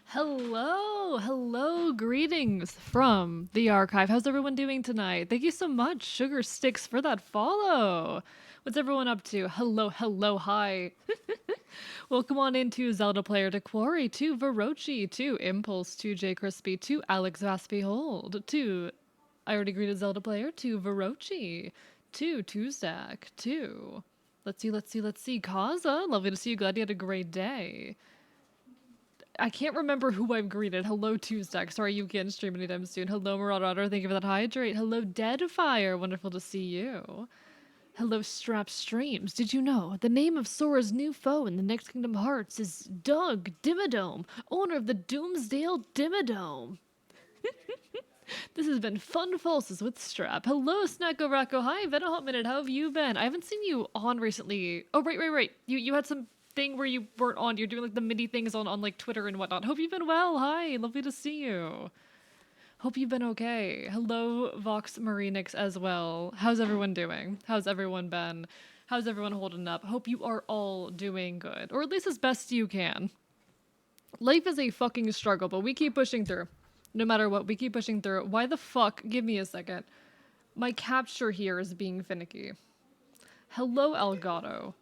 Hello, greetings from the archive. How's everyone doing tonight? Thank you so much, Sugar Sticks, for that follow. What's everyone up to? Hello, hi. Welcome on into Zelda Player to Quarry, to Verochi, to Impulse, to J Crispy, to Alex Vaspy Hold, to I already greeted Zelda Player, to Verochi, to Tuesdack, to let's see, Kaza. Lovely to see you. Glad you had a great day. I can't remember who I've greeted. Hello, Tuesday. Sorry you can't stream anytime soon. Hello, Marauder. Thank you for that hydrate. Hello, Deadfire. Wonderful to see you. Hello, Strap Streams. Did you know the name of Sora's new foe in the Next Kingdom Hearts is Doug Dimmadome, owner of the Doomsdale Dimmadome? This has been Fun Falses with Strap. Hello, Snacko Racco. Hi, been a hot minute. How have you been? I haven't seen you on recently. Oh, right. You had some thing where you weren't on. You're doing like the mini things on like Twitter and whatnot. Hope you've been well. Hi, lovely to see you. Hope you've been okay. Hello, Vox Marinix as well. How's everyone doing? How's everyone been? How's everyone holding up? Hope you are all doing good, or at least as best you can. Life is a fucking struggle, but we keep pushing through. No matter what, we keep pushing through. Why the fuck? Give me a second. My capture here is being finicky. Hello, Elgato.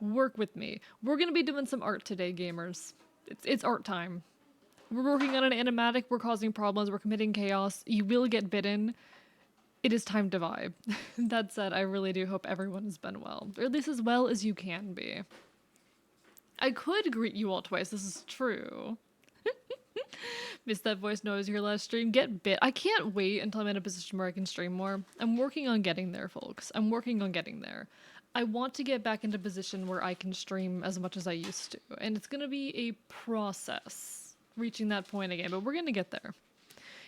Work with me. We're gonna be doing some art today, gamers. It's art time. We're working on an animatic. We're causing problems. We're committing chaos. You will get bitten. It is time to vibe. That said, I really do hope everyone has been well, or at least as well as you can be. I could greet you all twice. This is true. Missed that voice noise your last stream. Get bit. I can't wait until I'm in a position where I can stream more. I'm working on getting there, folks. I'm working on getting there. I want to get back into a position where I can stream as much as I used to. And it's going to be a process reaching that point again, but we're going to get there.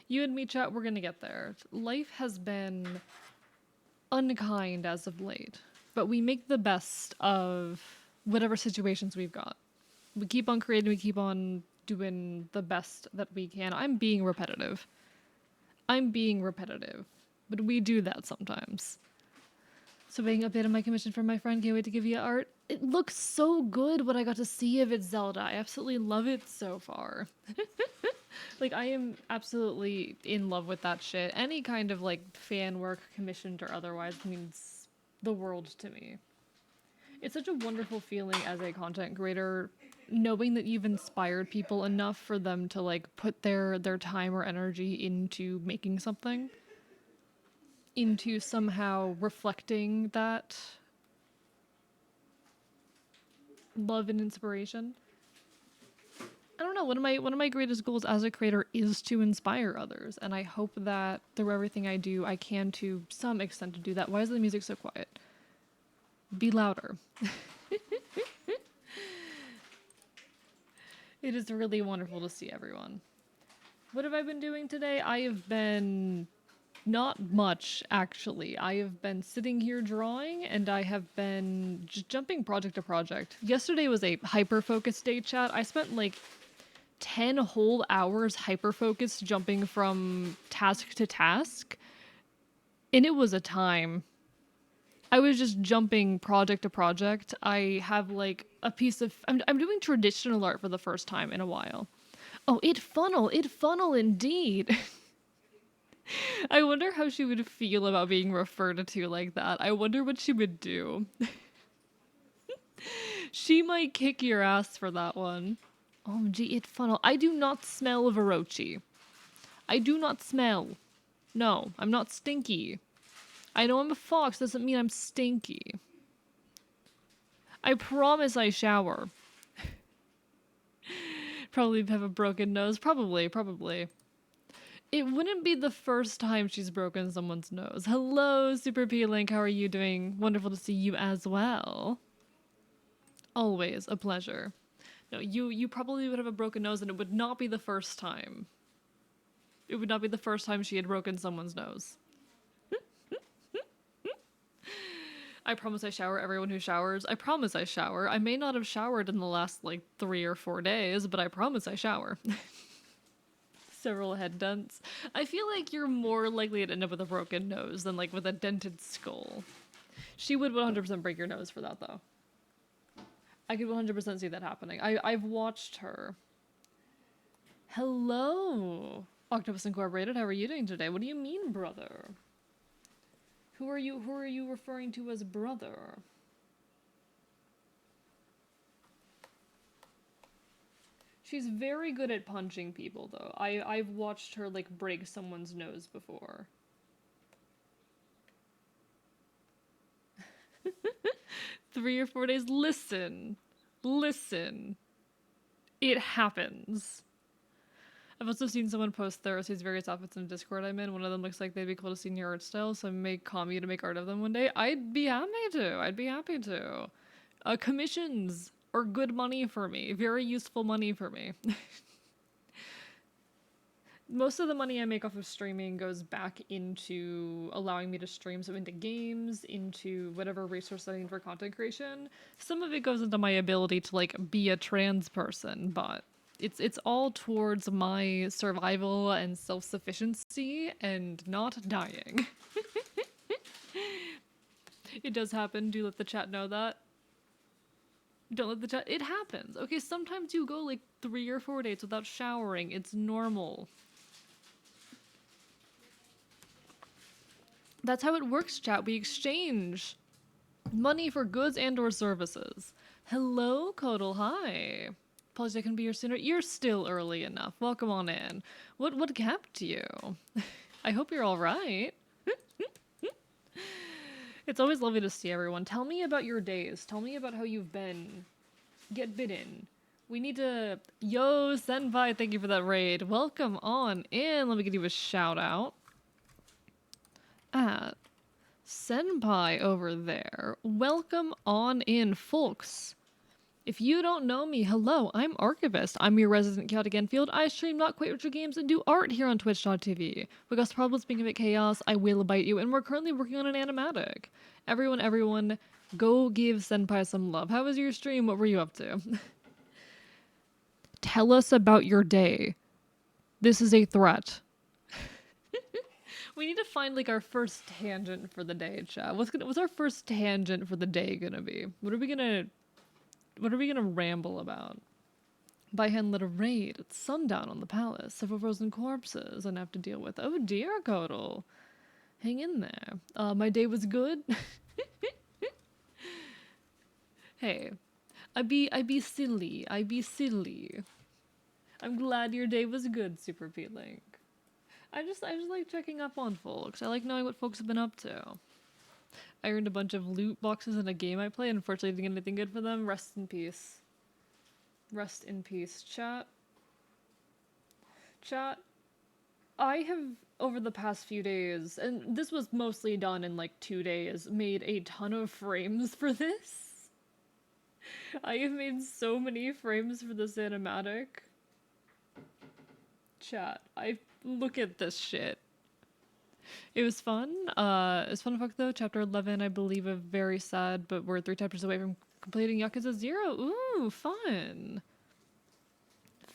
You and me, chat, we're going to get there. Life has been unkind as of late, but we make the best of whatever situations we've got. We keep on creating, we keep on doing the best that we can. I'm being repetitive, but we do that sometimes. So being updated on my commission from my friend, can't wait to give you art. It looks so good what I got to see of it, Zelda. I absolutely love it so far. Like, I am absolutely in love with that shit. Any kind of, like, fan work, commissioned or otherwise, means the world to me. It's such a wonderful feeling as a content creator, knowing that you've inspired people enough for them to, like, put their time or energy into making something, into somehow reflecting that love and inspiration. I don't know, one of my greatest goals as a creator is to inspire others, and I hope that through everything I do, I can to some extent to do that. Why is the music so quiet? Be louder. It is really wonderful to see everyone. What have I been doing today? I have been not much, actually. I have been sitting here drawing, and I have been just jumping project to project. Yesterday was a hyper-focused day, chat. I spent like 10 whole hours hyper-focused jumping from task to task, and it was a time. I was just jumping project to project. I have like a piece of... I'm doing traditional art for the first time in a while. Oh, it funnel indeed. I wonder how she would feel about being referred to like that. I wonder what she would do. She might kick your ass for that one. OMG, it funnel. I do not smell Verochi. I do not smell. No, I'm not stinky. I know I'm a fox, doesn't mean I'm stinky. I promise I shower. Probably have a broken nose. Probably. It wouldn't be the first time she's broken someone's nose. Hello, Super P-Link. How are you doing? Wonderful to see you as well. Always a pleasure. No, you probably would have a broken nose, and it would not be the first time. It would not be the first time she had broken someone's nose. I promise I shower. Everyone who showers, I promise I shower. I may not have showered in the last like 3 or 4 days, but I promise I shower. Several head dents. I feel like you're more likely to end up with a broken nose than like with a dented skull. She would 100% break your nose for that though. I could 100% see that happening. I've watched her. Hello, Octopus Incorporated. How are you doing today? What do you mean, brother? Who are you referring to as brother? She's very good at punching people, though. I've watched her like break someone's nose before. 3 or 4 days. Listen. It happens. I've also seen someone post these various outfits in Discord I'm in. One of them looks like they'd be cool to see in your art style, so I may com you to make art of them one day. I'd be happy to. Commissions are good money for me. Very useful money for me. Most of the money I make off of streaming goes back into allowing me to stream, so into games, into whatever resource I need for content creation. Some of it goes into my ability to like be a trans person, but it's all towards my survival and self-sufficiency and not dying. It does happen. Do let the chat know that. Don't let the chat. It happens. Okay, sometimes you go like 3 or 4 days without showering. It's normal. That's how it works, chat. We exchange money for goods and or services. Hello, Kodal. Hi. Apologies I couldn't be here sooner. You're still early enough. Welcome on in. What kept you? I hope you're all right. It's always lovely to see everyone. Tell me about your days. Tell me about how you've been. Get bitten. We need to... Yo, Senpai, thank you for that raid. Welcome on in. Let me give you a shout out. At Senpai over there. Welcome on in, folks. If you don't know me, hello, I'm Archivist. I'm your resident chaotic Enfield. I stream Not Quite Retro Games and do art here on Twitch.tv. With us problems being a bit chaos, I will bite you, and we're currently working on an animatic. Everyone, go give Senpai some love. How was your stream? What were you up to? Tell us about your day. This is a threat. We need to find like our first tangent for the day, chat. What's our first tangent for the day gonna be? What are we gonna ramble about? By hand lit a raid. It's sundown on the palace. Several frozen corpses I have to deal with. Oh dear, Kodal. Hang in there. My day was good. Hey, I be silly. I'm glad your day was good, Super P Link. I just like checking up on folks. I like knowing what folks have been up to. I earned a bunch of loot boxes in a game I played. Unfortunately, didn't get anything good for them. Rest in peace. Rest in peace, chat. Chat, I have, over the past few days, and this was mostly done in like 2 days, made a ton of frames for this. I have made so many frames for this animatic. Chat, look at this shit. It was fun. It was fun to fuck though. Chapter 11, I believe, is very sad, but we're 3 chapters away from completing Yakuza 0. Ooh, fun.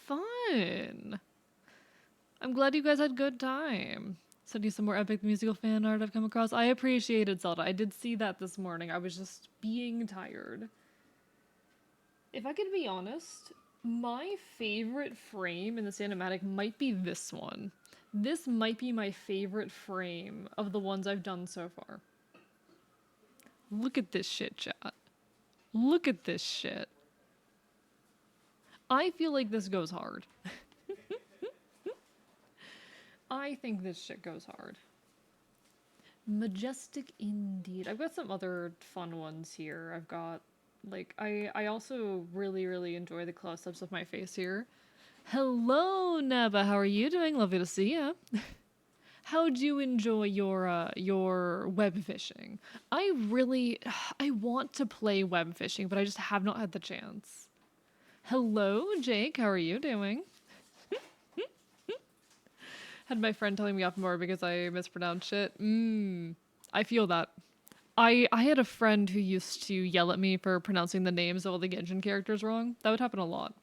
Fun. I'm glad you guys had good time. Send you some more epic musical fan art I've come across. I appreciated Zelda. I did see that this morning. I was just being tired. If I could be honest, my favorite frame in this animatic might be this one. This might be my favorite frame of the ones I've done so far. Look at this shit, chat. Look at this shit. I feel like this goes hard. I think this shit goes hard. Majestic indeed. I've got some other fun ones here. I've got, like, I also really enjoy the close-ups of my face here. Hello, Neba. How are you doing? Lovely to see you. How'd you enjoy your web fishing? I want to play web fishing, but I just have not had the chance. Hello, Jake. How are you doing? Had my friend telling me off more because I mispronounced shit. I feel that. I had a friend who used to yell at me for pronouncing the names of all the Genshin characters wrong. That would happen a lot.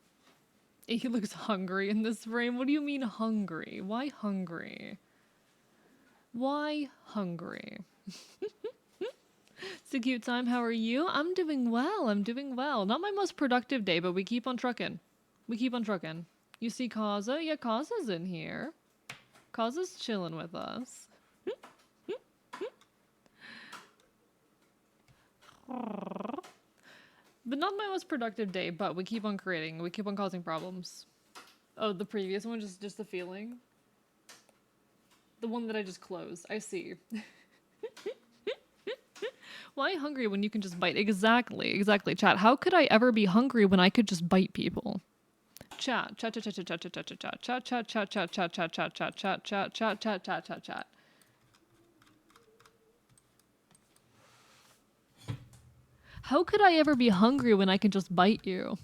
He looks hungry in this frame. What do you mean hungry? Why hungry? Why hungry? It's a cute time. How are you? I'm doing well. Not my most productive day, but we keep on trucking. You see Kaza? Yeah, Kaza's in here. Kaza's chilling with us. But not my most productive day, but we keep on creating. We keep on causing problems. Oh, the previous one, just the feeling? The one that I just closed. I see. Why hungry when you can just bite? Exactly, chat. How could I ever be hungry when I could just bite people? Chat. How could I ever be hungry when I could just bite you?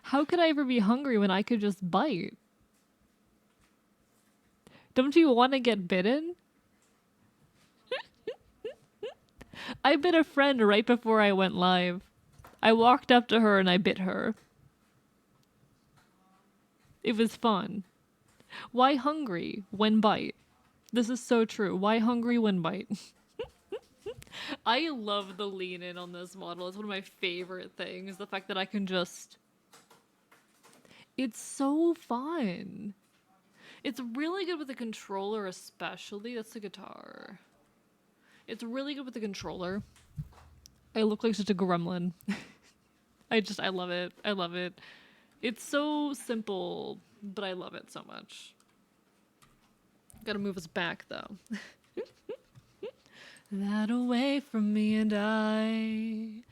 How could I ever be hungry when I could just bite? Don't you want to get bitten? I bit a friend right before I went live. I walked up to her and I bit her. It was fun. Why hungry when bite? This is so true. Why hungry when bite? I love the lean in on this model. It's one of my favorite things. The fact that I can just... It's so fun. It's really good with the controller especially. That's the guitar. It's really good with the controller. I look like such a gremlin. I love it. I love it. It's so simple, but I love it so much. Gotta move us back though. That away from me and I.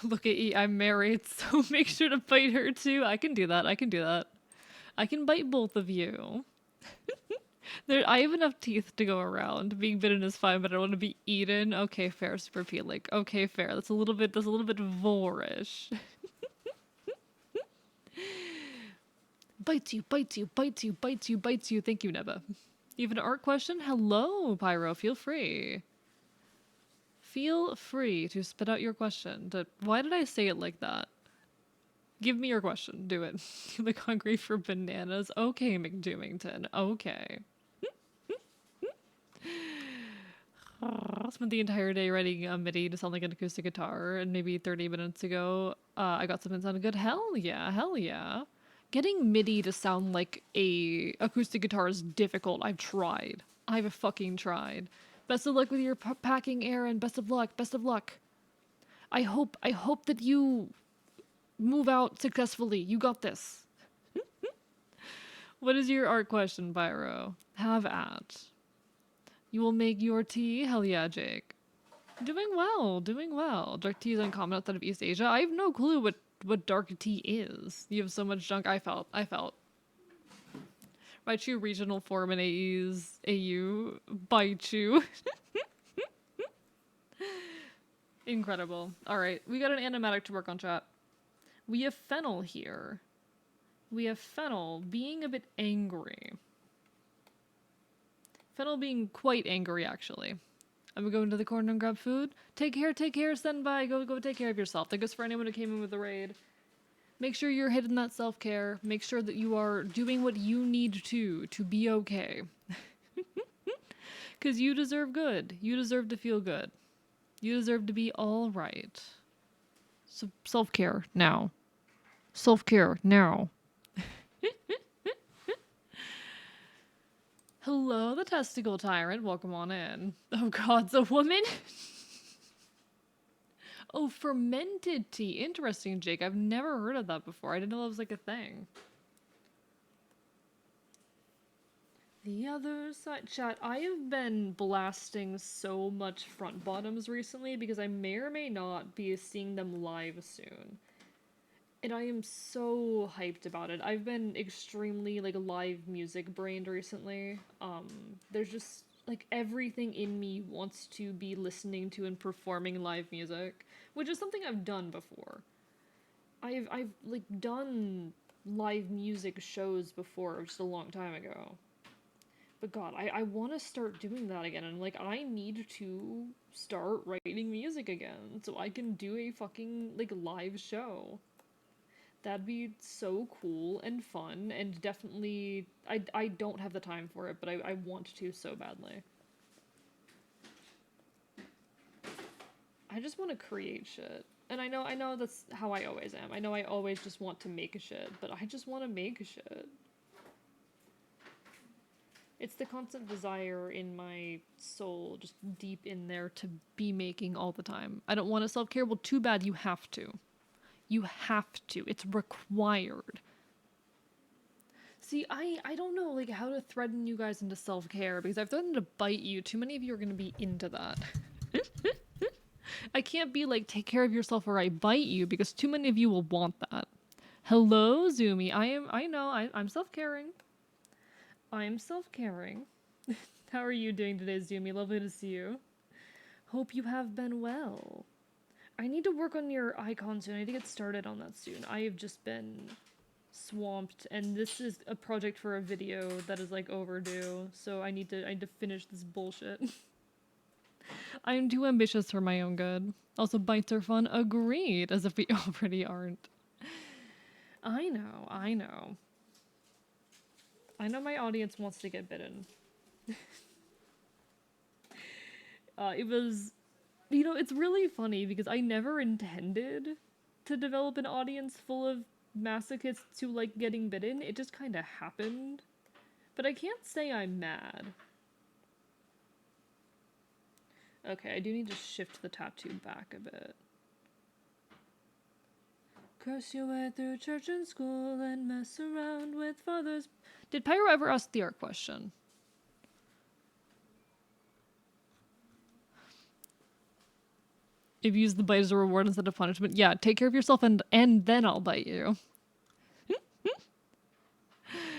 Look at E, I'm married, so make sure to bite her too. I can do that. I can do that. I can bite both of you. I have enough teeth to go around. Being bitten is fine, but I don't want to be eaten. Okay, fair, super peeling. Okay, fair. That's a little bit vorish. Bites you, bites you, bites you, bites you, bites you. Thank you, Neba. You have an art question? Hello, Pyro. Feel free. Feel free to spit out your question. Why did I say it like that? Give me your question. Do it. You look hungry for bananas? Okay, McDoomington. Okay. I spent the entire day writing a MIDI to sound like an acoustic guitar, and maybe 30 minutes ago, I got something that sounded good. Hell yeah, hell yeah. Getting MIDI to sound like a acoustic guitar is difficult. I've tried. I've fucking tried. Best of luck with your packing, Aaron. Best of luck. Best of luck. I hope that you move out successfully. You got this. What is your art question, Pyro? Have at. You will make your tea? Hell yeah, Jake. Doing well, doing well. Dark tea is uncommon outside of East Asia. I have no clue what dark tea is. You have so much junk. I felt. Baichu regional form in AE's AU. Baichu. Incredible. Alright, we got an animatic to work on, chat. We have Fennel here. We have Fennel being a bit angry. Fennel being quite angry, actually. I'm gonna go into the corner and grab food. Take care, stand by. Go take care of yourself. That goes for anyone who came in with the raid. Make sure you're hitting that self-care. Make sure that you are doing what you need to be okay. Because you deserve good. You deserve to feel good. You deserve to be alright. So self-care now. Self-care now. Hello, the testicle tyrant. Welcome on in. Oh god, the woman? Oh, fermented tea. Interesting, Jake. I've never heard of that before. I didn't know that was like a thing. The other side. Chat, I have been blasting so much front bottoms recently because I may or may not be seeing them live soon. And I am so hyped about it. I've been extremely, like, live music brained recently. There's just, like, everything in me wants to be listening to and performing live music, which is something I've done before. I've like, done live music shows before, just a long time ago. But god, I want to start doing that again, and, like, I need to start writing music again so I can do a fucking, like, live show. That'd be so cool and fun, and definitely, I don't have the time for it, but I want to so badly. I just want to create shit. And I know that's how I always am. I know I always just want to make a shit, but I just want to make a shit. It's the constant desire in my soul, just deep in there, to be making all the time. I don't want to self-care. Well, too bad, you have to. You have to. It's required. See, I don't know, like, how to threaten you guys into self-care, because I've threatened to bite you. Too many of you are going to be into that. I can't be like, take care of yourself or I bite you, because too many of you will want that. Hello, Zoomy. I'm self-caring. I'm self-caring. How are you doing today, Zoomy? Lovely to see you. Hope you have been well. I need to work on your icon soon. I need to get started on that soon. I have just been swamped, and this is a project for a video that is like overdue, so I need to finish this bullshit. I'm too ambitious for my own good. Also, bites are fun. Agreed, as if we already aren't. I know. I know my audience wants to get bitten. It was, it's really funny because I never intended to develop an audience full of masochists who like getting bitten. It just kind of happened. But I can't say I'm mad. Okay, I do need to shift the tattoo back a bit. Curse your way through church and school and mess around with fathers. Did Pyro ever ask the art question? If you use the bite as a reward instead of punishment. Yeah, take care of yourself and then I'll bite you.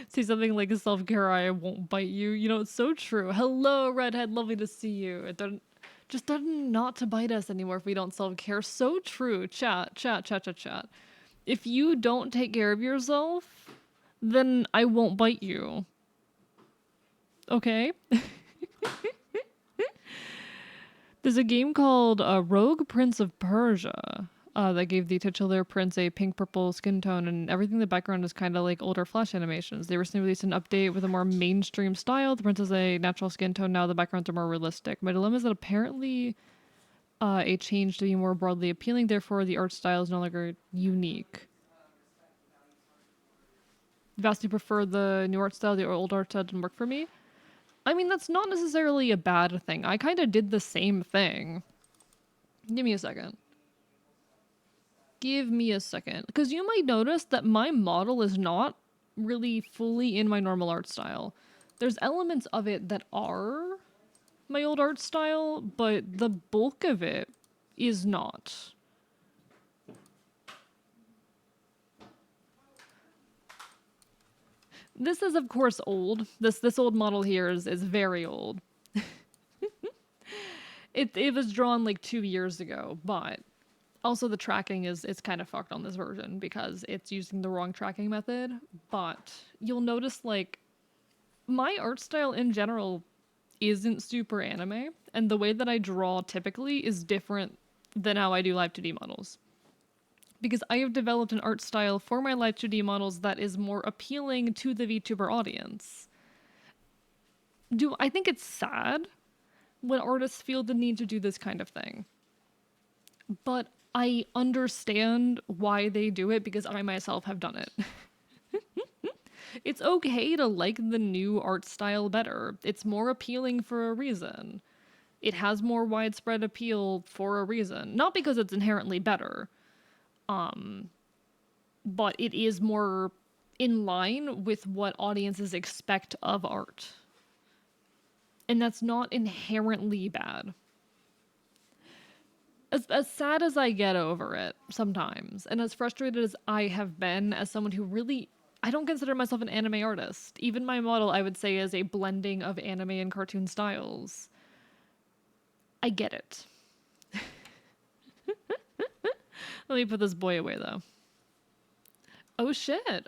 Say something like a self-care, I won't bite you. You know, it's so true. Hello, Redhead. Lovely to see you. It doesn't just doesn't not to bite us anymore if we don't self-care. So true. Chat. If you don't take care of yourself, then I won't bite you. Okay? There's a game called Rogue Prince of Persia that gave the titular prince a pink-purple skin tone, and everything in the background is kind of like older Flash animations. They recently released an update with a more mainstream style. The prince has a natural skin tone now. The backgrounds are more realistic. My dilemma is that apparently a change to be more broadly appealing, therefore the art style is no longer unique. Vastly prefer the new art style. The old art style didn't work for me. I mean, that's not necessarily a bad thing. I kind of did the same thing. Give me a second. Because you might notice that my model is not really fully in my normal art style. There's elements of it that are my old art style, but the bulk of it is not. This is, of course, old. This old model here is very old. It was drawn like 2 years ago, but also the tracking is kind of fucked on this version because it's using the wrong tracking method. But you'll notice like my art style in general isn't super anime, and the way that I draw typically is different than how I do live 2D models. Because I have developed an art style for my live 2D models that is more appealing to the VTuber audience. I think it's sad when artists feel the need to do this kind of thing. But I understand why they do it because I myself have done it. It's okay to like the new art style better. It's more appealing for a reason. It has more widespread appeal for a reason. Not because it's inherently better. But it is more in line with what audiences expect of art. And that's not inherently bad. As sad as I get over it sometimes, and as frustrated as I have been as someone who really, I don't consider myself an anime artist. Even my model, I would say, is a blending of anime and cartoon styles. I get it. Let me put this boy away, though. Oh shit.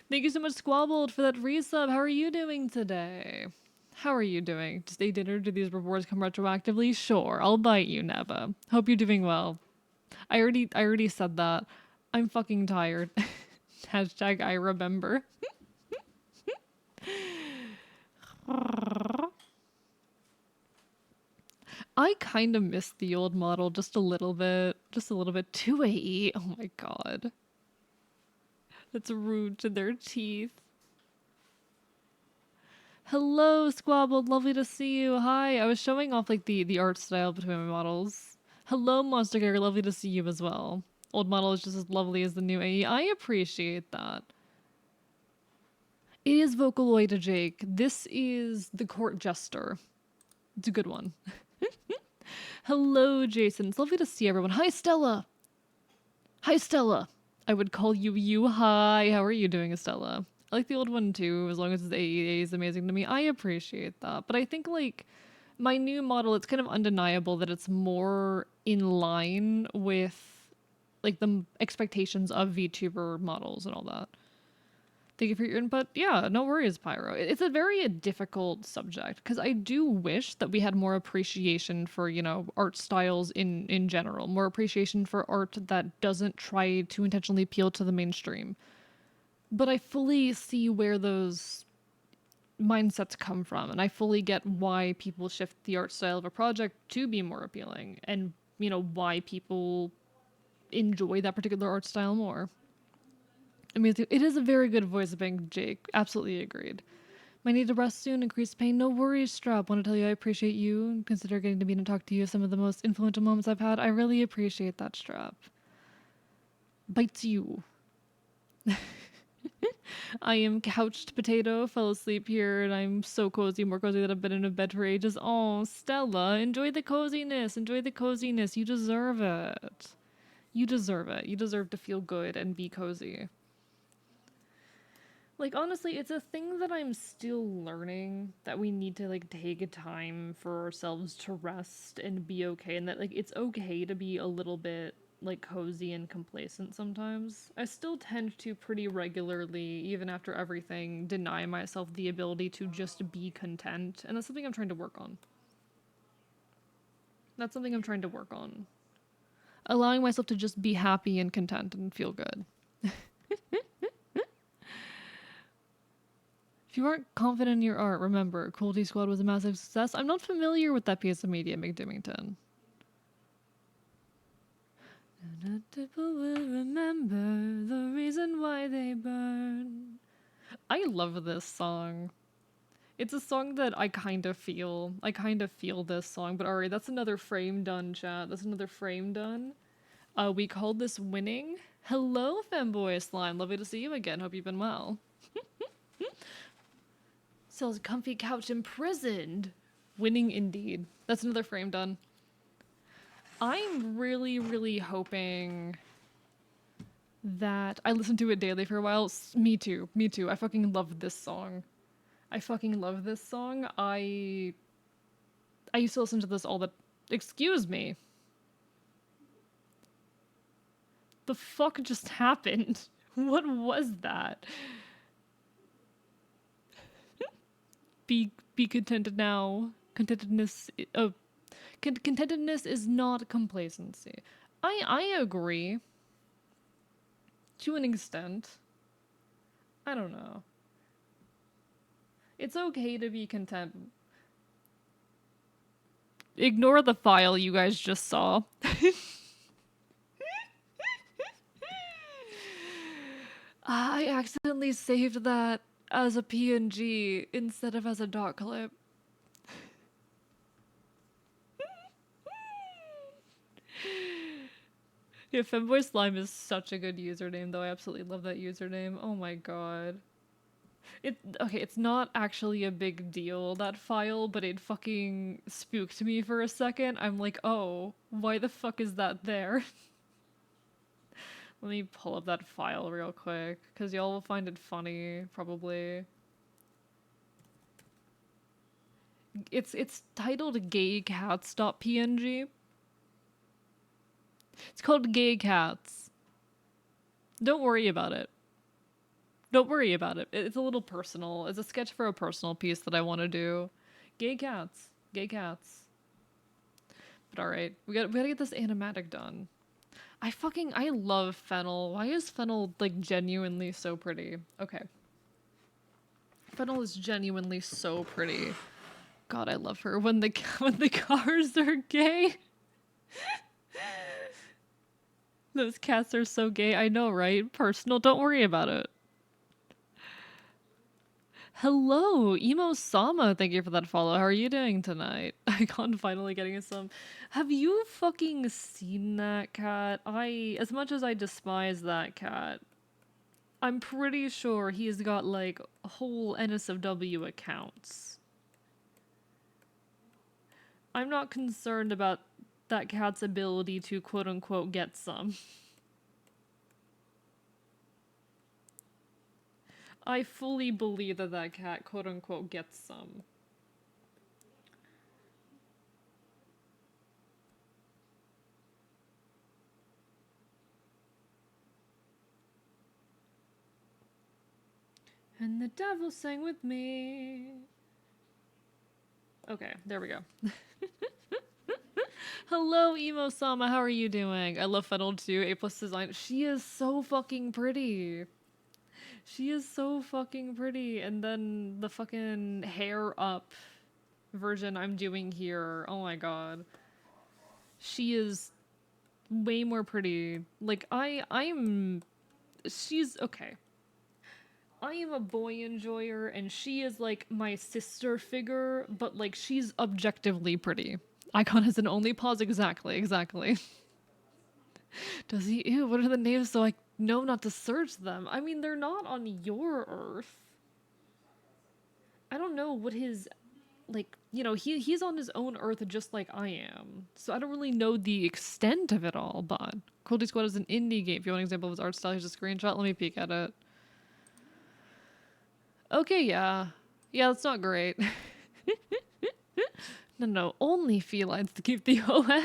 Thank you so much, Squabbled, for that resub. How are you doing today? How are you doing? Just ate dinner? Do these rewards come retroactively? Sure, I'll bite you, Neva. Hope you're doing well. I already said that. I'm fucking tired. Hashtag I remember. I kind of miss the old model just a little bit. Just a little bit. 2 AE. Oh my god. That's rude to their teeth. Hello, Squabbled. Lovely to see you. Hi. I was showing off like the art style between my models. Hello, Monster Gear. Lovely to see you as well. Old model is just as lovely as the new AE. I appreciate that. It is Vocaloid, Jake. This is the Court Jester. It's a good one. Hello, Jason. It's lovely to see everyone. Hi, Stella. Hi, Stella. I would call you you. Hi. How are you doing, Estella? I like the old one too, as long as it's AEA is amazing to me. I appreciate that. But I think like my new model, it's kind of undeniable that it's more in line with like the expectations of VTuber models and all that. Thank you for your input. Yeah, no worries, Pyro. It's a very difficult subject because I do wish that we had more appreciation for, you know, art styles in general, more appreciation for art that doesn't try to intentionally appeal to the mainstream. But I fully see where those mindsets come from, and I fully get why people shift the art style of a project to be more appealing, and, you know, why people enjoy that particular art style more. I mean, it is a very good voice bank, Jake. Absolutely agreed. Might need to rest soon, increase pain. No worries, Strap. Want to tell you I appreciate you and consider getting to meet and talk to you. Some of the most influential moments I've had. I really appreciate that, Strap. Bites you. I am couched potato, fell asleep here, and I'm so cozy, more cozy than I've been in a bed for ages. Oh, Stella, enjoy the coziness. Enjoy the coziness. You deserve it. You deserve it. You deserve to feel good and be cozy. Like, honestly, it's a thing that I'm still learning, that we need to, like, take a time for ourselves to rest and be okay, and that, like, it's okay to be a little bit, like, cozy and complacent sometimes. I still tend to pretty regularly, even after everything, deny myself the ability to just be content, and that's something I'm trying to work on. That's something I'm trying to work on. Allowing myself to just be happy and content and feel good. If you aren't confident in your art, remember, Cruelty Squad was a massive success. I'm not familiar with that piece of media, McDimmington. People will remember the reason why they burn. I love this song. It's a song that I kind of feel. I kind of feel this song, but alright, that's another frame done, chat. That's another frame done. We called this winning. Hello, Femboy Slime. Lovely to see you again. Hope you've been well. Sells comfy couch imprisoned. Winning indeed. That's another frame done. I'm really, really hoping that I listened to it daily for a while. Me too. Me too. I fucking love this song. I fucking love this song. I used to listen to this all the... Excuse me. The fuck just happened? What was that? Be contented now. Contentedness... contentedness is not complacency. I agree. To an extent. I don't know. It's okay to be content. Ignore the file you guys just saw. I accidentally saved that as a PNG instead of as a dot clip. Yeah, Femboy Slime is such a good username, though. I absolutely love that username. Oh my god. It's not actually a big deal, that file, but it fucking spooked me for a second. I'm like, oh, why the fuck is that there? Let me pull up that file real quick, because y'all will find it funny, probably. It's titled gaycats.png. It's called Gay Cats. Don't worry about it. Don't worry about it. It's a little personal. It's a sketch for a personal piece that I want to do. Gay cats. Gay cats. But alright, we gotta get this animatic done. I love Fennel. Why is Fennel, like, genuinely so pretty? Okay. Fennel is genuinely so pretty. God, I love her when the when the cars are gay. Those cats are so gay. I know, right? Personal. Don't worry about it. Hello, Emo Sama. Thank you for that follow. How are you doing tonight? Icon finally getting some. Have you fucking seen that cat? As much as I despise that cat, I'm pretty sure he's got like whole NSFW accounts. I'm not concerned about that cat's ability to quote unquote get some. I fully believe that that cat quote unquote gets some. And the devil sang with me. Okay, there we go. Hello, Emo Sama. How are you doing? I love Funnel 2. A plus design. She is so fucking pretty. She is so fucking pretty. And then the fucking hair up version I'm doing here. Oh my god. She is way more pretty. Like I'm she's okay. I am a boy enjoyer and she is like my sister figure, but like she's objectively pretty. Icon has an only pause. Exactly. Does he? Ew, what are the names so I know not to search them? I mean, they're not on your Earth. I don't know what his, like, he's on his own Earth just like I am. So I don't really know the extent of it all, but Cruelty Squad is an indie game. If you want an example of his art style, here's a screenshot. Let me peek at it. Okay, yeah. Yeah, that's not great. No, only felines to keep the OF.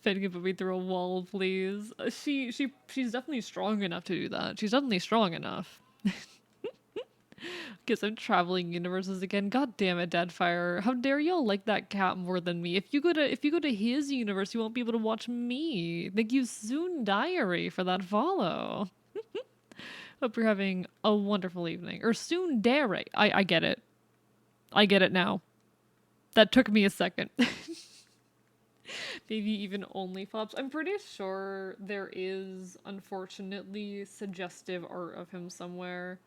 Fed can put me through a wall, please. She's definitely strong enough to do that. She's definitely strong enough. Guess I'm traveling universes again. God damn it, Deadfire. How dare y'all like that cat more than me? If you go to his universe, you won't be able to watch me. Thank you, Soon Diary, for that follow. Hope you're having a wonderful evening. Or Soon Diary. I get it. I get it now. That took me a second. Maybe even only flops. I'm pretty sure there is, unfortunately, suggestive art of him somewhere.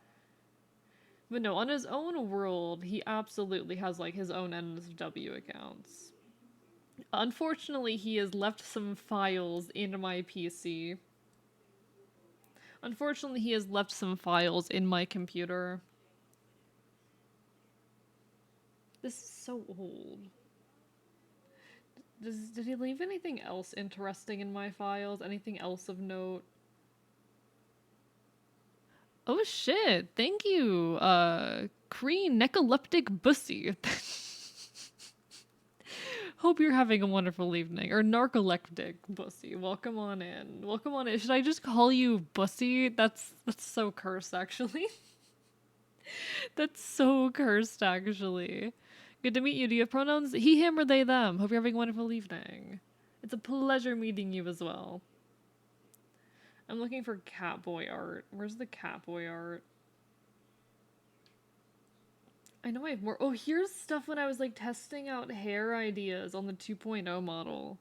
But no, on his own world, he absolutely has like his own NSW accounts. Unfortunately, he has left some files in my PC. Unfortunately, he has left some files in my computer. This is so old. Did he leave anything else interesting in my files? Anything else of note? Oh shit, thank you, Kree Necoleptic Bussy. Hope you're having a wonderful evening. Or Narcoleptic Bussy. Welcome on in. Welcome on in. Should I just call you Bussy? That's so cursed, actually. That's so cursed, actually. Good to meet you. Do you have pronouns? He, him, or they, them? Hope you're having a wonderful evening. It's a pleasure meeting you as well. I'm looking for Catboy art. Where's the Catboy art? I know I have more. Oh, here's stuff when I was like testing out hair ideas on the 2.0 model.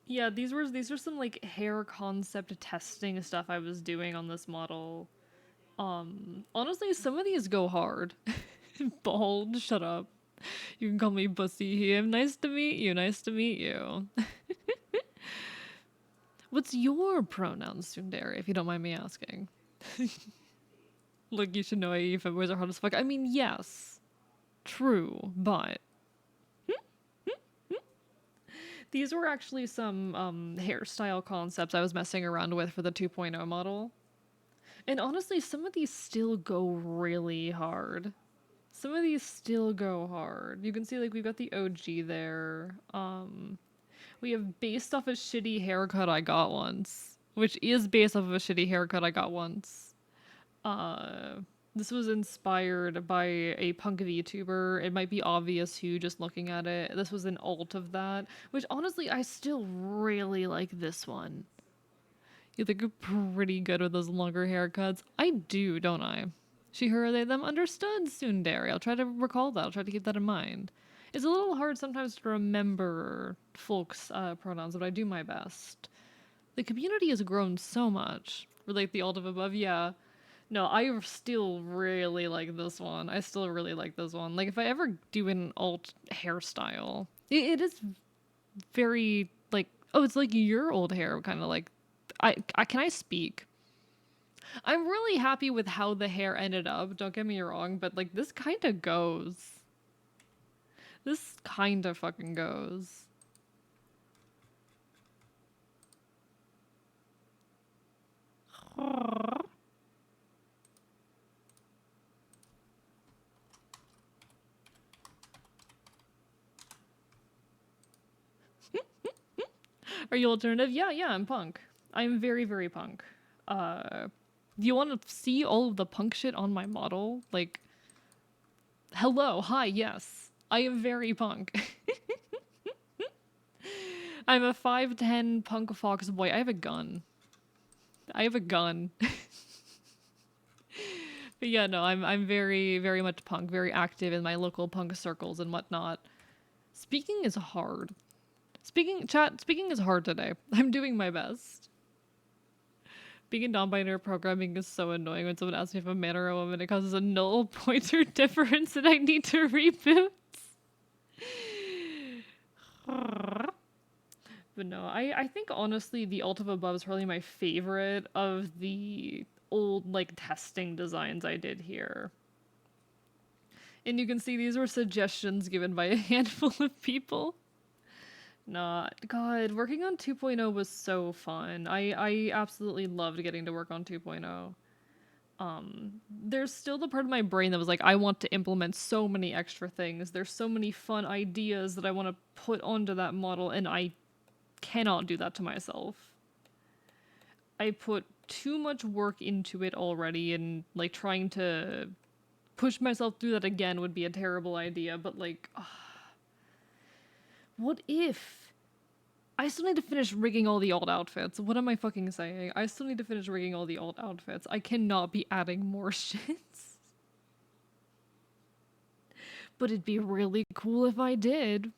Yeah, these were some like hair concept testing stuff I was doing on this model. Honestly, some of these go hard. Bald, shut up. You can call me Bussy him. Nice to meet you. Nice to meet you. What's your pronoun, Sundari, if you don't mind me asking? Look, you should know AE fanboys are hard as fuck. I mean, yes. True, but these were actually some hairstyle concepts I was messing around with for the 2.0 model. And honestly, some of these still go really hard. Some of these still go hard. You can see like we've got the OG there. We have based off a shitty haircut I got once, which is based off of a shitty haircut I got once. This was inspired by a punk VTuber. It might be obvious who just looking at it. This was an alt of that, which honestly I still really like this one. You think I'm pretty good with those longer haircuts? I do, don't I? She, her, they, them, understood, tsundere. I'll try to recall that. I'll try to keep that in mind. It's a little hard sometimes to remember folks' pronouns, but I do my best. The community has grown so much. Relate the alt of above, yeah. No, I still really like this one. I still really like this one. Like, if I ever do an alt hairstyle, it is very, like, oh, it's like your old hair, kind of like, I can I speak? I'm really happy with how the hair ended up, don't get me wrong, but, like, this kind of goes. This kind of fucking goes. Are you alternative? Yeah, I'm punk. I'm very, very punk. Do you want to see all of the punk shit on my model? Like, hello, hi, yes. I am very punk. I'm a 5'10" punk fox boy. I have a gun. I have a gun. But yeah, no, I'm very, very much punk, very active in my local punk circles and whatnot. Speaking is hard. Speaking is hard today. I'm doing my best. Being in non-binary programming is so annoying when someone asks me if I'm a man or a woman. It causes a null pointer difference and I need to reboot. But no, I think honestly the Alt of Above is probably my favorite of the old like testing designs I did here. And you can see these were suggestions given by a handful of people. Nah, God, working on 2.0 was so fun. I absolutely loved getting to work on 2.0. There's still the part of my brain that was like, I want to implement so many extra things. There's so many fun ideas that I want to put onto that model, and I cannot do that to myself. I put too much work into it already, and like trying to push myself through that again would be a terrible idea, but like, what if? I still need to finish rigging all the alt outfits. What am I fucking saying? I still need to finish rigging all the alt outfits. I cannot be adding more shits. But it'd be really cool if I did.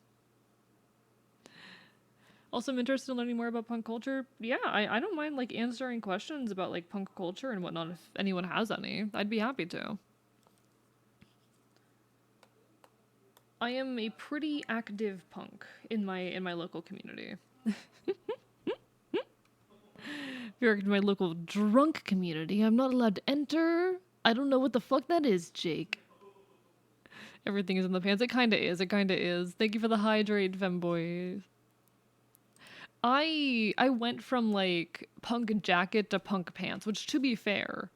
Also, I'm interested in learning more about punk culture. Yeah, I don't mind like answering questions about like punk culture and whatnot if anyone has any. I'd be happy to. I am a pretty active punk in my local community. If you're in my local drunk community, I'm not allowed to enter. I don't know what the fuck that is, Jake. Everything is in the pants. It kinda is. It kinda is. Thank you for the hydrate, femboys. I went from like punk jacket to punk pants, which to be fair,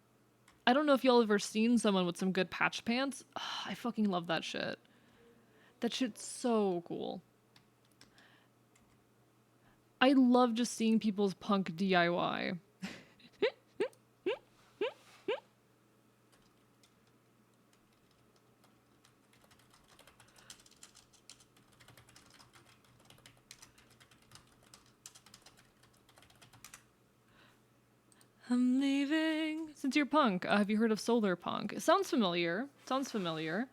I don't know if y'all ever seen someone with some good patch pants. Ugh, I fucking love that shit. That shit's so cool. I love just seeing people's punk DIY. I'm leaving. Since you're punk, have you heard of solar punk? It sounds familiar. Sounds familiar.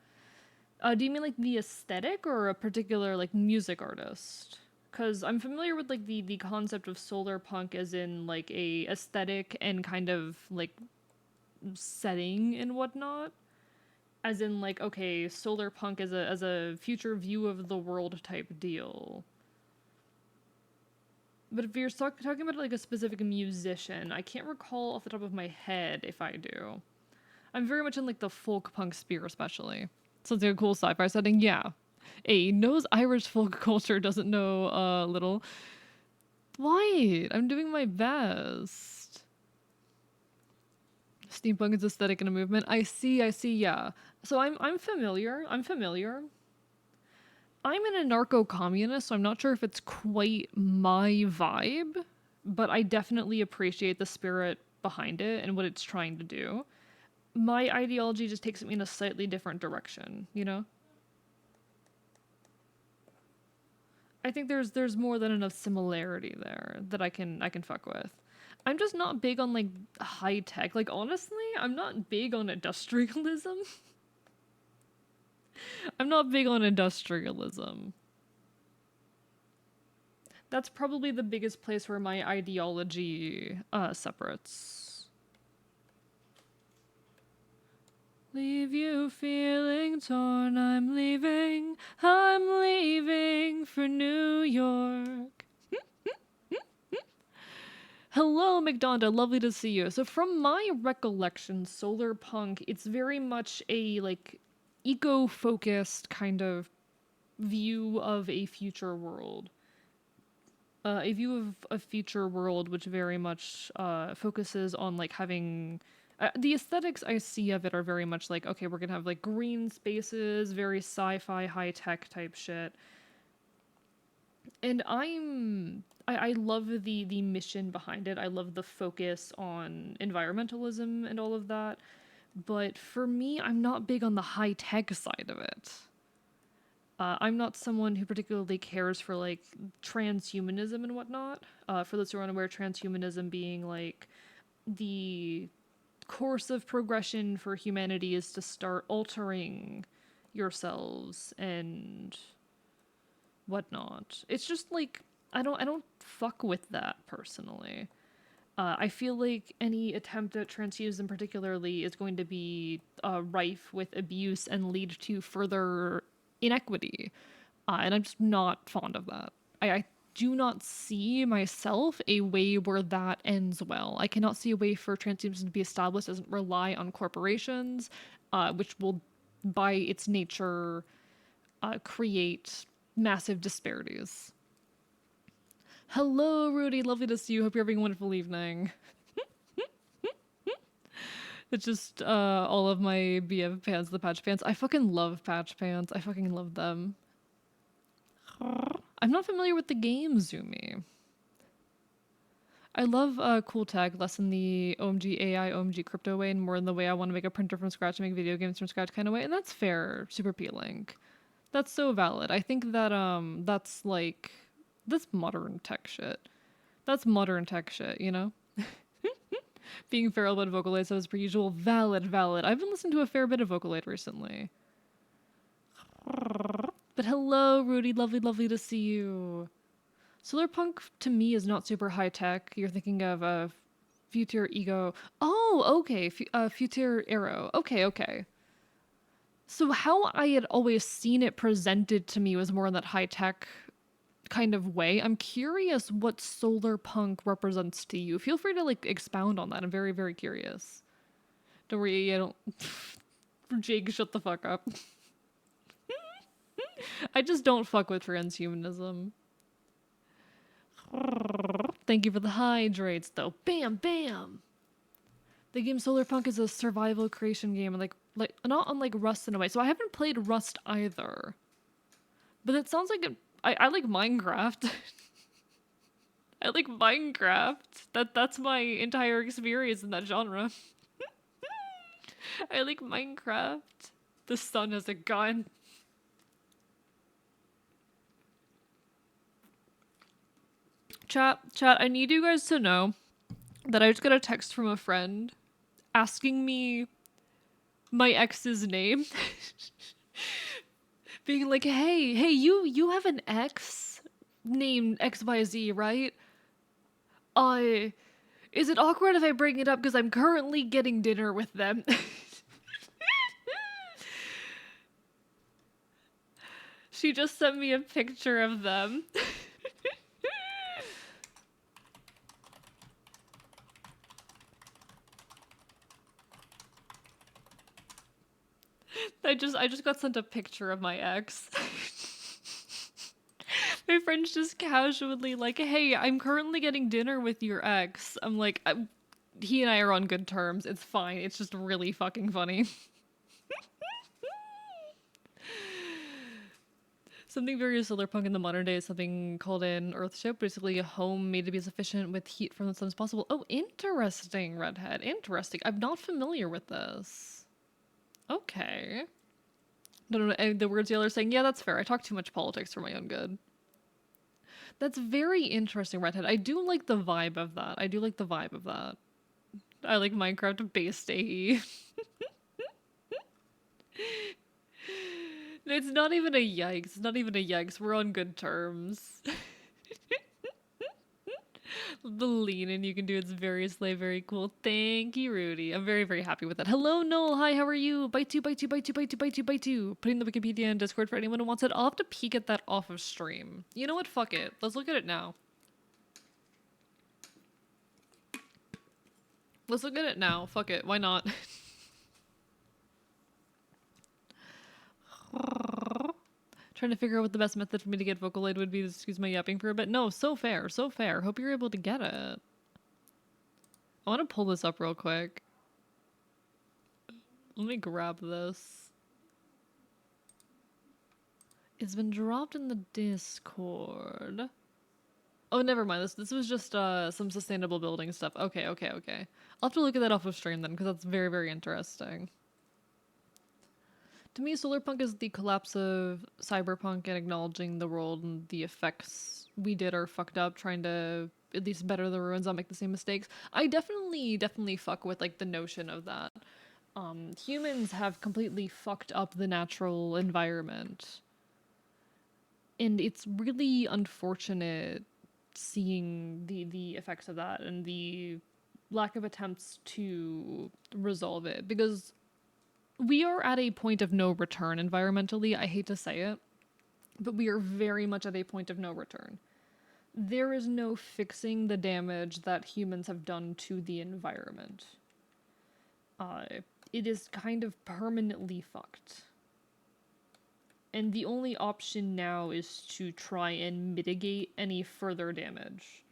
Do you mean like the aesthetic or a particular like music artist? Because I'm familiar with like the concept of solar punk as in like a aesthetic and kind of like setting and whatnot. As in like okay, solar punk as a future view of the world type deal. But if you're talking about like a specific musician, I can't recall off the top of my head if I do. I'm very much in like the folk punk sphere, especially. Sounds like a cool sci-fi setting. Yeah, a knows Irish folk culture, doesn't know little. Why? I'm doing my best. Steampunk is aesthetic and a movement. I see. Yeah. So I'm familiar. I'm an anarcho-communist, so I'm not sure if it's quite my vibe, but I definitely appreciate the spirit behind it and what it's trying to do. my ideology just takes me in a slightly different direction, you know? I think there's more than enough similarity there that I can fuck with. I'm just not big on like high tech. Like honestly, I'm not big on industrialism. I'm not big on industrialism. That's probably the biggest place where my ideology separates. Leave you feeling torn, I'm leaving for New York. Hello, McDonda, lovely to see you. So from my recollection, solar punk, it's very much a like eco-focused kind of view of a future world. A view of a future world which very much focuses on like having the aesthetics I see of it are very much like, okay, we're gonna have like green spaces, very sci-fi, high-tech type shit. And I love the mission behind it. I love the focus on environmentalism and all of that. But for me, I'm not big on the high tech side of it. I'm not someone who particularly cares for like transhumanism and whatnot. For those who are unaware, transhumanism being like the course of progression for humanity is to start altering yourselves and whatnot. It's just like I don't fuck with that personally. I feel like any attempt at transhumanism, particularly, is going to be rife with abuse and lead to further inequity, and I'm just not fond of that. I do not see myself a way where that ends well. I cannot see a way for transhumanism to be established that doesn't rely on corporations, which will, by its nature, create massive disparities. Hello, Rudy. Lovely to see you. Hope you're having a wonderful evening. It's just all of my BF pants, the patch pants. I fucking love patch pants. I fucking love them. I'm not familiar with the game, Zumi. I love cool tech less in the OMG AI, OMG crypto way, and more in the way I want to make a printer from scratch and make video games from scratch kind of way. And that's fair, super appealing. That's so valid. I think that that's like that's modern tech shit. That's modern tech shit, you know? Being feral about Vocaloid, as per usual. Valid, valid. I've been listening to a fair bit of Vocaloid recently. But hello, Rudy. Lovely, lovely to see you. Solar Punk to me is not super high tech. You're thinking of Future Ego. Oh, okay. Future Arrow. Okay, okay. So how I had always seen it presented to me was more in that high tech kind of way. I'm curious what solar punk represents to you. Feel free to like expound on that. I'm very, very curious. Don't worry, I don't. Jake, shut the fuck up. I just don't fuck with transhumanism. Thank you for the hydrates, though. Bam, bam. The game Solar Punk is a survival creation game, like not unlike Rust in a way. So I haven't played Rust either, but it sounds like I like Minecraft. I like Minecraft. That's my entire experience in that genre. I like Minecraft. The sun has a gun. Chat, I need you guys to know that I just got a text from a friend asking me my ex's name. Being like, hey, you have an ex named XYZ, right? Is it awkward if I bring it up because I'm currently getting dinner with them? She just sent me a picture of them. I just got sent a picture of my ex. My friend's just casually like, "Hey, I'm currently getting dinner with your ex." I'm like, he and I are on good terms. It's fine. It's just really fucking funny. Something very solar punk in the modern day is something called an earthship, basically a home made to be as efficient with heat from the sun as possible. Oh, interesting, Redhead. Interesting. I'm not familiar with this. Okay. No, no, no. The words y'all are saying, yeah, that's fair. I talk too much politics for my own good. That's very interesting, Redhead. I do like the vibe of that. I do like the vibe of that. I like Minecraft based AE. It's not even a yikes. It's not even a yikes. We're on good terms. The lean and you can do it's very slay, very cool. Thank you, Rudy. I'm very, very happy with that. Hello, Noel. Hi, how are you? Bite two, bite two, bite two, bite two, bite two, bite two. Putting the Wikipedia in Discord for anyone who wants it. I'll have to peek at that off of stream. You know what? Fuck it. Let's look at it now. Let's look at it now. Fuck it. Why not? Trying to figure out what the best method for me to get Vocaloid would be to excuse my yapping for a bit. No, so fair, so fair. Hope you're able to get it. I want to pull this up real quick. Let me grab this. It's been dropped in the Discord. Oh, never mind. This was just some sustainable building stuff. Okay, okay, okay. I'll have to look at that off of stream then, because that's very, very interesting. To me, solarpunk is the collapse of cyberpunk and acknowledging the world and the effects we did are fucked up, trying to at least better the ruins, not make the same mistakes. I definitely fuck with like the notion of that. Humans have completely fucked up the natural environment. And it's really unfortunate seeing the effects of that and the lack of attempts to resolve it, because we are at a point of no return environmentally. I hate to say it, but we are very much at a point of no return. There is no fixing the damage that humans have done to the environment. It is kind of permanently fucked. And the only option now is to try and mitigate any further damage.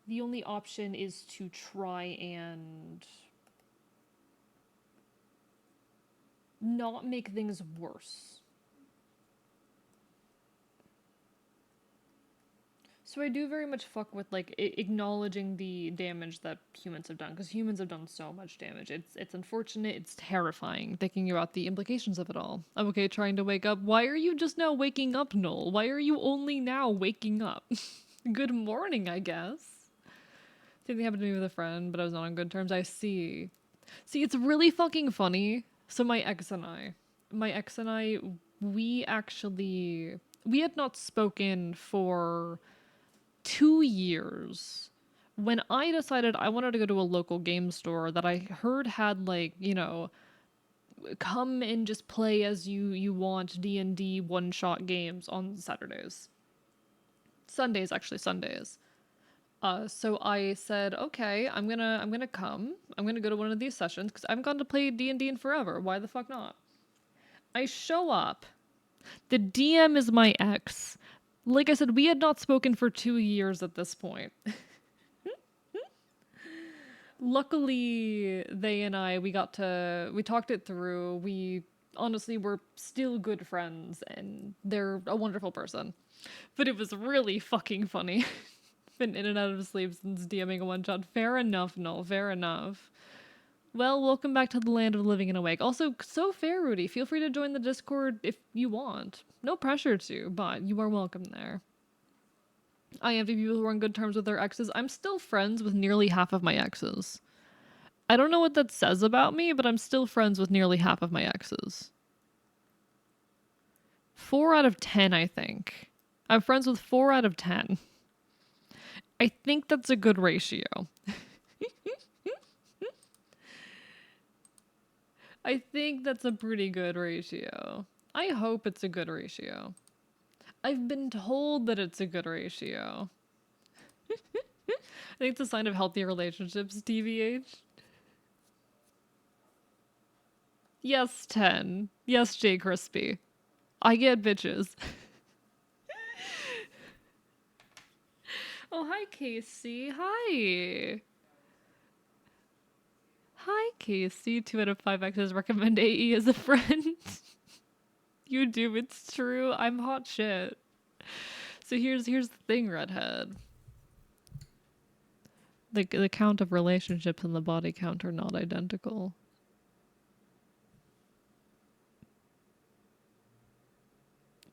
The only option is to try and not make things worse. So I do very much fuck with like acknowledging the damage that humans have done, because humans have done so much damage. It's unfortunate. It's terrifying thinking about the implications of it all. I'm okay trying to wake up. Why are you just now waking up, Noel? Why are you only now waking up? Good morning, I guess. Same thing happened to me with a friend, but I was not on good terms. I see. See, it's really fucking funny. So my ex and I, we had not spoken for 2 years when I decided I wanted to go to a local game store that I heard had like, you know, come and just play as you want D&D one-shot games on Saturdays. Sundays, actually, Sundays. So I said, okay, I'm gonna come. I'm gonna go to one of these sessions because I haven't gone to play D&D in forever. Why the fuck not? I show up. The DM is my ex. Like I said, we had not spoken for 2 years at this point. Luckily, they and I, we talked it through. We honestly were still good friends, and they're a wonderful person. But it was really fucking funny. Been in and out of sleep since DMing a one shot. Fair enough, Null. Fair enough. Well, welcome back to the land of the living and awake. Also, so fair, Rudy. Feel free to join the Discord if you want. No pressure to, but you are welcome there. I am the people who are on good terms with their exes. I'm still friends with nearly half of my exes. I don't know what that says about me, but I'm still friends with nearly half of my exes. 4 out of 10, I think. I'm friends with 4 out of 10. I think that's a good ratio. I think that's a pretty good ratio. I hope it's a good ratio. I've been told that it's a good ratio. I think it's a sign of healthy relationships, TVH. Yes, 10. Yes, J Crispy. I get bitches. Oh, hi, Casey. Hi. Hi, Casey. 2 out of 5 exes recommend AE as a friend. You do, it's true. I'm hot shit. So here's the thing, redhead. The count of relationships and the body count are not identical.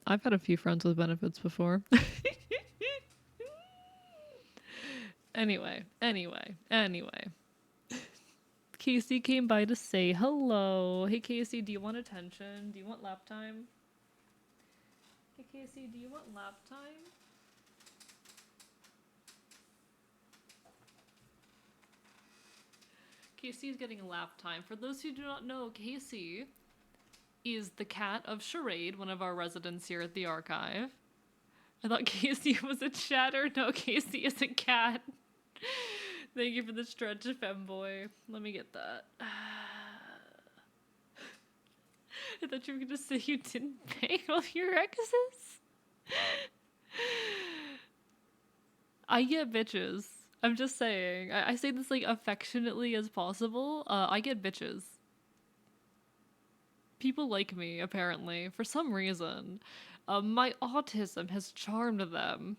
I've had a few friends with benefits before. Anyway. Casey came by to say hello. Hey Casey, do you want attention? Do you want lap time? Hey Casey, do you want lap time? Casey is getting lap time. For those who do not know, Casey is the cat of Charade, one of our residents here at the archive. I thought Casey was a chatter. No, Casey is a cat. Thank you for the stretch, femboy. Let me get that. I thought you were going to say you didn't pay all your exes. I get bitches. I'm just saying. I say this like affectionately as possible. I get bitches. People like me, apparently, for some reason. My autism has charmed them.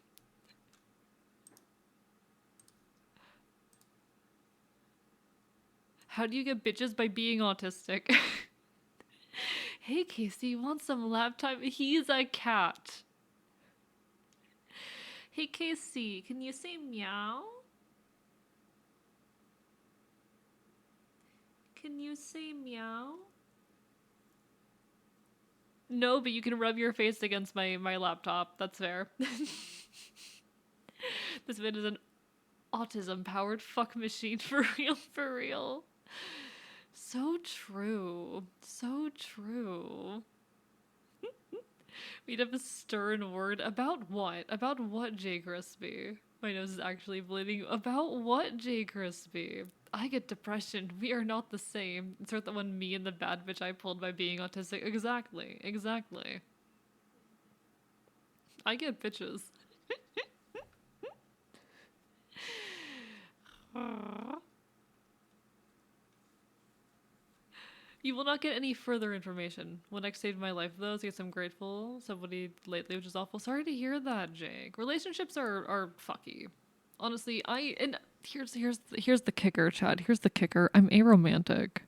How do you get bitches? By being autistic. Hey Casey, you want some lap time? He's a cat. Hey Casey, can you say meow? Can you say meow? No, but you can rub your face against my laptop. That's fair. This vid is an autism-powered fuck machine, for real, for real. So true. So true. We'd have a stern word about what? About what, Jay Crispy? My nose is actually bleeding. About what, Jay Crispy? I get depression. We are not the same. Insert the one me and the bad bitch I pulled by being autistic. Exactly. Exactly. I get bitches. You will not get any further information. What next saved my life, though, is yes, I'm grateful. Somebody lately, which is awful. Sorry to hear that, Jake. Relationships are fucky. Honestly, here's the kicker, Chad. Here's the kicker. I'm aromantic.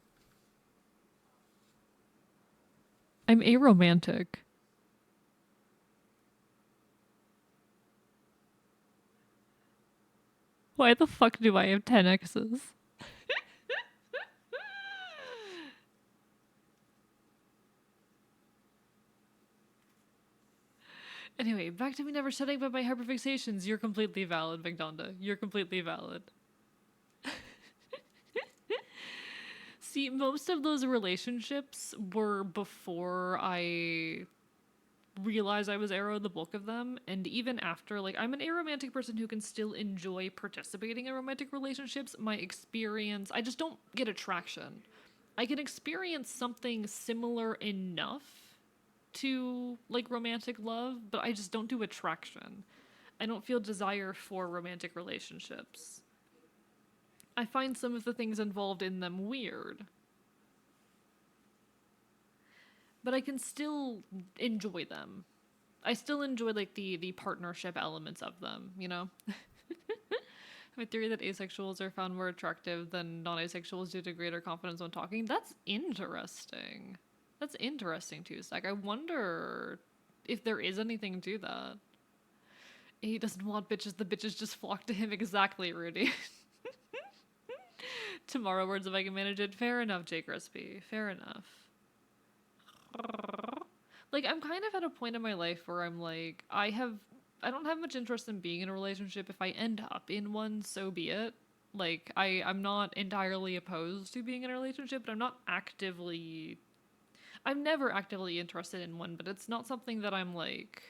I'm aromantic. Why the fuck do I have 10 exes? Anyway, back to me never shutting up my hyperfixations. You're completely valid, McDonda. You're completely valid. See, most of those relationships were before I realized I was aro, the bulk of them, and even after, like, I'm an aromantic person who can still enjoy participating in romantic relationships. My experience, I just don't get attraction. I can experience something similar enough to like romantic love, but I just don't do attraction. I don't feel desire for romantic relationships. I find some of the things involved in them weird. But I can still enjoy them. I still enjoy like the partnership elements of them, you know? I have a theory that asexuals are found more attractive than non-asexuals due to greater confidence when talking. That's interesting. That's interesting too, Zach. I wonder if there is anything to that. He doesn't want bitches, the bitches just flock to him. Exactly, Rudy. Tomorrow words if I can manage it. Fair enough, Jake Crispy. Fair enough. Like, I'm kind of at a point in my life where I'm like, I don't have much interest in being in a relationship. If I end up in one, so be it. Like, I'm not entirely opposed to being in a relationship, but I'm never actively interested in one, but it's not something that I'm like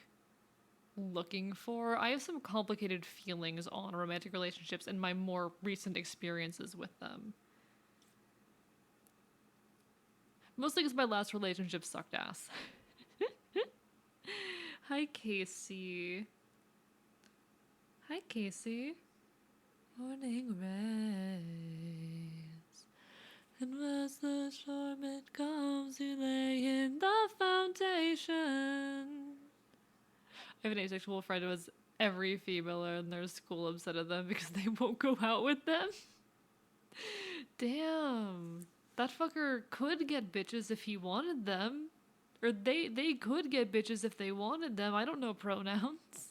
looking for. I have some complicated feelings on romantic relationships and my more recent experiences with them. Mostly because my last relationship sucked ass. Hi, Casey. Hi, Casey. Morning rays. And as the storm it comes, you lay in the foundation. I have an asexual friend who has every female in their school upset at them because they won't go out with them. Damn. That fucker could get bitches if he wanted them. Or they could get bitches if they wanted them. I don't know pronouns.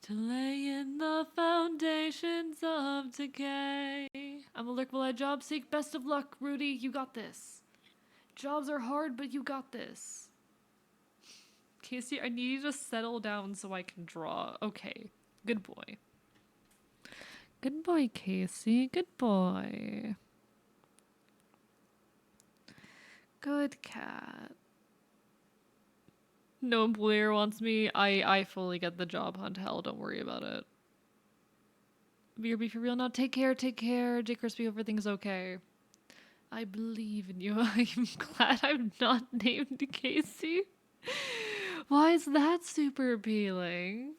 To lay in the foundations of decay. I'm a lurk while I job seek. Best of luck, Rudy. You got this. Jobs are hard, but you got this. Casey, I need you to settle down so I can draw. Okay. Good boy. Good boy, Casey. Good boy. Good cat. No employer wants me. I fully get the job hunt hell. Don't worry about it. Be for real now. Take care. Take care. J. Crispy, everything's okay. I believe in you. I'm glad I'm not named Casey. Why is that super appealing?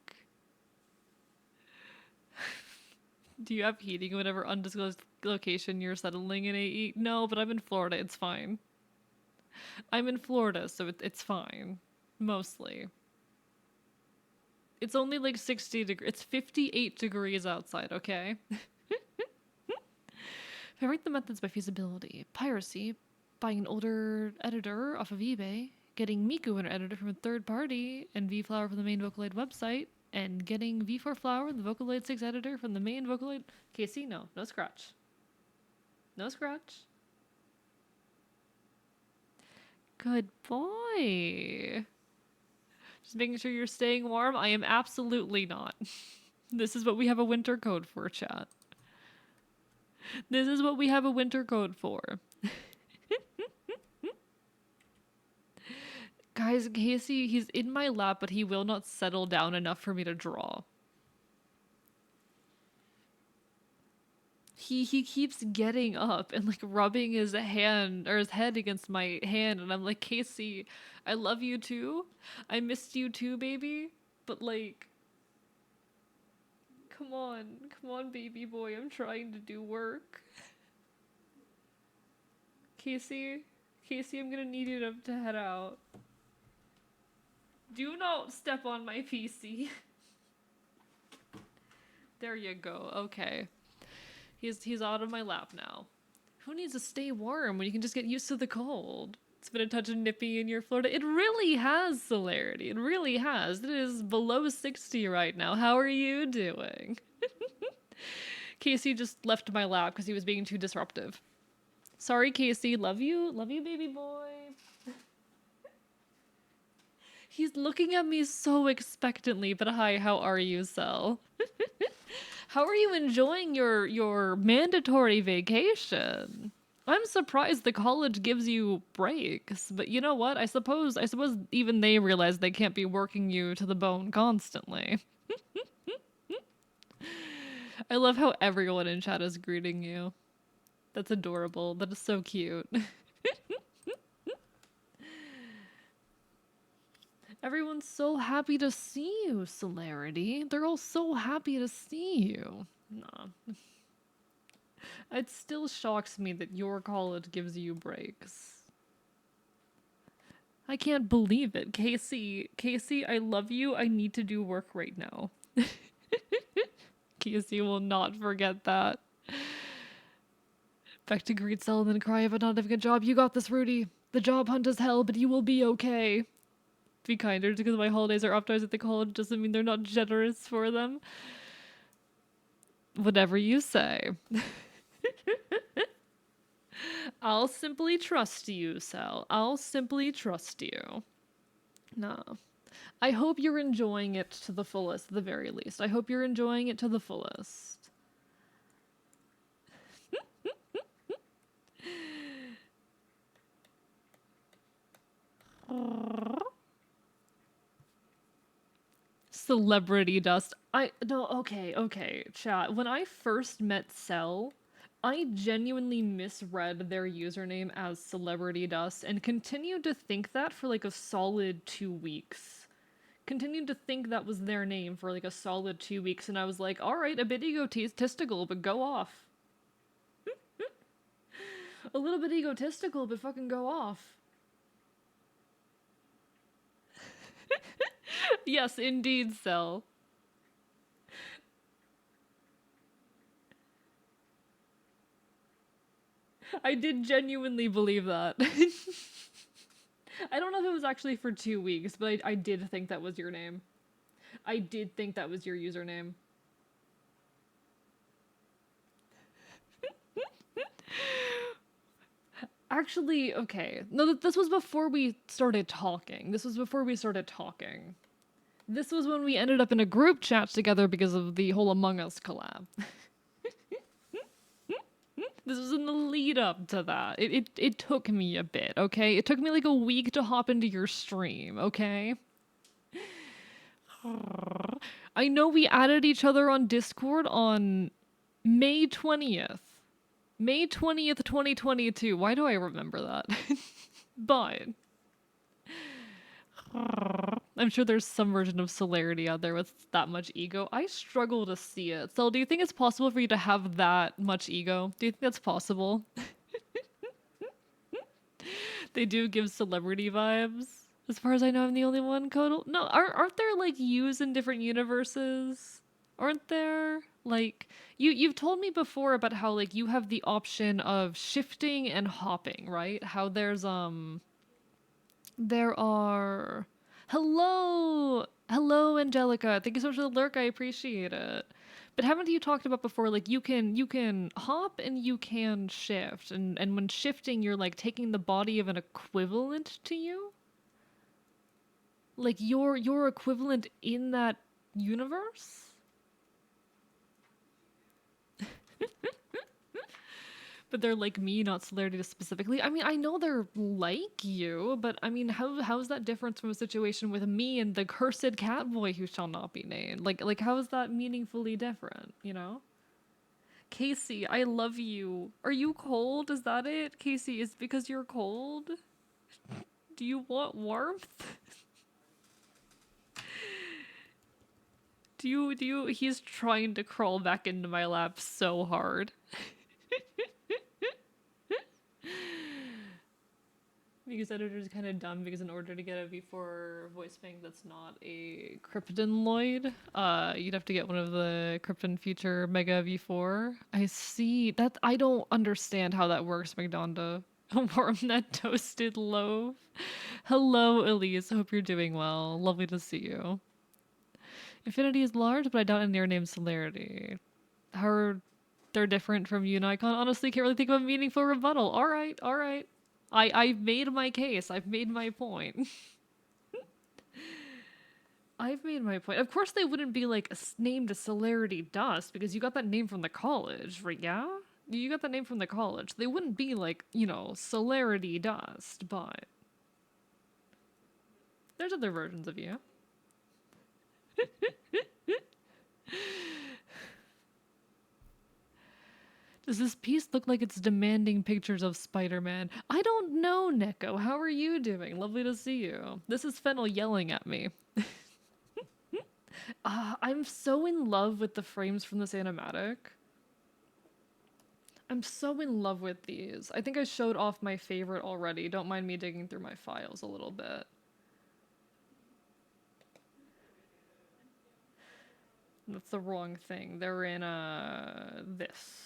Do you have heating in whatever undisclosed location you're settling in AE? No, but I'm in Florida. It's fine. I'm in Florida, so it's fine. Mostly. It's only like 60 degrees. It's 58 degrees outside, okay? If I rank the methods by feasibility, piracy, buying an older editor off of eBay, getting Miku an editor from a third party, and VFlower from the main Vocaloid website, and getting V4 Flower and the Vocaloid 6 editor from the main Vocaloid... Casey, no. No scratch. No scratch. Good boy. Just making sure you're staying warm. I am absolutely not. This is what we have a winter code for, chat. This is what we have a winter code for. Guys, Casey, he's in my lap, but he will not settle down enough for me to draw. He keeps getting up and like rubbing his hand or his head against my hand, and I'm like, Casey, I love you too. I missed you too, baby. But like, come on, baby boy. I'm trying to do work. Casey, I'm gonna need you to head out. Do not step on my PC. There you go. Okay. He's out of my lap now. Who needs to stay warm when you can just get used to the cold? It's been a touch of nippy in your Florida. It really has, Celerity. It really has. It is below 60 right now. How are you doing? Casey just left my lap because he was being too disruptive. Sorry, Casey. Love you. Love you, baby boy. He's looking at me so expectantly, but hi, how are you, Cel? How are you enjoying your mandatory vacation? I'm surprised the college gives you breaks, but you know what? I suppose even they realize they can't be working you to the bone constantly. I love how everyone in chat is greeting you. That's adorable. That is so cute. Everyone's so happy to see you, Celerity. They're all so happy to see you. Nah. It still shocks me that your college gives you breaks. I can't believe it. Casey, I love you. I need to do work right now. Casey will not forget that. Back to greet Cell and then cry about not having a job. You got this, Rudy. The job hunt is hell, but you will be okay. Be kinder, because my holidays are after I was at the college doesn't mean they're not generous for them. Whatever you say. I'll simply trust you, Sal. I'll simply trust you. No. I hope you're enjoying it to the fullest, at the very least. I hope you're enjoying it to the fullest. Celebrity dust. Okay, chat. When I first met Cell, I genuinely misread their username as Celebrity Dust and continued to think that for like a solid 2 weeks. Continued to think that was their name for like a solid 2 weeks, and I was like, all right, a bit egotistical, but go off. A little bit egotistical, but fucking go off. Yes, indeed, Cell. I did genuinely believe that. I don't know if it was actually for 2 weeks, but I did think that was your name. I did think that was your username. Actually, okay. No, this was before we started talking. This was before we started talking. This was when we ended up in a group chat together because of the whole Among Us collab. This was in the lead up to that. It took me a bit, okay? It took me like a week to hop into your stream, okay? I know we added each other on Discord on May 20th. May 20th, 2022. Why do I remember that? But I'm sure there's some version of celerity out there with that much ego. I struggle to see it. So, do you think it's possible for you to have that much ego? Do you think that's possible? They do give celebrity vibes. As far as I know, I'm the only one. Codal. No, aren't there like yous in different universes? Aren't there? Like you've told me before about how like you have the option of shifting and hopping, right? How there are hello Angelica. Thank you so much for the lurk. I appreciate it. But haven't you talked about before like you can hop and you can shift, and when shifting you're like taking the body of an equivalent to you? Like your equivalent in that universe? But they're like me, not celerity specifically. I mean, I know they're like you, but I mean, how's that different from a situation with me and the cursed cat boy who shall not be named? Like how is that meaningfully different? You know? Casey, I love you. Are you cold? Is that it? Casey, is it because you're cold? Do you want warmth? Do you he's trying to crawl back into my lap so hard. Because editor is kind of dumb because in order to get a V4 voice bank that's not a Krypton Lloyd, you'd have to get one of the Krypton Future Mega V4. I see. That I don't understand how that works, McDonda. Warm that toasted loaf. Hello, Elise. Hope you're doing well. Lovely to see you. Infinity is large, but I doubt in their name celerity. How are they're different from you and Icon? Honestly, can't really think of a meaningful rebuttal. All right, all right. I've made my case. I've made my point. I've made my point. Of course, they wouldn't be like named a celerity dust because you got that name from the college, right? Yeah, you got that name from the college. They wouldn't be like celerity dust, but there's other versions of you. Does this piece look like it's demanding pictures of Spider-Man? I don't know, Neko. How are you doing? Lovely to see you. This is Fennel yelling at me. I'm so in love with the frames from this animatic. I'm so in love with these. I think I showed off my favorite already. Don't mind me digging through my files a little bit. That's the wrong thing. They're in this.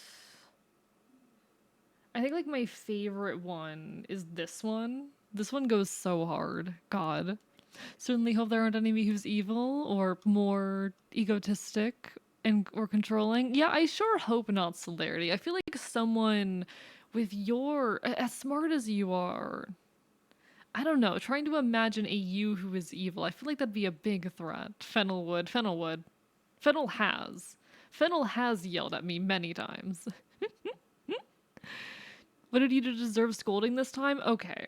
I think like my favorite one is this one. This one goes so hard. God. Certainly hope there aren't any who's evil or more egotistic and or controlling. Yeah, I sure hope not celerity. I feel like someone with your as smart as you are. I don't know, trying to imagine a you who is evil. I feel like that'd be a big threat. Fennelwood. Fennel has. Fennel has yelled at me many times. What did you do to deserve scolding this time? Okay.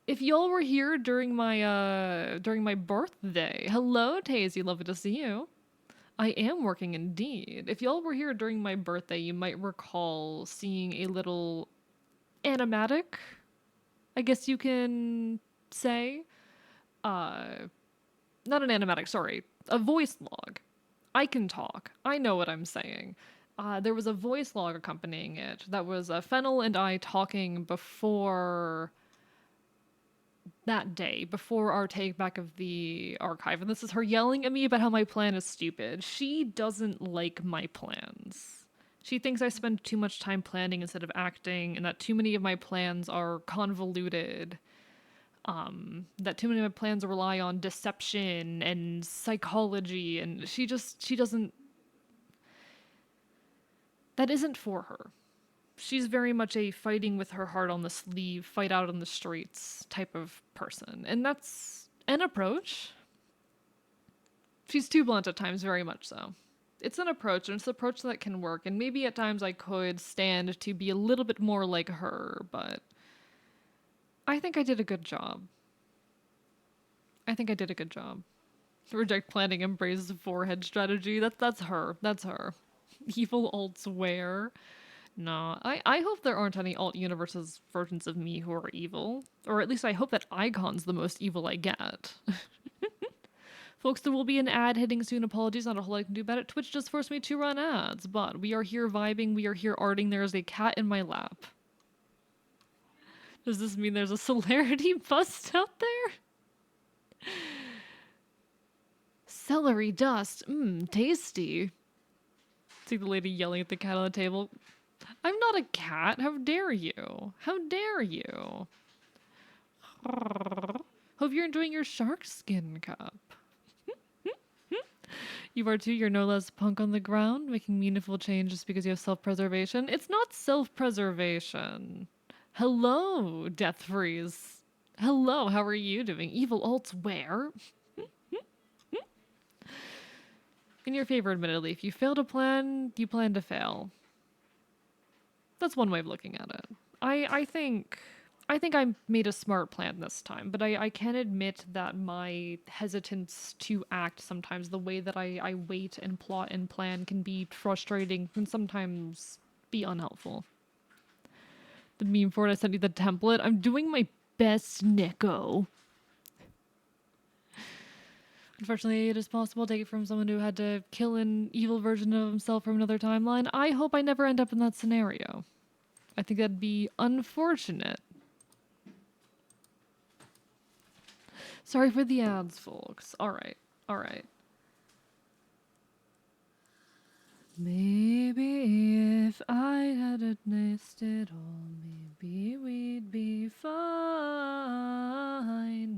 If y'all were here during my birthday, hello Tazy, lovely to see you. I am working indeed. If y'all were here during my birthday, you might recall seeing a little animatic, I guess you can say. Uh not an animatic, sorry, a voice log. I can talk. I know what I'm saying. There was a voice log accompanying it that was Fennel and I talking before that day, before our take back of the archive. And this is her yelling at me about how my plan is stupid. She doesn't like my plans. She thinks I spend too much time planning instead of acting, and that too many of my plans are convoluted. That too many of my plans rely on deception and psychology, and she doesn't. That isn't for her. She's very much a fighting with her heart on the sleeve, fight out on the streets type of person. And that's an approach. She's too blunt at times, very much so. It's an approach, and it's an approach that can work. And maybe at times I could stand to be a little bit more like her, but I think I did a good job. I think I did a good job. Reject planning, embrace forehead strategy. That's her. That's her. Evil alts wear. No, I hope there aren't any alt universes versions of me who are evil. Or at least I hope that Icon's the most evil I get. Folks, there will be an ad hitting soon. Apologies, not a whole lot I can do about it. Twitch just forced me to run ads, but we are here vibing, we are here arting. There is a cat in my lap. Does this mean there's a celerity bust out there? Celery dust. Mmm, tasty. See the lady yelling at the cat on the table. I'm not a cat. How dare you? How dare you? Hope you're enjoying your shark skin cup. You are too. You're no less punk on the ground, making meaningful change just because you have self-preservation. It's not self-preservation. Hello, Death Freeze. Hello, how are you doing? Evil alts where? In your favor, admittedly. If you fail to plan, you plan to fail. That's one way of looking at it. I think I made a smart plan this time, but I can admit that my hesitance to act sometimes, the way that I wait and plot and plan, can be frustrating and sometimes be unhelpful. The meme for it, I sent you the template. I'm doing my best, Nico. Unfortunately, it is possible to take it from someone who had to kill an evil version of himself from another timeline. I hope I never end up in that scenario. I think that'd be unfortunate. Sorry for the ads, folks. Alright, alright. Maybe if I hadn't missed it all, maybe we'd be fine.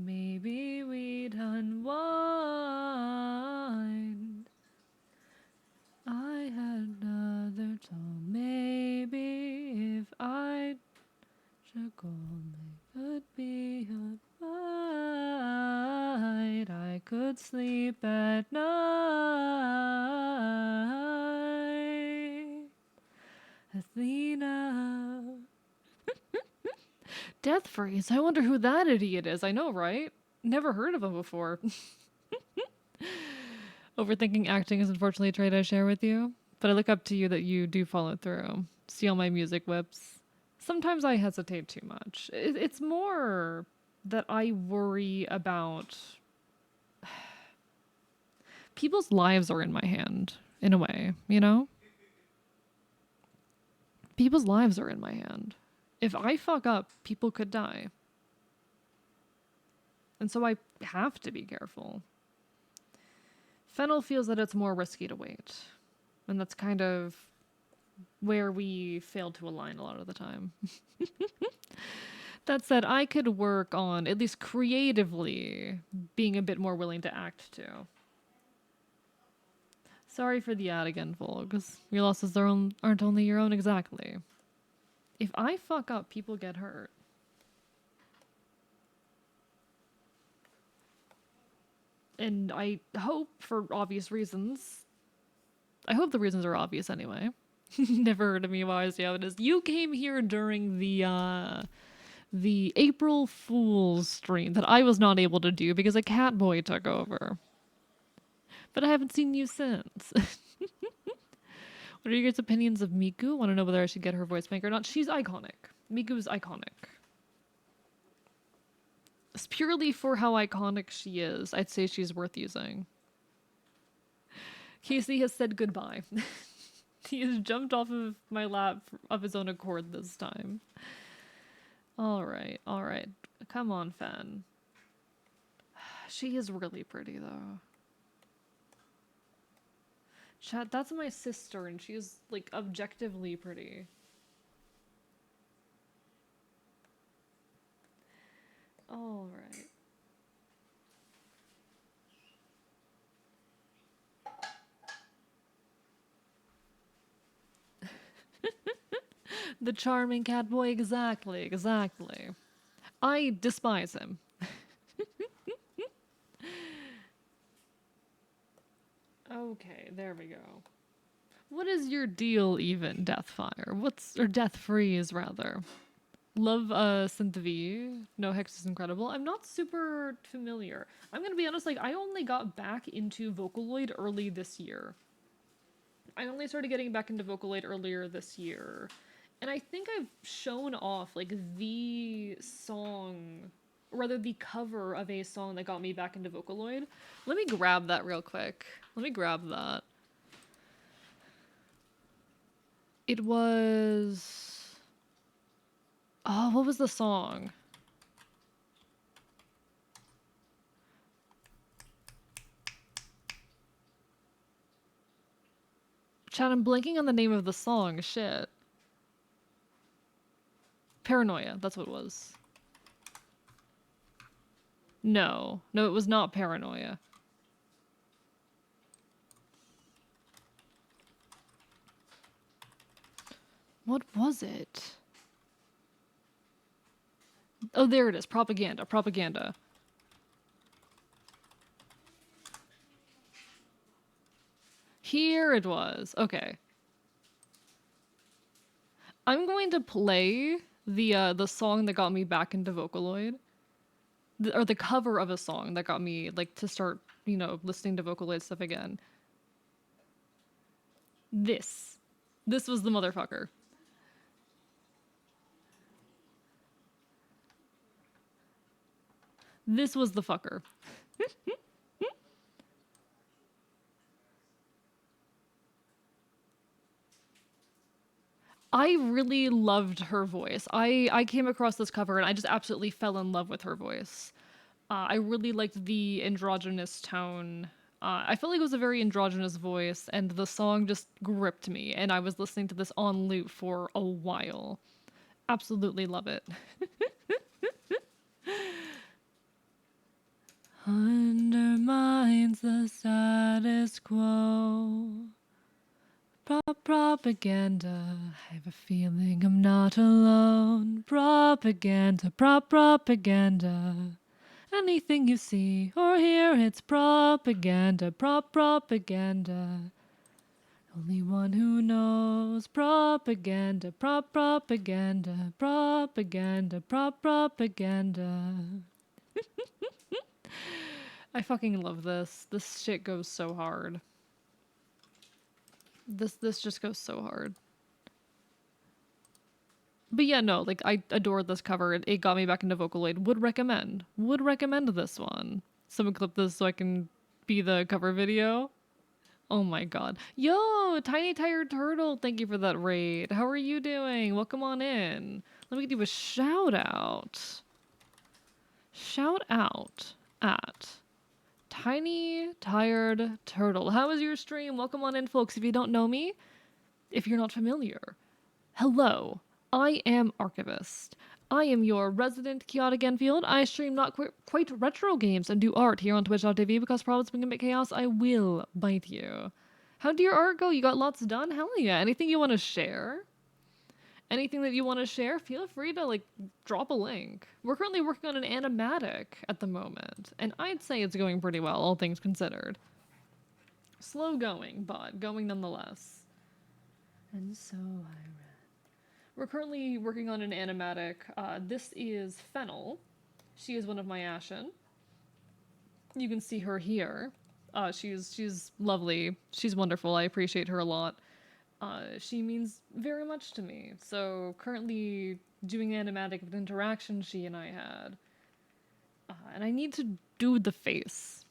Maybe we'd unwind. I had another toll. Maybe if I should go, it could be alright. I could sleep at night. Athena. Death Freeze. I wonder who that idiot is. I know, right? Never heard of him before. Overthinking acting is unfortunately a trait I share with you, but I look up to you that you do follow through. See all my music whips. Sometimes I hesitate too much. It's more that I worry about... People's lives are in my hand, in a way, you know? People's lives are in my hand. If I fuck up, people could die. And so I have to be careful. Fennel feels that it's more risky to wait. And that's kind of where we fail to align a lot of the time. That said, I could work on, at least creatively, being a bit more willing to act too. Sorry for the ad again, folks. Your losses aren't only your own, exactly. If I fuck up, people get hurt. And I hope, for obvious reasons, I hope the reasons are obvious anyway. Never heard of me while I was how it is. You came here during the April Fool's stream that I was not able to do because a cat boy took over. But I haven't seen you since. What are your guys' opinions of Miku? Want to know whether I should get her voice bank or not? She's iconic. Miku's iconic. purely for how iconic she is, I'd say she's worth using. Casey has said goodbye. He has jumped off of my lap of his own accord this time. All right, all right. Come on, Fen. She is really pretty, though. Chat, that's my sister, and she is, like, objectively pretty. All right. The charming cat boy, exactly, exactly. I despise him. Okay, there we go. What is your deal even, Deathfire? Or Death Freeze, rather? Love Synth V. No, Hex is incredible. I'm not super familiar. I'm gonna be honest, like, I only got back into Vocaloid early this year. I only started getting back into Vocaloid earlier this year. And I think I've shown off, like, the song, or rather the cover of a song that got me back into Vocaloid. Let me grab that real quick. Let me grab that. It was... Oh, what was the song? Chad, I'm blanking on the name of the song. Shit. Paranoia, that's what it was. No. No, it was not Paranoia. What was it? Oh, there it is. Propaganda. Propaganda. Here it was. Okay. I'm going to play the song that got me back into Vocaloid. Or the cover of a song that got me, like, to start, you know, listening to Vocaloid stuff again. This. This was the motherfucker. This was the fucker. I really loved her voice. I came across this cover and I just absolutely fell in love with her voice. I really liked the androgynous tone. I felt like it was a very androgynous voice, and the song just gripped me, and I was listening to this on loop for a while. Absolutely love it. Undermines the status quo. Propaganda. I have a feeling I'm not alone. Propaganda, propaganda. Anything you see or hear, it's propaganda, propaganda. Only one who knows propaganda, propaganda, propaganda, propaganda. I fucking love this. This shit goes so hard. This just goes so hard. But yeah, no, like, I adored this cover. It got me back into Vocaloid. Would recommend. Would recommend this one. Someone clip this so I can be the cover video. Oh my god. Yo, Tiny Tired Turtle, thank you for that raid. How are you doing? Welcome on in. Let me give you a shout out. Shout out at Tiny Tired Turtle. How was your stream? Welcome on in, folks. If you don't know me, if you're not familiar, hello. I am Archivist. I am your resident chaotic Enfield. I stream not quite retro games and do art here on twitch.tv because problems can make chaos. I will bite you. How did your art go? You got lots done? Hell yeah. Anything you want to share? Anything that you want to share? Feel free to, like, drop a link. We're currently working on an animatic at the moment, and I'd say it's going pretty well, all things considered. Slow going, but going nonetheless. And so I we're currently working on an animatic. This is Fennel. She is one of my Ashen. You can see her here. She's lovely. She's wonderful. I appreciate her a lot. She means very much to me. So currently doing animatic of an interaction she and I had. and I need to do the face.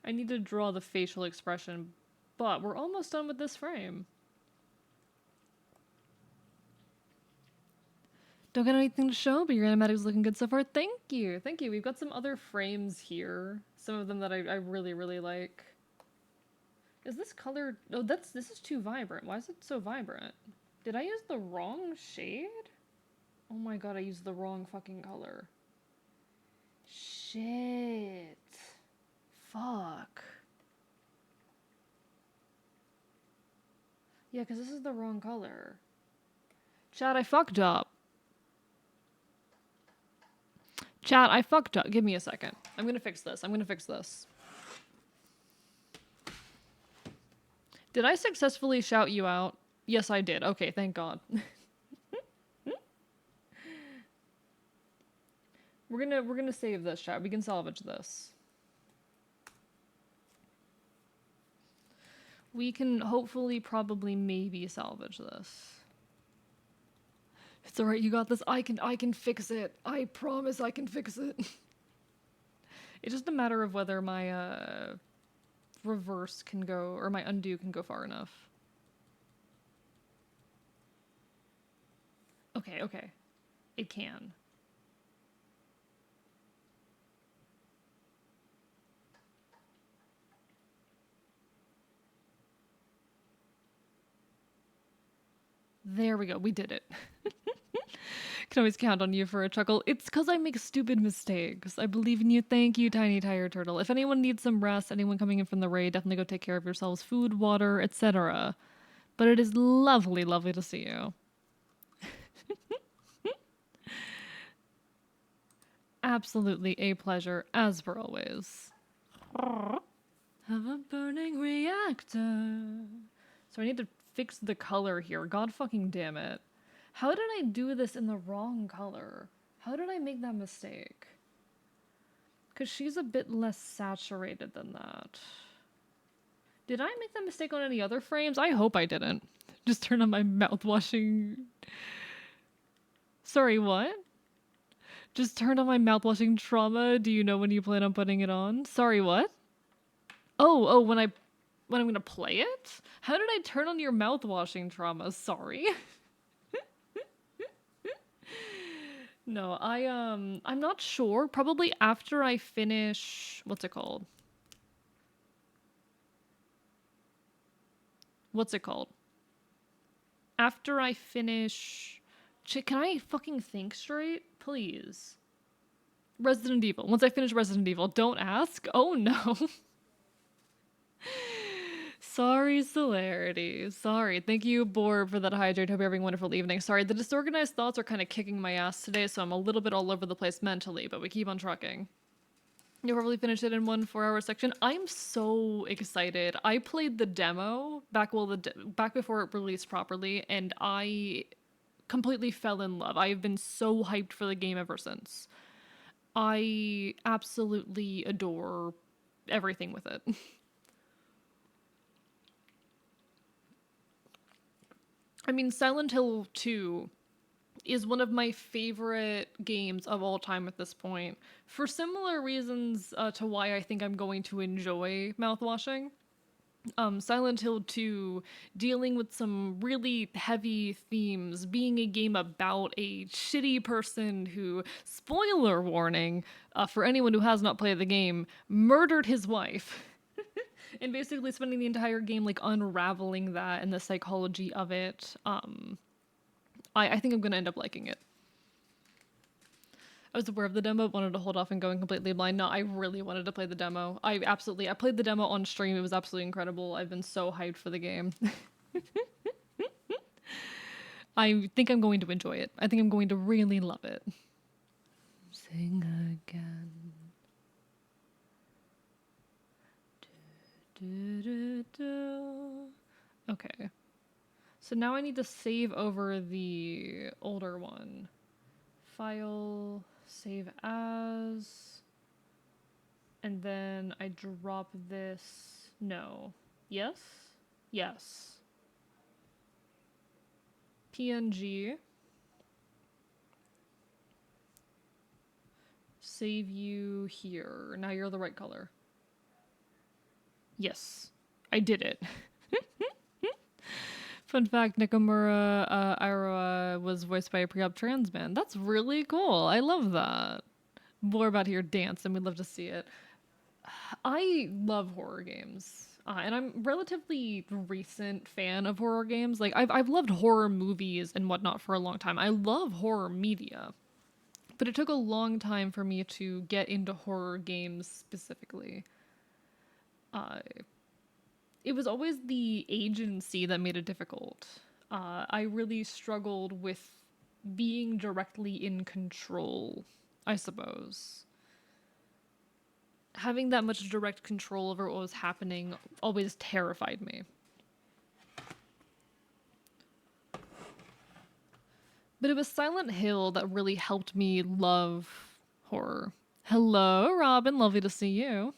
I need to draw the facial expression, but we're almost done with this frame. Don't got anything to show, but your animatic is looking good so far. Thank you. Thank you. We've got some other frames here. Some of them that I really, really like. Is this color... Oh, this is too vibrant. Why is it so vibrant? Did I use the wrong shade? Oh my god, I used the wrong fucking color. Shit. Fuck. Yeah, because this is the wrong color. Chat, I fucked up. Chat, I fucked up. Give me a second. I'm gonna fix this. I'm gonna fix this. Did I successfully shout you out? Yes, I did. Okay, thank God. We're gonna save this, chat. We can salvage this. We can hopefully, probably, maybe salvage this. It's alright, you got this. I can fix it. I promise I can fix it. It's just a matter of whether my reverse can go, or my undo can go far enough. Okay, okay. It can. There we go. We did it. Can always count on you for a chuckle. It's because I make stupid mistakes. I believe in you. Thank you, Tiny Tired Turtle. If anyone needs some rest, anyone coming in from the raid, definitely go take care of yourselves. Food, water, etc. But it is lovely, lovely to see you. Absolutely a pleasure, as per always. Have a burning reactor. So I need to fix the color here. God fucking damn it. How did I do this in the wrong color? How did I make that mistake? Because she's a bit less saturated than that. Did I make that mistake on any other frames? I hope I didn't. Just turn on my mouthwashing... Sorry, what? Just turned on my mouthwashing trauma. Do you know when you plan on putting it on? Sorry, what? Oh, when I'm gonna play it? How did I turn on your mouthwashing trauma? Sorry. No, I'm not sure. Probably after I finish... What's it called? What's it called? After I finish... Can I fucking think straight? Please. Resident Evil. Once I finish Resident Evil. Don't ask. Oh no. Sorry, Celerity. Sorry. Thank you, Borb, for that hydrate. Hope you're having a wonderful evening. Sorry, the disorganized thoughts are kind of kicking my ass today, so I'm a little bit all over the place mentally, but we keep on trucking. You'll probably finish it in 1 4-hour section. I'm so excited. I played the demo back before it released properly, and I completely fell in love. I have been so hyped for the game ever since. I absolutely adore everything with it. I mean, Silent Hill 2 is one of my favorite games of all time at this point, for similar reasons to why I think I'm going to enjoy mouthwashing. Silent Hill 2 dealing with some really heavy themes, being a game about a shitty person who, spoiler warning, for anyone who has not played the game, murdered his wife. And basically spending the entire game like unraveling that and the psychology of it. I think I'm gonna end up liking it. I was aware of the demo, but wanted to hold off and going completely blind. No, I really wanted to play the demo. I played the demo on stream. It was absolutely incredible. I've been so hyped for the game. I think I'm going to enjoy it. I think I'm going to really love it. Sing again. Okay. So now I need to save over the older one. File, save as, and then I drop this. No. Yes? Yes. PNG. save you here. Now you're the right color. Yes, I did it. Fun fact, Nakamura Iroha was voiced by a pre-op trans man. That's really cool. I love that. More about your dance, and we'd love to see it. I love horror games. And I'm relatively recent fan of horror games. Like I've loved horror movies and whatnot for a long time. I love horror media, but it took a long time for me to get into horror games specifically. Uh, it was always the agency that made it difficult. I really struggled with being directly in control, I suppose. Having that much direct control over what was happening always terrified me. But it was Silent Hill that really helped me love horror. Hello, Robin. Lovely to see you.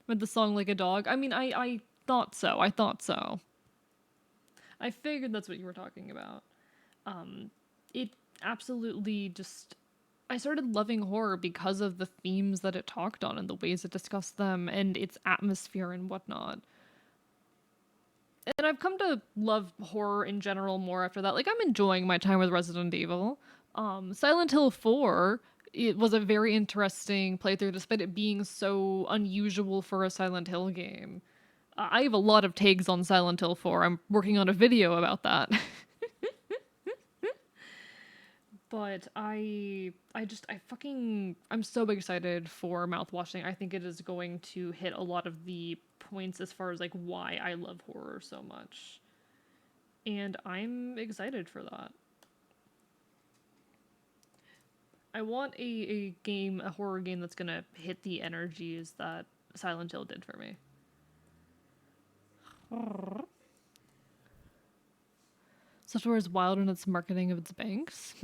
With the song Like a Dog. I mean, I thought so. I thought so. I figured that's what you were talking about. It absolutely just. I started loving horror because of the themes that it talked on and the ways it discussed them and its atmosphere and whatnot. And I've come to love horror in general more after that. Like, I'm enjoying my time with Resident Evil. Silent Hill 4, it was a very interesting playthrough despite it being so unusual for a Silent Hill game. I have a lot of takes on Silent Hill 4. I'm working on a video about that. But I'm so excited for Mouthwashing. I think it is going to hit a lot of the points as far as like why I love horror so much. And I'm excited for that. I want a horror game that's gonna hit the energies that Silent Hill did for me. Software is wild in its marketing of its banks.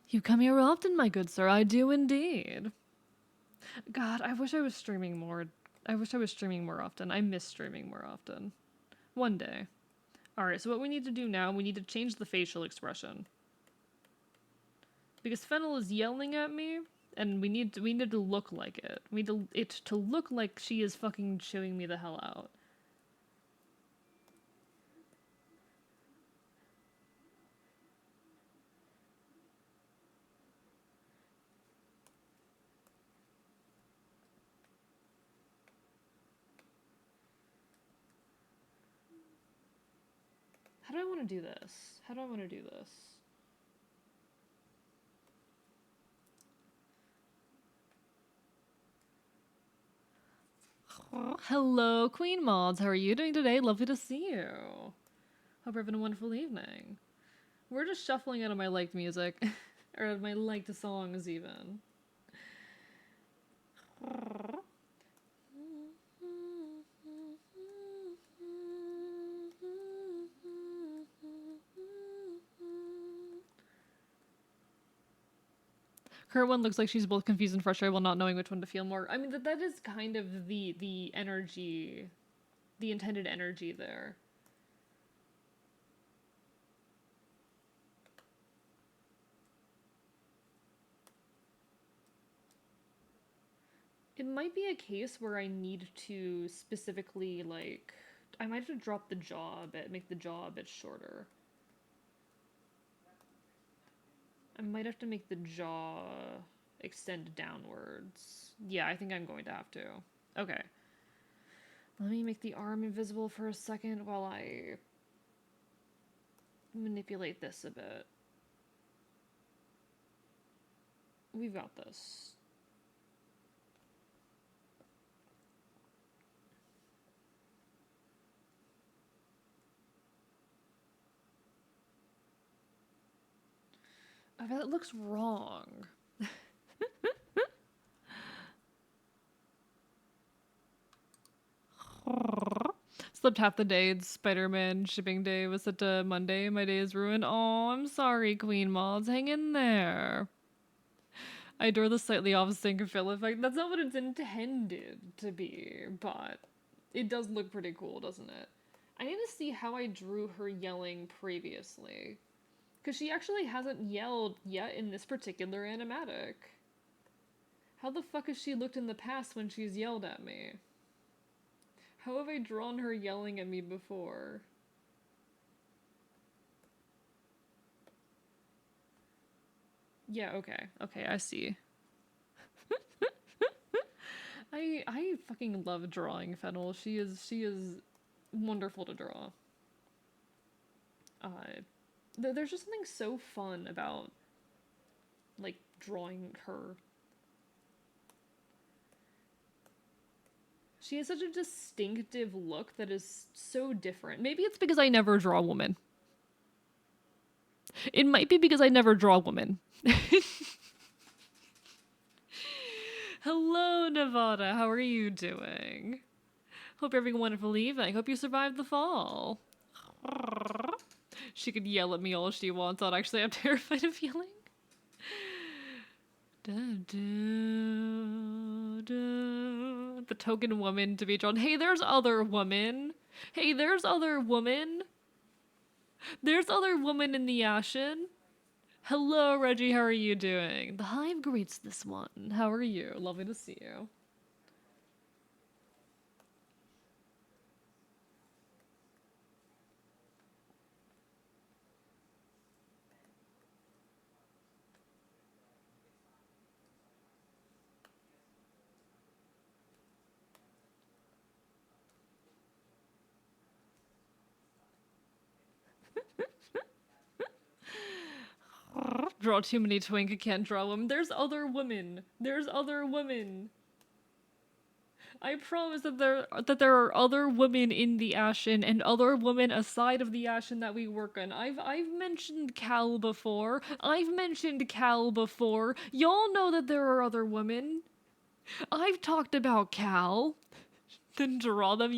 You come here often, my good sir. I do indeed. God, I wish I was streaming more. I wish I was streaming more often. I miss streaming more often. One day. Alright, so what we need to do now, we need to change the facial expression. Because Fennel is yelling at me, and we need to look like it. We need it to look like she is fucking chewing me the hell out. How do I want to do this? How do I want to do this? Hello, Queen Mods. How are you doing today? Lovely to see you. Hope you're having a wonderful evening. We're just shuffling out of my liked music. Or my liked songs, even. Her one looks like she's both confused and frustrated while not knowing which one to feel more. I mean, that is kind of the energy, the intended energy there. It might be a case where I need to specifically, like, I might have to drop the jaw a bit, make the jaw a bit shorter. I might have to make the jaw extend downwards. Yeah, I think I'm going to have to. Okay. Let me make the arm invisible for a second while I manipulate this a bit. We've got this. I bet it looks wrong. Slept half the day. It's Spider-Man shipping day was set to Monday. My day is ruined. Oh, I'm sorry, Queen Mods. Hang in there. I adore the slightly off sync fill effect. That's not what it's intended to be, but it does look pretty cool, doesn't it? I need to see how I drew her yelling previously. Because she actually hasn't yelled yet in this particular animatic. How the fuck has she looked in the past when she's yelled at me? How have I drawn her yelling at me before? Yeah, okay. Okay, I see. I fucking love drawing Fennel. She is wonderful to draw. There's just something so fun about like drawing her. She has such a distinctive look that is so different. Maybe it's because I never draw a woman. It might be because I never draw a woman. Hello, Nevada. How are you doing? Hope you're having a wonderful evening. I hope you survived the fall. She could yell at me all she wants. Actually, I'm terrified of yelling. The token woman to be drawn. Hey, there's other woman. Hey, there's other woman. There's other woman in the Ashen. Hello, Reggie. How are you doing? The Hive greets this one. How are you? Lovely to see you. Draw too many twink, can't draw them. There's other women. There's other women. I promise that there are other women in the Ashen and other women aside of the Ashen that we work on. I've mentioned Cal before. I've mentioned Cal before. Y'all know that there are other women. I've talked about Cal. Then draw them.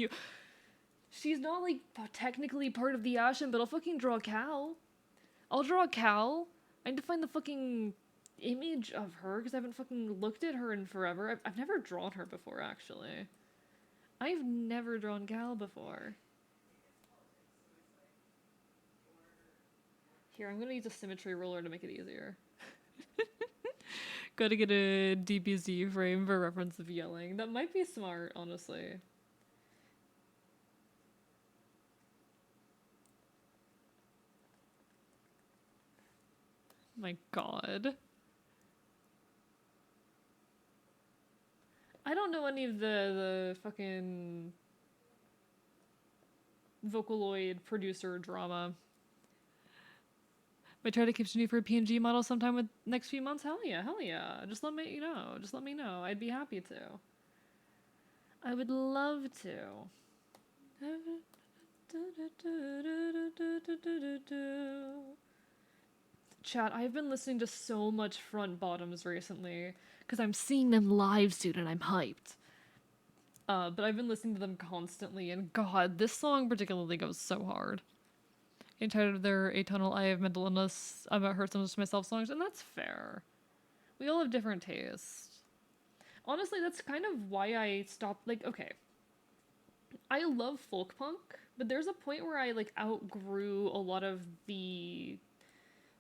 She's not like technically part of the Ashen, but I'll fucking draw Cal. I'll draw Cal. I need to find the fucking image of her because I haven't fucking looked at her in forever. I've never drawn her before, actually. I've never drawn Cal before. Here, I'm gonna use a symmetry ruler to make it easier. Gotta get a DBZ frame for reference of yelling. That might be smart, honestly. My god. I don't know any of the fucking Vocaloid producer drama. Might try to continue for a PNG model sometime with next few months. Hell yeah, hell yeah. Just let me know. Just let me know. I'd be happy to. I would love to. Chat, I've been listening to so much Front Bottoms recently because I'm seeing them live soon and I'm hyped. But I've been listening to them constantly, and God, this song particularly goes so hard. Entitled their Atonal I Have Mental Illness, I've heard some of myself songs, and that's fair. We all have different tastes. Honestly, that's kind of why I stopped. Like, okay, I love folk punk, but there's a point where I like outgrew a lot of the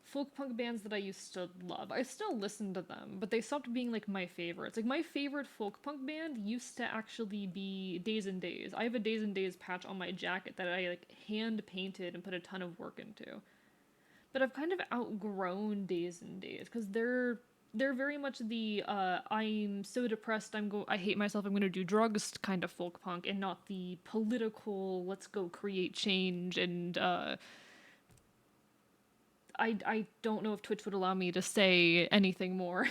folk punk bands that I used to love. I still listen to them, but they stopped being like my favorites. Like my favorite folk punk band used to actually be Days and Days. I have a Days and Days patch on my jacket that I like hand painted and put a ton of work into. But I've kind of outgrown Days and Days because they're very much the I'm so depressed I hate myself, I'm gonna do drugs kind of folk punk, and not the political let's go create change and I don't know if Twitch would allow me to say anything more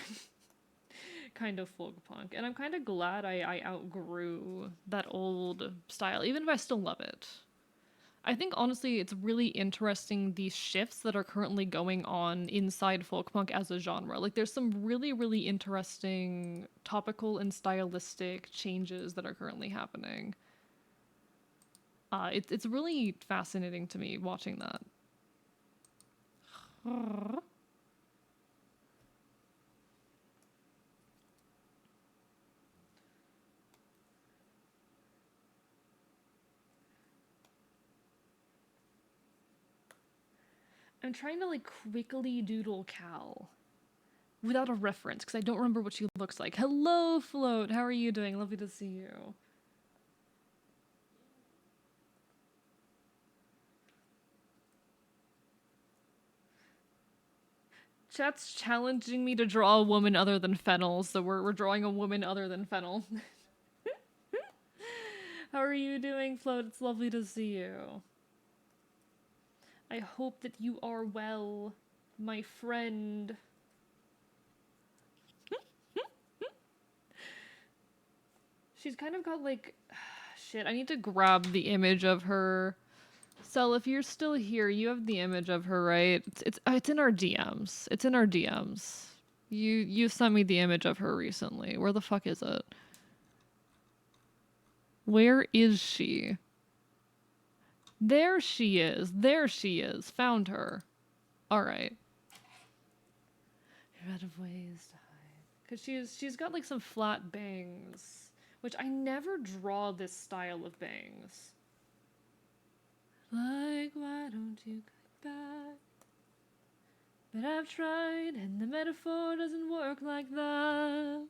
kind of folk punk. And I'm kind of glad I outgrew that old style, even if I still love it. I think honestly it's really interesting these shifts that are currently going on inside folk punk as a genre. Like there's some really, really interesting topical and stylistic changes that are currently happening. It's really fascinating to me watching that. I'm trying to like quickly doodle Cal without a reference because I don't remember what she looks like. Hello, Float. How are you doing? Lovely to see you. Chat's challenging me to draw a woman other than Fennel, so we're drawing a woman other than Fennel. How are you doing, Float? It's lovely to see you. I hope that you are well, my friend. She's kind of got like... Shit, I need to grab the image of her. Sel, if you're still here, you have the image of her, right? It's in our DMs. It's in our DMs. You sent me the image of her recently. Where the fuck is it? Where is she? There she is. There she is. Found her. All right. You're out of ways to hide. Cause she's got like some flat bangs, which I never draw this style of bangs. Like, why don't you come back? But I've tried, and the metaphor doesn't work like that.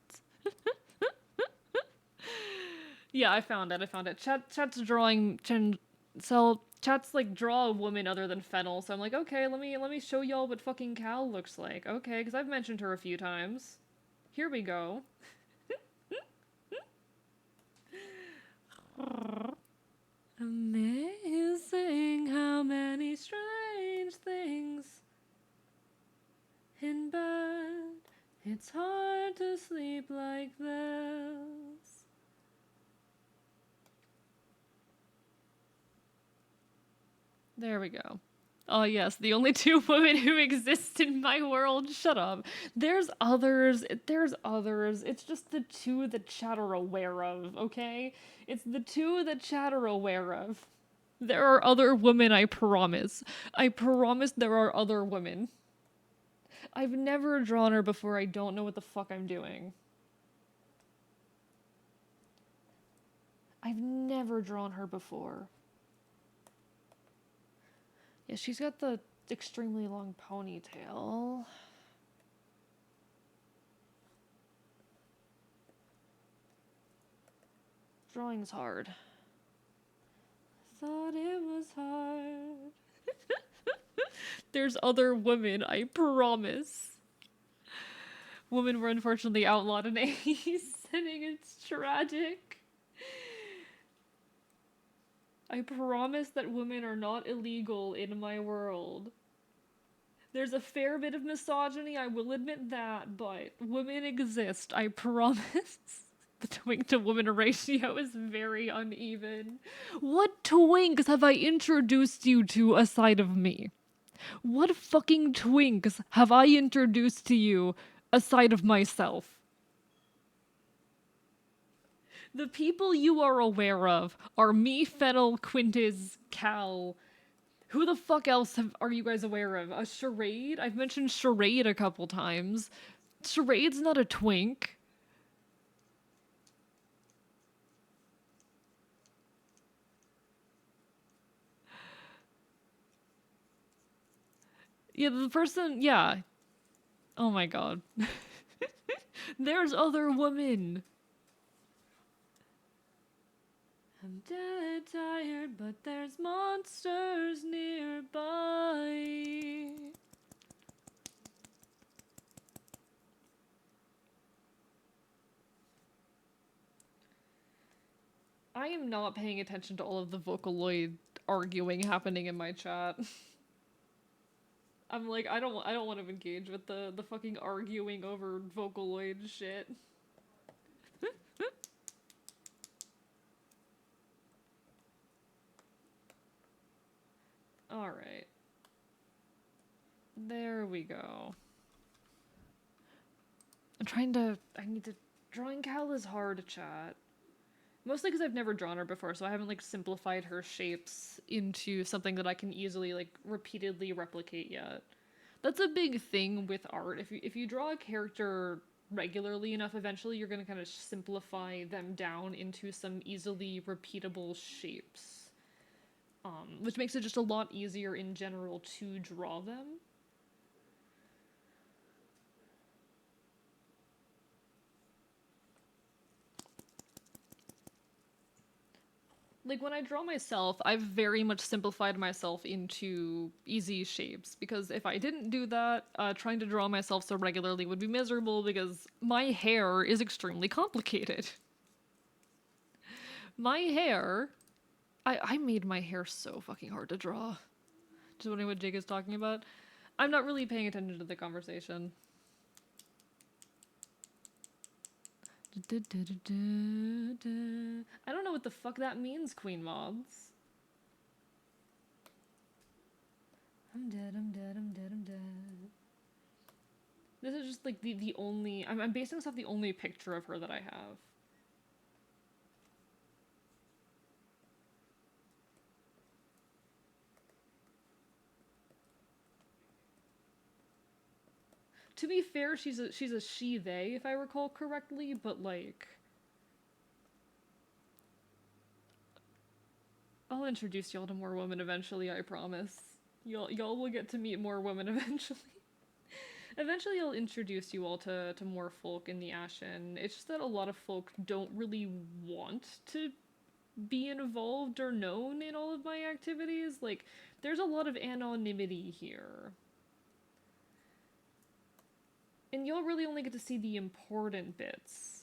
Yeah, I found it. I found it. Chat's drawing. Chat's like draw a woman other than Fennel. So I'm like, okay, let me show y'all what fucking Cal looks like. Okay, because I've mentioned her a few times. Here we go. Amazing how many strange things in bed. It's hard to sleep like this. There we go. Oh yes, the only two women who exist in my world. Shut up. There's others. There's others. It's just the two that chat are aware of, okay? It's the two that chat are aware of. There are other women, I promise. I promise there are other women. I've never drawn her before. I don't know what the fuck I'm doing. I've never drawn her before. Yeah, she's got the extremely long ponytail. Drawing's hard. Thought it was hard. There's other women, I promise. Women were unfortunately outlawed in A setting. It's tragic. I promise that women are not illegal in my world. There's a fair bit of misogyny, I will admit that, but women exist, I promise. The twink to woman ratio is very uneven. What twinks have I introduced you to aside of me? What fucking twinks have I introduced to you aside of myself? The people you are aware of are me, Fennel, Quintus, Cal. Who the fuck else are you guys aware of? A Charade? I've mentioned Charade a couple times. Charade's not a twink. Yeah, the person, yeah. Oh my god. There's other women. I'm dead tired, but there's monsters nearby. I am not paying attention to all of the Vocaloid arguing happening in my chat. I'm like, I don't want to engage with the fucking arguing over Vocaloid shit. Alright. There we go. I need to... Drawing Cal is hard to chat. Mostly because I've never drawn her before, so I haven't, like, simplified her shapes into something that I can easily, like, repeatedly replicate yet. That's a big thing with art. If you draw a character regularly enough, eventually you're gonna kind of simplify them down into some easily repeatable shapes. which makes it just a lot easier in general to draw them. Like when I draw myself, I've very much simplified myself into easy shapes because if I didn't do that, trying to draw myself so regularly would be miserable because my hair is extremely complicated. My hair, I made my hair so fucking hard to draw. Just wondering what Jake is talking about. I'm not really paying attention to the conversation. I don't know what the fuck that means, Queen Mods. I'm dead, I'm dead, I'm dead, I'm dead. This is just like the only... I'm basing this off the only picture of her that I have. To be fair, she's a she-they, if I recall correctly, but like... I'll introduce y'all to more women eventually, I promise. Y'all will get to meet more women eventually. Eventually I'll introduce you all to more folk in the Ashen. It's just that a lot of folk don't really want to be involved or known in all of my activities. Like, there's a lot of anonymity here. And y'all really only get to see the important bits.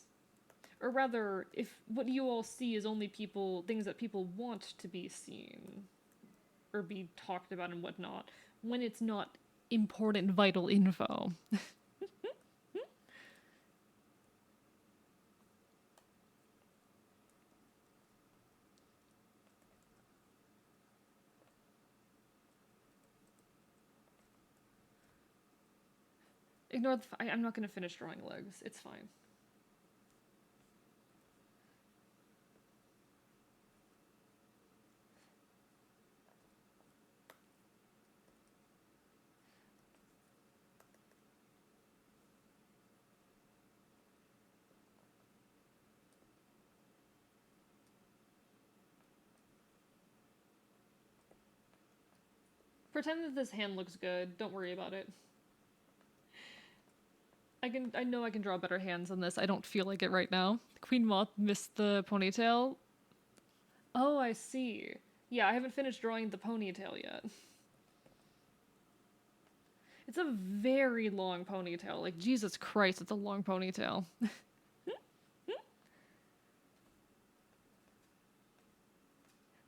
Or rather, if what you all see is only things that people want to be seen. Or be talked about and whatnot. When it's not important, vital info. Ignore I'm not gonna finish drawing legs. It's fine. Pretend that this hand looks good. Don't worry about it. I know I can draw better hands than this. I don't feel like it right now. Queen Moth missed the ponytail. Oh, I see. Yeah, I haven't finished drawing the ponytail yet. It's a very long ponytail. Like, Jesus Christ, it's a long ponytail.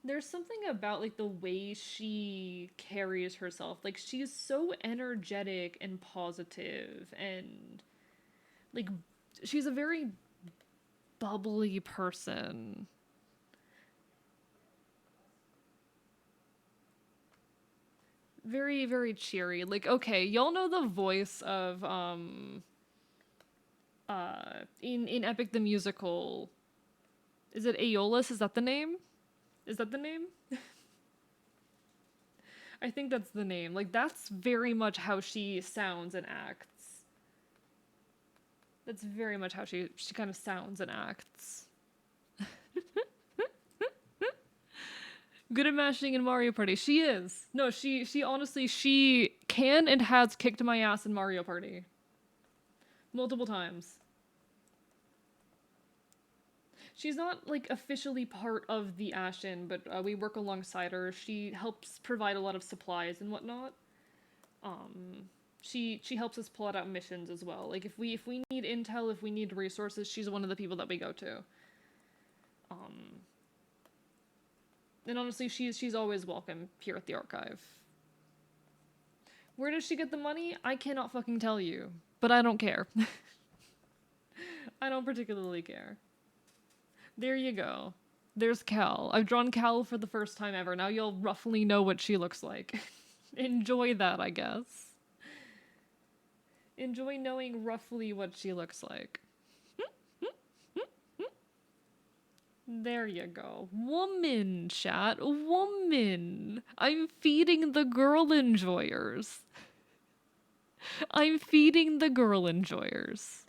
There's something about, like, the way she carries herself. Like, she's so energetic and positive and, like, she's a very bubbly person. Very, very cheery. Like, okay, y'all know the voice of, in Epic the Musical. Is it Aeolus? Is that the name? Is that the name? I think that's the name. Like, that's very much how she sounds and acts. That's very much how she kind of sounds and acts. Good at mashing in Mario Party. She is. No, she honestly, she can and has kicked my ass in Mario Party. Multiple times. She's not, like, officially part of the Ashen, but we work alongside her. She helps provide a lot of supplies and whatnot. She helps us plot out missions as well. Like, if we need intel, if we need resources, she's one of the people that we go to. And honestly, she's always welcome here at the archive. Where does she get the money? I cannot fucking tell you. But I don't care. I don't particularly care. There you go. There's Cal. I've drawn Cal for the first time ever. Now you'll roughly know what she looks like. Enjoy that, I guess. Enjoy knowing roughly what she looks like. There you go. Woman, chat. Woman. I'm feeding the girl enjoyers. I'm feeding the girl enjoyers.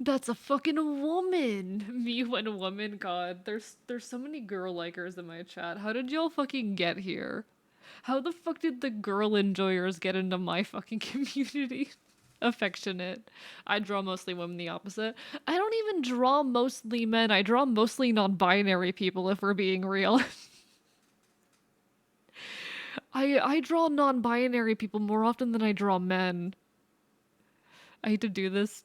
That's a fucking woman. Me when woman. God, there's so many girl likers in my chat. How did y'all fucking get here? How the fuck did the girl enjoyers get into my fucking community? Affectionate. I draw mostly women, the opposite. I don't even draw mostly men. I draw mostly non-binary people, if we're being real. I draw non-binary people more often than I draw men. I hate to do this.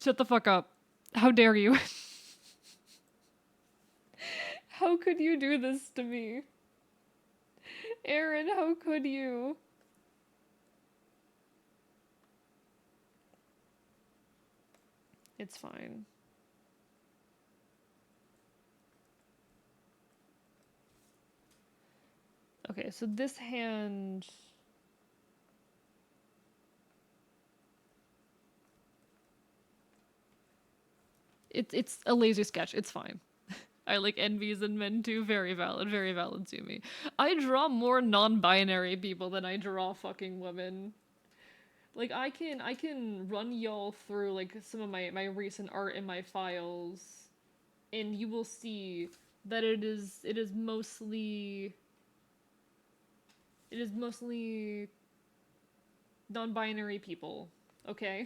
Shut the fuck up. How dare you? How could you do this to me? Aaron, how could you? It's fine. Okay, so this hand... It's a laser sketch. It's fine. I like envies in men too. Very valid to me. I draw more non-binary people than I draw fucking women. Like I can run y'all through like some of my recent art in my files, and you will see that it is mostly non-binary people. Okay.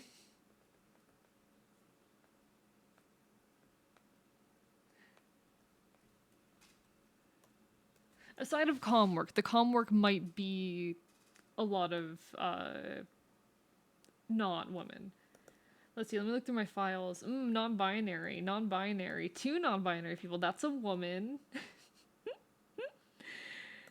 Aside of comm work, the comm work might be a lot of not women. Let's see, let me look through my files. Non-binary, non-binary, two non-binary people. That's a woman.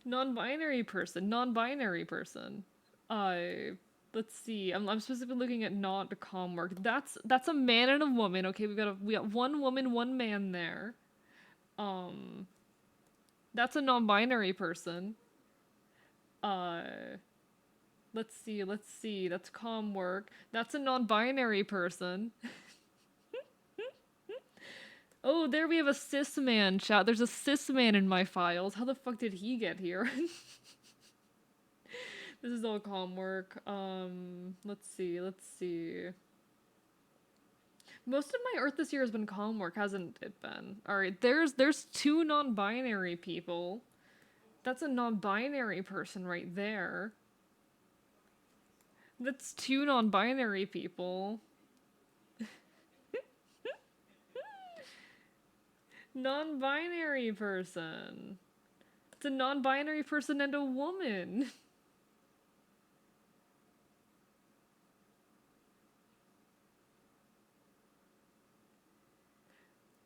Non-binary person, non-binary person. Let's see. I'm specifically looking at not the comm work. That's a man and a woman. Okay, we got one woman, one man there. Um, that's a non-binary person. Uh, let's see. That's comm work. That's a non-binary person. Oh, there we have a cis man, chat. There's a cis man in my files. How the fuck did he get here? This is all comm work. Let's see. Most of my art this year has been comm work, hasn't it been? Alright, there's two non-binary people. That's a non-binary person right there. That's two non-binary people. Non-binary person. It's a non-binary person and a woman.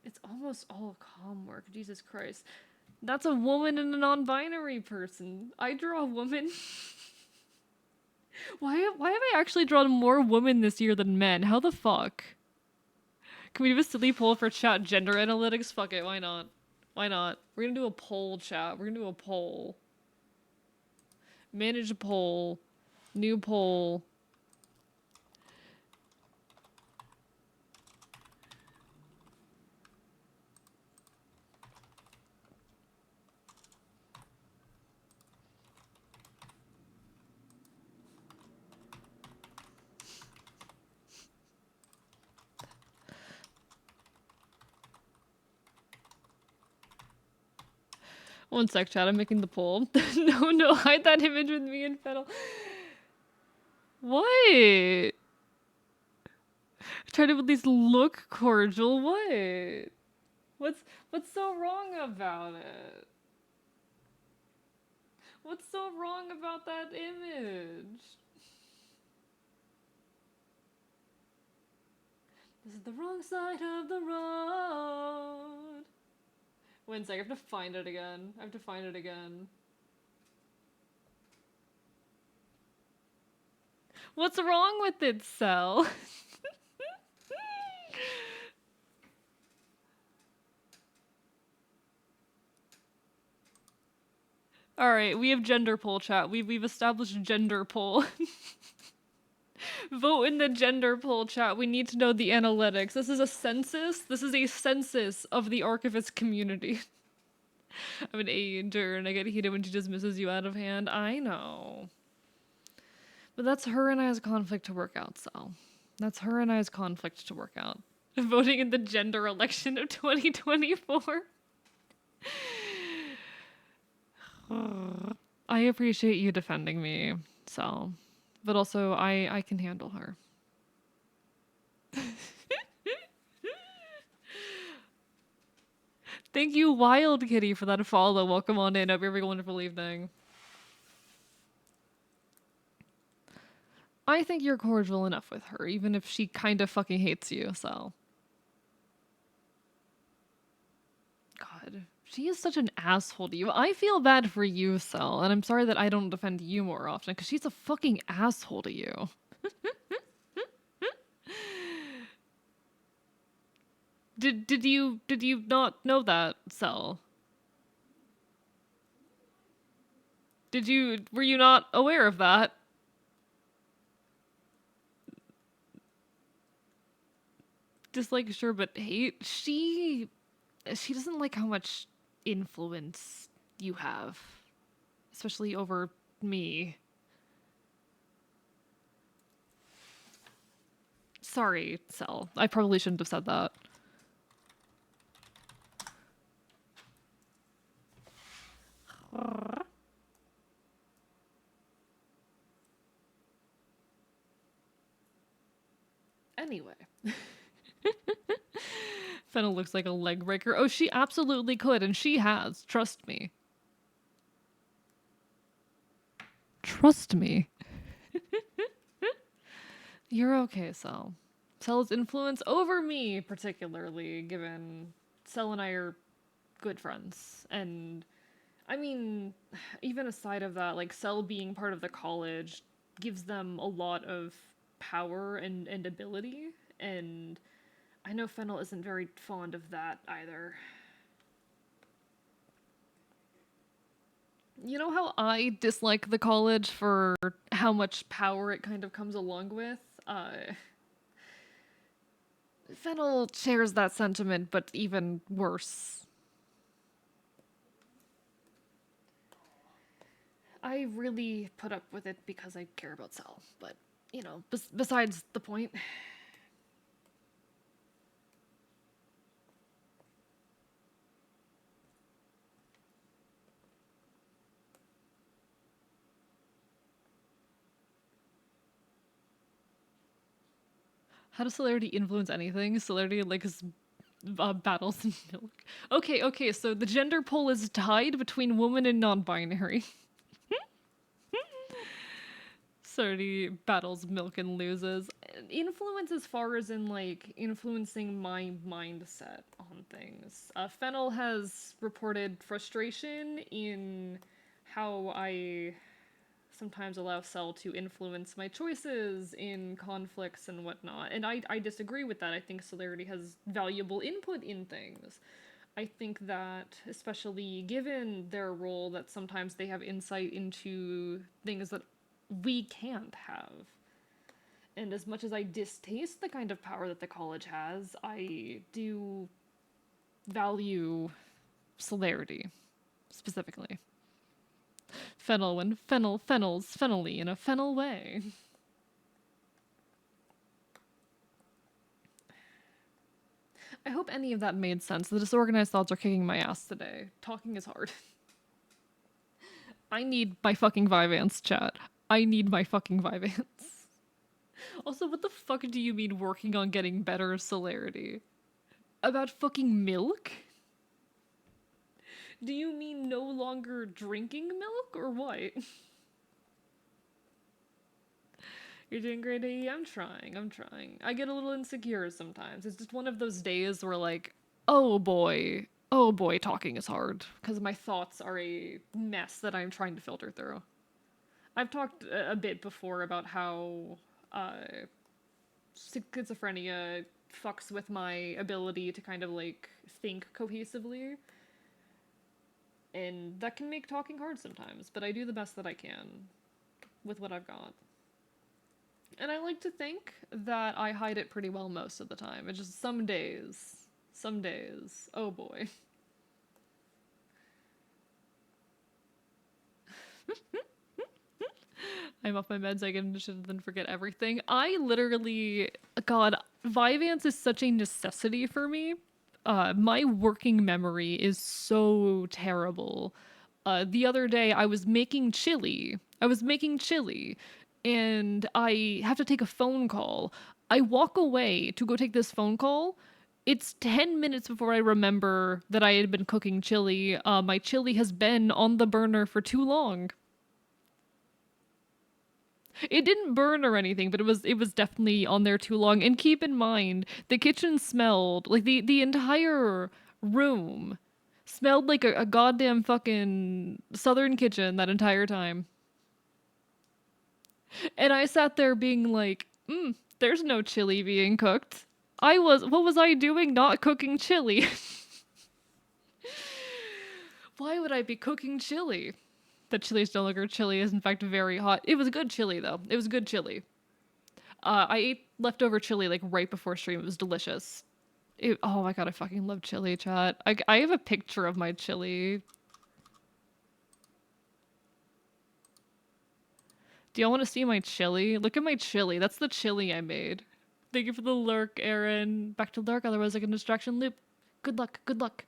It's almost all comm work. Jesus Christ. That's a woman and a non-binary person. I draw a woman. Why have I actually drawn more women this year than men? How the fuck? Can we do a silly poll for chat gender analytics? Fuck it, why not? Why not? We're gonna do a poll, chat. We're gonna do a poll. Manage a poll. New poll. One sec, chat. I'm making the poll. No, hide that image with me and Fennel. What? Try to at least look cordial. What? What's so wrong about it? What's so wrong about that image? This is the wrong side of the road. One sec, I have to find it again. What's wrong with it, Cell? Alright, we have gender poll, chat. We've established gender poll. Vote in the gender poll, chat. We need to know the analytics. This is a census. This is a census of the archivist community. I'm an ager and I get heated when she just misses you out of hand. I know. But that's her and I's conflict to work out, so. That's her and I's conflict to work out. Voting in the gender election of 2024. I appreciate you defending me, so. But also, I can handle her. Thank you, Wild Kitty, for that follow. Welcome on in. Hope you're having a wonderful evening. I think you're cordial enough with her, even if she kind of fucking hates you, so. God, she is such an asshole to you. I feel bad for you, Sel, and I'm sorry that I don't defend you more often, because she's a fucking asshole to you. Did you not know that, Sel? Were you not aware of that? Dislike, sure, but hate? She doesn't like how much influence you have, especially over me. Sorry, Sel. I probably shouldn't have said that. Anyway. Fennel looks like a leg breaker. Oh, she absolutely could, and she has. Trust me. Trust me. You're okay, Sel. Sel's influence over me, particularly, given Sel and I are good friends. And, I mean, even aside of that, like, Sel being part of the college gives them a lot of power and ability. And I know Fennel isn't very fond of that either. You know how I dislike the college for how much power it kind of comes along with? Fennel shares that sentiment, but even worse. I really put up with it because I care about Sel, but, you know, besides the point. How does celerity influence anything? Celerity likes battles and milk. Okay, so the gender poll is tied between woman and non-binary. Celerity battles milk and loses. Influence as far as in, like, influencing my mindset on things. Fennel has reported frustration in how I sometimes allow Cell to influence my choices in conflicts and whatnot. And I disagree with that. I think Celerity has valuable input in things. I think that, especially given their role, that sometimes they have insight into things that we can't have. And as much as I distaste the kind of power that the college has, I do value Celerity, specifically. Fennel when fennels fennelly in a fennel way. I hope any of that made sense. The disorganized thoughts are kicking my ass today. Talking is hard. I need my fucking Vyvanse, chat. I need my fucking Vyvanse. Also, what the fuck do you mean working on getting better celerity? About fucking milk? Do you mean no longer drinking milk, or what? You're doing great, AE. I'm trying. I get a little insecure sometimes. It's just one of those days where, like, oh boy, talking is hard. Because my thoughts are a mess that I'm trying to filter through. I've talked a bit before about how schizophrenia fucks with my ability to kind of, like, think cohesively. And that can make talking hard sometimes, but I do the best that I can with what I've got. And I like to think that I hide it pretty well most of the time. It's just some days, oh boy. I'm off my meds. I can should then forget everything. I literally, God, Vyvanse is such a necessity for me. My working memory is so terrible. The other day I was making chili. And I have to take a phone call. I walk away to go take this phone call. It's 10 minutes before I remember that I had been cooking chili. My chili has been on the burner for too long. It didn't burn or anything, but it was definitely on there too long. And keep in mind, the kitchen smelled like the entire room smelled like a goddamn fucking southern kitchen that entire time. And I sat there being like, there's no chili being cooked. What was I doing not cooking chili? Why would I be cooking chili? The chili is no longer chili is in fact very hot. It was good chili though. It was good chili. I ate leftover chili like right before stream. It was delicious. Oh my god, I fucking love chili, chat. I have a picture of my chili. Do y'all want to see my chili? Look at my chili. That's the chili I made. Thank you for the lurk, Aaron. Back to lurk, otherwise like a distraction loop. Good luck, good luck.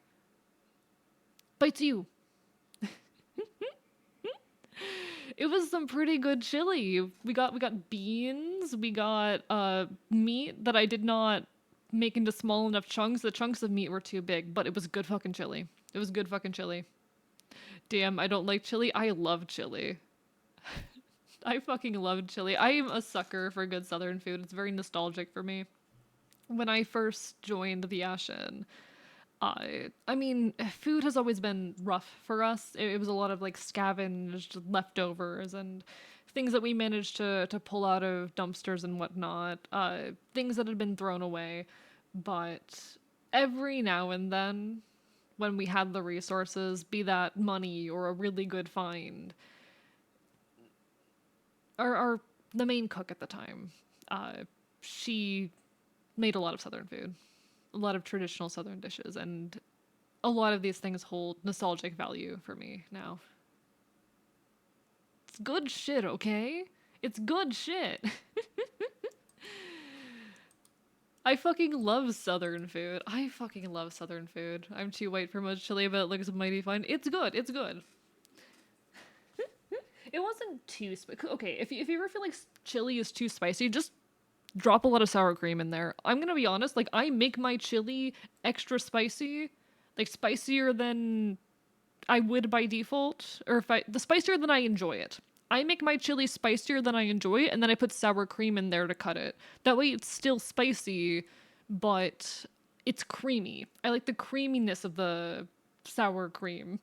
Bites you. It was some pretty good chili. We got beans, we got meat that I did not make into small enough chunks. The chunks of meat were too big, but it was good fucking chili. It was good fucking chili. Damn, I don't like chili. I love chili. I fucking love chili. I am a sucker for good southern food. It's very nostalgic for me. When I first joined the Ashen, I mean, food has always been rough for us. It was a lot of like scavenged leftovers and things that we managed to pull out of dumpsters and whatnot. Things that had been thrown away. But every now and then, when we had the resources, be that money or a really good find, our the main cook at the time, she made a lot of southern food, a lot of traditional southern dishes, and a lot of these things hold nostalgic value for me now. It's good shit, okay? It's good shit. I fucking love southern food. I fucking love southern food. I'm too white for much chili, but it looks mighty fine. It's good. It's good. It wasn't too spicy. Okay, if you ever feel like chili is too spicy, just drop a lot of sour cream in there. I'm gonna be honest, like I make my chili extra spicy, like spicier than I would by default, or the spicier than I enjoy it. I make my chili spicier than I enjoy it, and then I put sour cream in there to cut it. That way it's still spicy, but it's creamy. I like the creaminess of the sour cream.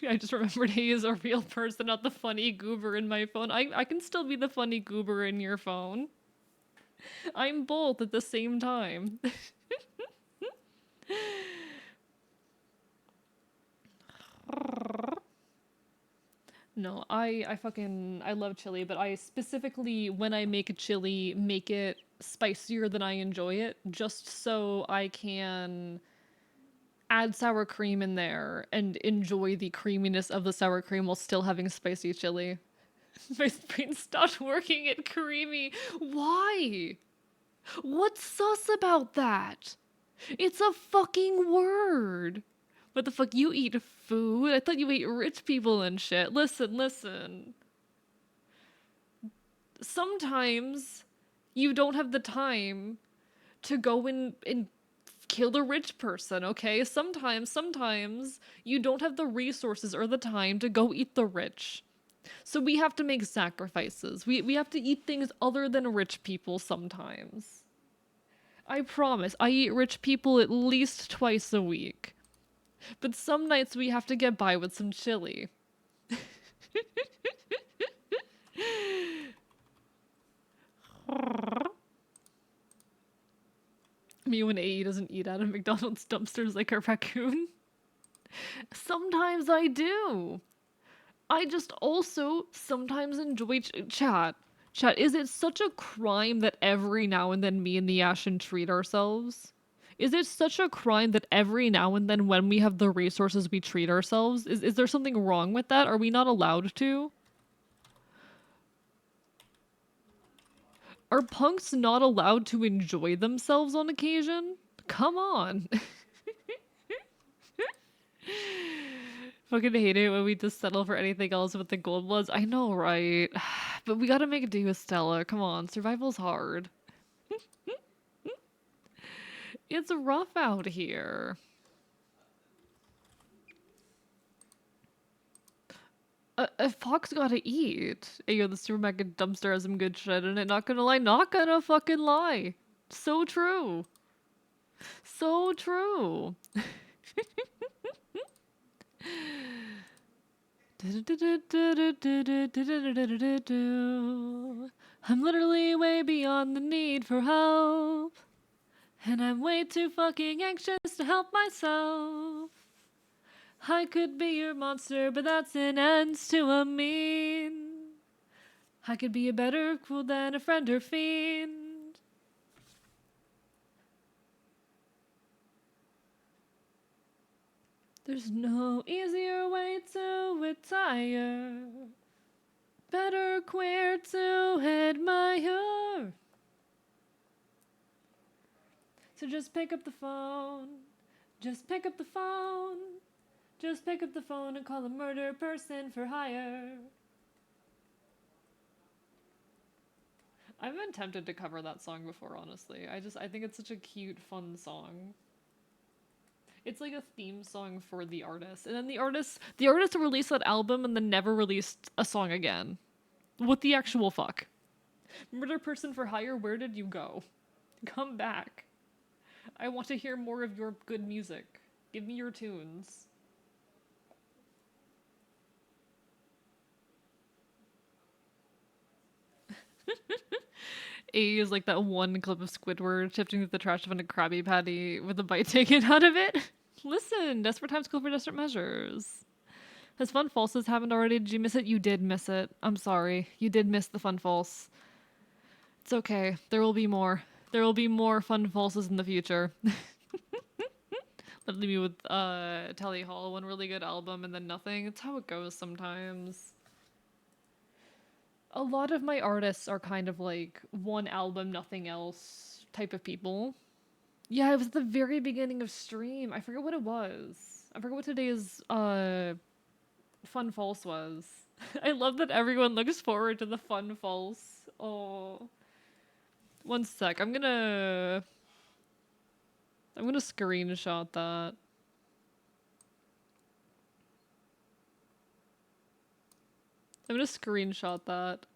I just remembered he is a real person, not the funny goober in my phone. I can still be the funny goober in your phone. I'm both at the same time. No, I love chili, but I specifically when I make a chili make it spicier than I enjoy it, just so I can add sour cream in there and enjoy the creaminess of the sour cream while still having spicy chili. My brain stopped working at creamy. Why? What's sus about that? It's a fucking word. What the fuck? You eat food? I thought you ate rich people and shit. Listen, listen. Sometimes you don't have the time to go and kill a rich person, okay? Sometimes you don't have the resources or the time to go eat the rich. So we have to make sacrifices. We have to eat things other than rich people sometimes. I promise, I eat rich people at least twice a week. But some nights we have to get by with some chili. Me when AE doesn't eat out of McDonald's dumpsters like a raccoon. Sometimes I do. I just also sometimes enjoy chat. Chat, is it such a crime that every now and then me and the Ashen treat ourselves? Is it such a crime that every now and then when we have the resources we treat ourselves? Is there something wrong with that? Are we not allowed to? Are punks not allowed to enjoy themselves on occasion? Come on. Fucking hate it when we just settle for anything else with the gold bloods. I know, right? But we gotta make it do with Stella. Come on, survival's hard. It's rough out here. A fox gotta eat. Hey, yo, the supermarket dumpster has some good shit in it. Not gonna lie, not gonna fucking lie. So true. So true. I'm literally way beyond the need for help. And I'm way too fucking anxious to help myself. I could be your monster, but that's an ends to a mean. I could be a better fool than a friend or fiend. There's no easier way to retire. Better queer to admire. So just pick up the phone. Just pick up the phone. Just pick up the phone and call a murder person for hire. I've been tempted to cover that song before, honestly. I think it's such a cute, fun song. It's like a theme song for the artist. And then the artist released that album and then never released a song again. What the actual fuck? Murder person for hire, where did you go? Come back. I want to hear more of your good music. Give me your tunes. A is like that one clip of Squidward shifting through the trash to find a Krabby Patty with a bite taken out of it. Listen, desperate times call for desperate measures. Has Fun Falses happened already? Did you miss it? You did miss it. I'm sorry. You did miss the Fun False. It's okay. There will be more. There will be more Fun Falses in the future. Let me with Tally Hall, one really good album and then nothing. It's how it goes sometimes. A lot of my artists are kind of like one album, nothing else type of people. Yeah, it was at the very beginning of stream. I forget what it was. I forget what today's Fun False was. I love that everyone looks forward to the Fun False. Oh. One sec. I'm gonna screenshot that. I'm gonna screenshot that.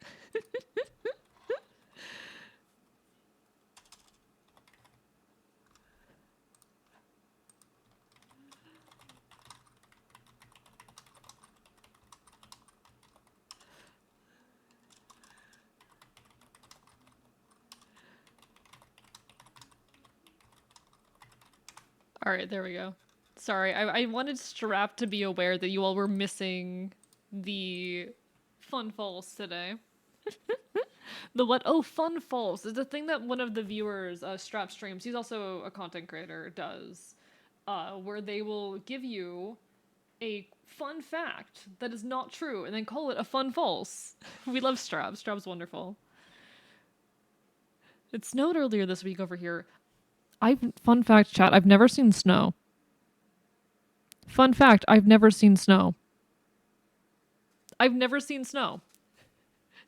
Alright, there we go. Sorry, I wanted Strap to be aware that you all were missing the Fun Falls today. The what? Oh, Fun Falls is a thing that one of the viewers, Strap streams, he's also a content creator, does. Where they will give you a fun fact that is not true and then call it a fun false. We love Strap. Strap's wonderful. It snowed earlier this week over here. Fun fact, chat, I've never seen snow. Fun fact, I've never seen snow. I've never seen snow.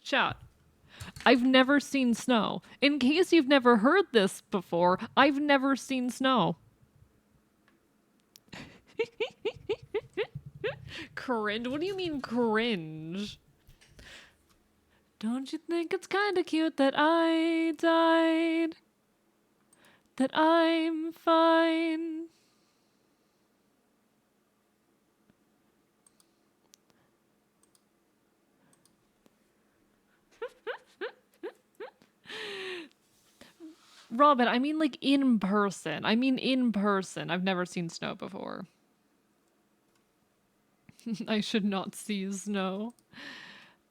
Chat, I've never seen snow. In case you've never heard this before, I've never seen snow. Cringe? What do you mean cringe? Don't you think it's kinda cute that I died? That I'm fine. Robin, I mean like in person. I mean in person. I've never seen snow before. I should not see snow.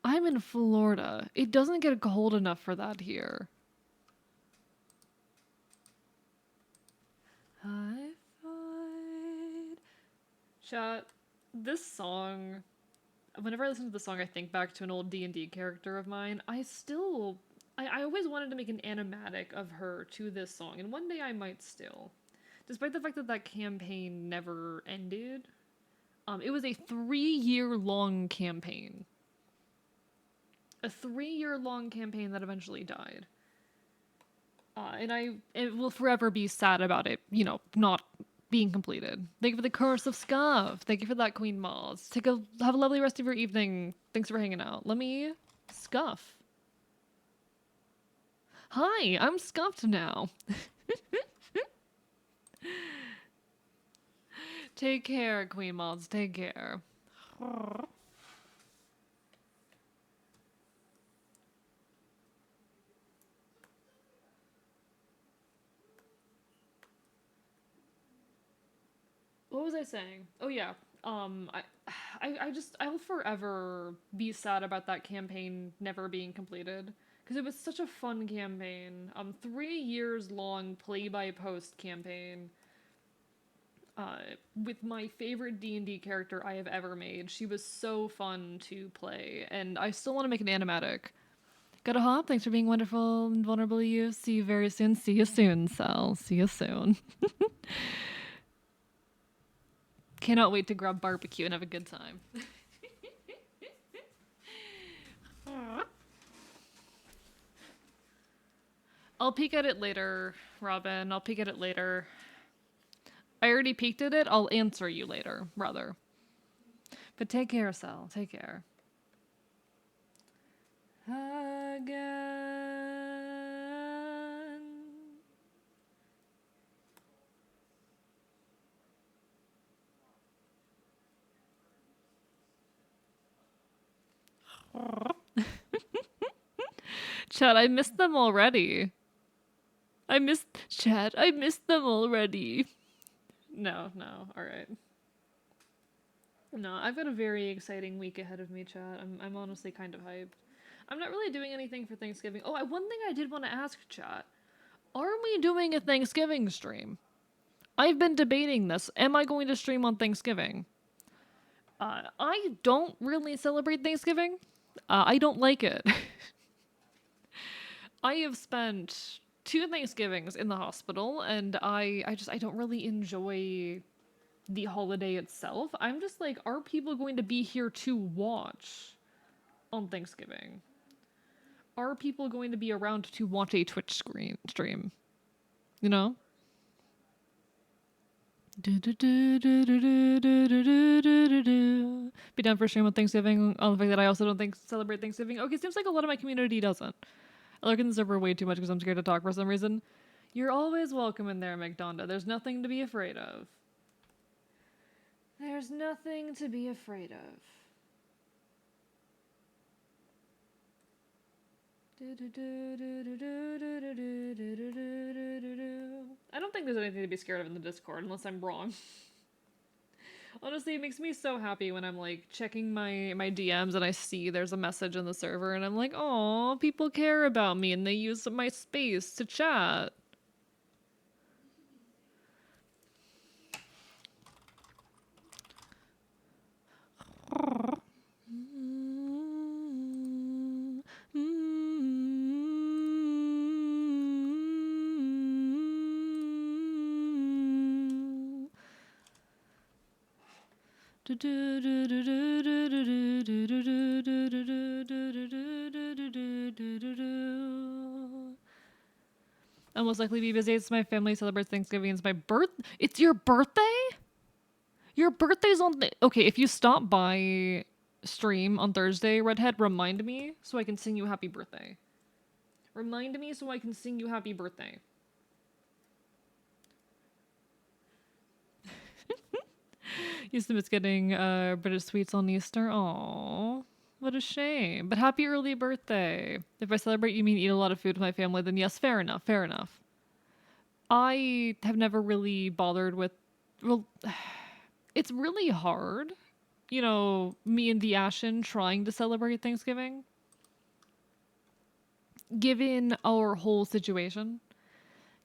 I'm in Florida. It doesn't get cold enough for that here. I fight. Chat, this song, whenever I listen to the song, I think back to an old D&D character of mine. I still I always wanted to make an animatic of her to this song, and one day I might still. Despite the fact that that campaign never ended, it was a 3 year long campaign. A 3 year long campaign that eventually died. And it will forever be sad about it, not being completed. Thank you for the Curse of Scuff. Thank you for that, Queen Malls. Have a lovely rest of your evening. Thanks for hanging out. Let me scuff. Hi, I'm scuffed now. Take care, Queen Malls. Take care. What was I saying? Oh yeah. I'll forever be sad about that campaign never being completed because it was such a fun campaign. 3 years long play by post campaign. With my favorite D&D character I have ever made. She was so fun to play, and I still want to make an animatic. Gotta hop. Thanks for being wonderful and vulnerable, you. See you very soon. See you soon, Sal. See you soon. Cannot wait to grab barbecue and have a good time. I'll peek at it later, Robin. I'll peek at it later. I already peeked at it. I'll answer you later, rather. But take care, Sal. Take care. Again. Chad, I missed them already. I missed them already. No, alright. No, I've got a very exciting week ahead of me, Chad. I'm honestly kind of hyped. I'm not really doing anything for Thanksgiving. Oh, one thing I did want to ask, chat. Are we doing a Thanksgiving stream? I've been debating this. Am I going to stream on Thanksgiving? I don't really celebrate Thanksgiving. I don't like it. I have spent 2 Thanksgivings in the hospital, and I don't really enjoy the holiday itself. I'm just like, are people going to be here to watch on Thanksgiving? Are people going to be around to watch a Twitch stream? You know? Be down for a stream on Thanksgiving on the fact that I also don't celebrate Thanksgiving. Okay, seems like a lot of my community doesn't. I look in the server way too much because I'm scared to talk for some reason. You're always welcome in there, McDonda. There's nothing to be afraid of. There's nothing to be afraid of. I don't think there's anything to be scared of in the Discord, unless I'm wrong. Honestly, it makes me so happy when I'm like checking my DMs and I see there's a message in the server and I'm like, oh, people care about me and they use my space to chat. I'll most likely be busy. It's my family celebrates Thanksgiving. It's my It's your birthday? Your birthday's on okay, if you stop by stream on Thursday, Redhead, remind me so I can sing you happy birthday. Remind me so I can sing you happy birthday. Used to miss getting British sweets on Easter. Aww. What a shame. But happy early birthday. If I celebrate, you mean eat a lot of food with my family, then yes, fair enough, fair enough. I have never really bothered with... Well, it's really hard. You know, me and the Ashen trying to celebrate Thanksgiving. Given our whole situation.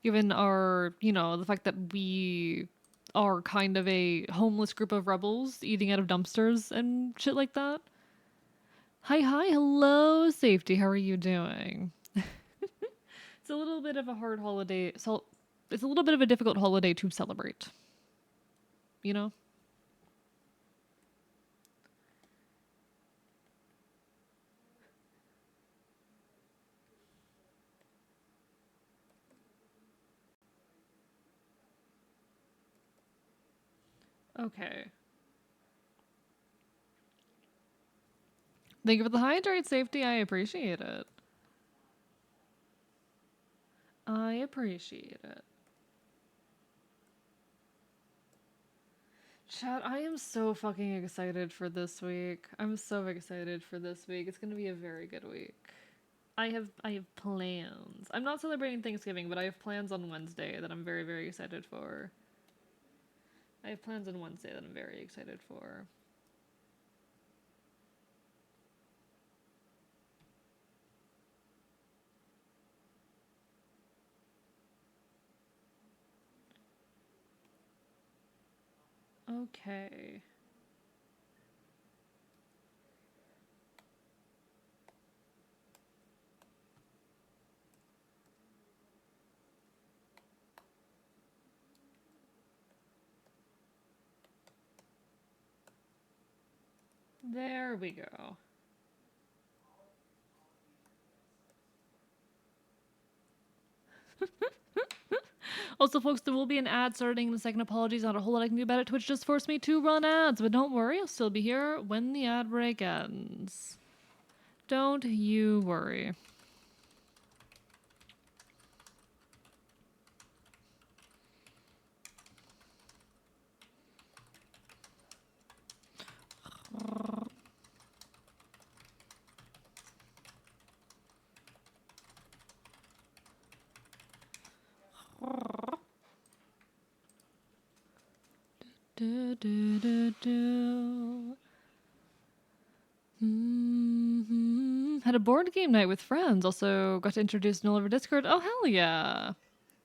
Given our, the fact that we are kind of a homeless group of rebels eating out of dumpsters and shit like that. Hi, hello, Safety. How are you doing? It's a little bit of a hard holiday. So it's a little bit of a difficult holiday to celebrate. You know? Okay. Thank you for the hydrate safety. I appreciate it. I appreciate it. Chat, I am so fucking excited for this week. I'm so excited for this week. It's gonna be a very good week. I have plans. I'm not celebrating Thanksgiving, but I have plans on Wednesday that I'm very, very excited for. I have plans on Wednesday that I'm very excited for. Okay. There we go. Also, folks, there will be an ad starting in a second. Apologies, not a whole lot I can do about it. Twitch just forced me to run ads, but don't worry, I'll still be here when the ad break ends. Don't you worry. Do, do, do, do. Had a board game night with friends. Also got to introduce Noel over Discord. Oh, hell yeah.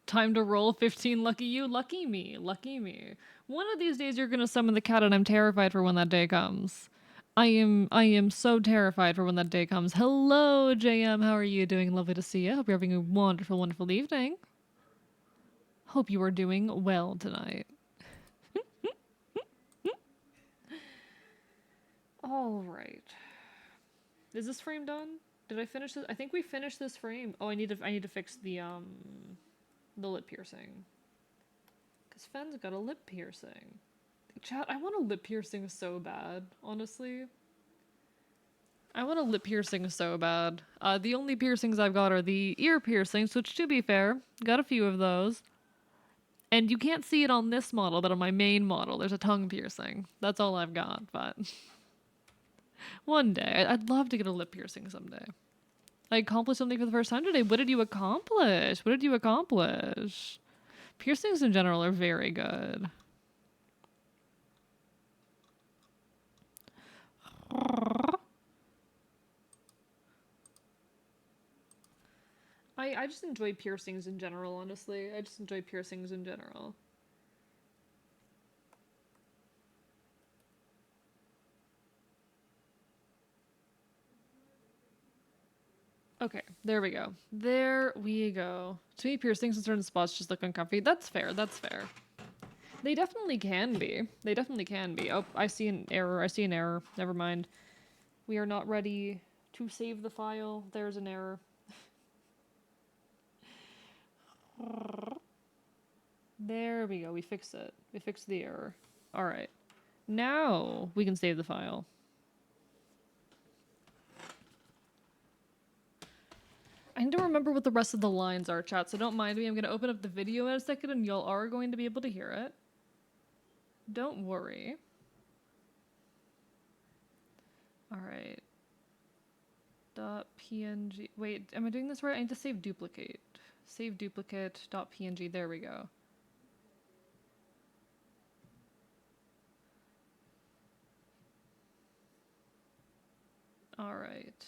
Time to roll 15. Lucky you. Lucky me. Lucky me. One of these days you're going to summon the cat and I'm terrified for when that day comes. I am so terrified for when that day comes. Hello, JM. How are you doing? Lovely to see you. Hope you're having a wonderful, wonderful evening. Hope you are doing well tonight. All right. Is this frame done? Did I finish this? I think we finished this frame. Oh, I need to fix the lip piercing. Cause Fen's got a lip piercing. Chat, I want a lip piercing so bad, honestly. I want a lip piercing so bad. The only piercings I've got are the ear piercings, which to be fair, got a few of those. And you can't see it on this model, but on my main model, there's a tongue piercing. That's all I've got, but one day. I'd love to get a lip piercing someday. I accomplished something for the first time today. What did you accomplish? What did you accomplish? Piercings in general are very good. I just enjoy piercings in general, honestly. I just enjoy piercings in general. Okay, there we go. There we go. To me, piercings in certain spots just look uncomfy. That's fair, that's fair. They definitely can be. They definitely can be. Oh, I see an error. I see an error. Never mind. We are not ready to save the file. There's an error. There we go. We fixed it. We fixed the error. All right. Now we can save the file. I need to remember what the rest of the lines are, chat, so don't mind me. I'm going to open up the video in a second and y'all are going to be able to hear it. Don't worry. All right. .png. Wait, am I doing this right? I need to save duplicate. Save duplicate. .png. There we go. All right.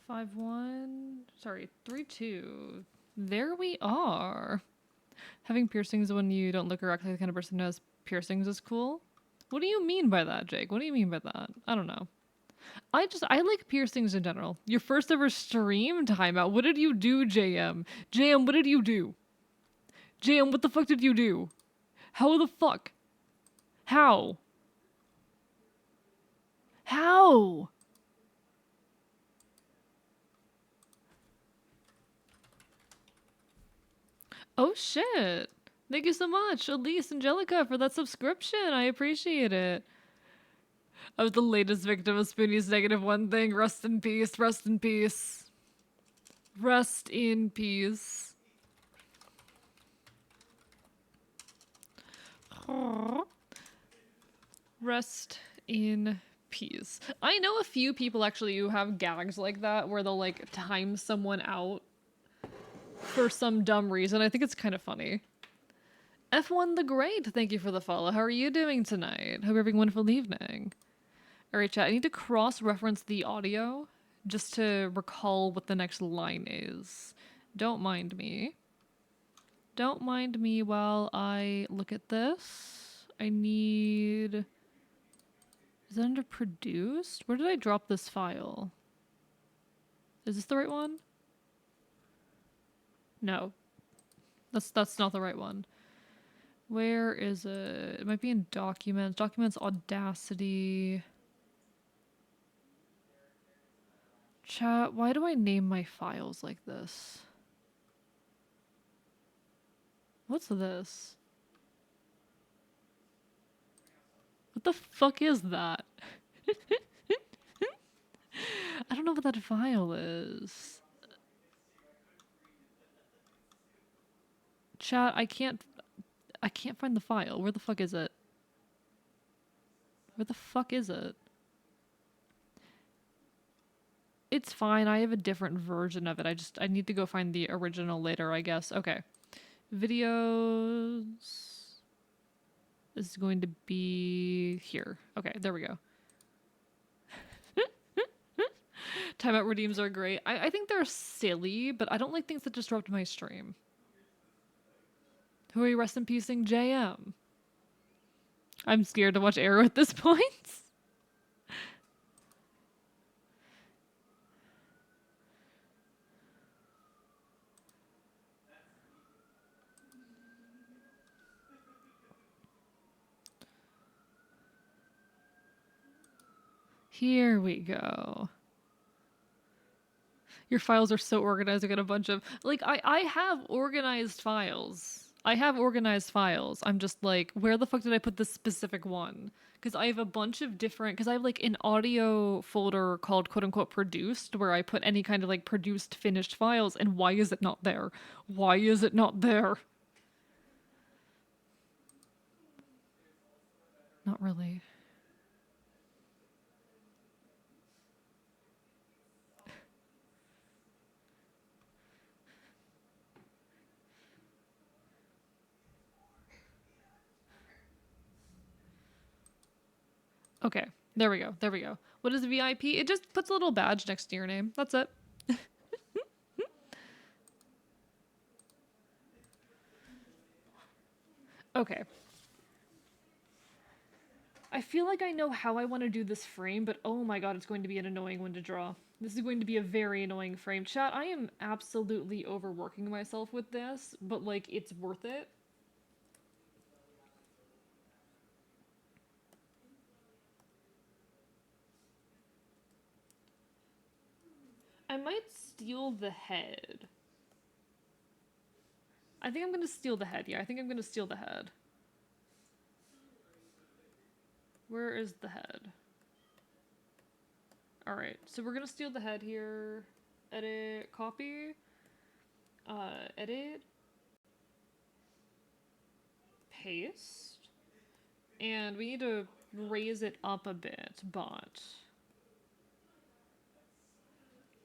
5-1. Sorry, 3-2. There we are. Having piercings when you don't look correctly, the kind of person who has piercings is cool. What do you mean by that, Jake? What do you mean by that? I don't know. I like piercings in general. Your first ever stream timeout. What did you do, JM? JM, what did you do? JM, what the fuck did you do? How the fuck? How? How? Oh shit. Thank you so much, Elise Angelica, for that subscription. I appreciate it. I was the latest victim of Spoonie's negative one thing. Rest in peace. Rest in peace. Rest in peace. Rest in peace. I know a few people actually who have gags like that where they'll like time someone out for some dumb reason. I think it's kind of funny. F1 the Great, thank you for the follow. How are you doing tonight? Hope you're having a wonderful evening. Alright, chat, I need to cross-reference the audio just to recall what the next line is. Don't mind me. Don't mind me while I look at this. I need... Is it under produced? Where did I drop this file? Is this the right one? No. That's not the right one. Where is it? It might be in documents. Documents, Audacity. Chat, why do I name my files like this? What's this? What the fuck is that? I don't know what that file is. Chat, I can't find the file. Where the fuck is it? Where the fuck is it? It's fine. I have a different version of it. I need to go find the original later, I guess. Okay. Videos. This is going to be here. Okay, there we go. Timeout redeems are great. I think they're silly, but I don't like things that disrupt my stream. Who are you rest in peacing? JM. I'm scared to watch Arrow at this point. Here we go. Your files are so organized. I got a bunch of... Like, I have organized files. I have organized files. I'm just like, where the fuck did I put this specific one? Because I have a bunch of different... Because I have, like, an audio folder called quote-unquote produced, where I put any kind of, like, produced finished files, and why is it not there? Why is it not there? Not really. Okay, there we go. There we go. What is VIP? It just puts a little badge next to your name. That's it. Okay. I feel like I know how I want to do this frame, but oh my god, it's going to be an annoying one to draw. This is going to be a very annoying frame. Chat, I am absolutely overworking myself with this, but like, it's worth it. I might steal the head. I think I'm gonna steal the head. Yeah, I think I'm gonna steal the head. Where is the head? Alright, so we're gonna steal the head here. Edit, copy. Edit. Paste. And we need to raise it up a bit, but...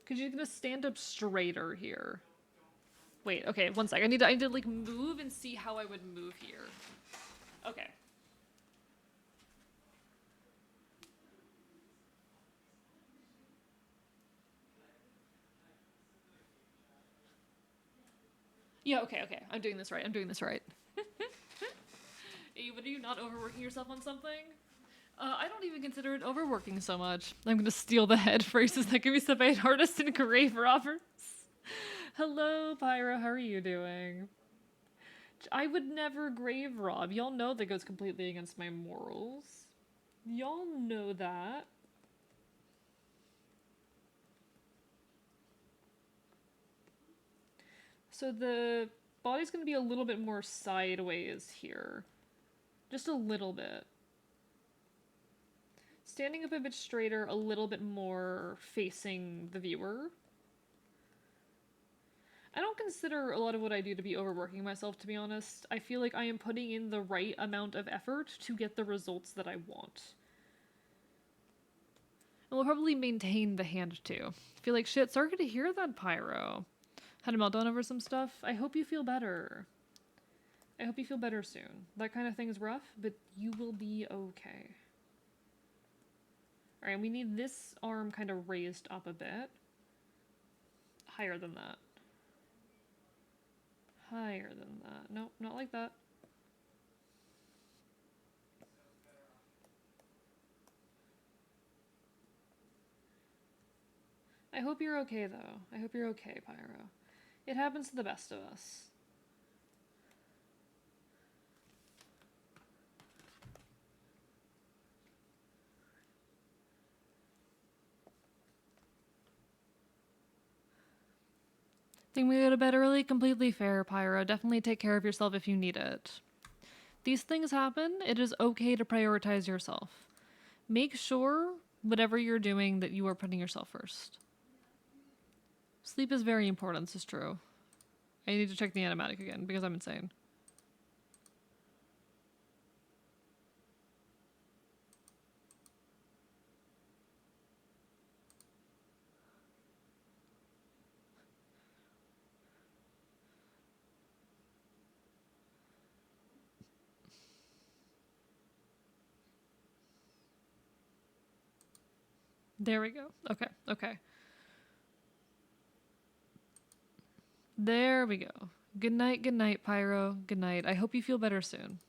Cause you're gonna stand up straighter here. Wait, okay, one sec. I need to like move and see how I would move here. Okay. Yeah, okay. I'm doing this right. Hey, but are you not overworking yourself on something? I don't even consider it overworking so much. I'm gonna steal the head phrases that give me some bait artists and grave robbers. Hello, Pyro, how are you doing? I would never grave rob. Y'all know that goes completely against my morals. Y'all know that. So the body's gonna be a little bit more sideways here. Just a little bit. Standing up a bit straighter, a little bit more facing the viewer. I don't consider a lot of what I do to be overworking myself, to be honest. I feel like I am putting in the right amount of effort to get the results that I want. And we'll probably maintain the hand too. I feel like shit, sorry to hear that, Pyro. Had a meltdown over some stuff. I hope you feel better. I hope you feel better soon. That kind of thing is rough, but you will be okay. Alright, we need this arm kind of raised up a bit. Higher than that. Higher than that. Nope, not like that. I hope you're okay, though. I hope you're okay, Pyro. It happens to the best of us. Think we go to bed early? Completely fair, Pyro. Definitely take care of yourself if you need it. These things happen. It is okay to prioritize yourself. Make sure, whatever you're doing, that you are putting yourself first. Sleep is very important, this is true. I need to check the animatic again, because I'm insane. There we go. Okay, okay. There we go. Good night, Pyro. Good night. I hope you feel better soon.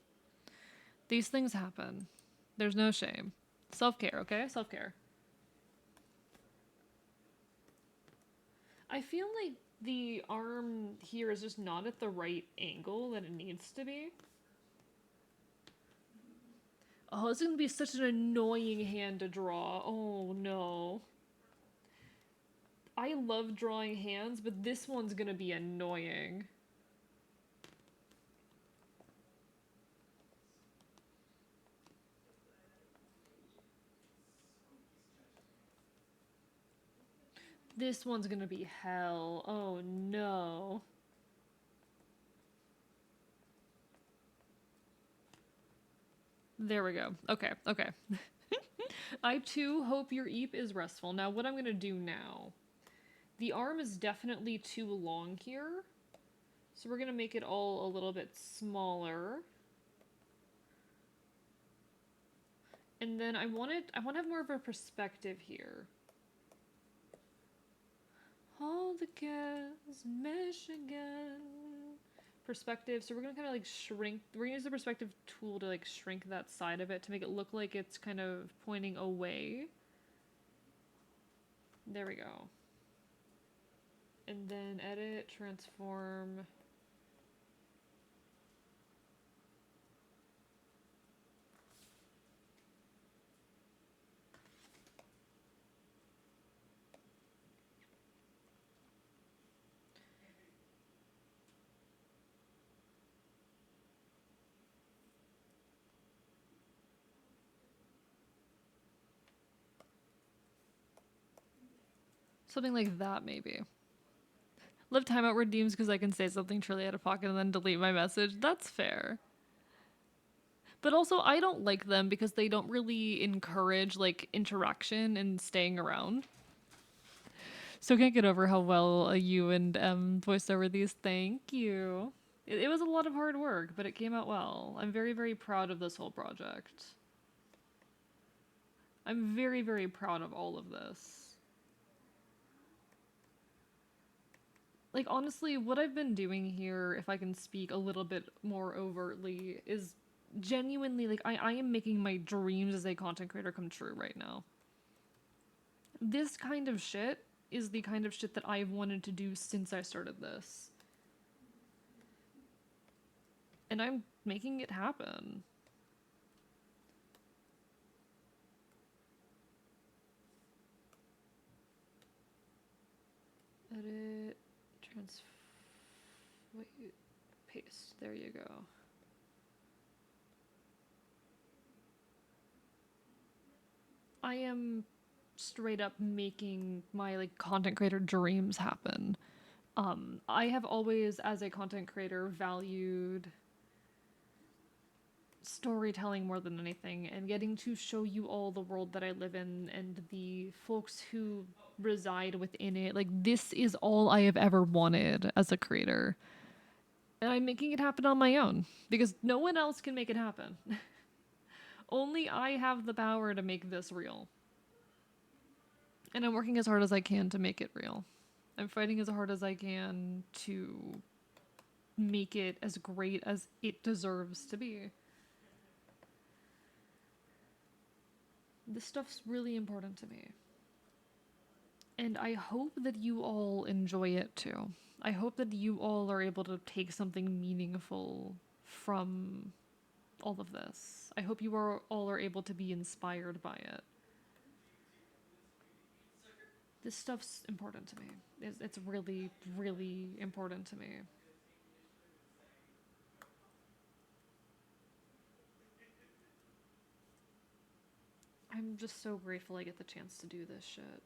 These things happen. There's no shame. Self-care, okay? Self-care. I feel like the arm here is just not at the right angle that it needs to be. Oh, this is gonna be such an annoying hand to draw. Oh no. I love drawing hands, but this one's gonna be annoying. This one's gonna be hell. Oh no. There we go. Okay, okay. I too hope your eep is restful. Now, what I'm gonna do now. The arm is definitely too long here. So we're gonna make it all a little bit smaller. And then I want to have more of a perspective here. All the gas, Michigan. Perspective. So we're gonna kind of like shrink. We're gonna use the perspective tool to like shrink that side of it to make it look like it's kind of pointing away. There we go. And then edit, transform. Something like that, maybe. Live timeout redeems because I can say something truly out of pocket and then delete my message. That's fair. But also, I don't like them because they don't really encourage like interaction and staying around. So can't get over how well you and voiced over these. Thank you. It was a lot of hard work, but it came out well. I'm very, very proud of this whole project. I'm very, very proud of all of this. Like, honestly, what I've been doing here, if I can speak a little bit more overtly, is genuinely, like, I am making my dreams as a content creator come true right now. This kind of shit is the kind of shit that I've wanted to do since I started this. And I'm making it happen. Edit, wait, paste. There you go. I am straight up making my like content creator dreams happen. I have always, as a content creator, valued storytelling more than anything, and getting to show you all the world that I live in and the folks who reside within it. Like, this is all I have ever wanted as a creator. And I'm making it happen on my own because no one else can make it happen. Only I have the power to make this real. And I'm working as hard as I can to make it real. I'm fighting as hard as I can to make it as great as it deserves to be. This stuff's really important to me. And I hope that you all enjoy it too. I hope that you all are able to take something meaningful from all of this. I hope you all are able to be inspired by it. This stuff's important to me. It's really, really important to me. I'm just so grateful I get the chance to do this shit.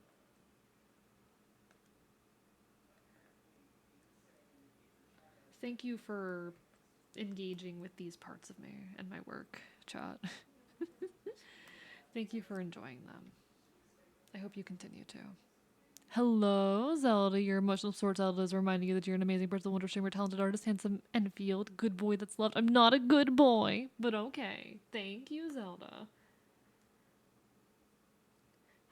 Thank you for engaging with these parts of me and my work, chat. Thank you for enjoying them. I hope you continue to. Hello, Zelda. Your emotional sword Zelda is reminding you that you're an amazing person, wonder streamer, talented artist, handsome Enfield, good boy that's loved. I'm not a good boy, but okay. Thank you, Zelda.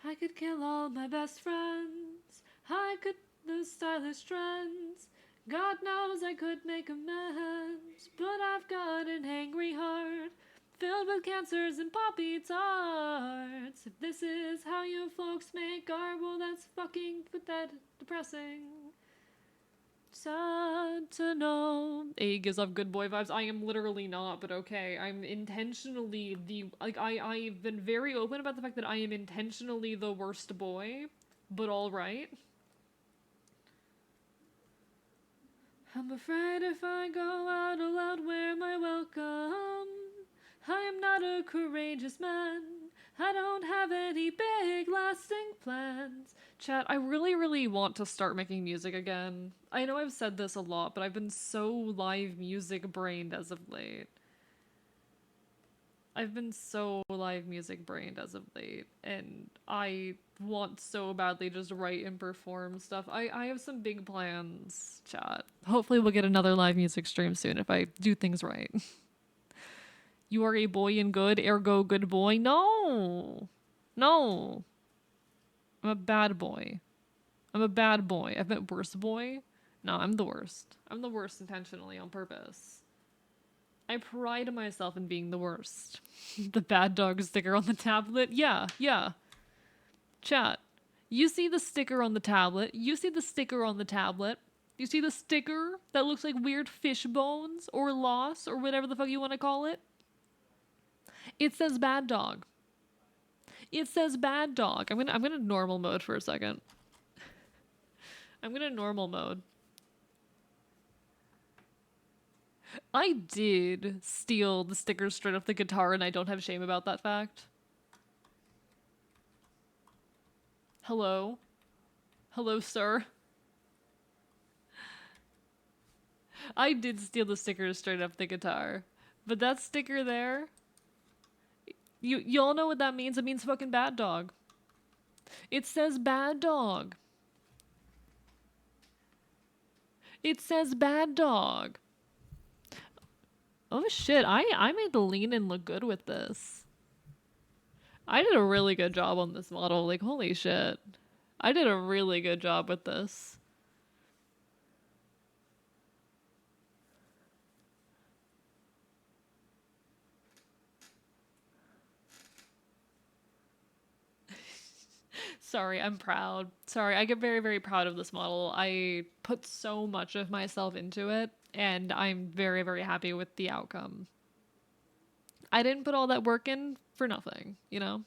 I could kill all my best friends. I could lose stylish trends. God knows I could make amends, but I've got an angry heart filled with cancers and poppy tarts. If this is how you folks make art, well, that's fucking pathetic, depressing. Sad to know. A gives off good boy vibes. I am literally not, but okay. I'm intentionally I've been very open about the fact that I am intentionally the worst boy, but alright. I'm afraid if I go out, I'll outwear my welcome. I am not a courageous man. I don't have any big lasting plans. Chat, I really, really want to start making music again. I know I've said this a lot, but I've been so live music brained as of late. I've been so live music brained as of late, and I want so badly just write and perform stuff. I have some big plans, chat. Hopefully we'll get another live music stream soon if I do things right. You are a boy and good, ergo good boy. No! No! I'm a bad boy. I'm a bad boy. I've met worse boy. No, I'm the worst. I'm the worst intentionally on purpose. I pride myself in being the worst. The bad dog sticker on the tablet? Yeah. Chat. You see the sticker on the tablet. You see the sticker on the tablet. You see the sticker that looks like weird fish bones or loss or whatever the fuck you want to call it? It says bad dog. It says bad dog. I'm gonna normal mode for a second. I'm gonna normal mode. I did steal the stickers straight off the guitar, and I don't have shame about that fact. Hello? Hello, sir? I did steal the stickers straight off the guitar. But that sticker there... You all know what that means? It means fucking bad dog. It says bad dog. It says bad dog. Oh shit, I made the lean in look good with this. I did a really good job on this model, like holy shit. I did a really good job with this. Sorry, I'm proud. Sorry, I get very, very proud of this model. I put so much of myself into it, and I'm very, very happy with the outcome. I didn't put all that work in for nothing, you know?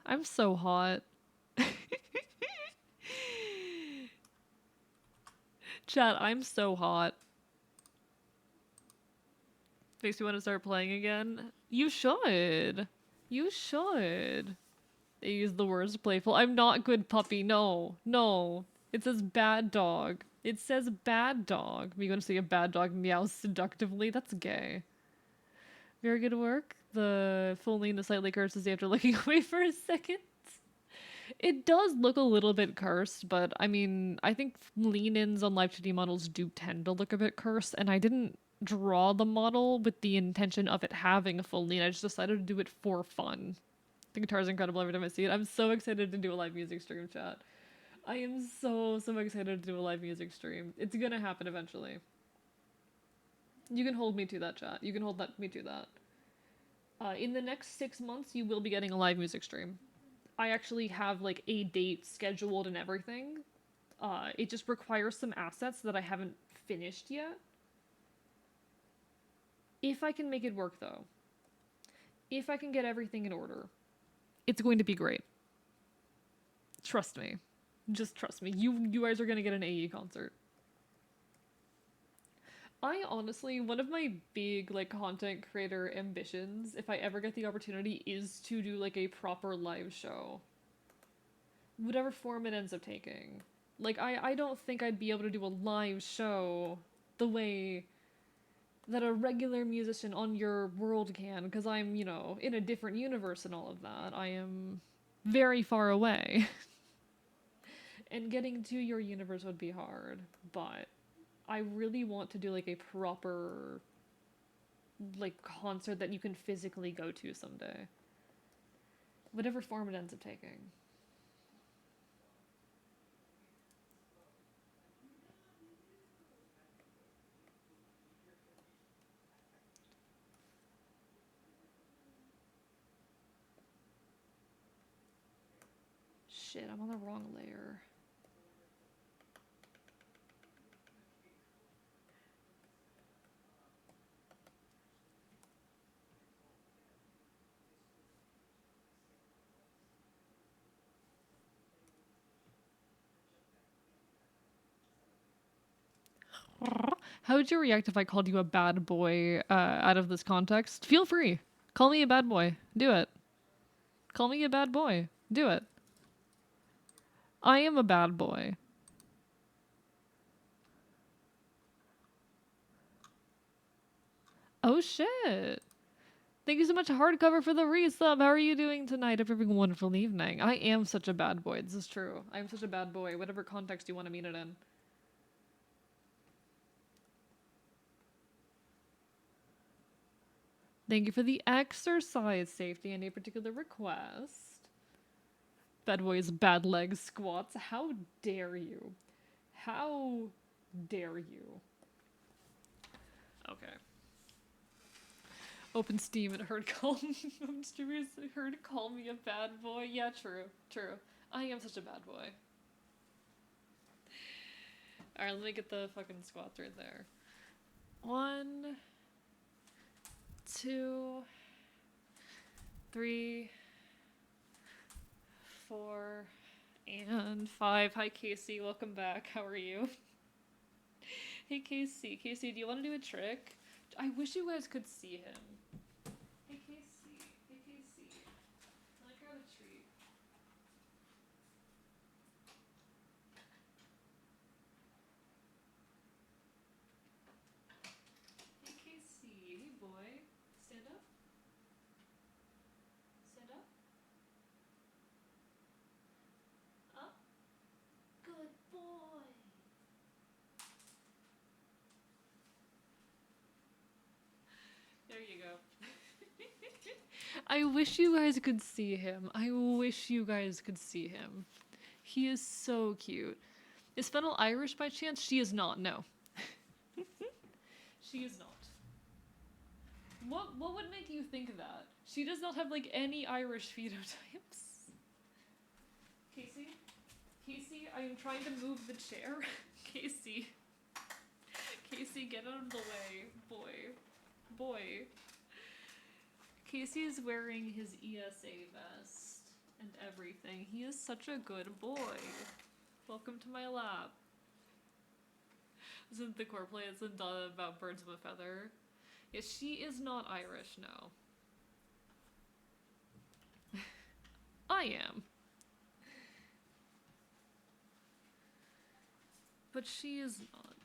I'm so hot. Chat, I'm so hot. Makes me want to start playing again. You should. You should. They use the words playful. I'm not good puppy. No. No. It says bad dog. It says bad dog. Are you going to see a bad dog meow seductively? That's gay. Very good work. The full name the slightly curses after looking away for a second. It does look a little bit cursed, but I mean, I think lean-ins on live 2D models do tend to look a bit cursed, and I didn't draw the model with the intention of it having a full lean. I just decided to do it for fun. The guitar is incredible every time I see it. I'm so excited to do a live music stream, chat. I am so excited to do a live music stream. It's gonna happen eventually. You can hold me to that, chat. You can hold me to that. In the next 6 months, you will be getting a live music stream. I actually have like a date scheduled and everything. It just requires some assets that I haven't finished yet. If I can make it work though, if I can get everything in order, it's going to be great. Trust me. Just trust me. You guys are gonna get an AE concert. I honestly, one of my big like content creator ambitions, if I ever get the opportunity, is to do like a proper live show. Whatever form it ends up taking. Like I don't think I'd be able to do a live show the way that a regular musician on your world can, because I'm, you know, in a different universe and all of that. I am very far away. And getting to your universe would be hard, but I really want to do like a proper like concert that you can physically go to someday. Whatever form it ends up taking. Shit, I'm on the wrong layer. How would you react if I called you a bad boy out of this context? Feel free. Call me a bad boy. Do it. Call me a bad boy. Do it. I am a bad boy. Oh shit. Thank you so much, Hardcover, for the resub. How are you doing tonight? Hope you're having a wonderful evening. I am such a bad boy. This is true. I am such a bad boy, whatever context you want to mean it in. Thank you for the exercise safety and a particular request. Bad boys, bad legs, squats. How dare you? How dare you? Okay. Open Steam and heard call me streamers heard call me a bad boy. Yeah, true. True. I am such a bad boy. Alright, let me get the fucking squats right there. 1, 2, 3, 4, and 5. Hi Casey, welcome back. How are you? Hey Casey. Casey, do you want to do a trick? I wish you guys could see him. Hey Casey. Hey Casey. Let me grab a treat. Hey Casey. Hey boy. Stand up. Stand up. Up. Good boy. There you go. I wish you guys could see him. I wish you guys could see him. He is so cute. Is Fennel Irish by chance? She is not, no. She is not. What would make you think that? She does not have like any Irish phenotypes. Casey? Casey, I am trying to move the chair. Casey. Casey, get out of the way. Boy. Casey is wearing his ESA vest and everything. He is such a good boy. Welcome to my lap. Isn't the core play? It's about birds of a feather. Yeah, she is not Irish, no. I am. But she is not.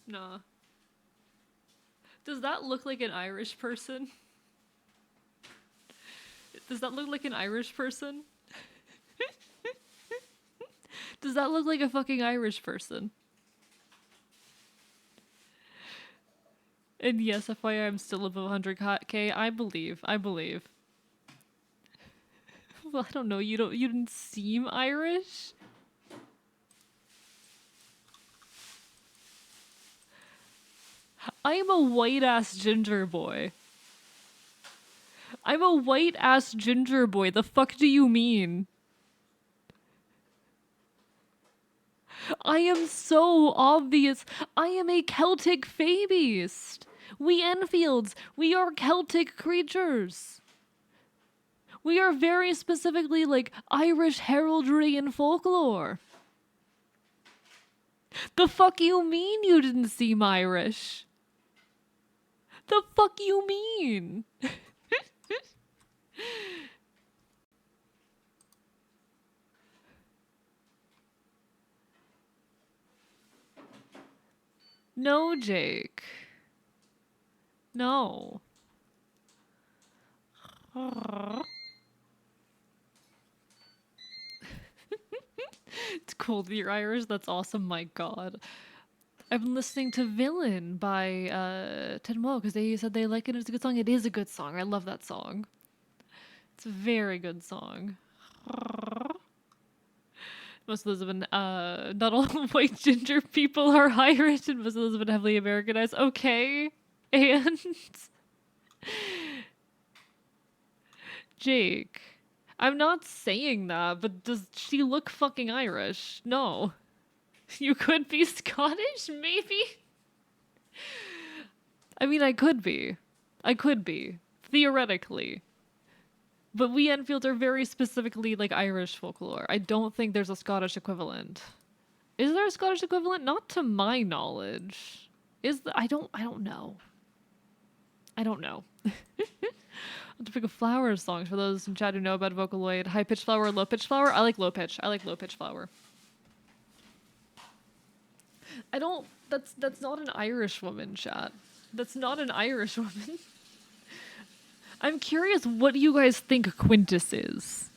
Nah. Does that look like an Irish person? Does that look like an Irish person? Does that look like a fucking Irish person? And yes, FYI, I'm still above 100k. I believe. Well, I don't know. You didn't seem Irish. I am a white ass ginger boy. I'm a white ass ginger boy. The fuck do you mean? I am so obvious. I am a Celtic fae beast. We Enfields, we are Celtic creatures. We are very specifically like Irish heraldry and folklore. The fuck you mean you didn't seem Irish? The fuck you mean? No, Jake. No. It's cool that you're Irish. That's awesome. My God. I've been listening to Villain by Ted Moe because they said they like it. It's a good song. It is a good song. I love that song. It's a very good song. Most of those have been, not all white ginger people are Irish, and most of those have been heavily Americanized. Okay. And Jake, I'm not saying that, but does she look fucking Irish? No. You could be Scottish, maybe? I mean, I could be. Theoretically. But we Enfields are very specifically like Irish folklore. I don't think there's a Scottish equivalent. Is there a Scottish equivalent? Not to my knowledge. I don't know. I don't know. I'll have to pick a flower songs for those in chat who know about Vocaloid. High pitch flower, low pitch flower? I like low pitch. I like low pitch flower. That's not an Irish woman, chat. That's not an Irish woman. I'm curious what you guys think Quintus is.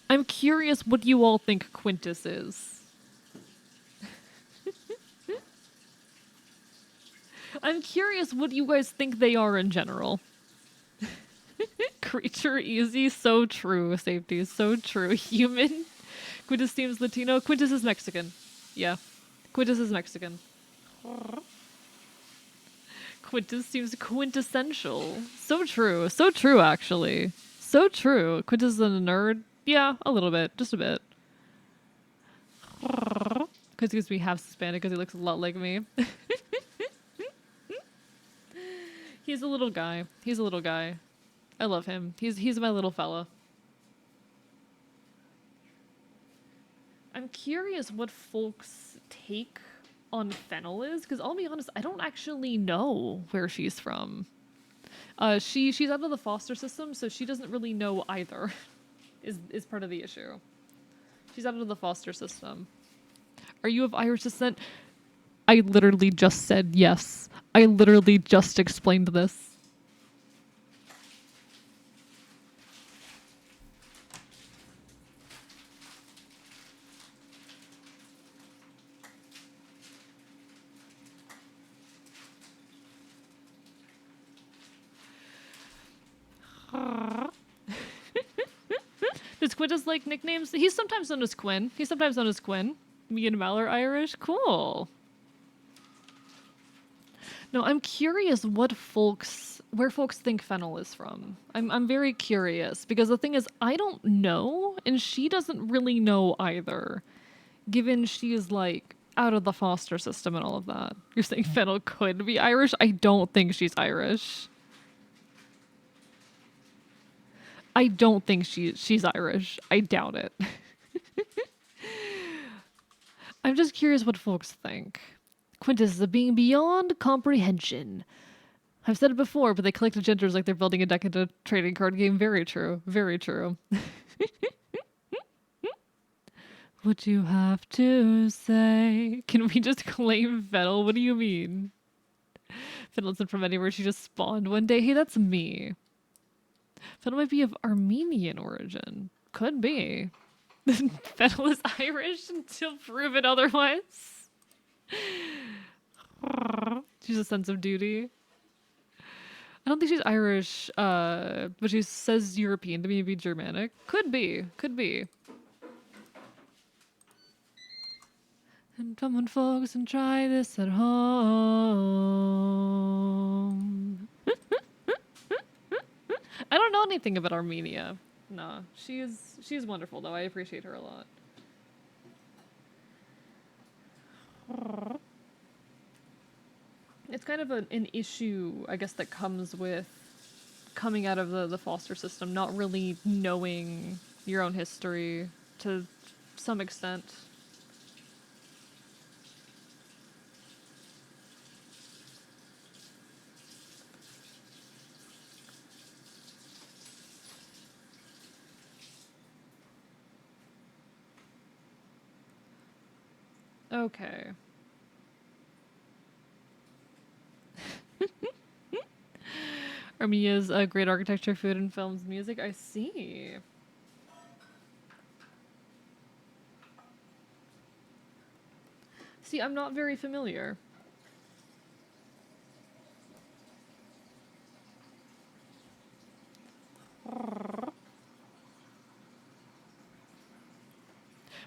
I'm curious what you all think Quintus is. I'm curious what you guys think they are in general. Creature easy, so true. Safety is so true. Human. Quintus seems Latino. Quintus is Mexican. Yeah. Quintus is Mexican. Quintus seems quintessential. So true. So true, actually. So true. Quintus is a nerd. Yeah, a little bit. Just a bit. Because he gives me half Hispanic because he looks a lot like me. He's a little guy. I love him. He's my little fella. I'm curious what folks' take on Fennel is, because I'll be honest, I don't actually know where she's from. She's out of the foster system, so she doesn't really know either. is part of the issue. She's out of the foster system. Are you of Irish descent? I literally just said yes. I literally just explained this. Does Quintus like nicknames? He's sometimes known as Quinn. Me and Mal are Irish. Cool. No, I'm curious where folks think Fennel is from. I'm very curious because the thing is, I don't know, and she doesn't really know either. Given she is like out of the foster system and all of that. You're saying Fennel could be Irish? I don't think she's Irish. I don't think she's Irish. I doubt it. I'm just curious what folks think. Quintus is being beyond comprehension. I've said it before, but they collect genders like they're building a deck into a trading card game. Very true. Very true. What you have to say? Can we just claim Fennel? What do you mean? Fennel isn't from anywhere. She just spawned one day. Hey, that's me. Fennel might be of Armenian origin. Could be. Fennel is Irish until proven otherwise. She's a sense of duty. I don't think she's Irish, but she says European to me, maybe Germanic. Could be. Could be. And come on, folks, and try this at home. I don't know anything about Armenia. No, she's wonderful though. I appreciate her a lot. It's kind of an issue, I guess, that comes with coming out of the foster system, not really knowing your own history to some extent. Okay. Armenia's great architecture, food, and films, music. I see. See, I'm not very familiar.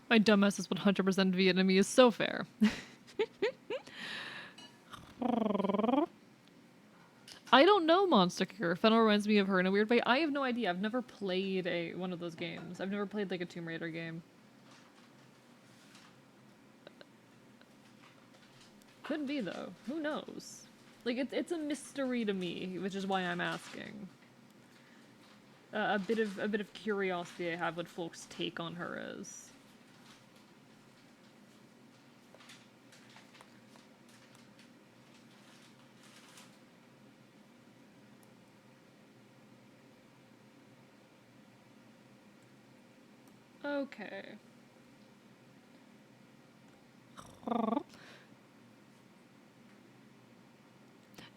My dumbass is 100% Vietnamese. So fair. I don't know Monster Kicker. Fennel reminds me of her in a weird way. I have no idea. I've never played one of those games. I've never played like a Tomb Raider game. Could be though. Who knows? Like it's a mystery to me, which is why I'm asking. A bit of curiosity I have what folks' take on her is. Okay.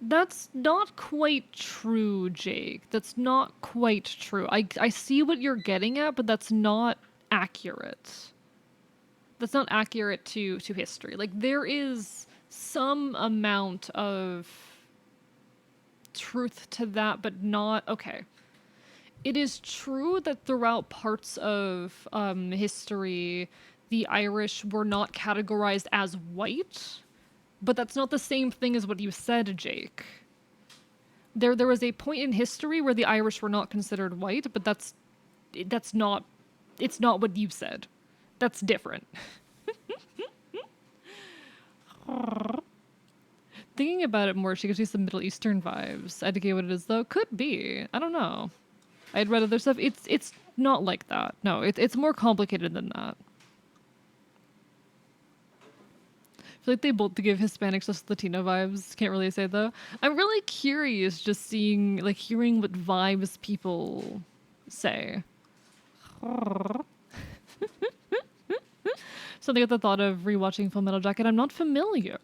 That's not quite true, Jake. That's not quite true. I see what you're getting at, but that's not accurate. That's not accurate to history. Like there is some amount of truth to that, but not okay. It is true that throughout parts of history, the Irish were not categorized as white, but that's not the same thing as what you said, Jake. There was a point in history where the Irish were not considered white, but that's not it's not what you said. That's different. Thinking about it more, she gives me some Middle Eastern vibes. I get what it is though. Could be. I don't know. I'd read other stuff. It's not like that. No, it's more complicated than that. I feel like they both give Hispanics just Latino vibes. Can't really say though. I'm really curious just seeing, like, hearing what vibes people say. Something at the thought of rewatching Full Metal Jacket. I'm not familiar.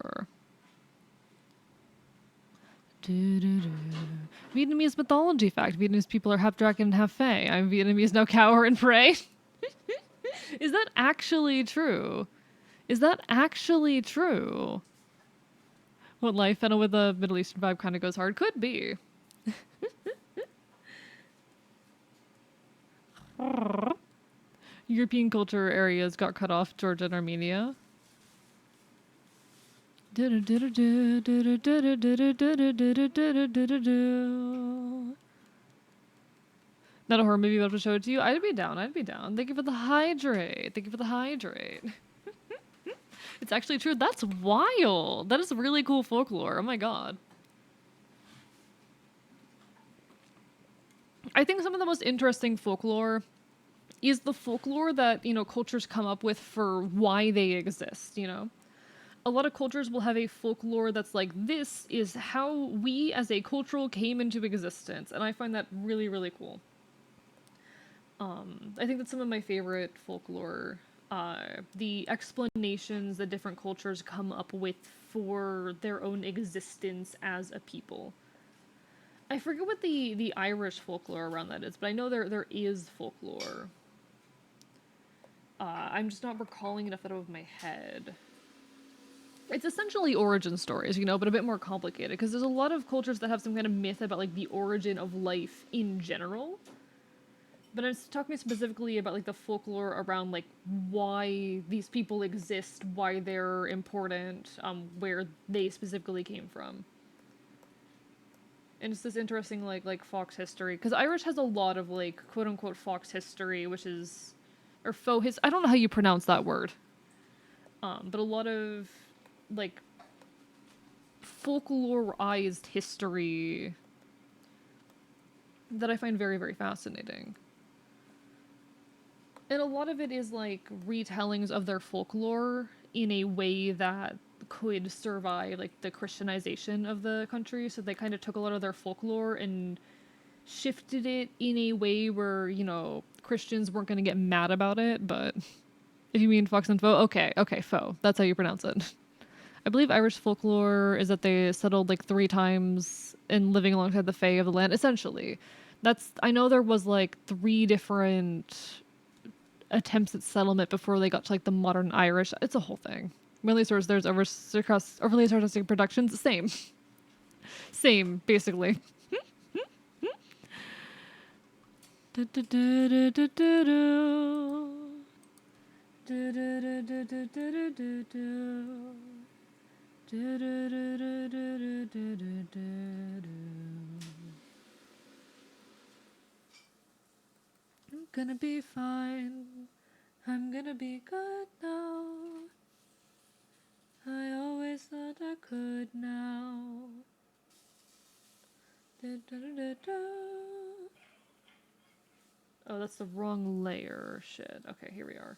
Vietnamese mythology fact. Vietnamese people are half dragon and half fae. I'm Vietnamese, now cower and pray. Is that actually true? Is that actually true? What life Fennel with a Middle Eastern vibe kind of goes hard? Could be. European culture areas got cut off, Georgia and Armenia. Not a horror movie, but I'll show it to you. I'd be down. I'd be down. Thank you for the hydrate. Thank you for the hydrate. It's actually true. That's wild. That is really cool folklore. Oh my god. I think some of the most interesting folklore is the folklore that, cultures come up with for why they exist. A lot of cultures will have a folklore that's like, this is how we as a cultural came into existence. And I find that really, really cool. I think that's some of my favorite folklore. The explanations that different cultures come up with for their own existence as a people. I forget what the Irish folklore around that is, but I know there is folklore. I'm just not recalling it off the top of my head. It's essentially origin stories, but a bit more complicated because there's a lot of cultures that have some kind of myth about like the origin of life in general. But it's talking specifically about like the folklore around like why these people exist, why they're important, where they specifically came from. And it's this interesting like fox history because Irish has a lot of like quote unquote fox history, which is or faux his. I don't know how you pronounce that word. But a lot of like folklorized history that I find very, very fascinating. And a lot of it is like retellings of their folklore in a way that could survive like the Christianization of the country. So they kind of took a lot of their folklore and shifted it in a way where, Christians weren't going to get mad about it. But if you mean fox and faux, okay, faux. That's how you pronounce it. I believe Irish folklore is that they settled like 3 times and living alongside the Fae of the land. Essentially, I know there was like 3 different attempts at settlement before they got to like the modern Irish. It's a whole thing. Mainly source there's overly sarcastic productions. Same basically. I'm gonna be fine. I'm gonna be good now. I always thought I could now. Oh, that's the wrong layer. Shit. Okay, here we are.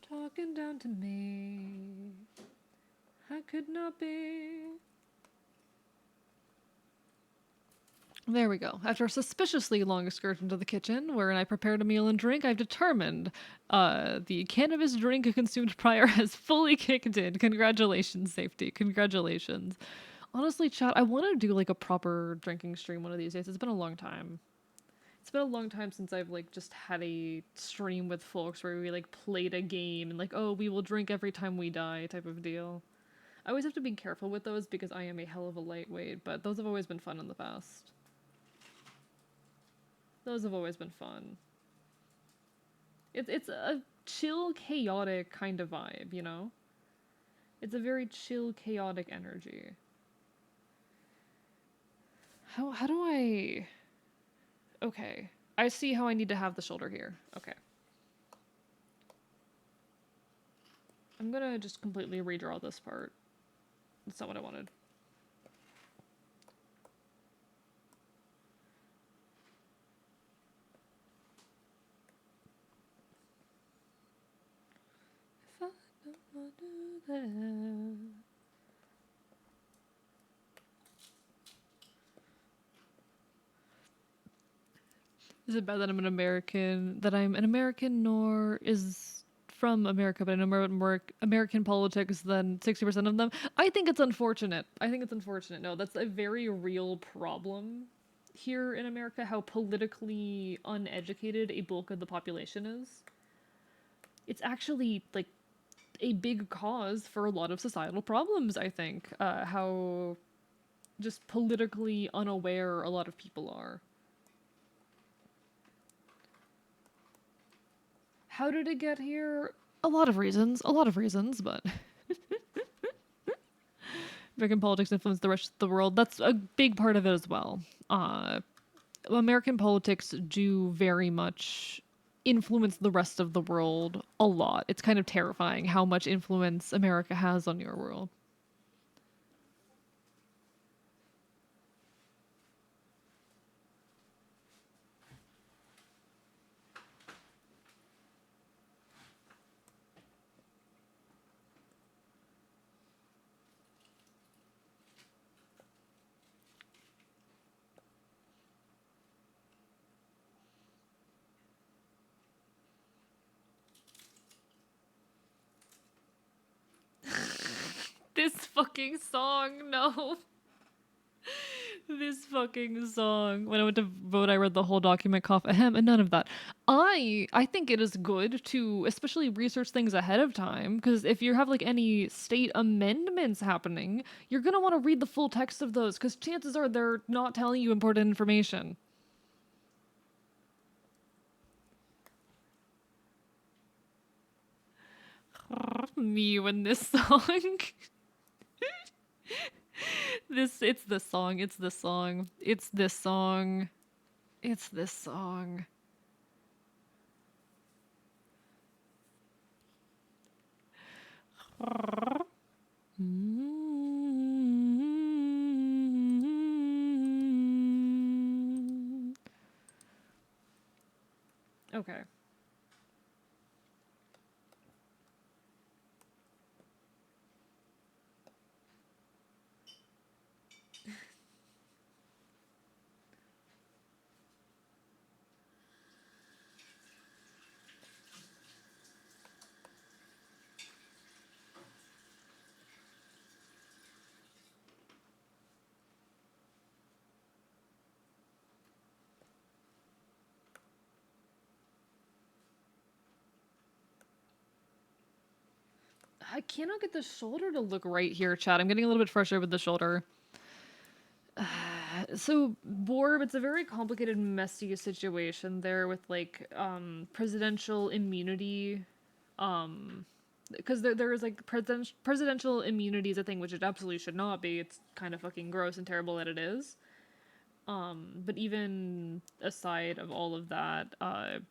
Talking down to me. I could not be. There we go. After a suspiciously long excursion to the kitchen, wherein I prepared a meal and drink, I've determined the cannabis drink consumed prior has fully kicked in. Congratulations, safety. Congratulations. Honestly, chat, I want to do like a proper drinking stream one of these days. It's been a long time. It's been a long time since I've like just had a stream with folks where we like played a game and like, oh, we will drink every time we die type of deal. I always have to be careful with those because I am a hell of a lightweight, but those have always been fun in the past. Those have always been fun. It's a chill, chaotic kind of vibe. It's a very chill, chaotic energy. How do I... Okay. I see how I need to have the shoulder here. Okay. I'm gonna just completely redraw this part. That's not what I wanted. If I don't want to do that. Is it bad that I'm an American? That I'm an American nor is from America, but I know more American politics than 60% of them? I think it's unfortunate. No, that's a very real problem here in America, how politically uneducated a bulk of the population is. It's actually, like, a big cause for a lot of societal problems, I think. How just politically unaware a lot of people are. How did it get here? A lot of reasons. A lot of reasons, but American politics influence the rest of the world. That's a big part of it as well. Uh, American politics do very much influence the rest of the world a lot. It's kind of terrifying how much influence America has on your world. This fucking song, no. This fucking song. When I went to vote, I read the whole document, cough, ahem, and none of that. I think it is good to especially research things ahead of time, because if you have like any state amendments happening, you're gonna want to read the full text of those, because chances are they're not telling you important information. Me and this song. It's this song, it's this song, it's this song, it's this song. Okay. I cannot get the shoulder to look right here, Chad. I'm getting a little bit frustrated with the shoulder. So, Borb, it's a very complicated, messy situation there with like presidential immunity. Because there is like presidential immunity is a thing which it absolutely should not be. It's kind of fucking gross and terrible that it is. But even aside of all of that,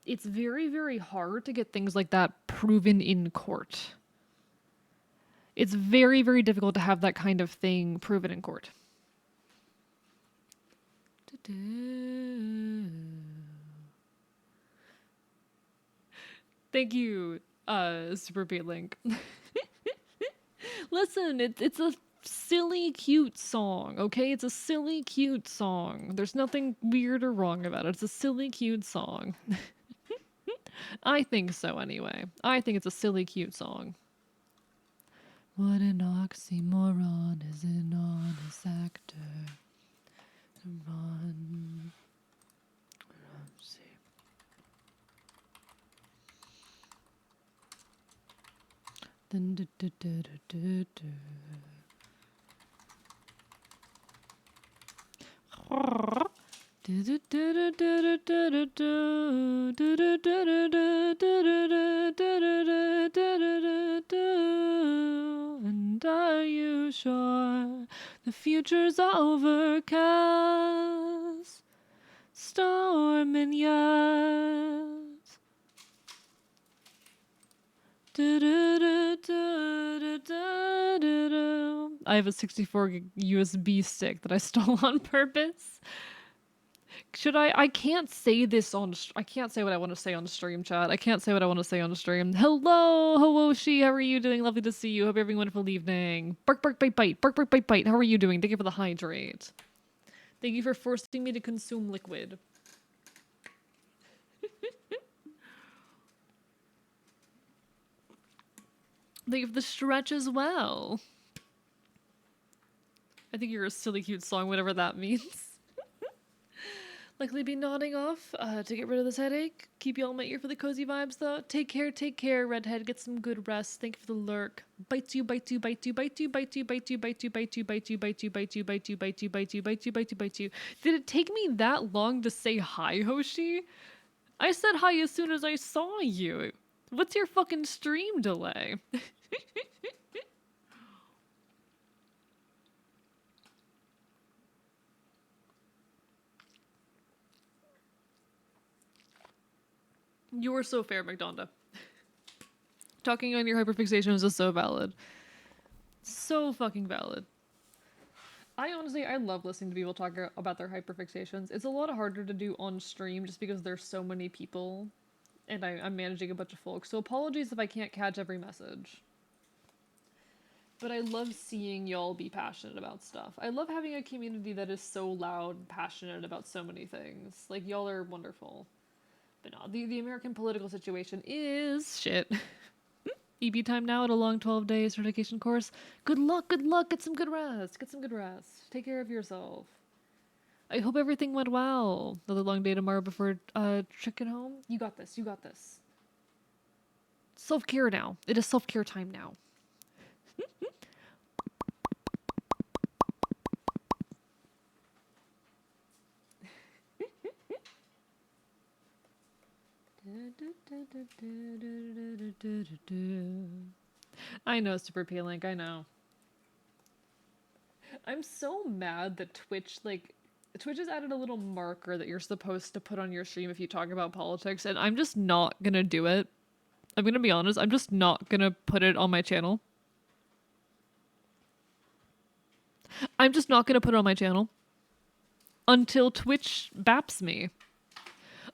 it's very, very hard to get things like that proven in court. It's very, very difficult to have that kind of thing proven in court. Thank you, Super Beat Link. Listen, it's a silly, cute song, okay? It's a silly, cute song. There's nothing weird or wrong about it. It's a silly, cute song. I think so, anyway. I think it's a silly, cute song. What an oxymoron is an honest actor. Run. Let's see. Dun, dun, dun, dun, dun, dun. And are you sure the future's overcast? Storm and yes. I have a 64 gig USB stick that I stole on purpose. Should I? I can't say this on. I can't say what I want to say on stream, chat. I can't say what I want to say on stream. Hello, Hawoshi. How are you doing? Lovely to see you. Hope you're having a wonderful evening. Bark, bark, bite, bite. Bark, bark, bite, bite. How are you doing? Thank you for the hydrate. Thank you for forcing me to consume liquid. Thank you for the stretch as well. I think you're a silly, cute song, whatever that means. Likely be nodding off to get rid of this headache. Keep you all in my ear for the cozy vibes, though. Take care, redhead. Get some good rest. Thank you for the lurk. Bite you, bite you, bite you, bite you, bite you, bite you, bite you, bite you, bite you, bite you, bite you, bite you, bite you, bite you, bite you, bite you, bite you. Did it take me that long to say hi, Hoshi? I said hi as soon as I saw you. What's your fucking stream delay? You are so fair, McDonda. Talking on your hyperfixations is so valid. So fucking valid. I love listening to people talk about their hyperfixations. It's a lot harder to do on stream just because there's so many people and I'm managing a bunch of folks. So apologies if I can't catch every message. But I love seeing y'all be passionate about stuff. I love having a community that is so loud and passionate about so many things. Like, y'all are wonderful. But no, the American political situation is shit. EB time now at a long 12-day certification course. Good luck, good luck. Get some good rest. Get some good rest. Take care of yourself. I hope everything went well. Another long day tomorrow before checking home. You got this. You got this. Self-care now. It is self-care time now. I know, Super P-Link, I know. I'm so mad that Twitch has added a little marker that you're supposed to put on your stream if you talk about politics, and I'm just not gonna do it. I'm gonna be honest, I'm just not gonna put it on my channel. I'm just not gonna put it on my channel. Until Twitch baps me.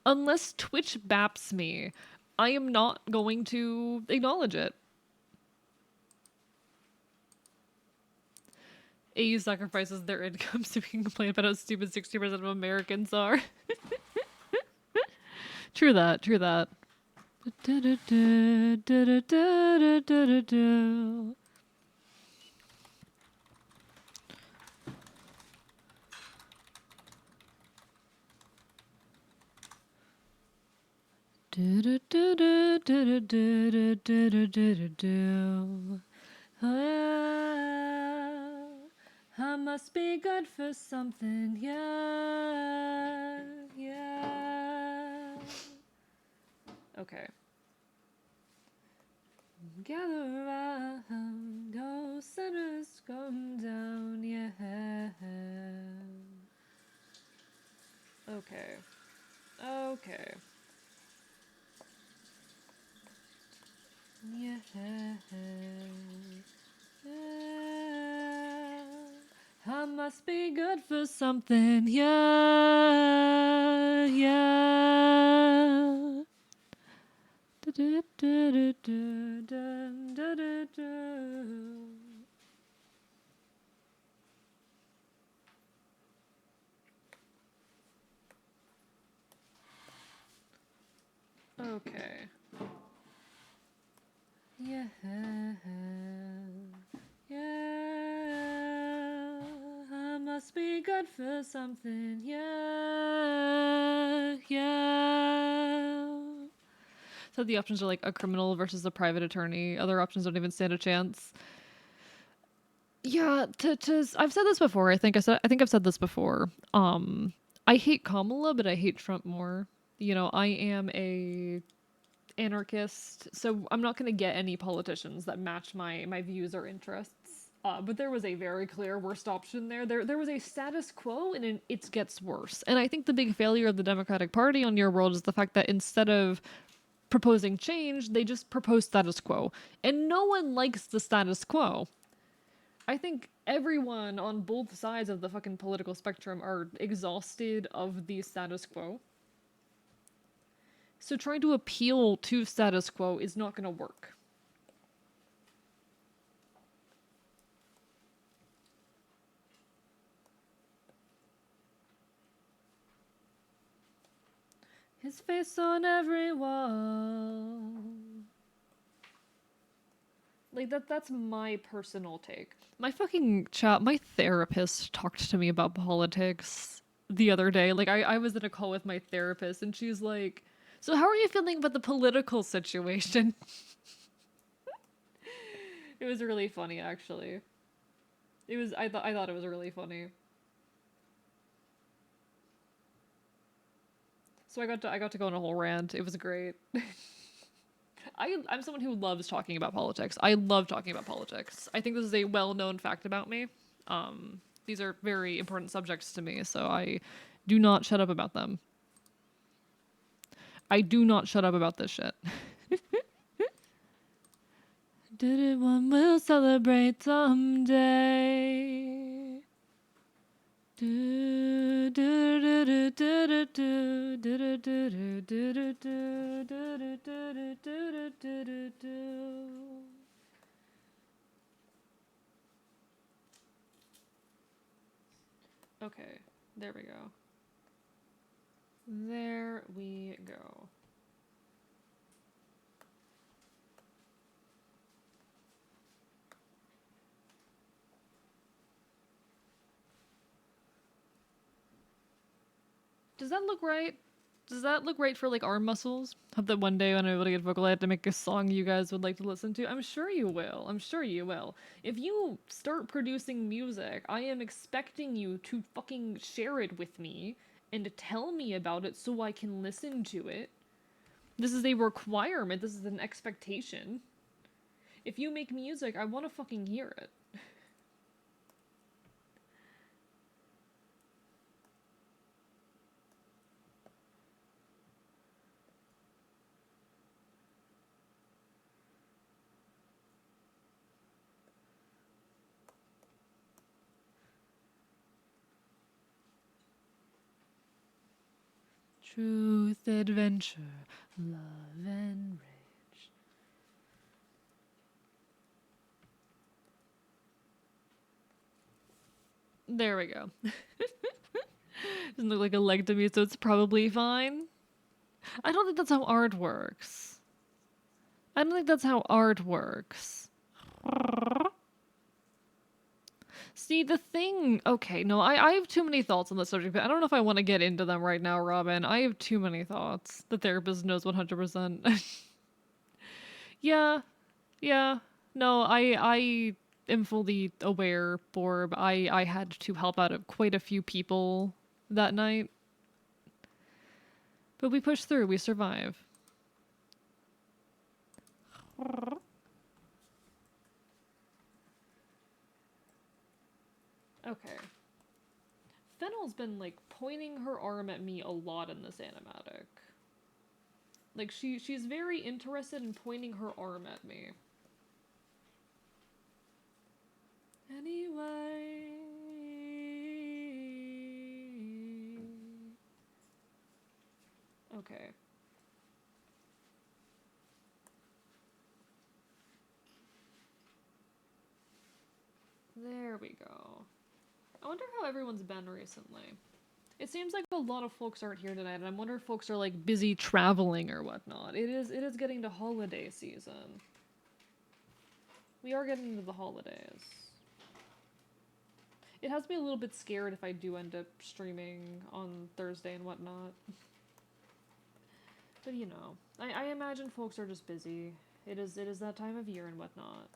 Unless Twitch baps me, I am not going to acknowledge it. AU sacrifices their income so we can complain about how stupid 60% of Americans are. True that, true that. I must be good for something, yeah, yeah. Okay. Gather around, oh sinners come down, yeah. Okay. Okay. Yeah. I must be good for something, yeah, yeah. Okay. Yeah. Yeah. I must be good for something. Yeah. Yeah. So the options are like a criminal versus a private attorney. Other options don't even stand a chance. Yeah, I've said this before. I think I've said this before. I hate Kamala, but I hate Trump more. You know, I am a anarchist, so I'm not going to get any politicians that match my views or interests. But there was a very clear worst option there. There was a status quo, and it gets worse. And I think the big failure of the Democratic Party on your world is the fact that instead of proposing change, they just propose status quo, and no one likes the status quo. I think everyone on both sides of the fucking political spectrum are exhausted of the status quo. So trying to appeal to status quo is not going to work. His face on every wall. Like that's my personal take. My fucking my therapist talked to me about politics the other day. Like I was in a call with my therapist and she's like, "So how are you feeling about the political situation?" It was really funny actually. I thought it was really funny. So I got to go on a whole rant. It was great. I'm someone who loves talking about politics. I love talking about politics. I think this is a well-known fact about me. These are very important subjects to me, so I do not shut up about them. I do not shut up about this shit. Did it one will celebrate someday. Do, do, do, do, do, do, do, do, do, do, do, do, do, do, do, do, do. Okay, there we go. There we go. Does that look right? Does that look right for like arm muscles? Hope that one day when I'm able to get vocal, I have to make a song you guys would like to listen to. I'm sure you will. I'm sure you will. If you start producing music, I am expecting you to fucking share it with me and to tell me about it so I can listen to it. This is a requirement. This is an expectation. If you make music, I want to fucking hear it. Truth, adventure, love, and rage. There we go. Doesn't look like a leg to me, so it's probably fine. I don't think that's how art works. I don't think that's how art works. See, the thing. Okay, no, I have too many thoughts on this subject, but I don't know if I want to get into them right now, Robin. I have too many thoughts. The therapist knows 100%. Yeah, yeah. No, I am fully aware, Borb. I had to help out quite a few people that night. But we pushed through, we survive. Okay. Fennel's been like pointing her arm at me a lot in this animatic. Like she's very interested in pointing her arm at me. Anyway. Okay. There we go. I wonder how everyone's been recently. It seems like a lot of folks aren't here tonight, and I wonder if folks are like busy traveling or whatnot. It is getting to holiday season. We are getting into the holidays. It has me a little bit scared if I do end up streaming on Thursday and whatnot. But you know, I imagine folks are just busy. It is that time of year and whatnot.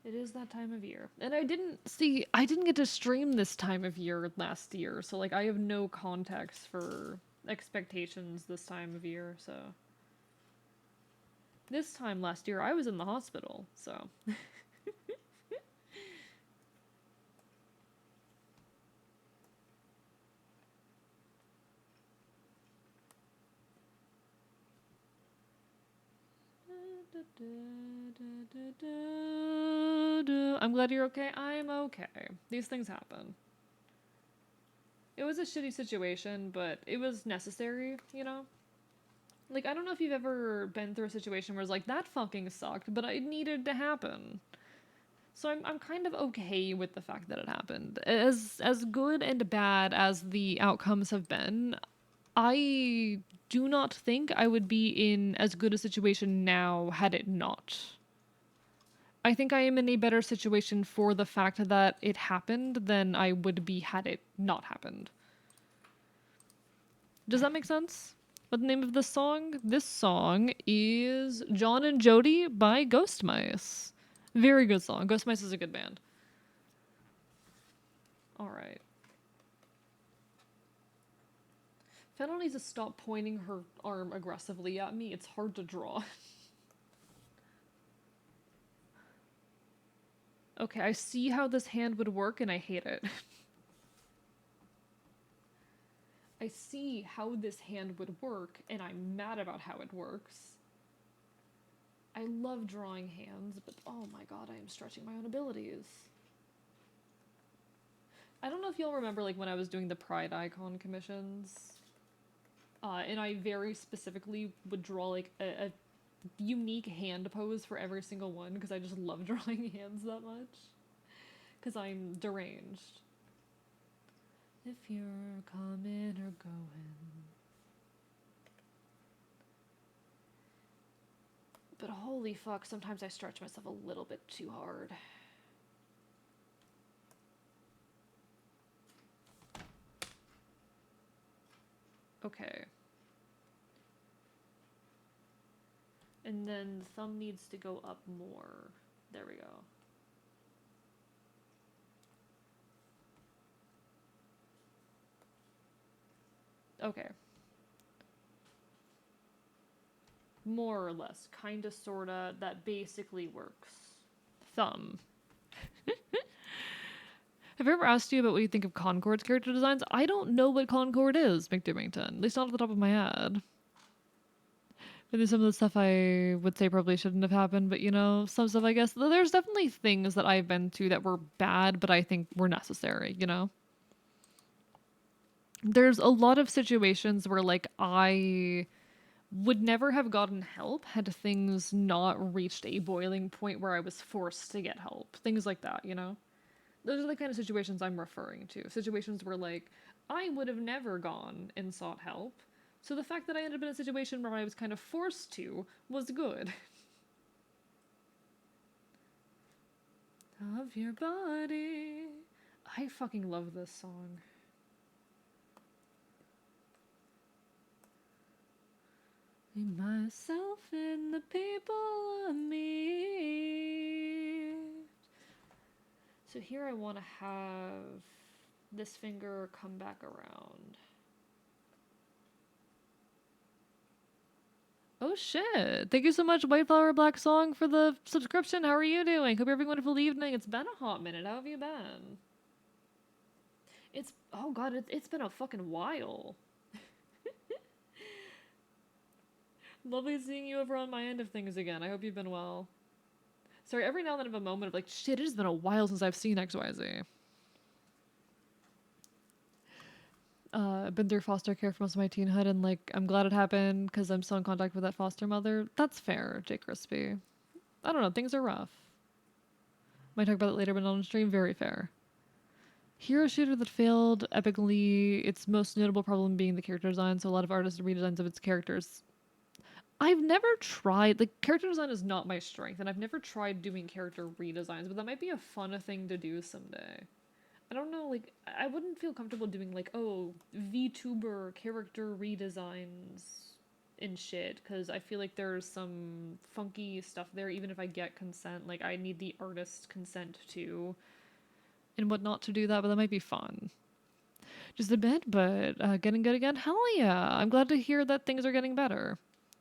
It is that time of year. And I didn't get to stream this time of year last year, so like I have no context for expectations this time of year, so this time last year I was in the hospital, so I'm glad you're okay. I'm okay. These things happen. It was a shitty situation, but it was necessary, you know? Like, I don't know if you've ever been through a situation where it's like, that fucking sucked, but it needed to happen. So I'm kind of okay with the fact that it happened. As good and bad as the outcomes have been, I do not think I would be in as good a situation now had it not. I think I am in a better situation for the fact that it happened than I would be had it not happened. Does that make sense? What the name of this song? This song is John and Jody by Ghost Mice. Very good song. Ghost Mice is a good band. All right. Fennel needs to stop pointing her arm aggressively at me. It's hard to draw. Okay, I see how this hand would work and I hate it. I see how this hand would work and I'm mad about how it works. I love drawing hands, but oh my god, I am stretching my own abilities. I don't know if y'all remember like when I was doing the Pride Icon commissions. And I very specifically would draw like a unique hand pose for every single one because I just love drawing hands that much. Because I'm deranged. If you're coming or going. But holy fuck, sometimes I stretch myself a little bit too hard. Okay. And then the thumb needs to go up more. There we go. Okay. More or less. Kinda, sorta. That basically works. Thumb. Have I ever asked you about what you think of Concord's character designs? I don't know what Concord is, McDoomington. At least not off the top of my head. Maybe some of the stuff I would say probably shouldn't have happened, but you know, some stuff I guess. There's definitely things that I've been through that were bad, but I think were necessary, you know? There's a lot of situations where, like, I would never have gotten help had things not reached a boiling point where I was forced to get help. Things like that, you know? Those are the kind of situations I'm referring to. Situations where, like, I would have never gone and sought help. So the fact that I ended up in a situation where I was kind of forced to was good. Of your body. I fucking love this song. Myself and the people I meet. So here I want to have this finger come back around. Oh shit. Thank you so much, White Flower Black Song, for the subscription. How are you doing? Hope you're having a wonderful evening. It's been a hot minute. How have you been? Oh god, it's been a fucking while. Lovely seeing you over on my end of things again. I hope you've been well. Sorry, every now and then I have a moment of like, shit, it has been a while since I've seen XYZ. I've been through foster care for most of my teenhood, and like, I'm glad it happened because I'm still in contact with that foster mother. That's fair, Jay Crispy. I don't know, things are rough. Might talk about it later, but not on stream. Very fair. Hero shooter that failed epically. Its most notable problem being the character design, so a lot of artists redesigns of its characters. I've never tried, like, character design is not my strength, and I've never tried doing character redesigns, but that might be a fun thing to do someday. I don't know, like, I wouldn't feel comfortable doing, like, oh, VTuber character redesigns and shit, because I feel like there's some funky stuff there, even if I get consent. Like, I need the artist's consent too, and whatnot to do that, but that might be fun. Just a bit, but getting good again? Hell yeah! I'm glad to hear that things are getting better.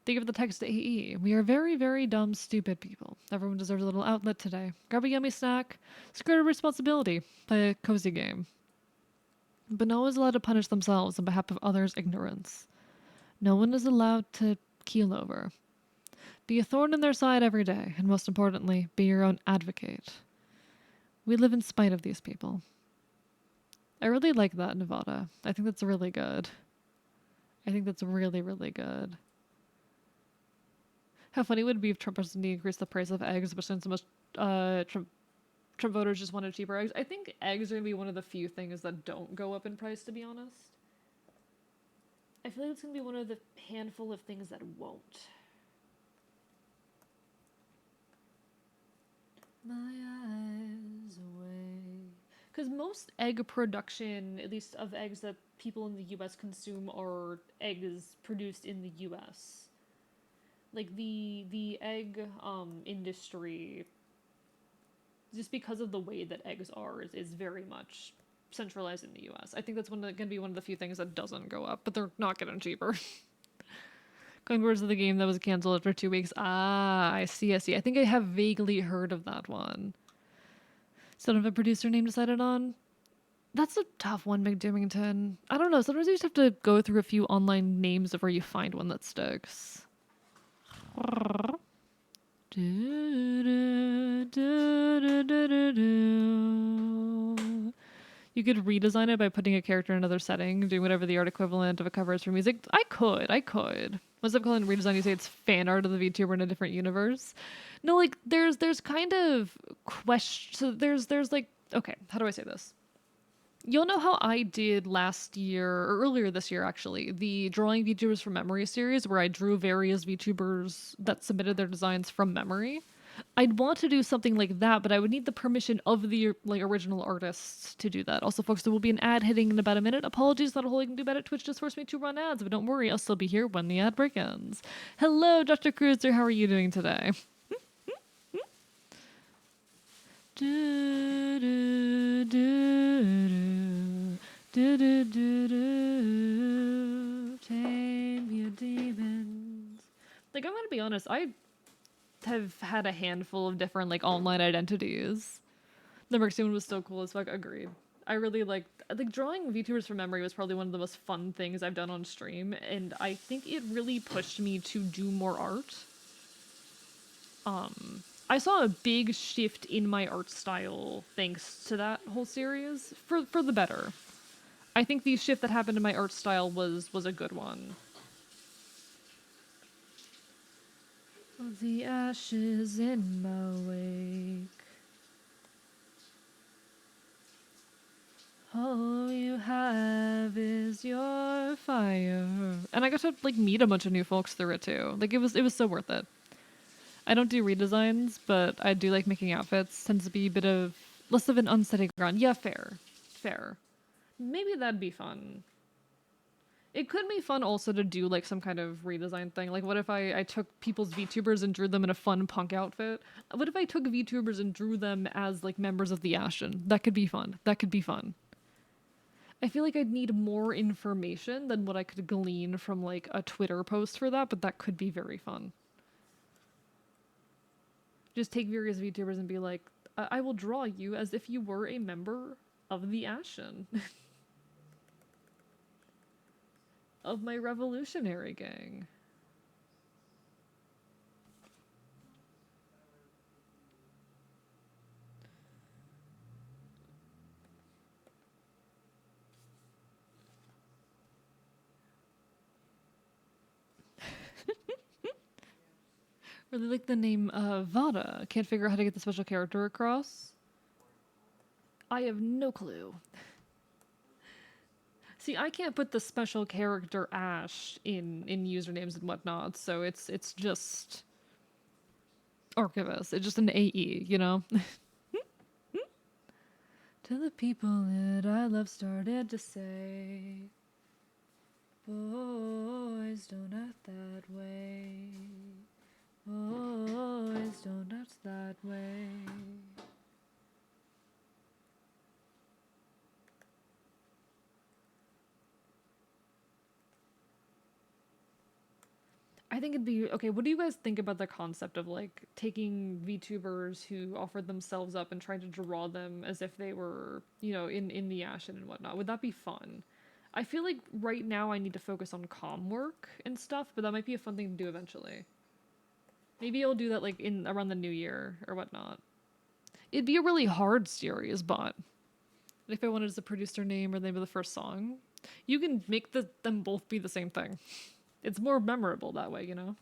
Think of the text to AE. We are very, very dumb, stupid people. Everyone deserves a little outlet today. Grab a yummy snack. Skirt of responsibility. Play a cozy game. But no one is allowed to punish themselves on behalf of others' ignorance. No one is allowed to keel over. Be a thorn in their side every day, and most importantly, be your own advocate. We live in spite of these people. I really like that, Nevada. I think that's really good. I think that's really, really good. How funny would it be if Trump was to increase the price of eggs, but since most Trump voters just wanted cheaper eggs? I think eggs are going to be one of the few things that don't go up in price, to be honest. I feel like it's going to be one of the handful of things that won't. My eyes away. Because most egg production, at least of eggs that people in the US consume, are eggs produced in the US. Like the egg industry, just because of the way that eggs are, is very much centralized in the US. I think that's going to be one of the few things that doesn't go up, but they're not getting cheaper. Concourse of the game that was canceled for 2 weeks. Ah, I see, I see. I think I have vaguely heard of that one. Still don't have a producer name decided on? That's a tough one, McDimmington. I don't know. Sometimes you just have to go through a few online names before you find one that sticks. You could redesign it by putting a character in another setting, doing whatever the art equivalent of a cover is for music. I could. What's up calling redesign? You say it's fan art of the VTuber in a different universe. No, like there's kind of question. So there's like, okay, how do I say this? You'll know how I did last year, or earlier this year actually, the Drawing VTubers from Memory series, where I drew various VTubers that submitted their designs from memory. I'd want to do something like that, but I would need the permission of the like original artists to do that. Also, folks, there will be an ad hitting in about a minute. Apologies, not a whole I can do about it. Twitch just forced me to run ads, but don't worry, I'll still be here when the ad break ends. Hello, Dr. Cruiser, how are you doing today? Do, do, do, do, do, do, do, tame your demons. Like, I'm gonna be honest, I have had a handful of different, like, online identities. The Mercy one was so cool as fuck, agreed. I really like drawing VTubers from memory was probably one of the most fun things I've done on stream, and I think it really pushed me to do more art. I saw a big shift in my art style thanks to that whole series, for the better. I think the shift that happened in my art style was a good one. The ashes in my wake. All you have is your fire. And I got to like meet a bunch of new folks through it too. Like it was so worth it. I don't do redesigns, but I do like making outfits. Tends to be a bit of less of an unsteady ground. Yeah, fair. Maybe that'd be fun. It could be fun also to do like some kind of redesign thing. Like what if I took people's VTubers and drew them in a fun punk outfit? What if I took VTubers and drew them as like members of the Ashen? That could be fun. I feel like I'd need more information than what I could glean from like a Twitter post for that, but that could be very fun. Just take various VTubers and be like, I will draw you as if you were a member of the Ashen. Of my revolutionary gang. Really like the name Vada. Can't figure out how to get the special character across. I have no clue. See, I can't put the special character Ash in usernames and whatnot, so it's just Archivist. It's just an AE, you know? To the people that I love started to say, boys don't act that way. Boys don't act that way. I think it'd be okay. What do you guys think about the concept of like taking VTubers who offered themselves up and trying to draw them as if they were, you know, in the Ashen and whatnot? Would that be fun? I feel like right now I need to focus on comm work and stuff, but that might be a fun thing to do eventually. Maybe I'll do that like in around the new year or whatnot. It'd be a really hard series, but if I wanted as a producer name or the name of the first song, you can make them both be the same thing. It's more memorable that way, you know?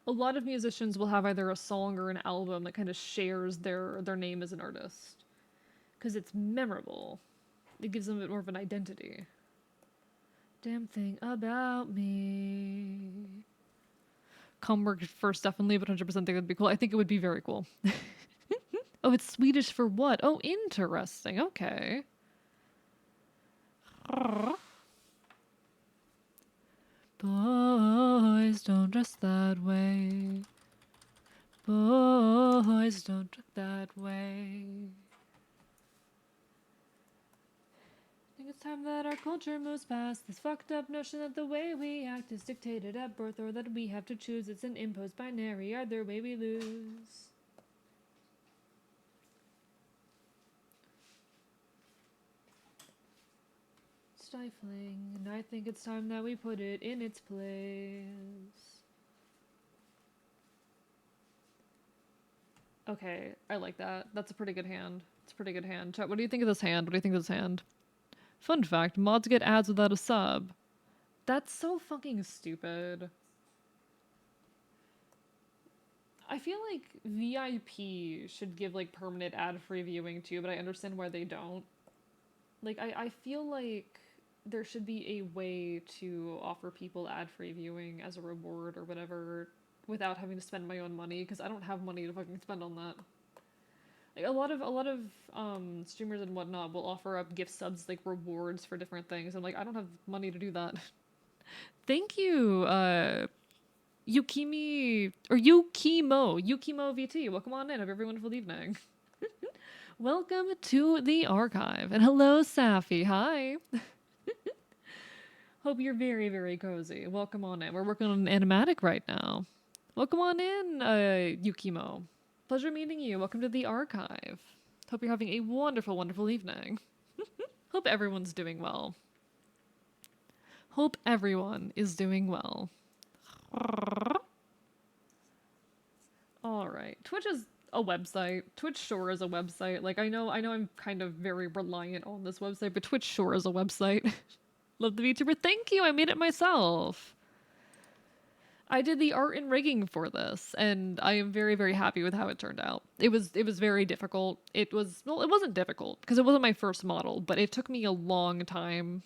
A lot of musicians will have either a song or an album that kind of shares their name as an artist. Because it's memorable. It gives them a bit more of an identity. Damn thing about me. Com work first, definitely, but 100% think that'd be cool. I think it would be very cool. Oh, it's Swedish for what? Oh, interesting. Okay. Boys don't dress that way. Boys don't dress that way. It's time that our culture moves past this fucked up notion that the way we act is dictated at birth, or that we have to choose. It's an imposed binary. Either way we lose. Stifling, and I think it's time that we put it in its place. Okay, I like that. That's a pretty good hand. It's a pretty good hand. Chat, what do you think of this hand? What do you think of this hand? Fun fact, mods get ads without a sub. That's so fucking stupid. I feel like VIP should give like permanent ad-free viewing too, but I understand why they don't. Like I feel like there should be a way to offer people ad-free viewing as a reward or whatever without having to spend my own money, because I don't have money to fucking spend on that. Like a lot of streamers and whatnot will offer up gift subs like rewards for different things. I'm like, I don't have money to do that. Thank you, Yukimo VT. Welcome on in. Have a very wonderful evening. Welcome to the archive, and hello, Safi. Hi. Hope you're very, very cozy. Welcome on in. We're working on an animatic right now. Welcome on in, Yukimo. Pleasure meeting you. Welcome to the archive. Hope you're having a wonderful, wonderful evening. Hope everyone's doing well. Hope everyone is doing well. All right. Twitch is a website. Twitch sure is a website. Like I know I'm kind of very reliant on this website, but Twitch sure is a website. Love the VTuber. Thank you. I made it myself. I did the art and rigging for this, and I am very, very happy with how it turned out. It was very difficult. It wasn't difficult because it wasn't my first model, but it took me a long time,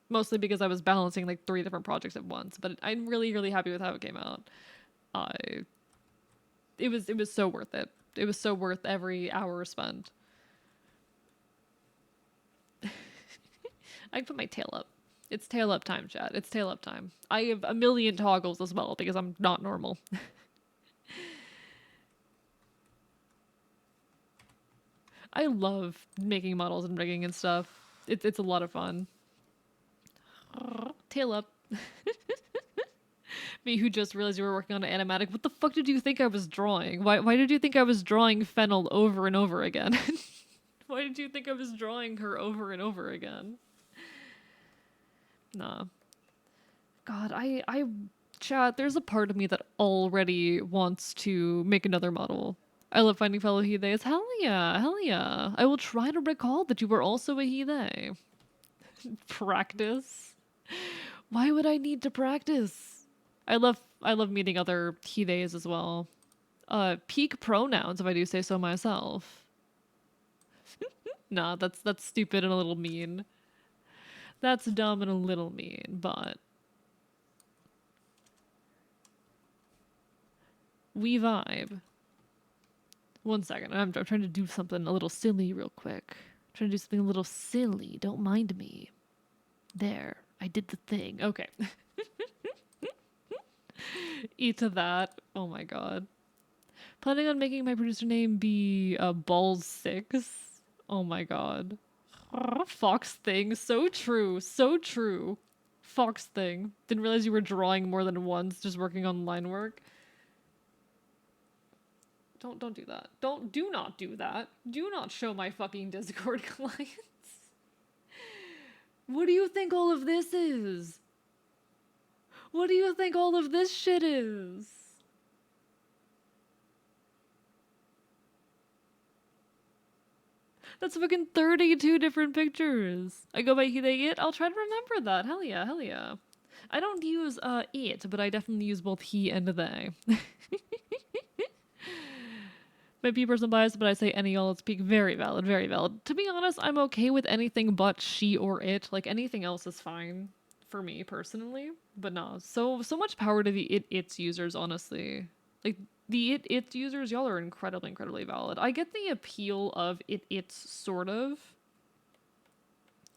mostly because I was balancing like 3 different projects at once. But I'm really, really happy with how it came out. It was so worth it. It was so worth every hour spent. I put my tail up. It's tail up time, chat. It's tail up time. I have a million toggles as well because I'm not normal. I love making models and rigging and stuff. It's a lot of fun. Tail up. Me who just realized you were working on an animatic. What the fuck did you think I was drawing? Why did you think I was drawing Fennel over and over again? Why did you think I was drawing her over and over again? Nah. God, chat, there's a part of me that already wants to make another model. I love finding fellow Hithes. Hell yeah, hell yeah. I will try to recall that you were also a Hithe. Practice? Why would I need to practice? I love meeting other Hithes as well. Peak pronouns, if I do say so myself. Nah, that's stupid and a little mean. That's dumb and a little mean, but we vibe. One second, I'm trying to do something a little silly real quick. I'm trying to do something a little silly. Don't mind me. There, I did the thing. Okay. Eat to that. Oh my god. Planning on making my producer name be Balls6. Oh my god. Fox thing. So true. So true. Fox thing. Didn't realize you were drawing more than once, just working on line work. Don't do that. Do not do that. Do not show my fucking Discord clients. What do you think all of this is? What do you think all of this shit is? That's fucking 32 different pictures. I go by It. I'll try to remember that. Hell yeah, hell yeah. I don't use it, but I definitely use both he and they. Might be personal bias, but I say any all its peak. Very valid, very valid. To be honest, I'm okay with anything but she or it. Like anything else is fine for me personally. But no, so much power to the its users, honestly. Like the its users, y'all are incredibly, incredibly valid. I get the appeal of it's sort of.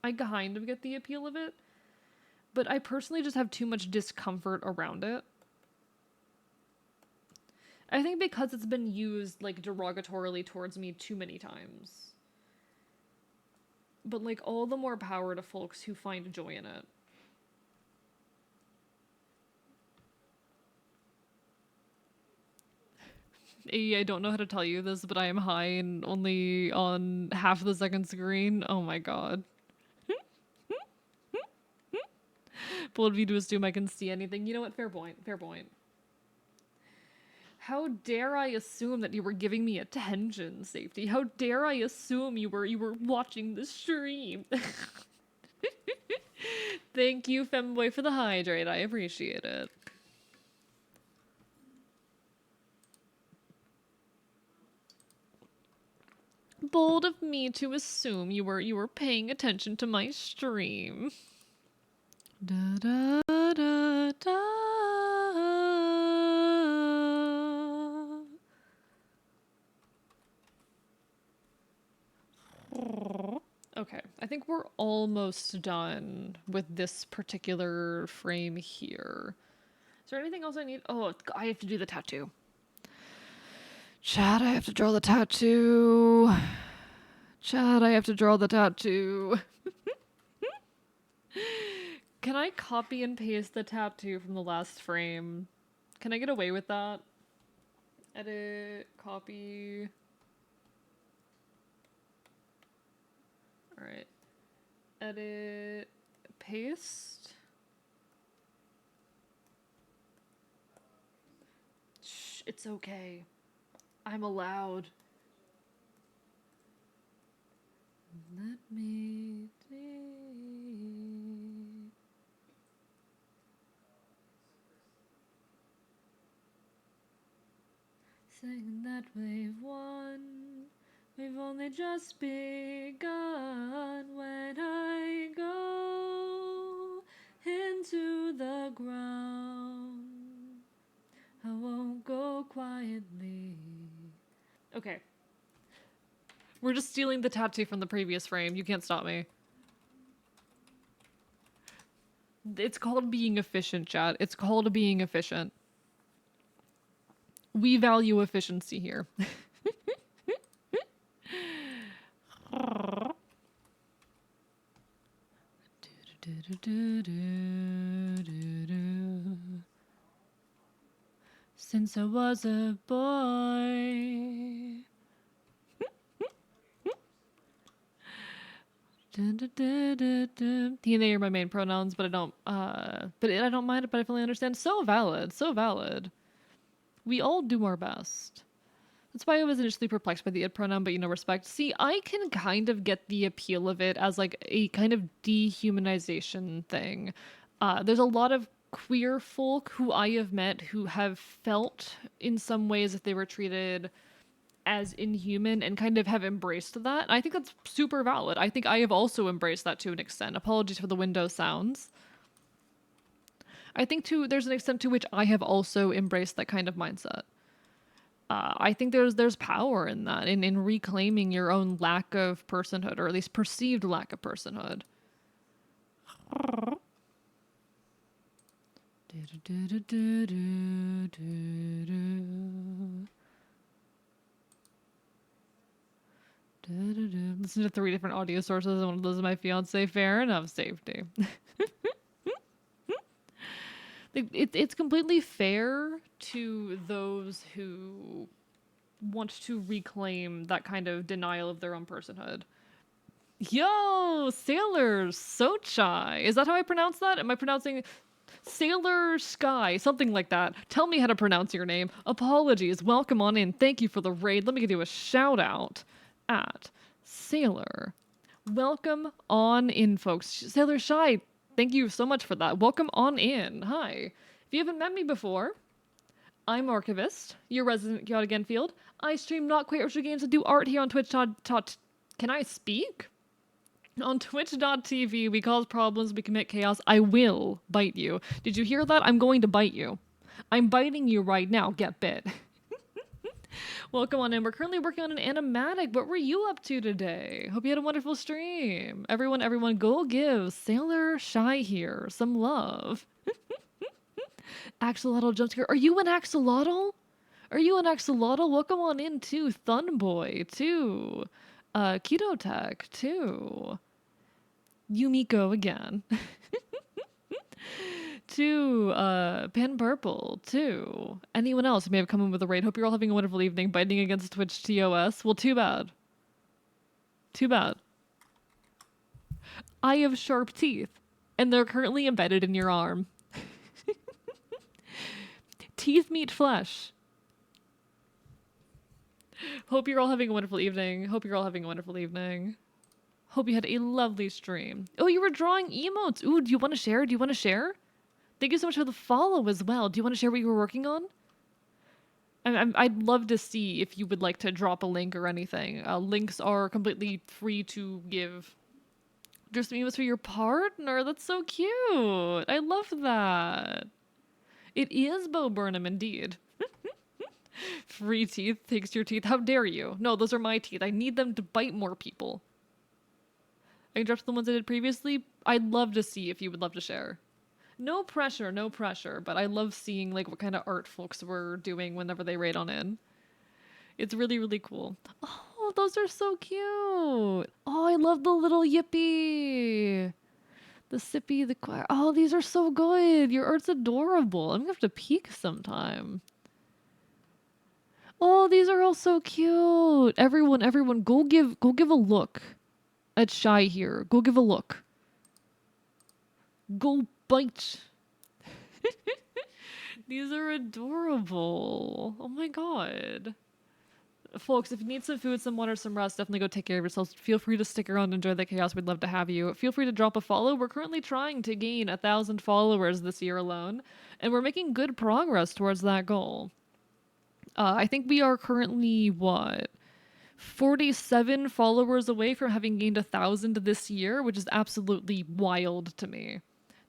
I kind of get the appeal of it. But I personally just have too much discomfort around it. I think because it's been used, like, derogatorily towards me too many times. but like all the more power to folks who find joy in it. I don't know how to tell you this, but I am high and only on half the second screen. Oh my god. Full view to assume I can see anything. You know what? Fair point. Fair point. How dare I assume that you were giving me attention, Safety? How dare I assume you were watching the stream? Thank you, Femboy, for the hydrate. I appreciate it. Bold of me to assume you were paying attention to my stream. Da da da da. Okay, I think we're almost done with this particular frame here. Is there anything else I need? Oh, I have to do the tattoo. Chad, I have to draw the tattoo. Chad, I have to draw the tattoo. Can I copy and paste the tattoo from the last frame? Can I get away with that? Edit, copy. Alright. Edit, paste. Shh, it's okay. I'm allowed. Let me see. Saying that we've won. We've only just begun when I go into the ground. I won't go quietly. Okay. We're just stealing the tattoo from the previous frame. You can't stop me. It's called being efficient, chat. It's called being efficient. We value efficiency here. Since I was a boy. He and they are my main pronouns, but I don't mind it, but I fully understand. So valid, so valid. We all do our best. That's why I was initially perplexed by the it pronoun, but respect. See, I can kind of get the appeal of it as like a kind of dehumanization thing. There's a lot of queer folk who I have met who have felt in some ways that they were treated as inhuman and kind of have embraced that. I think that's super valid. I think I have also embraced that to an extent. Apologies for the window sounds. I think too there's an extent to which I have also embraced that kind of mindset. I think there's power in that, in reclaiming your own lack of personhood, or at least perceived lack of personhood. Listen to 3 different audio sources, and one of those is my fiance. Fair enough, Safety. It's completely fair to those who want to reclaim that kind of denial of their own personhood. Yo, Sailor Sochai. Is that how I pronounce that? Am I pronouncing Sailor Sky? Something like that. Tell me how to pronounce your name. Apologies. Welcome on in. Thank you for the raid. Let me give you a shout out at Sailor. Welcome on in, folks. Sailor Shy, thank you so much for that. Welcome on in. Hi. If you haven't met me before, I'm Archivist, your resident Chaotic Enfield. I stream not quite retro games and do art here on Twitch. Can I speak? On twitch.tv, we cause problems, we commit chaos. I will bite you. Did you hear that? I'm going to bite you. I'm biting you right now. Get bit. Welcome on in. We're currently working on an animatic. What were you up to today? Hope you had a wonderful stream. Everyone, go give Sailor Shy here some love. Axolotl jump scare. Are you an axolotl? Are you an axolotl? Welcome on in too. Thunboy too. Keto Tech too. Yumiko again. 2, Pan Purple. 2. Anyone else who may have come in with a raid? Hope you're all having a wonderful evening. Biting against Twitch TOS. Well, too bad. Too bad. I have sharp teeth, and they're currently embedded in your arm. Teeth meet flesh. Hope you're all having a wonderful evening. Hope you're all having a wonderful evening. Hope you had a lovely stream. Oh, you were drawing emotes. Ooh, do you want to share? Do you want to share? Thank you so much for the follow as well. Do you want to share what you were working on? I'd love to see if you would like to drop a link or anything. Links are completely free to give. Just emotes for your partner. That's so cute. I love that. It is Bo Burnham indeed. Free teeth takes your teeth. How dare you? No, those are my teeth. I need them to bite more people. I can drop the ones I did previously. I'd love to see if you would love to share. No pressure, no pressure, but I love seeing like what kind of art folks were doing whenever they raid on in. It's really, really cool. Oh, those are so cute. Oh, I love the little yippee. The sippy, the choir. Oh, these are so good. Your art's adorable. I'm gonna have to peek sometime. Oh, these are all so cute. Everyone, go give a look at Shy here. Go give a look. Go bite. These are adorable. Oh my god. Folks, if you need some food, some water, some rest, definitely go take care of yourselves. Feel free to stick around and enjoy the chaos. We'd love to have you. Feel free to drop a follow. We're currently trying to gain 1,000 followers this year alone, and we're making good progress towards that goal. I think we are currently, 47 followers away from having gained 1,000 this year, which is absolutely wild to me.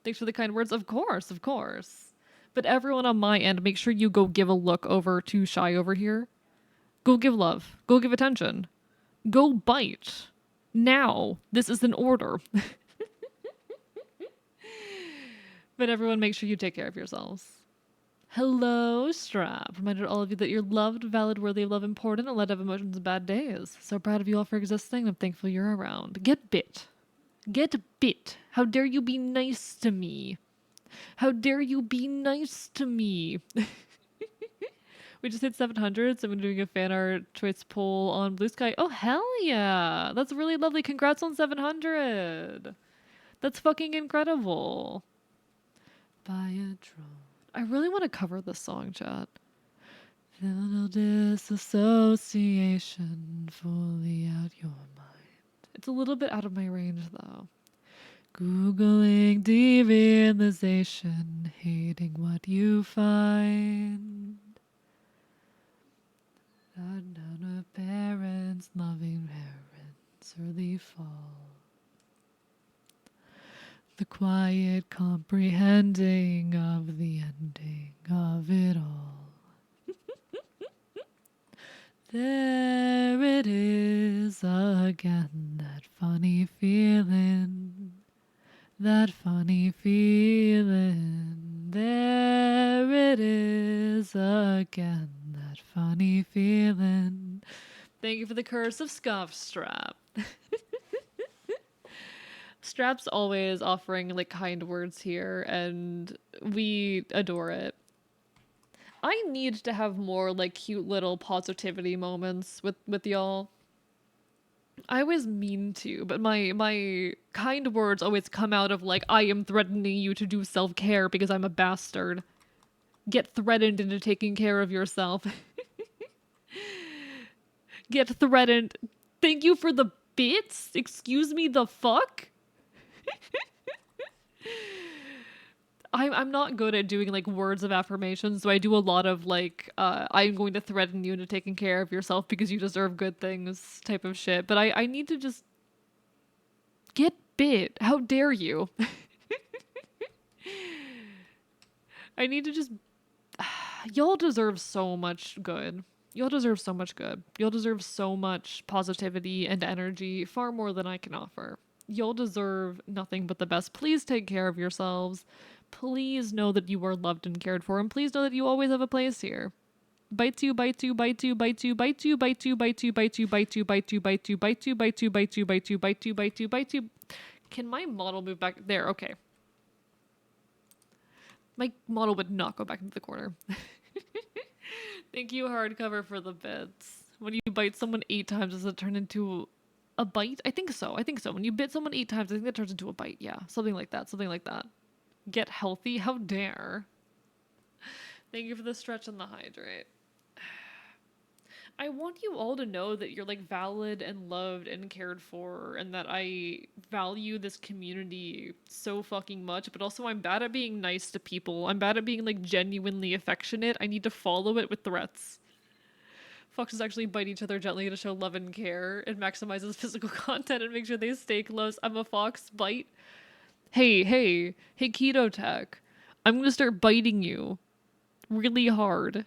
Thanks for the kind words. Of course, of course. But everyone on my end, make sure you go give a look over to Shy over here. Go give love. Go give attention. Go bite. Now. This is an order. But everyone, make sure you take care of yourselves. Hello, Strap. Reminded all of you that you're loved, valid, worthy of love, important, and let have emotions and bad days. So proud of you all for existing. I'm thankful you're around. Get bit. Get bit. How dare you be nice to me? How dare you be nice to me? We just hit 700, so I'm doing a fan art choice poll on Blue Sky. Oh, hell yeah. That's really lovely. Congrats on 700. That's fucking incredible. By a drone. I really want to cover this song, chat. Little disassociation, fully out your mind. It's a little bit out of my range, though. Googling derealization, hating what you find. Down of parents, loving parents, early fall. The quiet comprehending of the ending of it all. There it is again, that funny feeling. That funny feeling. There it is again, that funny feeling. Thank you for the curse of Scuff Strap. Strap's always offering like kind words here, and we adore it. I need to have more like cute little positivity moments with y'all. I always mean to, but my kind words always come out of like, I am threatening you to do self-care because I'm a bastard. Get threatened into taking care of yourself. Get threatened. Thank you for the bits? Excuse me, the fuck? I'm not good at doing like words of affirmation, so I do a lot of like, I'm going to threaten you into taking care of yourself because you deserve good things type of shit. But I need to just get bit. How dare you? I need to just... Y'all deserve so much good. Y'all deserve so much good. Y'all deserve so much positivity and energy, far more than I can offer. Y'all deserve nothing but the best. Please take care of yourselves. Please know that you are loved and cared for, and please know that you always have a place here. Bite you, bite you, bite you, bite you, bite you, bite you, bite you, bite you, bite you, bite you, bite you, bite you, bite you, bite you, bite you, bite you, bite you. Can my model move back? There, okay. My model would not go back into the corner. Thank you, hardcover, for the bits. When you bite someone 8 times, does it turn into a bite? I think so. I think so. When you bit someone 8 times, I think that turns into a bite. Yeah, something like that. Something like that. Get healthy? How dare. Thank you for the stretch and the hydrate. I want you all to know that you're like valid and loved and cared for, and that I value this community so fucking much, but also I'm bad at being nice to people. I'm bad at being like genuinely affectionate. I need to follow it with threats. Foxes actually bite each other gently to show love and care. It maximizes physical content and makes sure they stay close. I'm a fox. Bite. Hey, Keto Tech. I'm gonna start biting you really hard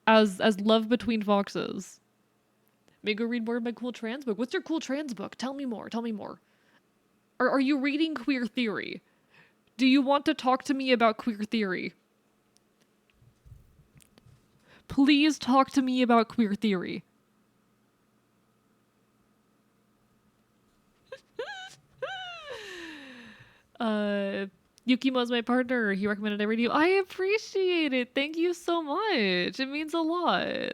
as love between foxes. May go read more of my cool trans book. What's your cool trans book? Tell me more. Tell me more. Are you reading Queer Theory? Do you want to talk to me about Queer Theory? Please talk to me about Queer Theory. Yukimo's my partner. He recommended I read you. I appreciate it. Thank you so much. It means a lot.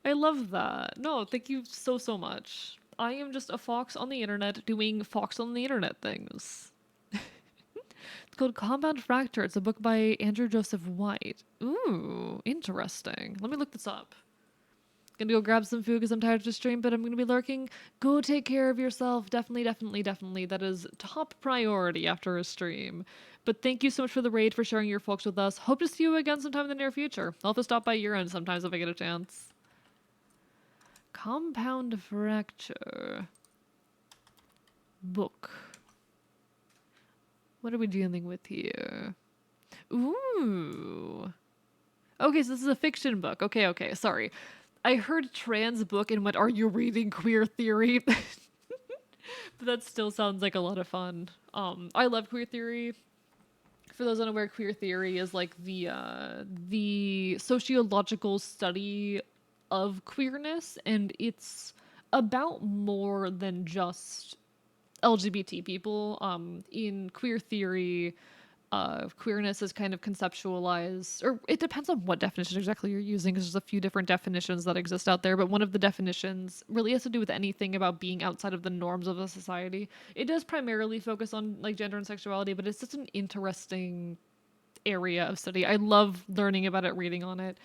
I love that. No, thank you so much. I am just a fox on the internet doing fox on the internet things. It's called Compound Fracture. It's a book by Andrew Joseph White. Ooh, interesting. Let me look this up. Gonna go grab some food because I'm tired to stream, but I'm gonna be lurking. Go take care of yourself. Definitely. That is top priority after a stream. But thank you so much for the raid, for sharing your folks with us. Hope to see you again sometime in the near future. I'll have to stop by your end sometimes if I get a chance. Compound Fracture. Book. What are we dealing with here? Ooh. Okay, so this is a fiction book. Okay, sorry. I heard trans book and went, are you reading Queer Theory? But that still sounds like a lot of fun. I love Queer Theory. For those unaware, Queer Theory is like the sociological study of queerness, and it's about more than just LGBT people. In Queer Theory, queerness is kind of conceptualized, or it depends on what definition exactly you're using, because there's a few different definitions that exist out there, but one of the definitions really has to do with anything about being outside of the norms of a society. It does primarily focus on like gender and sexuality, but it's just an interesting area of study. I love learning about it, reading on it.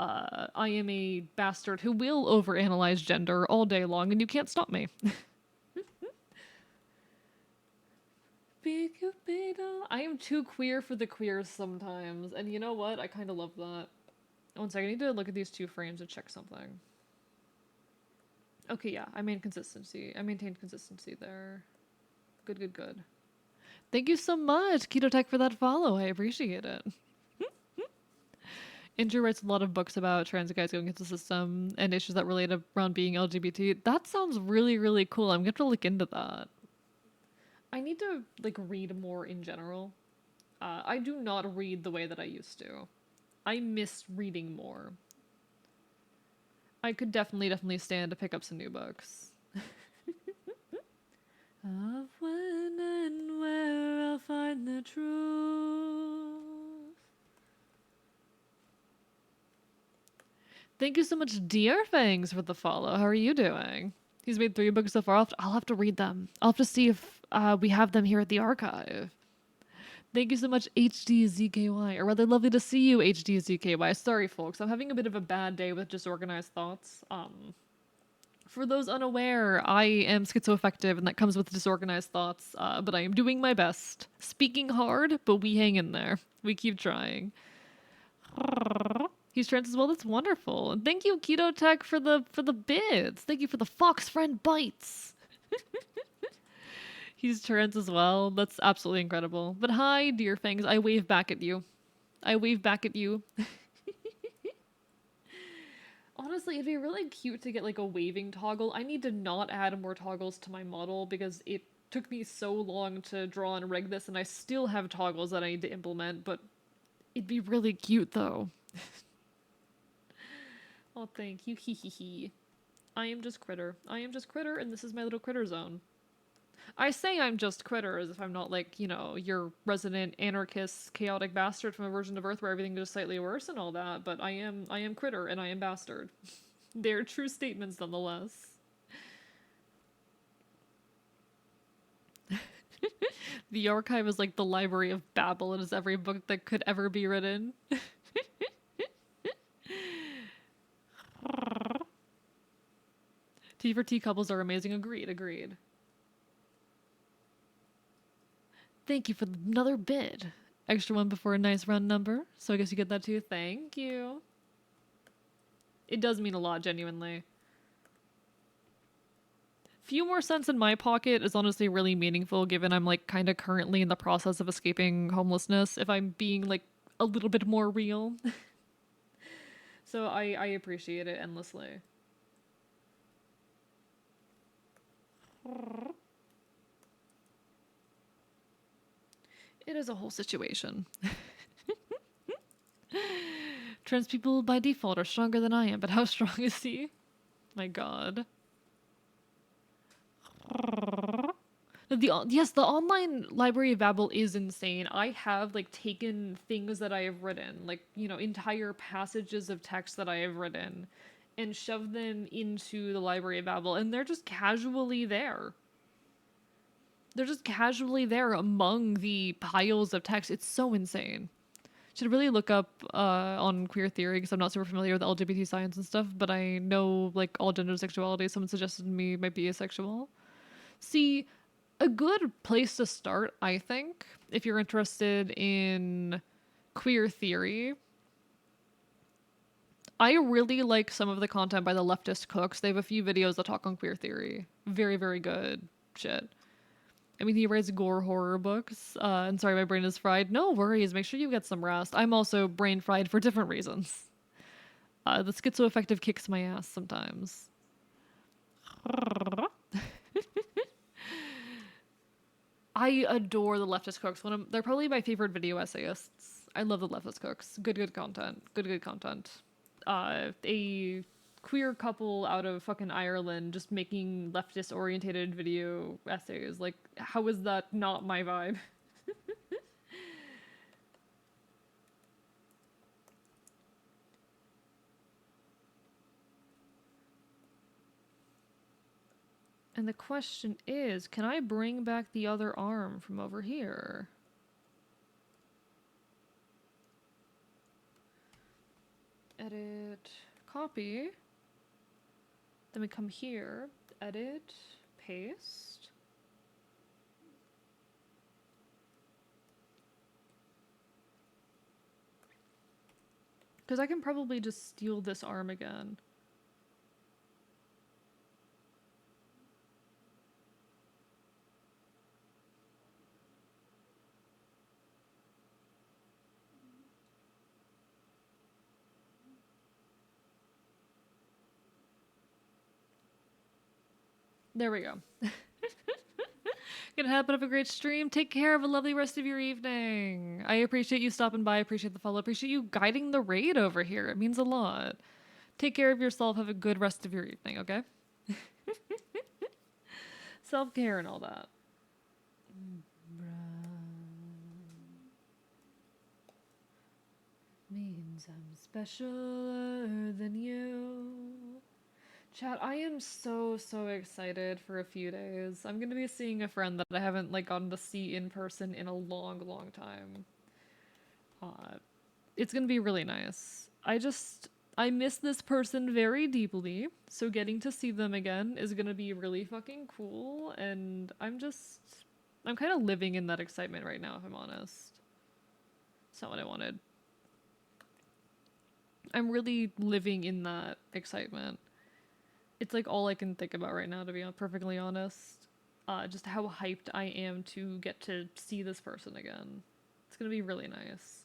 I am a bastard who will overanalyze gender all day long, and you can't stop me. I am too queer for the queers sometimes, and you know what? I kind of love that. One second, I need to look at these two frames to check something. Okay, yeah, I maintained consistency there. Good. Thank you so much, Keto Tech, for that follow. I appreciate it. Andrew writes a lot of books about trans guys going into the system and issues that relate around being LGBT. That sounds really cool. I'm going to look into that. I need to like read more in general. I do not read the way that I used to. I miss reading more. I could definitely stand to pick up some new books. Of when and where I'll find the truth. Thank you so much, Dear Fangs, for the follow. How are you doing? He's made 3 books so far. I'll have to read them. I'll have to see if we have them here at the archive. Thank you so much, HDZKY. Or rather, lovely to see you, HDZKY. Sorry, folks. I'm having a bit of a bad day with disorganized thoughts. For those unaware, I am schizoaffective, and that comes with disorganized thoughts. But I am doing my best. Speaking hard, but we hang in there. We keep trying. He's trans as well. That's wonderful. And thank you, Keto Tech, for the bits. Thank you for the fox friend bites. He's trans as well. That's absolutely incredible. But hi, dear fangs. I wave back at you. Honestly, it'd be really cute to get like a waving toggle. I need to not add more toggles to my model because it took me so long to draw and rig this, and I still have toggles that I need to implement, but it'd be really cute though. Oh, thank you. Hee. I am just critter, and this is my little critter zone. I say I'm just critter as if I'm not like, you know, your resident anarchist, chaotic bastard from a version of Earth where everything is slightly worse and all that, but I am critter and I am bastard. They're true statements nonetheless. The archive is like the library of Babel. It is every book that could ever be written. T for T couples are amazing. Agreed, agreed. Thank you for another bid. Extra one before a nice round number. So I guess you get that too. Thank you. It does mean a lot, genuinely. Few more cents in my pocket is honestly really meaningful given I'm like kind of currently in the process of escaping homelessness, if I'm being like a little bit more real. So I appreciate it endlessly. It is a whole situation. Trans people by default are stronger than I am, but how strong is he? My god. The online library of Babel is insane. I have like taken things that I have written, like, you know, entire passages of text that I have written and shoved them into the library of Babel and they're just casually there. They're just casually there among the piles of text. It's so insane. Should really look up on queer theory because I'm not super familiar with LGBT science and stuff, but I know like all gender sexuality. Someone suggested to me might be asexual. See, a good place to start, I think, if you're interested in queer theory. I really like some of the content by the leftist cooks. They have a few videos that talk on queer theory. Very, very good shit. I mean, he writes gore horror books. And sorry, my brain is fried. No worries. Make sure you get some rest. I'm also brain fried for different reasons. The schizoaffective kicks my ass sometimes. I adore the leftist cooks. They're probably my favorite video essayists. I love the leftist cooks. Good content. Good content. A queer couple out of fucking Ireland just making leftist orientated video essays. Like, how is that not my vibe? And the question is, can I bring back the other arm from over here? Edit, copy. Then we come here, edit, paste. Because I can probably just steal this arm again. There we go. Gonna have a great stream. Take care. Have a lovely rest of your evening. I appreciate you stopping by. I appreciate the follow. Appreciate you guiding the raid over here. It means a lot. Take care of yourself. Have a good rest of your evening, okay? Self-care and all that. Means I'm specialer than you. Chat, I am so excited for a few days. I'm gonna be seeing a friend that I haven't like gotten to see in person in a long time. Uh, it's gonna be really nice. I miss this person very deeply, so getting to see them again is gonna be really fucking cool, and I'm kind of living in that excitement right now, if I'm honest. It's not what I wanted. I'm really living in that excitement. It's like all I can think about right now, to be perfectly honest. Just how hyped I am to get to see this person again. It's gonna be really nice.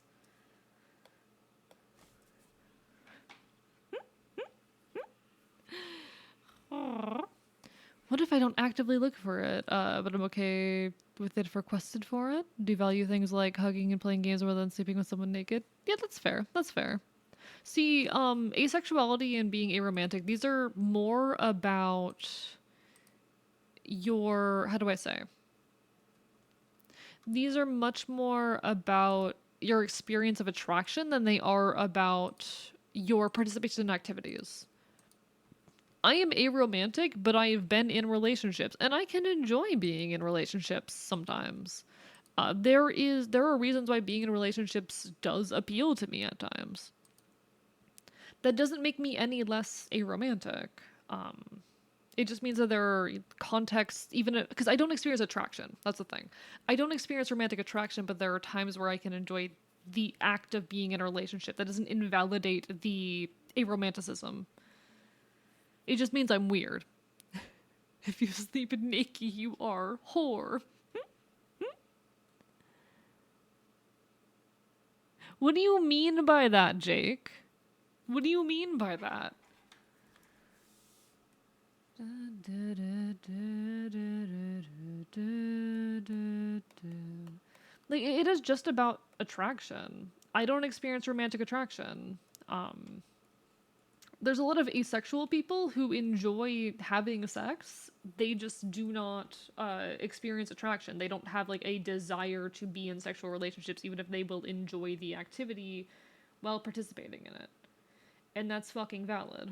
What if I don't actively look for it, but I'm okay with it if requested for it? Do you value things like hugging and playing games rather than sleeping with someone naked? Yeah, that's fair. That's fair. See, asexuality and being aromantic, these are more about your, how do I say? These are much more about your experience of attraction than they are about your participation in activities. I am aromantic, but I have been in relationships, and I can enjoy being in relationships sometimes. There are reasons why being in relationships does appeal to me at times. That doesn't make me any less aromantic. Um, it just means that there are contexts, even because I don't experience attraction. That's the thing. I don't experience romantic attraction, but there are times where I can enjoy the act of being in a relationship. That doesn't invalidate the aromanticism. It just means I'm weird. If you sleep naked, you are whore. What do you mean by that, Jake? What do you mean by that? Like, it is just about attraction. I don't experience romantic attraction. Um, there's a lot of asexual people who enjoy having sex. They just do not experience attraction. They don't have like a desire to be in sexual relationships, even if they will enjoy the activity while participating in it. And that's fucking valid.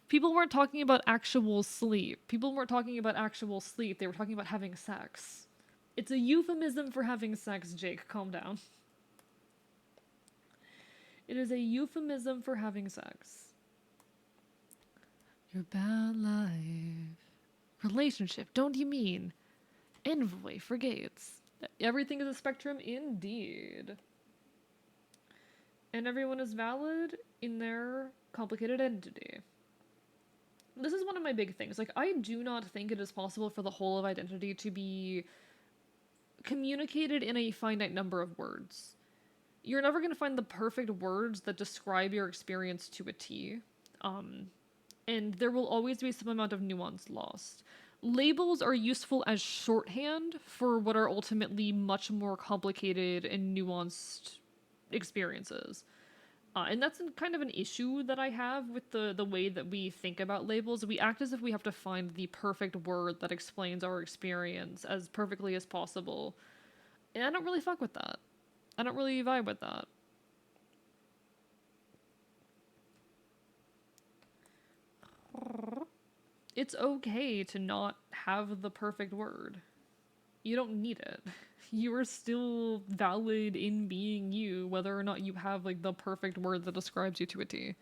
People weren't talking about actual sleep. People weren't talking about actual sleep. They were talking about having sex. It's a euphemism for having sex, Jake. Calm down. It is a euphemism for having sex. Your bad life. Relationship, don't you mean? Envoy for Gates. Everything is a spectrum, indeed. And everyone is valid in their complicated entity. This is one of my big things. Like, I do not think it is possible for the whole of identity to be communicated in a finite number of words. You're never going to find the perfect words that describe your experience to a T. And there will always be some amount of nuance lost. Labels are useful as shorthand for what are ultimately much more complicated and nuanced experiences. And that's kind of an issue that I have with the way that we think about labels. We act as if we have to find the perfect word that explains our experience as perfectly as possible. And I don't really fuck with that. I don't really vibe with that. It's okay to not have the perfect word. You don't need it. You are still valid in being you, whether or not you have like the perfect word that describes you to a T.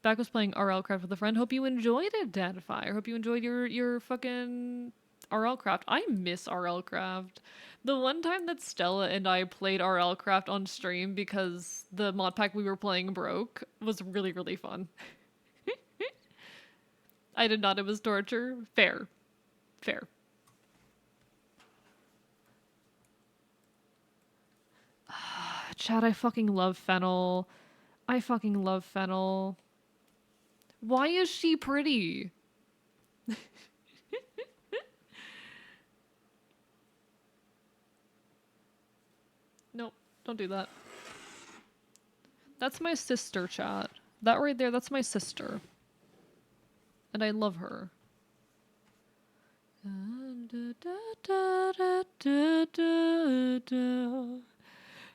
Back was playing RL Craft with a friend. Hope you enjoyed it, Dadfire. Hope you enjoyed your fucking RL Craft. I miss RL Craft. The one time that Stella and I played RL Craft on stream because the mod pack we were playing broke was really, really fun. I did not. It was torture. Fair. Fair. Chad, I fucking love Fennel. I fucking love Fennel. Why is she pretty? Nope, don't do that. That's my sister, chat. That right there, that's my sister. And I love her.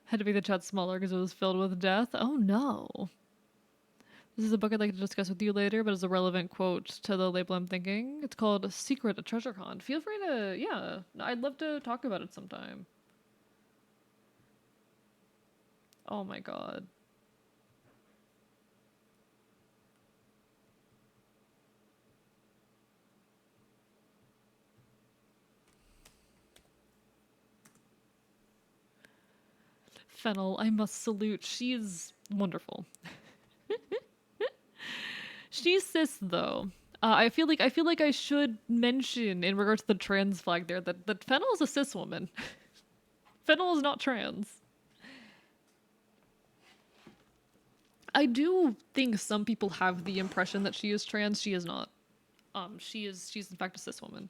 Had to make the chat smaller because it was filled with death. Oh no. This is a book I'd like to discuss with you later, but it's a relevant quote to the label I'm thinking. It's called Secret, a Treasure Hunt. Feel free to, yeah, I'd love to talk about it sometime. Oh my god. Fennel, I must salute. She is wonderful. She's cis though. I feel like I should mention in regards to the trans flag there that Fennel is a cis woman. Fennel is not trans. I do think some people have the impression that she is trans. She is not. She's in fact a cis woman.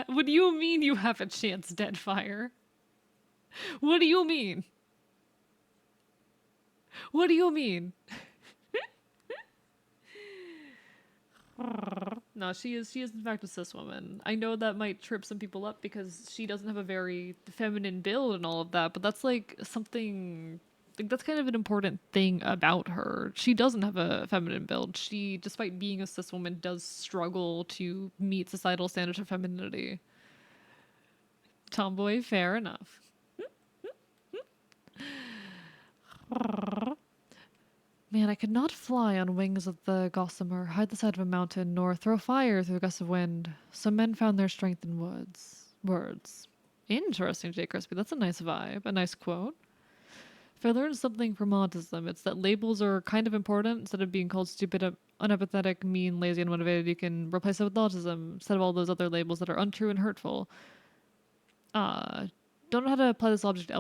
What do you mean you have a chance, Deadfire? What do you mean? What do you mean? No, she is in fact a cis woman. I know that might trip some people up because she doesn't have a very feminine build and all of that, but that's like something like that's kind of an important thing about her. She doesn't have a feminine build. She, despite being a cis woman, does struggle to meet societal standards of femininity. Tomboy, fair enough. Man, I could not fly on wings of the gossamer, hide the side of a mountain, nor throw fire through a gust of wind. Some men found their strength in woods. Words. Interesting, Jay Crispy. That's a nice vibe. A nice quote. If I learned something from autism, it's that labels are kind of important. Instead of being called stupid, unempathetic, mean, lazy, unmotivated, you can replace it with autism instead of all those other labels that are untrue and hurtful. Uh, don't know how to apply this logic to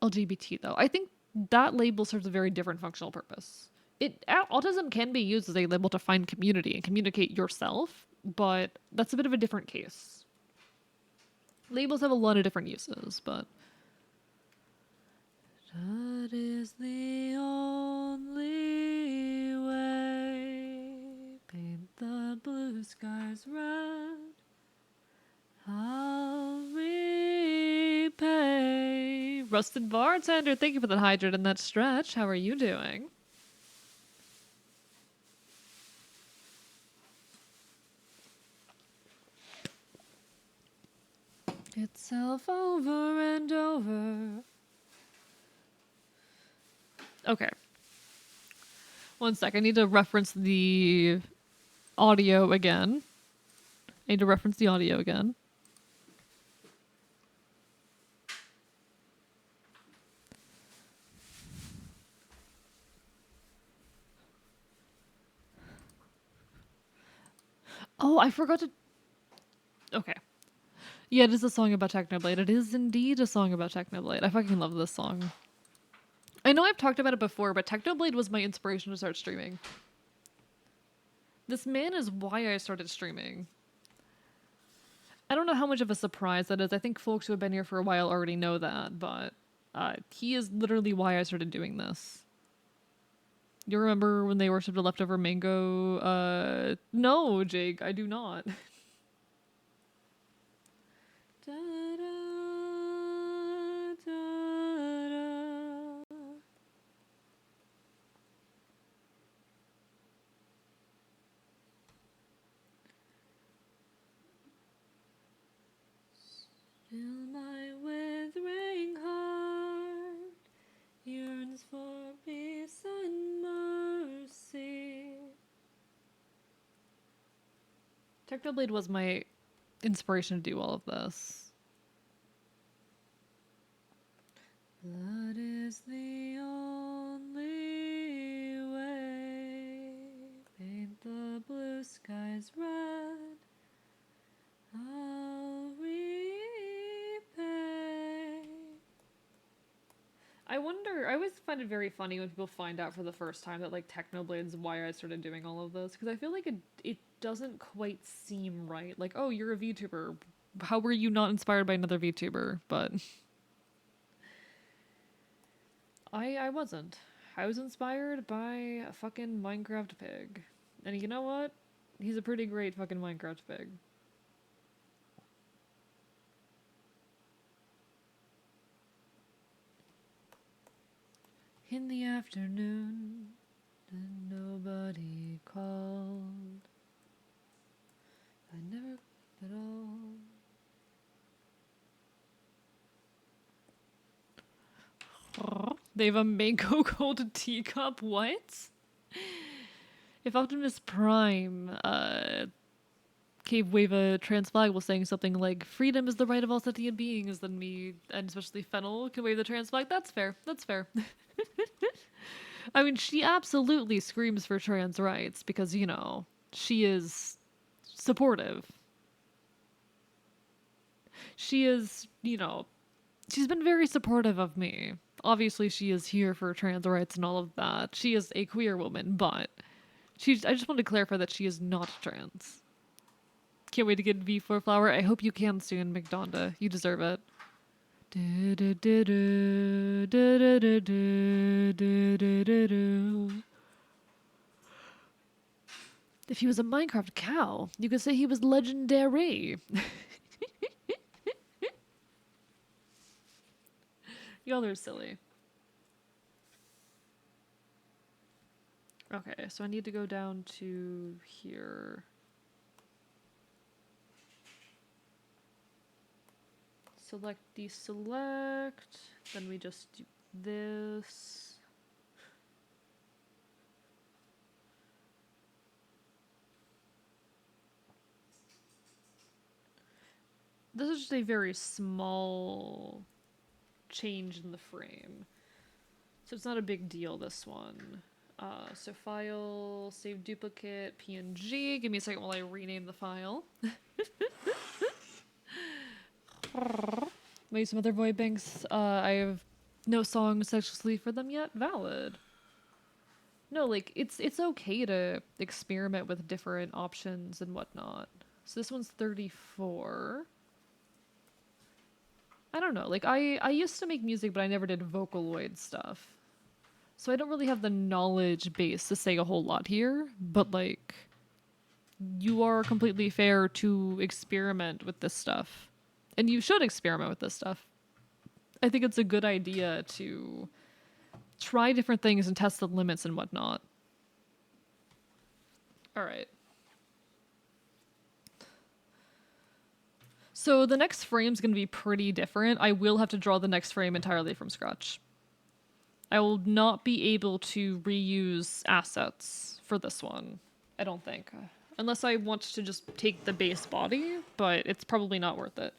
LGBT though. I think that label serves a very different functional purpose. Autism can be used as a label to find community and communicate yourself, but that's a bit of a different case. Labels have a lot of different uses, but that is the only way. Paint the blue skies red. I'll repay. Rusted Bartender, thank you for the hydrate and that stretch. How are you doing? Itself over and over. Okay. One sec. I need to reference the audio again. Oh, I forgot to. Okay. Yeah, it is a song about Technoblade. It is indeed a song about Technoblade. I fucking love this song. I know I've talked about it before, but Technoblade was my inspiration to start streaming. This man is why I started streaming. I don't know how much of a surprise that is. I think folks who have been here for a while already know that, but he is literally why I started doing this. You remember when they worshipped a leftover mango? No, Jake, I do not. Still my withering heart yearns for peace and mercy. Technoblade was my inspiration to do all of this. Blood is the only way. Paint the blue skies red. I'll repay. I wonder, I always find it very funny when people find out for the first time that, like, Technoblade's why I started doing all of this, because I feel like it doesn't quite seem right. Like, oh, you're a VTuber. How were you not inspired by another VTuber? But I wasn't. I was inspired by a fucking Minecraft pig. And you know what? He's a pretty great fucking Minecraft pig. In the afternoon, and nobody called. I never at all. They have a mango gold teacup. What? If Optimus Prime, Cave Wave a trans flag was saying something like "freedom is the right of all sentient beings," then me and especially Fennel can wave the trans flag. That's fair. That's fair. I mean, she absolutely screams for trans rights because, you know, she is supportive. She is, you know, she's been very supportive of me. Obviously, she is here for trans rights and all of that. She is a queer woman, but I just wanted to clarify that she is not trans. Can't wait to get V4 flower. I hope you can soon, McDonda. You deserve it. If he was a Minecraft cow, you could say he was legendary. Y'all are silly. Okay, so I need to go down to here. Select, deselect. Then we just do this. This is just a very small change in the frame. So it's not a big deal, this one. So file, save duplicate, PNG. Give me a second while I rename the file. Maybe some other void banks. I have no songs actually for them yet. Valid. No, like it's okay to experiment with different options and whatnot. So this one's 34. I don't know. Like I used to make music, but I never did Vocaloid stuff. So I don't really have the knowledge base to say a whole lot here, but like you are completely fair to experiment with this stuff. And you should experiment with this stuff. I think it's a good idea to try different things and test the limits and whatnot. All right. So the next frame's going to be pretty different. I will have to draw the next frame entirely from scratch. I will not be able to reuse assets for this one. I don't think. Unless I want to just take the base body, but it's probably not worth it.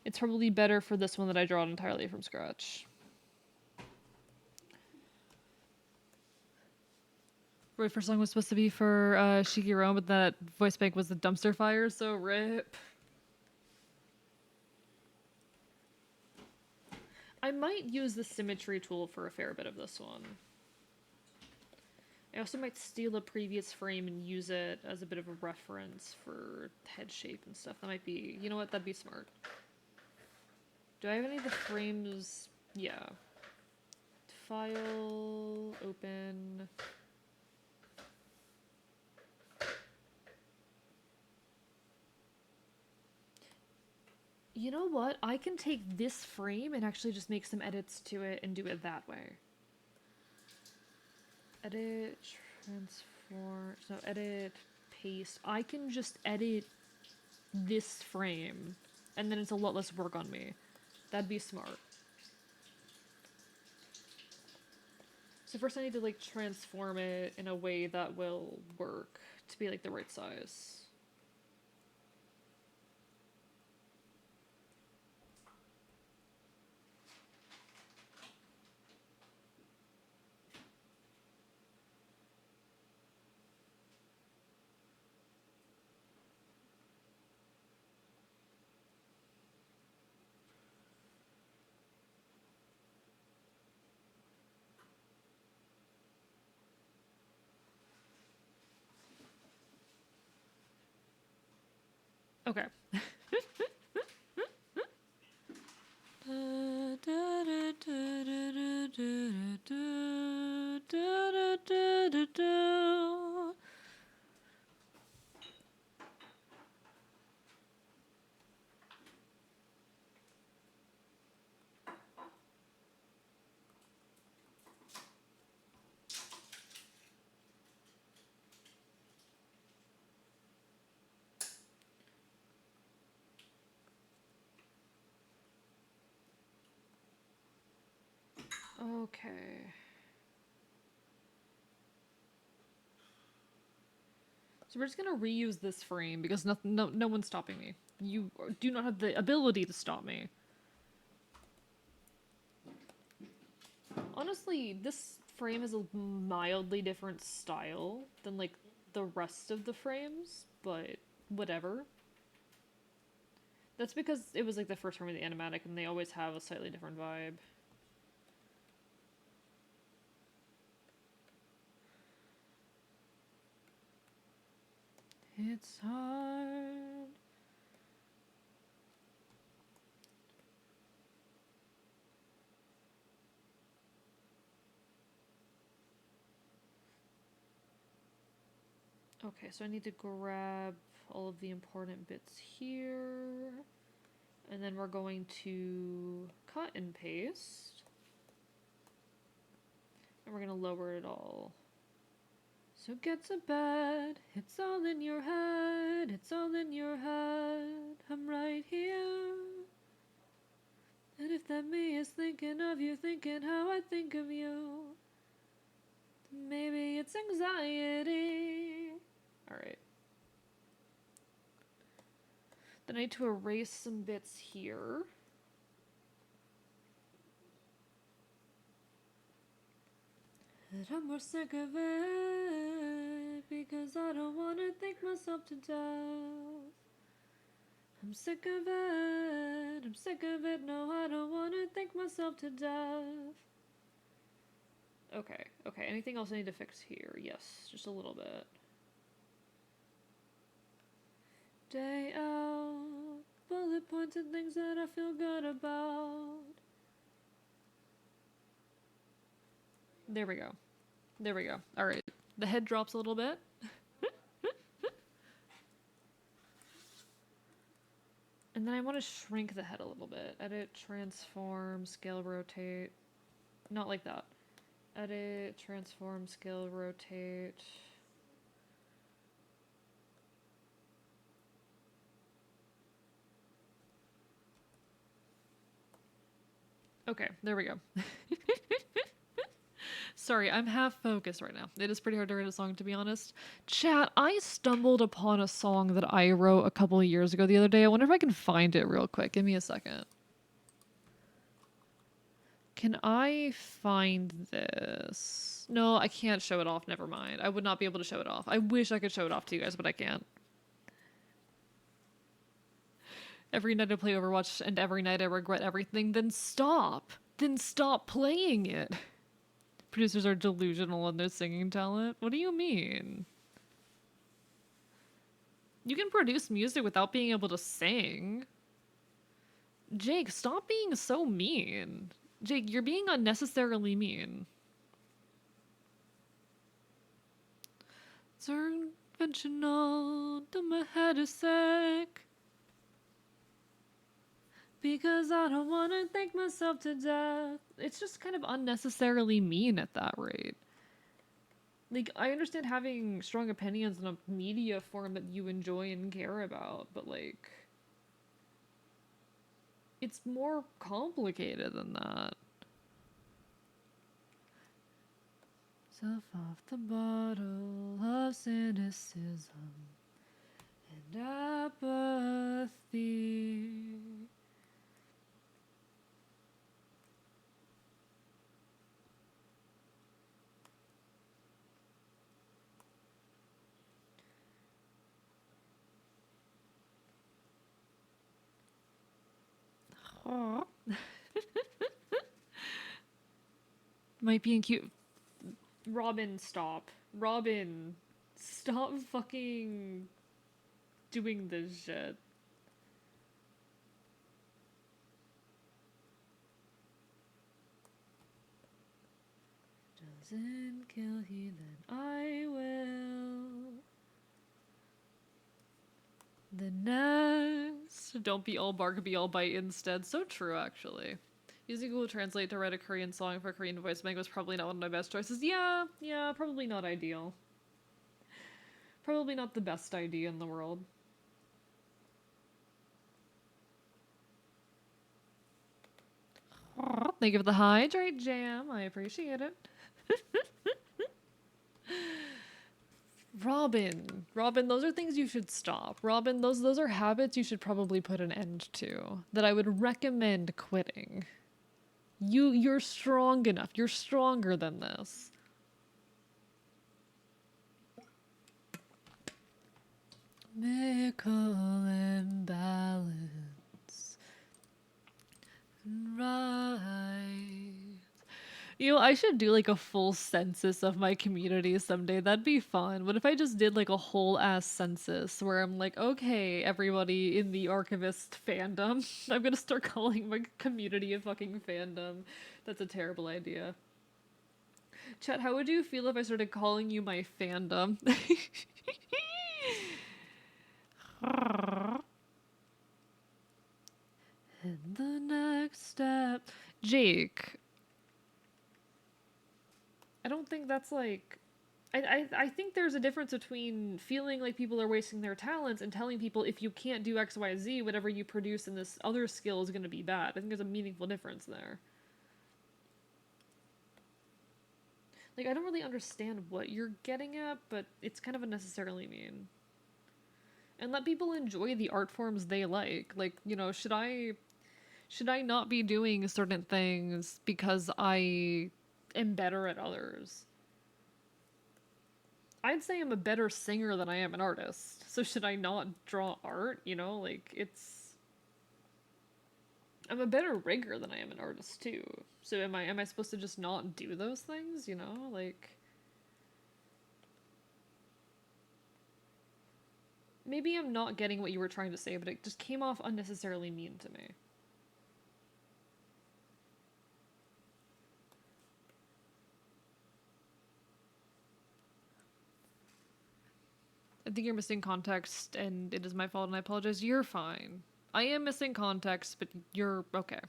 It's probably better for this one that I draw it entirely from scratch. Right, first song was supposed to be for Shigeru, but that voice bank was the dumpster fire, so rip. I might use the symmetry tool for a fair bit of this one. I also might steal a previous frame and use it as a bit of a reference for head shape and stuff. That might be, you know what, that'd be smart. Do I have any of the frames? Yeah. File, open. You know what? I can take this frame and actually just make some edits to it and do it that way. Edit, transform, so edit, paste. I can just edit this frame and then it's a lot less work on me. That'd be smart. So first I need to like transform it in a way that will work to be like the right size. Okay. Okay. So we're just gonna reuse this frame because no one's stopping me. You do not have the ability to stop me. Honestly, this frame has a mildly different style than like the rest of the frames, but whatever. That's because it was like the first frame of the Animatic and they always have a slightly different vibe. It's hard Okay, so I need to grab all of the important bits here. And then we're going to cut and paste. And we're going to lower it all. So get to bed, it's all in your head, it's all in your head, I'm right here. And if that me is thinking of you, thinking how I think of you, maybe it's anxiety. Alright. Then I need to erase some bits here. And I'm more sick of it because I don't want to think myself to death. I'm sick of it, I'm sick of it, no I don't want to think myself to death. Okay, anything else I need to fix here? Yes, just a little bit. Day out, bullet points and things that I feel good about. There we go. There we go. Alright, the head drops a little bit. And then I want to shrink the head a little bit. Edit, transform, scale, rotate. Not like that. Edit, transform, scale, rotate. Okay, there we go. Sorry, I'm half focused right now. It is pretty hard to write a song, to be honest. Chat, I stumbled upon a song that I wrote a couple of years ago the other day. I wonder if I can find it real quick. Give me a second. Can I find this? No, I can't show it off. Never mind. I would not be able to show it off. I wish I could show it off to you guys, but I can't. Every night I play Overwatch and every night I regret everything. Then stop. Then stop playing it. Producers are delusional in their singing talent. What do you mean? You can produce music without being able to sing. Jake, stop being so mean. Jake, you're being unnecessarily mean. It's unconventional, my head is sick. Because I don't want to think myself to death. It's just kind of unnecessarily mean at that rate. Like, I understand having strong opinions in a media form that you enjoy and care about, but like, it's more complicated than that. Self off the bottle of cynicism and apathy. Might be in cute. Robin, stop. Robin, stop fucking doing this shit. Doesn't kill he, then I will. The next. Don't be all bark, be all bite instead. So true, actually. Using Google Translate to write a Korean song for a Korean voice bank was probably not one of my best choices. Yeah, probably not ideal. Probably not the best idea in the world. Thank you for the hydrate jam. I appreciate it. Robin, those are things you should stop. Robin, those are habits you should probably put an end to. That I would recommend quitting. You're strong enough. You're stronger than this. Miracle imbalance. Right. You know, I should do like a full census of my community someday. That'd be fun. What if I just did like a whole ass census where I'm like, okay, everybody in the archivist fandom. I'm gonna start calling my community a fucking fandom. That's a terrible idea. Chat, how would you feel if I started calling you my fandom? And the next step. Jake, I don't think that's like. I think there's a difference between feeling like people are wasting their talents and telling people if you can't do X, Y, Z, whatever you produce in this other skill is going to be bad. I think there's a meaningful difference there. Like, I don't really understand what you're getting at, but it's kind of unnecessarily mean. And let people enjoy the art forms they like. Like, you know, should I not be doing certain things because I am better at others? I'd say I'm a better singer than I am an artist. So should I not draw art? You know, like I'm a better rigger than I am an artist too. So am I supposed to just not do those things, you know? Like maybe I'm not getting what you were trying to say, but it just came off unnecessarily mean to me. I think you're missing context, and it is my fault, and I apologize. You're fine. I am missing context, but you're okay.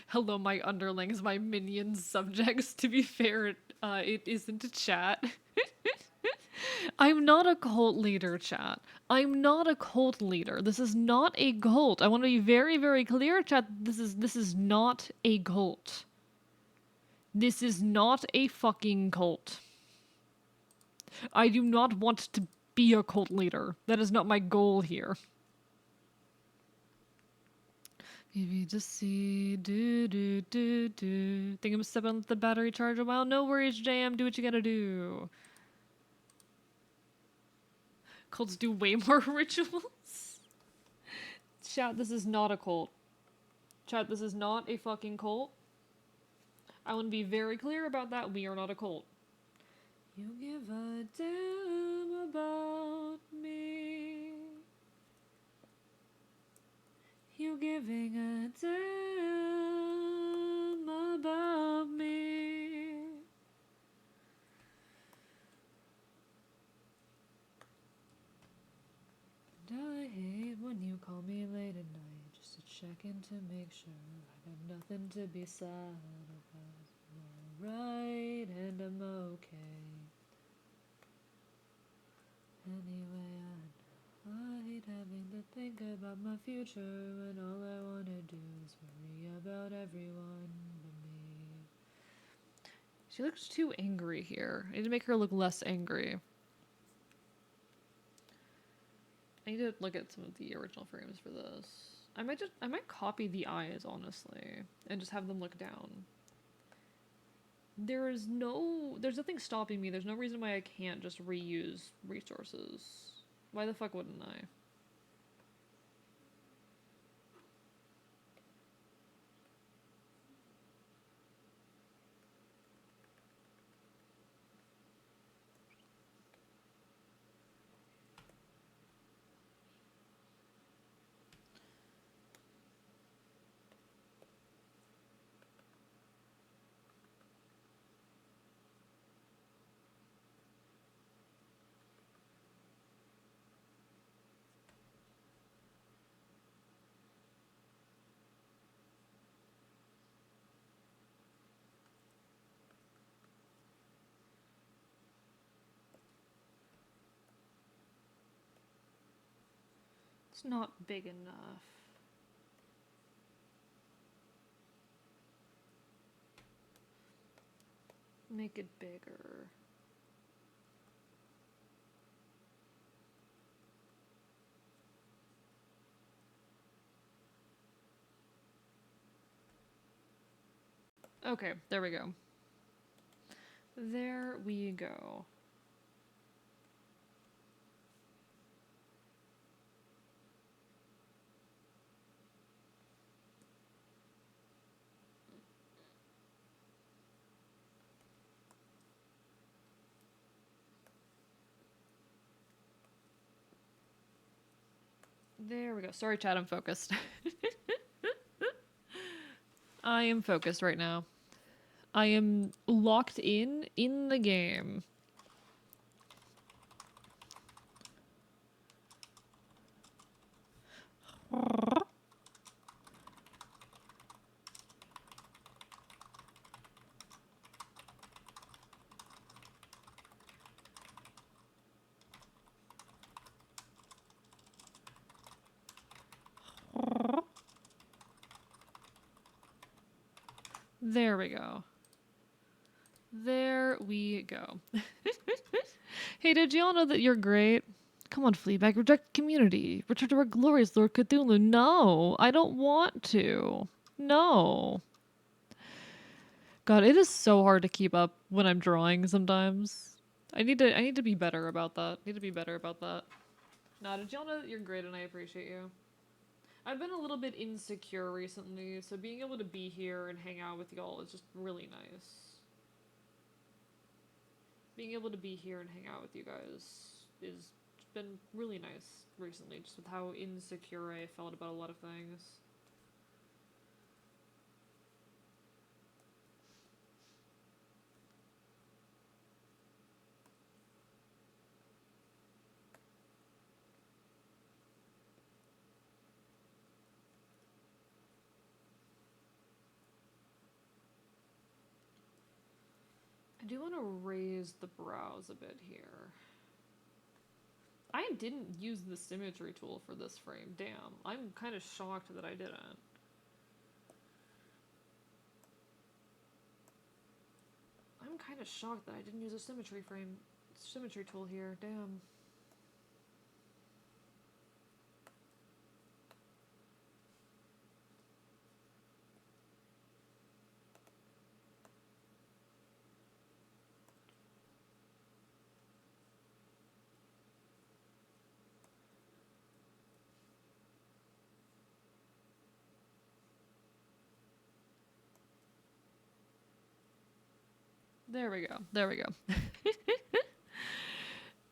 Hello, my underlings, my minions, subjects. To be fair, it isn't a chat. I'm not a cult leader, chat. I'm not a cult leader. This is not a cult. I want to be very, very clear, chat. This is not a cult. This is not a fucking cult. I do not want to be a cult leader. That is not my goal here. Maybe just see do. Think I'm stepping on the battery charge a while. No worries, JM. Do what you gotta do. Cults do way more rituals. Chat, this is not a cult. Chat, this is not a fucking cult. I want to be very clear about that. We are not a cult. You give a damn about me. You giving a damn about me. And I hate when you call me late at night just to check in to make sure I got nothing to be sad about. I'm alright and I'm okay. Anyway, I hate having to think about my future when all I wanna do is worry about everyone but me. She looks too angry here. I need to make her look less angry. I need to look at some of the original frames for this. I might copy the eyes, honestly, and just have them look down. There's nothing stopping me. There's no reason why I can't just reuse resources. Why the fuck wouldn't I? It's not big enough. Make it bigger. Okay, there we go. There we go. There we go. Sorry, chat, I'm focused. I am focused right now. I am locked in the game. There we go. There we go. Hey, did y'all know that you're great? Come on, Fleabag, reject community. Return to our glorious Lord Cthulhu. No, I don't want to. No. God, it is so hard to keep up when I'm drawing sometimes. I need to be better about that. Need to be better about that. Nah, did y'all know that you're great and I appreciate you? I've been a little bit insecure recently, so being able to be here and hang out with y'all is just really nice. Being able to be here and hang out with you guys is been really nice recently, just with how insecure I felt about a lot of things. I do want to raise the brows a bit here. I didn't use the symmetry tool for this frame. Damn, I'm kind of shocked that I didn't. I'm kind of shocked that I didn't use a symmetry tool here. Damn. There we go. There we go.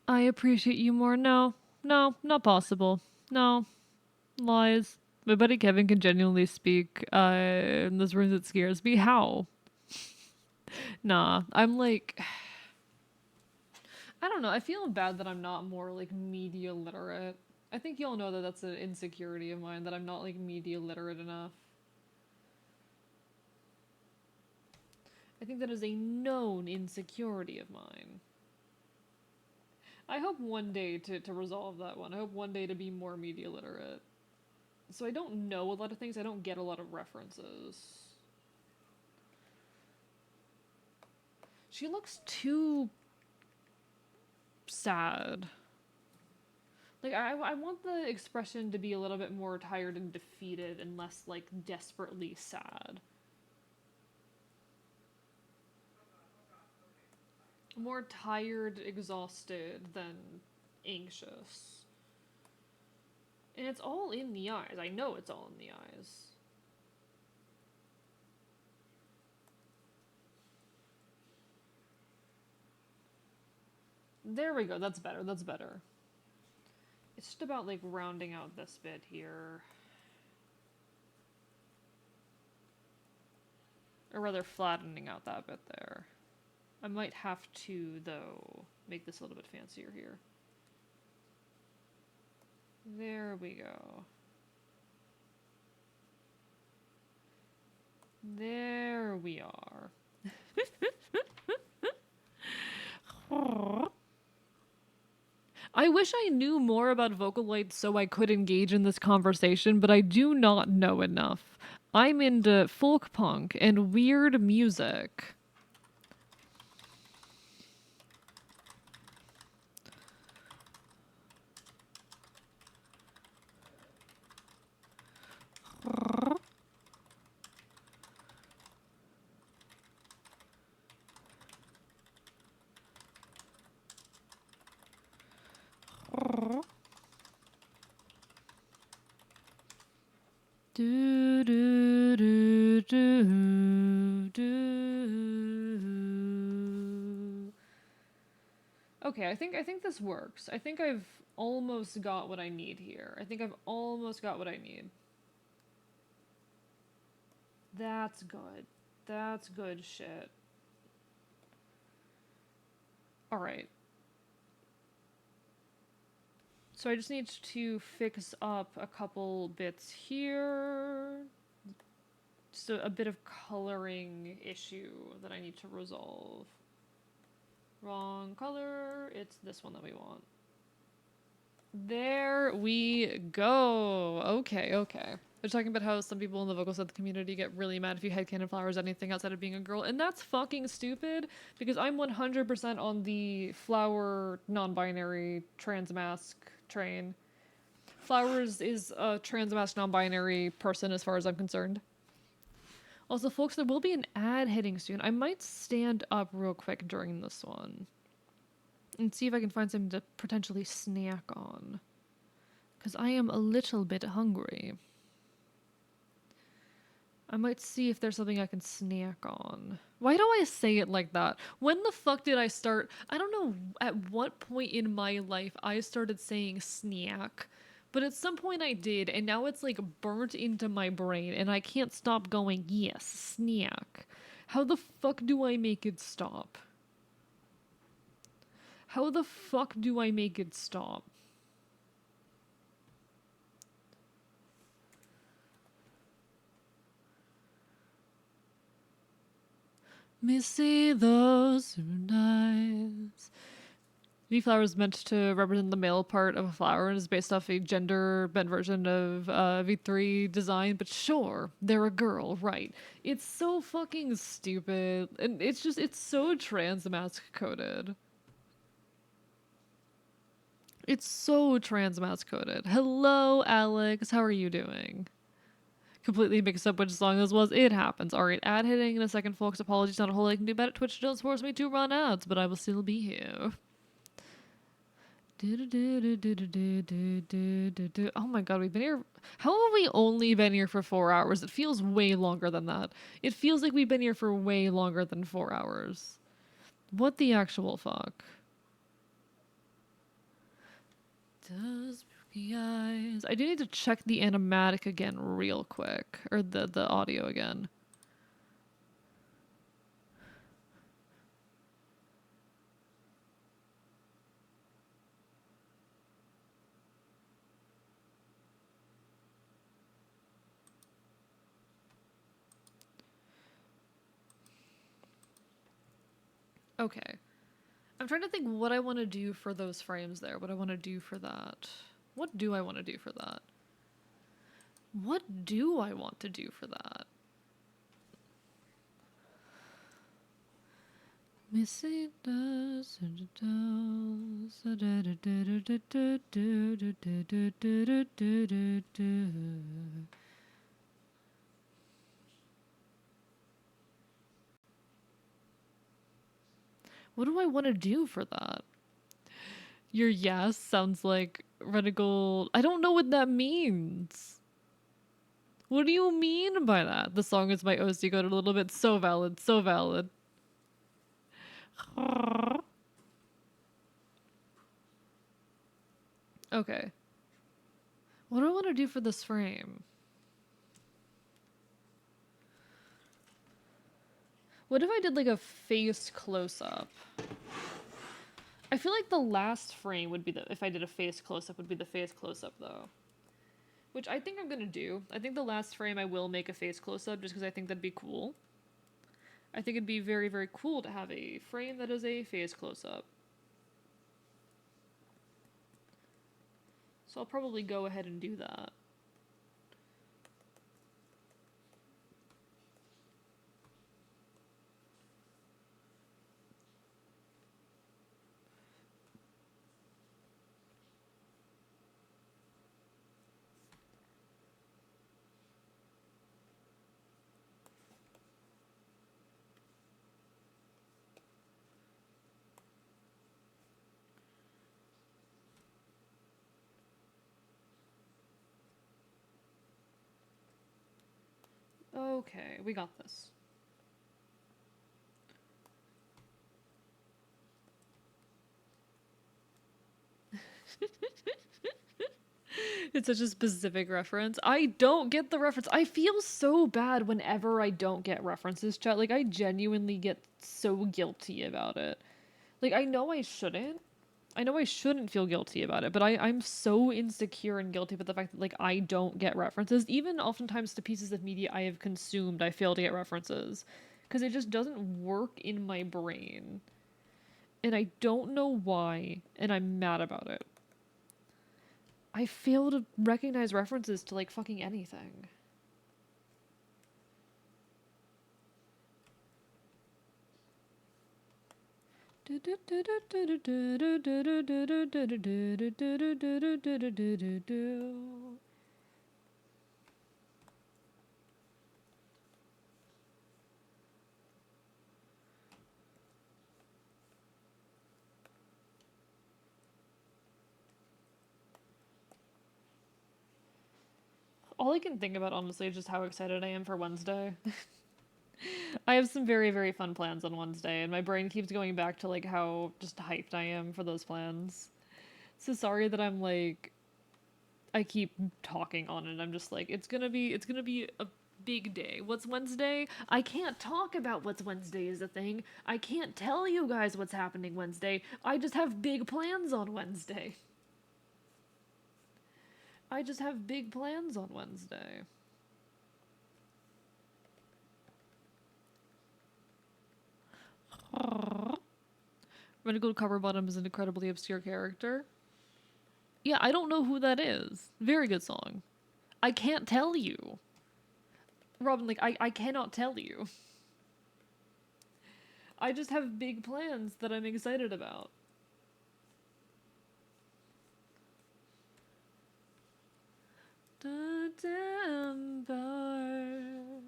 I appreciate you more. No, no, not possible. No, lies. My buddy Kevin can genuinely speak in this room that scares me. How? Nah, I'm like, I don't know. I feel bad that I'm not more like media literate. I think y'all know that that's an insecurity of mine, that I'm not like media literate enough. I think that is a known insecurity of mine. I hope one day to resolve that one. I hope one day to be more media literate. So I don't know a lot of things, I don't get a lot of references. She looks too sad. Like, I want the expression to be a little bit more tired and defeated and less, like, desperately sad. More tired, exhausted than anxious. And it's all in the eyes. I know it's all in the eyes. There we go. That's better. That's better. It's just about, like, rounding out this bit here. Or rather, flattening out that bit there. I might have to, though, make this a little bit fancier here. There we go. There we are. I wish I knew more about Vocaloid so I could engage in this conversation, but I do not know enough. I'm into folk punk and weird music. Do, do, do, do, do. Okay, I think this works. I think I've almost got what I need here. I think I've almost got what I need. That's good. That's good shit. Alright. So I just need to fix up a couple bits here. Just a bit of coloring issue that I need to resolve. Wrong color. It's this one that we want. There we go. Okay, okay. They're talking about how some people in the vocal set community get really mad if you headcanon flowers anything outside of being a girl, and that's fucking stupid because I'm 100% on the flower non-binary trans mask train. Flowers is a trans mask non-binary person as far as I'm concerned. Also, folks, there will be an ad hitting soon. I might stand up real quick during this one and see if I can find something to potentially snack on. Because I am a little bit hungry. I might see if there's something I can snack on. Why do I say it like that? When the fuck did I start? I don't know at what point in my life I started saying snack, but at some point I did, and now it's like burnt into my brain, and I can't stop going, yes, snack. How the fuck do I make it stop? How the fuck do I make it stop? Me see those nights. V-flower is meant to represent the male part of a flower and is based off a gender-bent version of V3 design, but sure, they're a girl, right? It's so fucking stupid, and it's so trans-mask coded. It's so trans-mask coded. Hello, Alex, how are you doing? Completely mixed up which song this was. It happens. Alright, ad hitting in a second, folks. Apologies, not a whole lot I can do about it. Twitch don't force me to run ads, but I will still be here. Oh my god, we've been here. How have we only been here for 4 hours? It feels way longer than that. It feels like we've been here for way longer than 4 hours. What the actual fuck? Does spooky eyes. I do need to check the animatic again real quick. Or the audio again. Okay. I'm trying to think what I want to do for those frames there. What I want to do for that. What do I want to do for that? What do I want to do for that? Missing us. What do I want to do for that? Your yes sounds like radical. I don't know what that means. What do you mean by that? The song is my OC code a little bit. So valid, so valid. Okay. What do I want to do for this frame? What if I did like a face close-up? I feel like the last frame would be if I did a face close-up would be the face close-up though. Which I think I'm gonna do. I think the last frame I will make a face close-up just because I think that'd be cool. I think it'd be very, very cool to have a frame that is a face close-up. So I'll probably go ahead and do that. Okay, we got this. It's such a specific reference. I don't get the reference. I feel so bad whenever I don't get references, chat. Like, I genuinely get so guilty about it. Like, I know I shouldn't. I know I shouldn't feel guilty about it, but I'm so insecure and guilty about the fact that, like, I don't get references. Even oftentimes to pieces of media I have consumed, I fail to get references. Because it just doesn't work in my brain. And I don't know why, and I'm mad about it. I fail to recognize references to like fucking anything. All I can think about, honestly, is just how excited I am for Wednesday. I have some very, very fun plans on Wednesday, and my brain keeps going back to like how just hyped I am for those plans. So sorry that I'm like I keep talking on it. I'm just like it's gonna be a big day. What's Wednesday? I can't talk about what's Wednesday is a thing. I can't tell you guys what's happening Wednesday. I just have big plans on Wednesday. I just have big plans on Wednesday. Renegade Coverbottom is an incredibly obscure character. Yeah, I don't know who that is. Very good song. I can't tell you. Robin, like, I cannot tell you. I just have big plans that I'm excited about. The damn bird.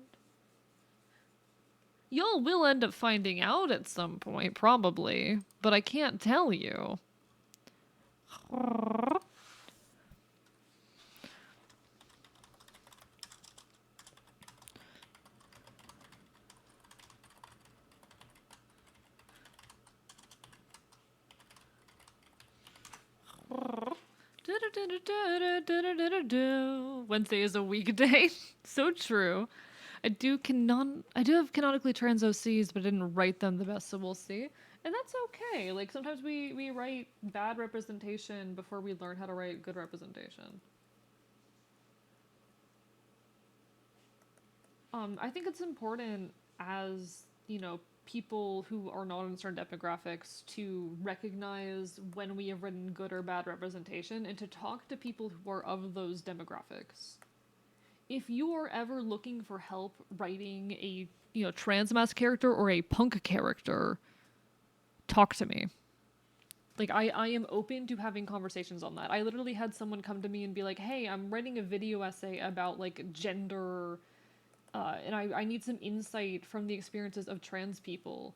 Y'all will end up finding out at some point, probably, but I can't tell you. Wednesday is a weekday. So true. I do have canonically trans OCs, but I didn't write them the best, so we'll see. And that's okay. Like sometimes we write bad representation before we learn how to write good representation. I think it's important as, people who are not in certain demographics to recognize when we have written good or bad representation and to talk to people who are of those demographics. If you are ever looking for help writing a, trans mass character or a punk character, talk to me. Like I am open to having conversations on that. I literally had someone come to me and be like, "Hey, I'm writing a video essay about like gender and I need some insight from the experiences of trans people."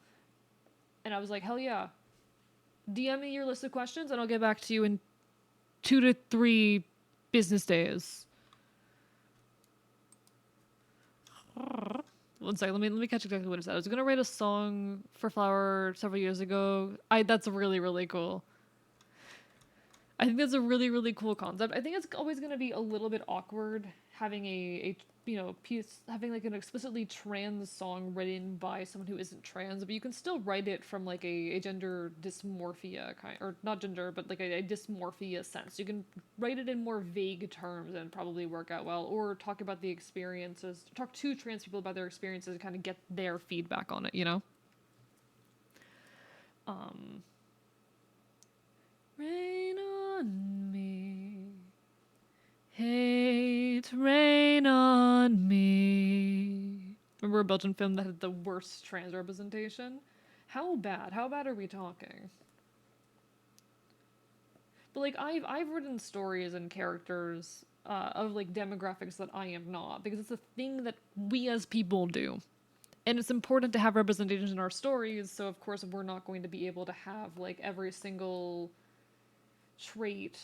And I was like, hell yeah. DM me your list of questions and I'll get back to you in 2 to 3 business days. One second, let me catch exactly what it said. I was gonna write a song for Flower several years ago. That's really, really cool. I think that's a really, really cool concept. I think it's always going to be a little bit awkward having a piece, having like an explicitly trans song written by someone who isn't trans, but you can still write it from like a gender dysmorphia kind, or not gender, but like a dysmorphia sense. You can write it in more vague terms and probably work out well, or talk about the experiences, talk to trans people about their experiences and kind of get their feedback on it. Um, Rain on me. Hate rain on me. Remember a Belgian film that had the worst trans representation? How bad? How bad are we talking? But like I've written stories and characters of like demographics that I am not because it's a thing that we as people do. And it's important to have representations in our stories, so of course we're not going to be able to have like every single trait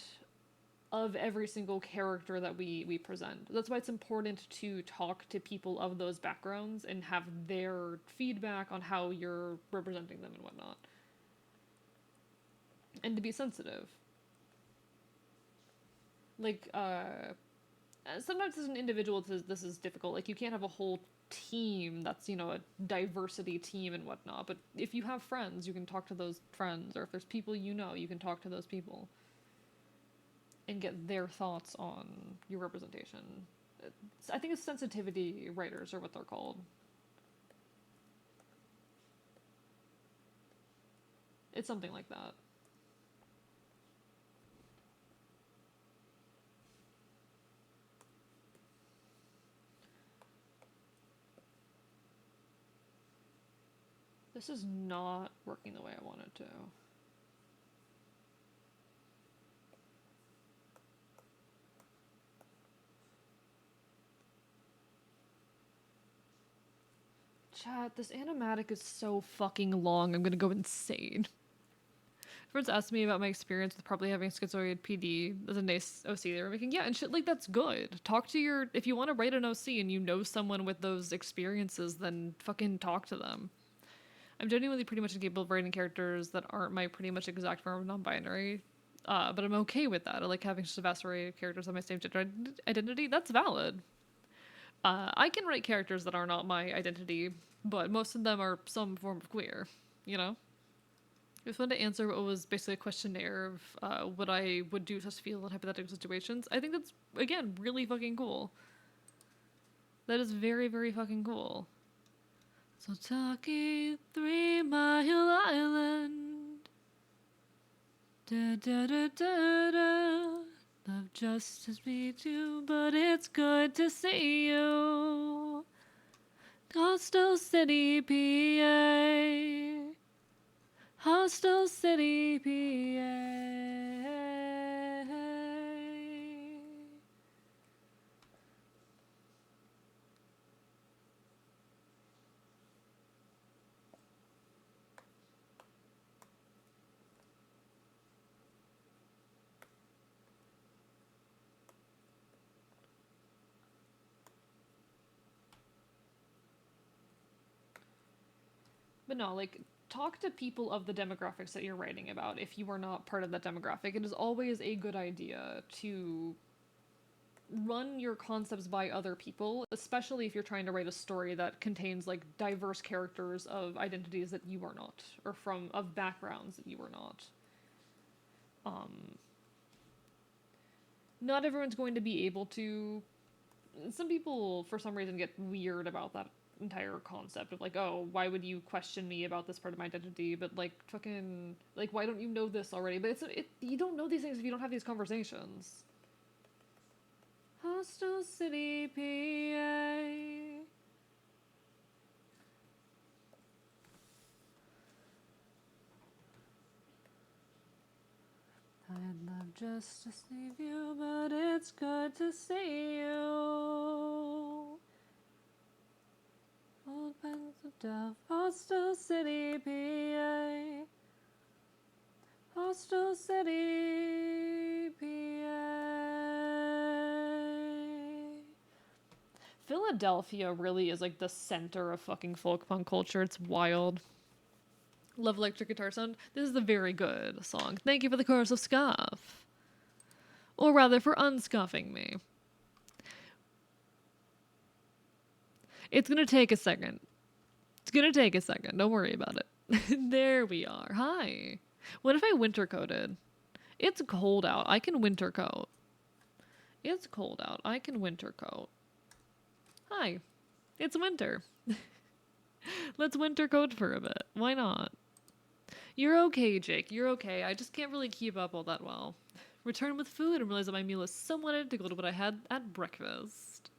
of every single character that we present. That's why it's important to talk to people of those backgrounds and have their feedback on how you're representing them and whatnot. And to be sensitive. Like, sometimes as an individual, this is difficult. Like, you can't have a whole team that's, a diversity team and whatnot. But if you have friends, you can talk to those friends. Or if there's people you can talk to those people and get their thoughts on your representation. I think it's sensitivity writers are what they're called. It's something like that. This is not working the way I want it to. Chat, this animatic is so fucking long, I'm gonna go insane. Friends asked me about my experience with probably having schizoid PD as a nice OC they were making. Yeah, and shit like that's good. Talk to your if you want to write an OC and you know someone with those experiences, then fucking talk to them. I'm genuinely pretty much incapable of writing characters that aren't my pretty much exact form of non-binary. But I'm okay with that. I like having just a vast array of characters on my same gender identity. That's valid. I can write characters that are not my identity, but most of them are some form of queer, you know? It was fun to answer what was basically a questionnaire of what I would do to feel in hypothetical situations. I think that's, again, really fucking cool. That is very, very fucking cool. So talking 3 Mile Island. Da da da da da. Love just as we do, but it's good to see you. Hostel City, PA. Hostel City, PA. But no, like, talk to people of the demographics that you're writing about if you are not part of that demographic. It is always a good idea to run your concepts by other people, especially if you're trying to write a story that contains like diverse characters of identities that you are not, or from of backgrounds that you are not. Not everyone's going to be able to. Some people, for some reason, get weird about that entire concept of like, oh, why would you question me about this part of my identity? But like, fucking, like, why don't you know this already? But you don't know these things if you don't have these conversations. Hostel City, PA. I'd love just to save you, but it's good to see you. Old pens of death, Hostel City, PA. Hostel City, PA. Philadelphia really is like the center of fucking folk punk culture. It's wild. Love electric guitar sound. This is a very good song. Thank you for the chorus of scuff. Or rather, for unscuffing me. It's gonna take a second. It's gonna take a second. Don't worry about it. There we are. Hi. What if I winter coated? It's cold out. I can winter coat. It's cold out. I can winter coat. Hi. It's winter. Let's winter coat for a bit. Why not? You're okay, Jake. You're okay. I just can't really keep up all that well. Return with food and realize that my meal is somewhat identical to what I had at breakfast.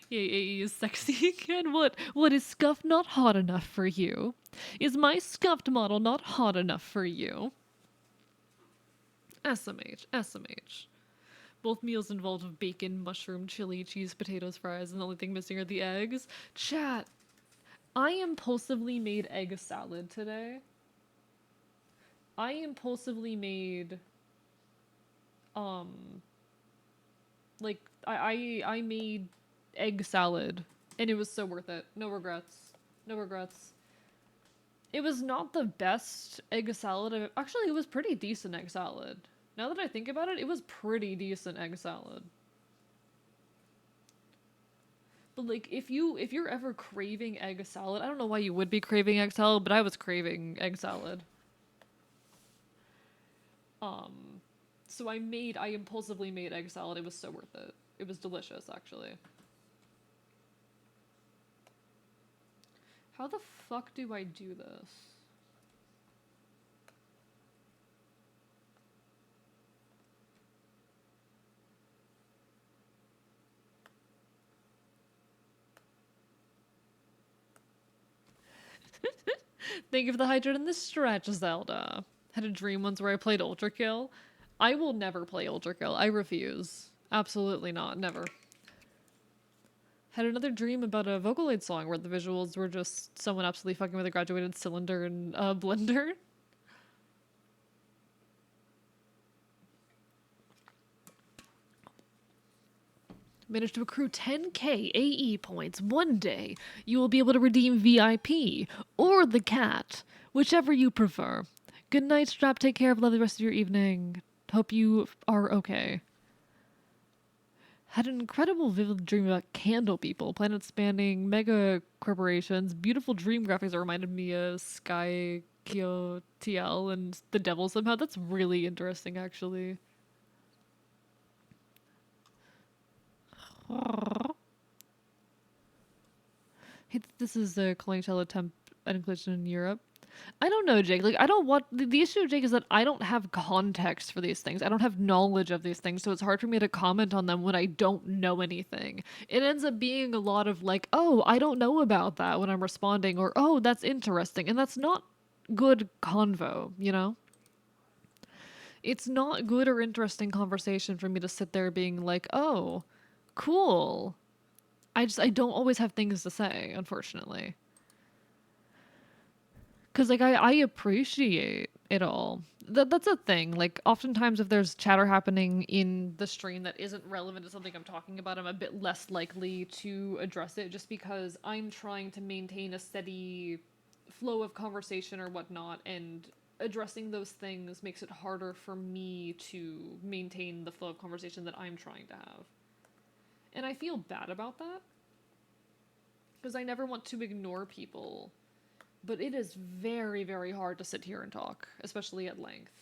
Yay, AE is sexy. And what is scuffed not hot enough for you? Is my scuffed model not hot enough for you? SMH, SMH. Both meals involved bacon, mushroom, chili, cheese, potatoes, fries, and the only thing missing are the eggs. Chat, I impulsively made egg salad today. I impulsively made, like, I made egg salad, and it was so worth it. No regrets. No regrets. It was not the best egg salad. Actually, it was pretty decent egg salad. Now that I think about it, it was pretty decent egg salad. But like, if you're ever craving egg salad, I don't know why you would be craving egg salad, but I was craving egg salad. So I impulsively made egg salad. It was so worth it. It was delicious, actually. How the fuck do I do this? Thank you for the hydrate and the stretch, Zelda. Had a dream once where I played Ultra Kill. I will never play Ultra Kill. I refuse. Absolutely not. Never. Had another dream about a Vocaloid song where the visuals were just someone absolutely fucking with a graduated cylinder and a blender. Managed to accrue 10k AE points one day. You will be able to redeem VIP or the cat, whichever you prefer. Good night, Strap. Take care. Have a lovely rest of your evening. Hope you are okay. Had an incredible vivid dream about candle people, planet spanning mega corporations, beautiful dream graphics that reminded me of Sky Kyo TL and the devil somehow. That's really interesting, actually. Hey, this is a calling shell attempt at inclusion in Europe. I don't know, Jake. Like, I don't want the issue, Jake, is that I don't have context for these things. I don't have knowledge of these things, so it's hard for me to comment on them when I don't know anything. It ends up being a lot of like, oh, I don't know about that when I'm responding, or oh, that's interesting, and that's not good convo, you know? It's not good or interesting conversation for me to sit there being like, oh, cool. I don't always have things to say, unfortunately. Because like I appreciate it all. That's a thing. Like oftentimes if there's chatter happening in the stream that isn't relevant to something I'm talking about, I'm a bit less likely to address it just because I'm trying to maintain a steady flow of conversation or whatnot, and addressing those things makes it harder for me to maintain the flow of conversation that I'm trying to have. And I feel bad about that because I never want to ignore people, but it is very, very hard to sit here and talk, especially at length.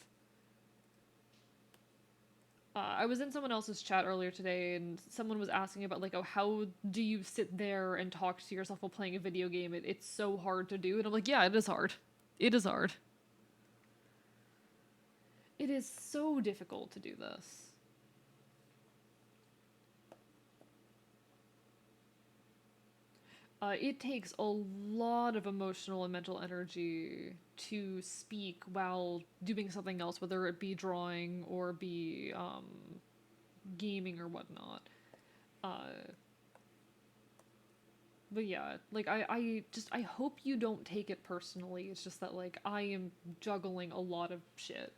I was in someone else's chat earlier today, and someone was asking about, like, oh, how do you sit there and talk to yourself while playing a video game? It's so hard to do. And I'm like, yeah, it is hard. It is hard. It is so difficult to do this. It takes a lot of emotional and mental energy to speak while doing something else, whether it be drawing or be gaming or whatnot. Uh, but yeah, like I hope you don't take it personally. It's just that like I am juggling a lot of shit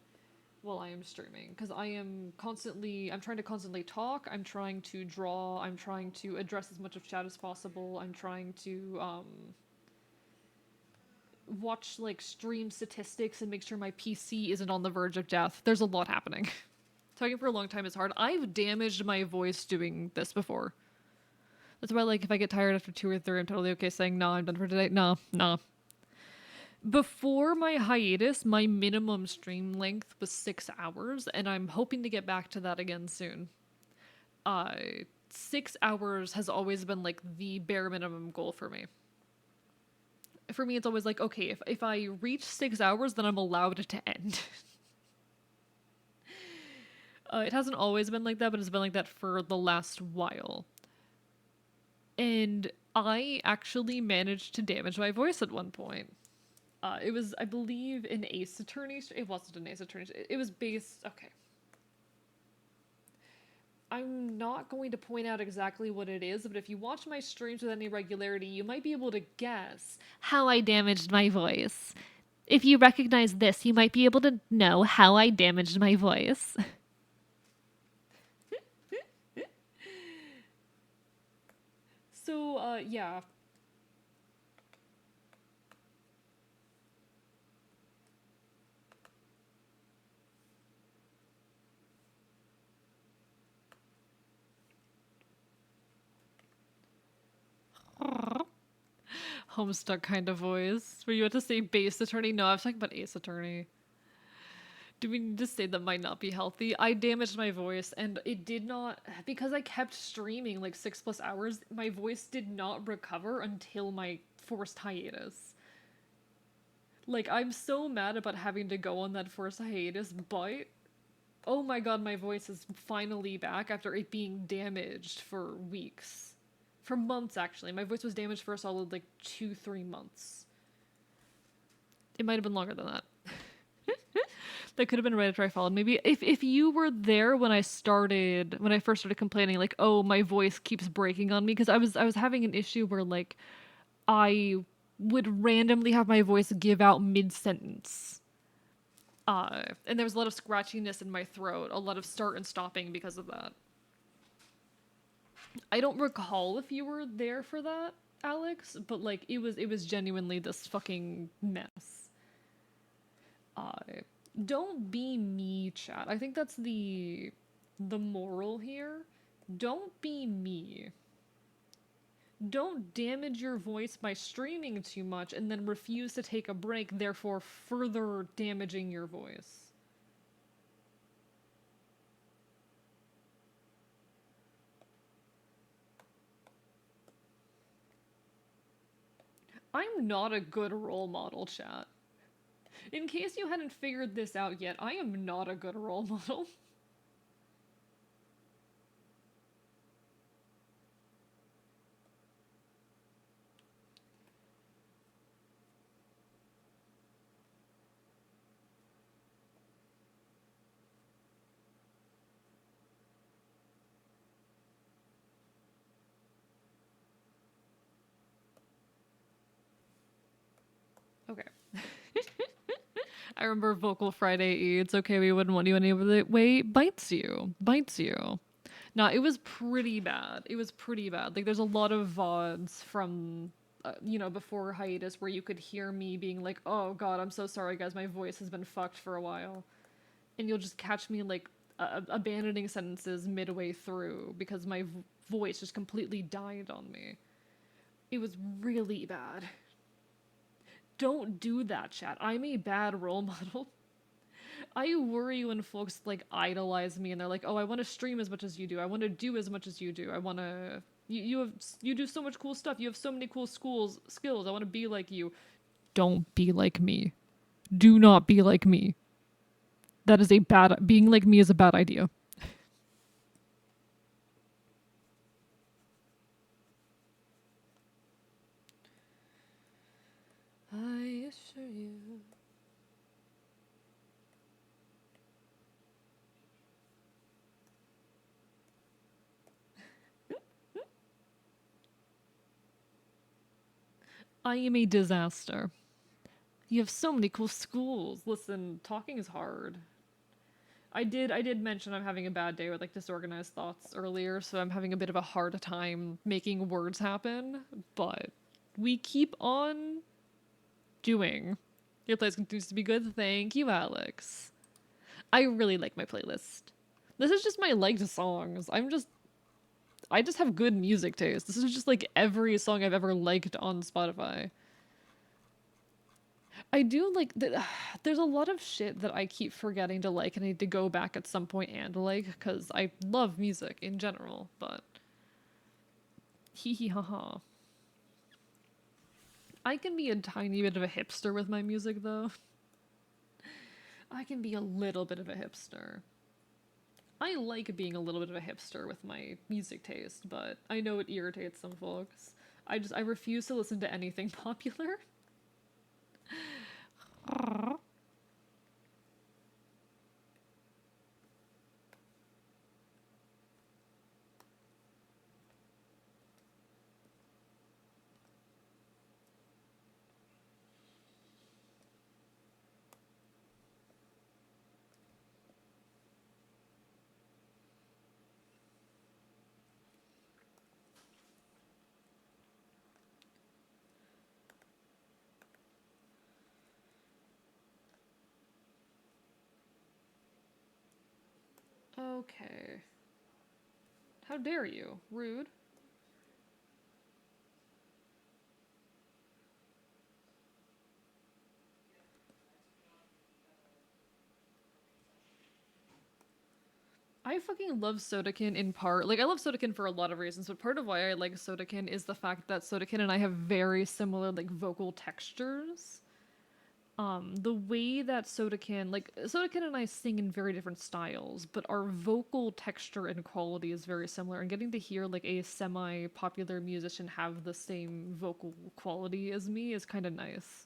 while I am streaming because I'm trying to constantly talk, I'm trying to draw, I'm trying to address as much of chat as possible, I'm trying to watch like stream statistics and make sure my PC isn't on the verge of death. There's a lot happening. Talking for a long time is hard. I've damaged my voice doing this before. That's why, like, if I get tired after 2 or 3, I'm totally okay saying, nah, I'm done for today. Nah, nah. Before my hiatus, my minimum stream length was 6 hours, and I'm hoping to get back to that again soon. 6 hours has always been like the bare minimum goal for me. For me, it's always like, okay, if I reach 6 hours, then I'm allowed to end. It hasn't always been like that, but it's been like that for the last while. And I actually managed to damage my voice at one point. It was, I believe, an Ace Attorney. It wasn't an Ace Attorney. It was based. Okay. I'm not going to point out exactly what it is, but if you watch my streams with any regularity, you might be able to guess how I damaged my voice. If you recognize this, you might be able to know how I damaged my voice. So, yeah. Homestuck kind of voice. Were you about to say base attorney? No, I was talking about ace attorney. Do we need to say that might not be healthy? I damaged my voice, and it did not, because I kept streaming like 6+ hours, my voice did not recover until my forced hiatus. Like, I'm so mad about having to go on that forced hiatus, but oh my god, my voice is finally back after it being damaged for weeks. For months, actually. My voice was damaged for a solid, like, 2-3 months. It might have been longer than that. That could have been right after I followed. Maybe if you were there when I first started complaining, like, oh, my voice keeps breaking on me, because I was having an issue where like I would randomly have my voice give out mid sentence. And there was a lot of scratchiness in my throat, a lot of start and stopping because of that. I don't recall if you were there for that, Alex, but like it was genuinely this fucking mess. Uh, don't be me, chat. I think that's the moral here. Don't be me. Don't damage your voice by streaming too much and then refuse to take a break, therefore further damaging your voice. I'm not a good role model, chat. In case you hadn't figured this out yet, I am not a good role model. Okay. I remember Vocal Friday E. It's okay, we wouldn't want you any other way. Bites you. Bites you. No, it was pretty bad. It was pretty bad. Like, there's a lot of VODs from, before hiatus where you could hear me being like, oh god, I'm so sorry, guys, my voice has been fucked for a while. And you'll just catch me, like, abandoning sentences midway through because my voice just completely died on me. It was really bad. Don't do that, chat. I'm a bad role model. I worry when folks like idolize me and they're like, "Oh, I want to stream as much as you do. I want to do as much as you do. I want to you do so much cool stuff. You have so many cool skills. I want to be like you." Don't be like me. Do not be like me. That is a bad being like me is a bad idea. I assure you. I am a disaster. You have so many cool schools. Listen, talking is hard. I did mention I'm having a bad day with like disorganized thoughts earlier, so I'm having a bit of a hard time making words happen, but we keep on doing. Your playlist continues to be good. Thank you, Alex. I really like my playlist. This is just my liked songs. I just have good music taste. This is just like every song I've ever liked on Spotify. I do like there's a lot of shit that I keep forgetting to like and I need to go back at some point and like because I love music in general, but hee hee ha ha. I can be a tiny bit of a hipster with my music though. I can be a little bit of a hipster. I like being a little bit of a hipster with my music taste, but I know it irritates some folks. I refuse to listen to anything popular. Okay. How dare you? Rude. I fucking love Sodakin in part. Like, I love Sodakin for a lot of reasons, but part of why I like Sodakin is the fact that Sodakin and I have very similar, like, vocal textures. The way that Sodakin and I sing in very different styles, but our vocal texture and quality is very similar. And getting to hear, like, a semi popular musician have the same vocal quality as me is kind of nice.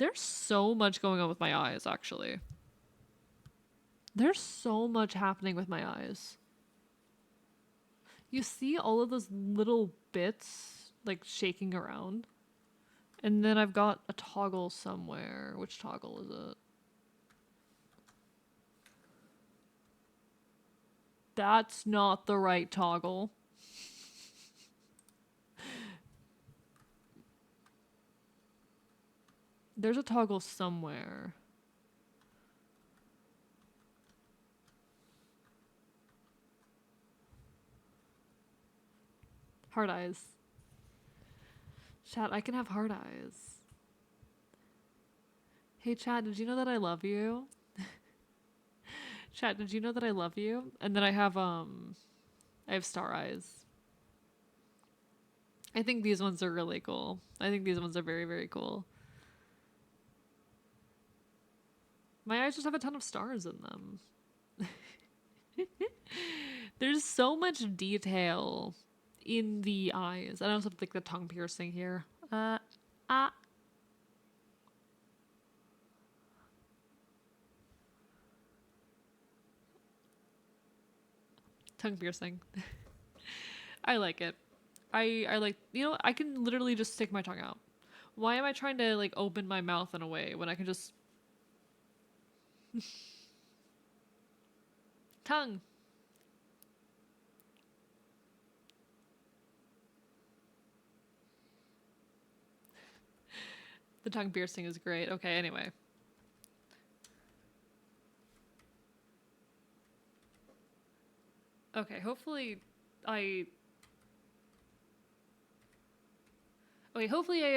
There's so much going on with my eyes, actually. There's so much happening with my eyes. You see all of those little bits, like, shaking around? And then I've got a toggle somewhere. Which toggle is it? That's not the right toggle. There's a toggle somewhere. Hard eyes. Chat, I can have hard eyes. Hey, Chat, did you know that I love you? Chat, did you know that I love you? And then I have star eyes. I think these ones are really cool. I think these ones are very, very cool. My eyes just have a ton of stars in them. There's so much detail in the eyes. I also have like the tongue piercing here. Tongue piercing. I like it. I like, you know, I can literally just stick my tongue out. Why am I trying to like open my mouth in a way when I can just tongue? The tongue piercing is great. Okay, anyway. Okay, hopefully I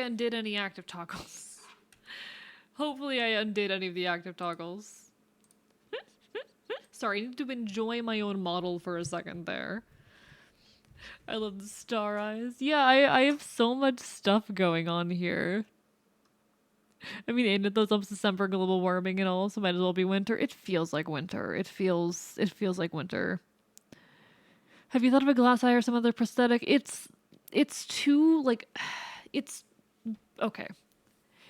undid any active toggles. Hopefully I undid any of the active toggles. Sorry, I need to enjoy my own model for a second there. I love the star eyes. Yeah, I have so much stuff going on here. I mean, ain't it those up December global warming and all, so might as well be winter. It feels like winter. It feels like winter. Have you thought of a glass eye or some other prosthetic? It's too like it's okay.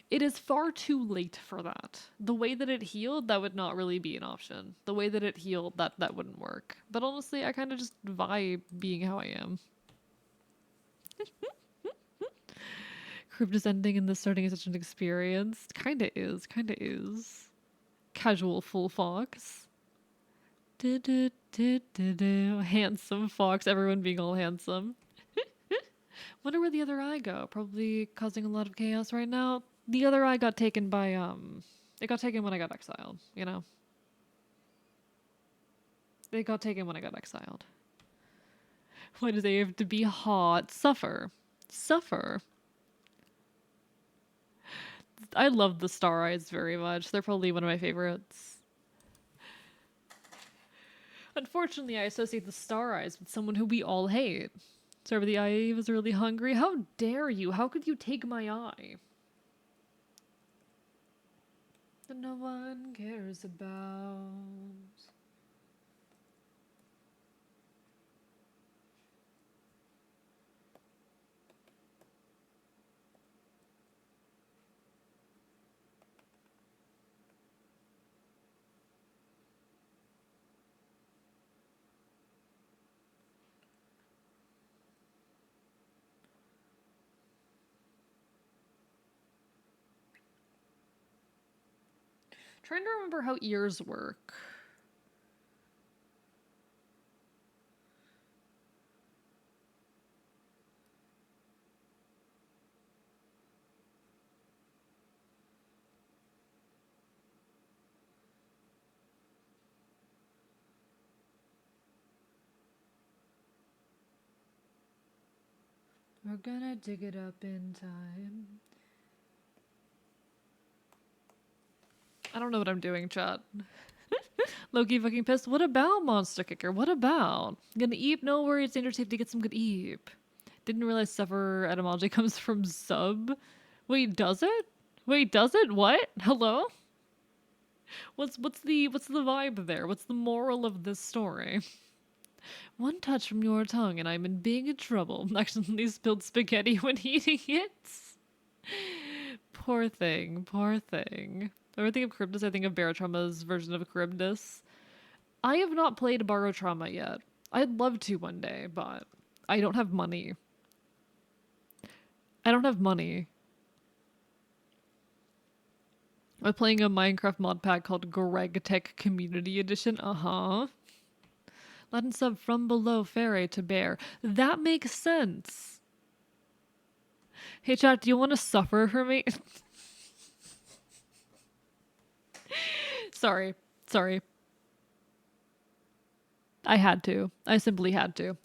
It is far too late for that. The way that it healed, that would not really be an option. The way that it healed, that wouldn't work. But honestly, I kind of just vibe being how I am. Crypt is ending and the starting is such an experience. Kinda is. Casual full fox. Handsome fox, everyone being all handsome. Wonder where the other eye go. Probably causing a lot of chaos right now. The other eye got taken by it got taken when I got exiled, you know. It got taken when I got exiled. Why do they have to be hot? Suffer. I love the star eyes very much. They're probably one of my favorites. Unfortunately, I associate the star eyes with someone who we all hate. Sorry, the eye was really hungry. How dare you? How could you take my eye? That no one cares about. Trying to remember how ears work. We're gonna dig it up in time. I don't know what I'm doing, chat. Loki fucking pissed. What about Monster Kicker? What about? Gonna eat? No worries, danger safe to get some good eep. Didn't realize suffer etymology comes from sub. Wait, does it? What? Hello? What's the vibe there? What's the moral of this story? One touch from your tongue and I'm in big trouble. Accidentally spilled spaghetti when eating it. Poor thing, poor thing. When I think of Charybdis, I think of Barotrauma's version of Charybdis. I have not played Barotrauma yet. I'd love to one day, but I don't have money. I don't have money. I'm playing a Minecraft mod pack called Greg Tech Community Edition. Uh-huh. Latin sub from below, fairy to bear. That makes sense. Hey chat, do you want to suffer for me? Sorry. Sorry. I had to. I simply had to.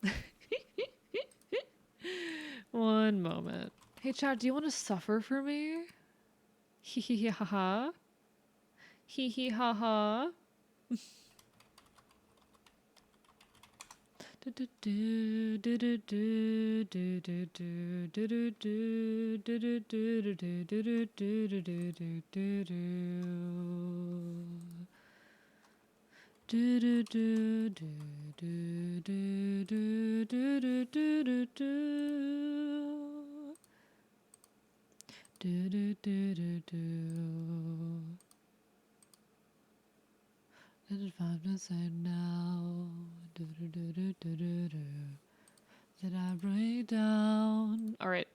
One moment. Hey chat, do you want to suffer for me? Hee hee ha ha. Hee hee ha ha. It's 5% now. Did I break down? All right.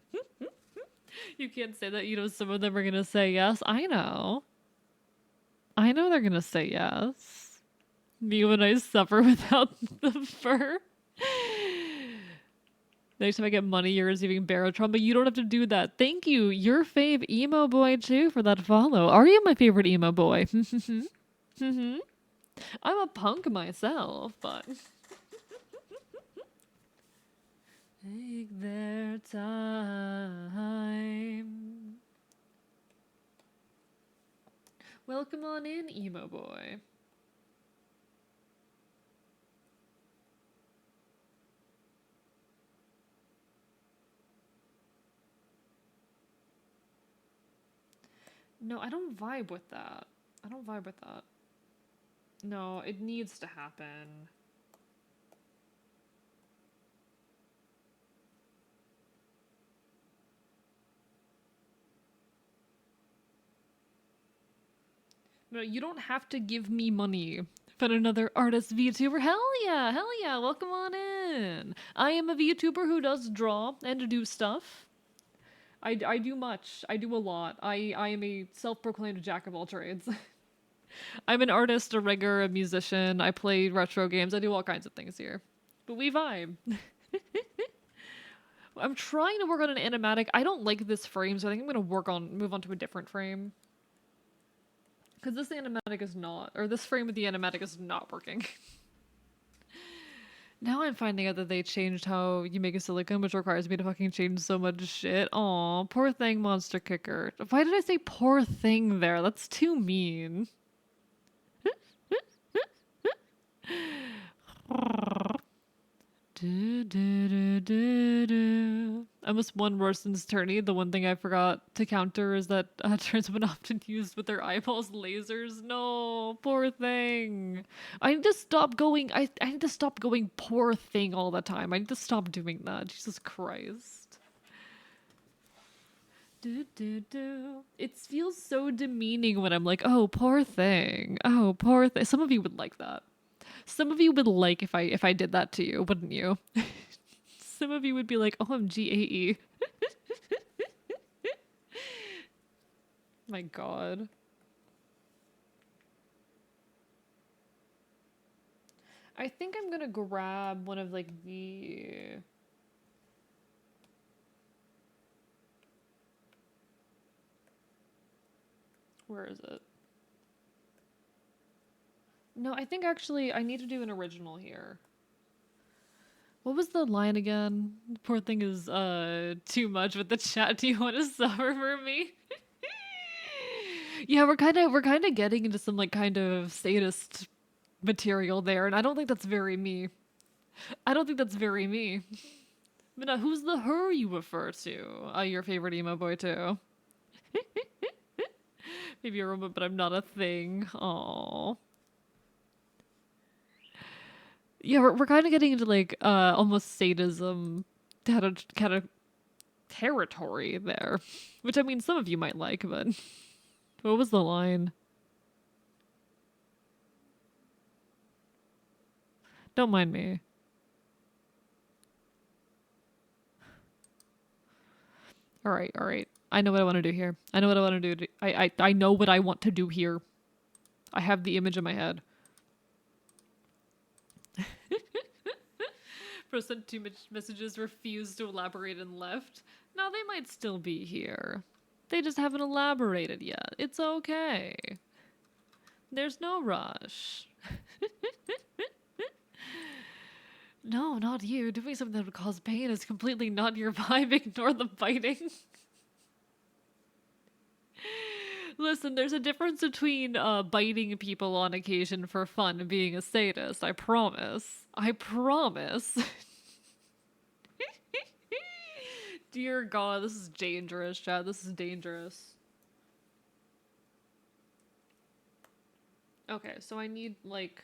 You can't say that. You know, some of them are gonna say yes. I know. I know they're gonna say yes. Me when I suffer without the fur. Next time I get money, you're receiving Barotrauma, but you don't have to do that. Thank you. Your fave emo boy too for that follow. Are you my favorite emo boy? I'm a punk myself, but take their time. Welcome on in, emo boy. No, I don't vibe with that. I don't vibe with that. No, it needs to happen. No, you don't have to give me money. But another artist VTuber? Hell yeah, hell yeah, welcome on in. I am a VTuber who does draw and do stuff. I do much. I do a lot. I am a self-proclaimed jack of all trades. I'm an artist, a rigger, a musician. I play retro games. I do all kinds of things here. But we vibe. I'm trying to work on an animatic. I don't like this frame, so I think I'm gonna move on to a different frame. Because this animatic is not, or this frame of the animatic is not working. Now I'm finding out that they changed how you make a silicone, which requires me to fucking change so much shit. Aw, poor thing, monster kicker. Why did I say poor thing there? That's too mean. Almost one Rorson's tourney. The one thing I forgot to counter is that turns have been often used with their eyeballs lasers. No, poor thing. I need to stop going. I need to stop going poor thing all the time. I need to stop doing that. Jesus Christ. It feels so demeaning when I'm like, oh, poor thing. Oh, poor thing. Some of you would like that. Some of you would like if I did that to you, wouldn't you? Some of you would be like, OMG AE. My god. I think I'm gonna grab one of like the... Where is it? No, I think actually I need to do an original here. What was the line again? Poor thing is too much with the chat. Do you want to suffer for me? Yeah, we're kind of getting into some like kind of sadist material there, and I don't think that's very me. I don't think that's very me. But now, who's the her you refer to? Your favorite emo boy too. Maybe a robot, but I'm not a thing. Aww. Yeah, we're kind of getting into like almost sadism, kind of territory there. Which, I mean, some of you might like, but what was the line? Don't mind me. All right, all right. I know what I want to do here. I know what I want to do. I know what I want to do here. I have the image in my head. Sent too much messages, refused to elaborate, and left. Now they might still be here. They just haven't elaborated yet. It's okay. There's no rush. No, not you. Doing something that would cause pain is completely not your vibe. Ignore the biting. Listen, there's a difference between biting people on occasion for fun and being a sadist. I promise. I promise. Dear God, this is dangerous, Chad. This is dangerous. Okay, so I need, like...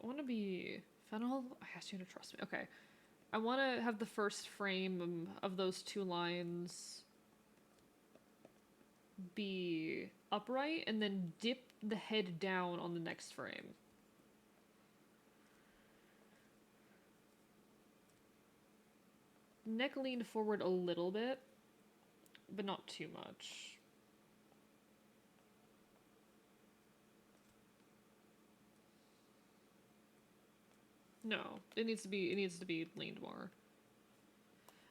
I want to be... Fennel? I asked you to trust me. Okay. I want to have the first frame of those two lines be upright and then dip the head down on the next frame. Neck leaned forward a little bit, but not too much. No, it needs to be leaned more.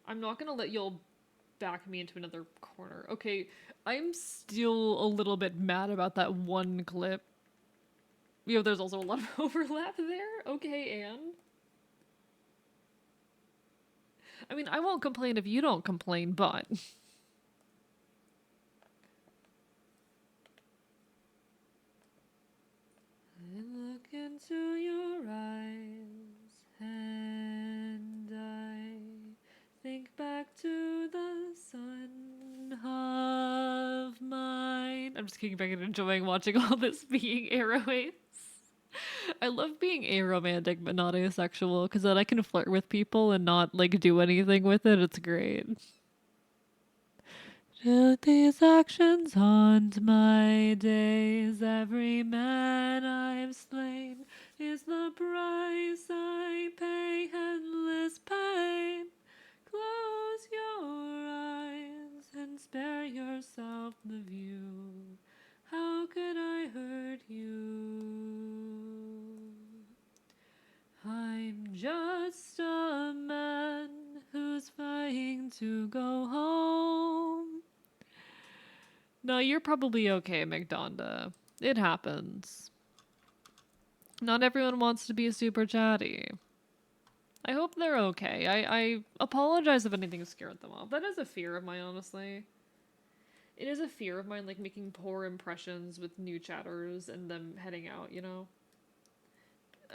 I'm not gonna let y'all back me into another corner. Okay, I'm still a little bit mad about that one clip. You know, there's also a lot of overlap there. Okay, Anne. I mean, I won't complain if you don't complain, but... I look into your eyes, and I think back to the sun of mine. I'm just kicking back and enjoying watching all this being aroways. I love being aromantic but not asexual, because then I can flirt with people and not, like, do anything with it. It's great. Till these actions haunt my days, every man I've slain is the price I pay, endless pain. Close your eyes and spare yourself the view. How could I hurt you? I'm just a man who's fighting to go home. No, you're probably okay, McDonda. It happens. Not everyone wants to be super chatty. I hope they're okay. I apologize if anything scared them off. That is a fear of mine, honestly. It is a fear of mine, like, making poor impressions with new chatters and them heading out, you know?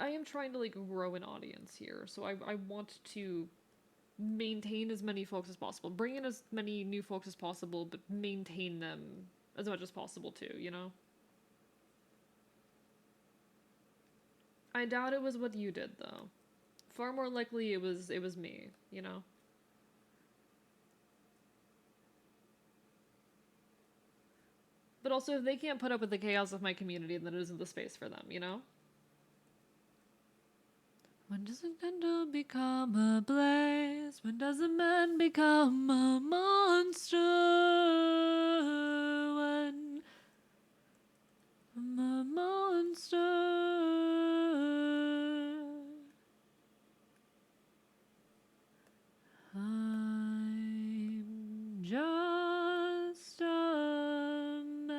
I am trying to, like, grow an audience here, so I want to maintain as many folks as possible. Bring in as many new folks as possible, but maintain them as much as possible, too, you know? I doubt it was what you did, though. Far more likely it was me, you know? But also, if they can't put up with the chaos of my community, then it isn't the space for them, you know? When does a candle become a blaze? When does a man become a monster? When I'm a monster. I'm just a man.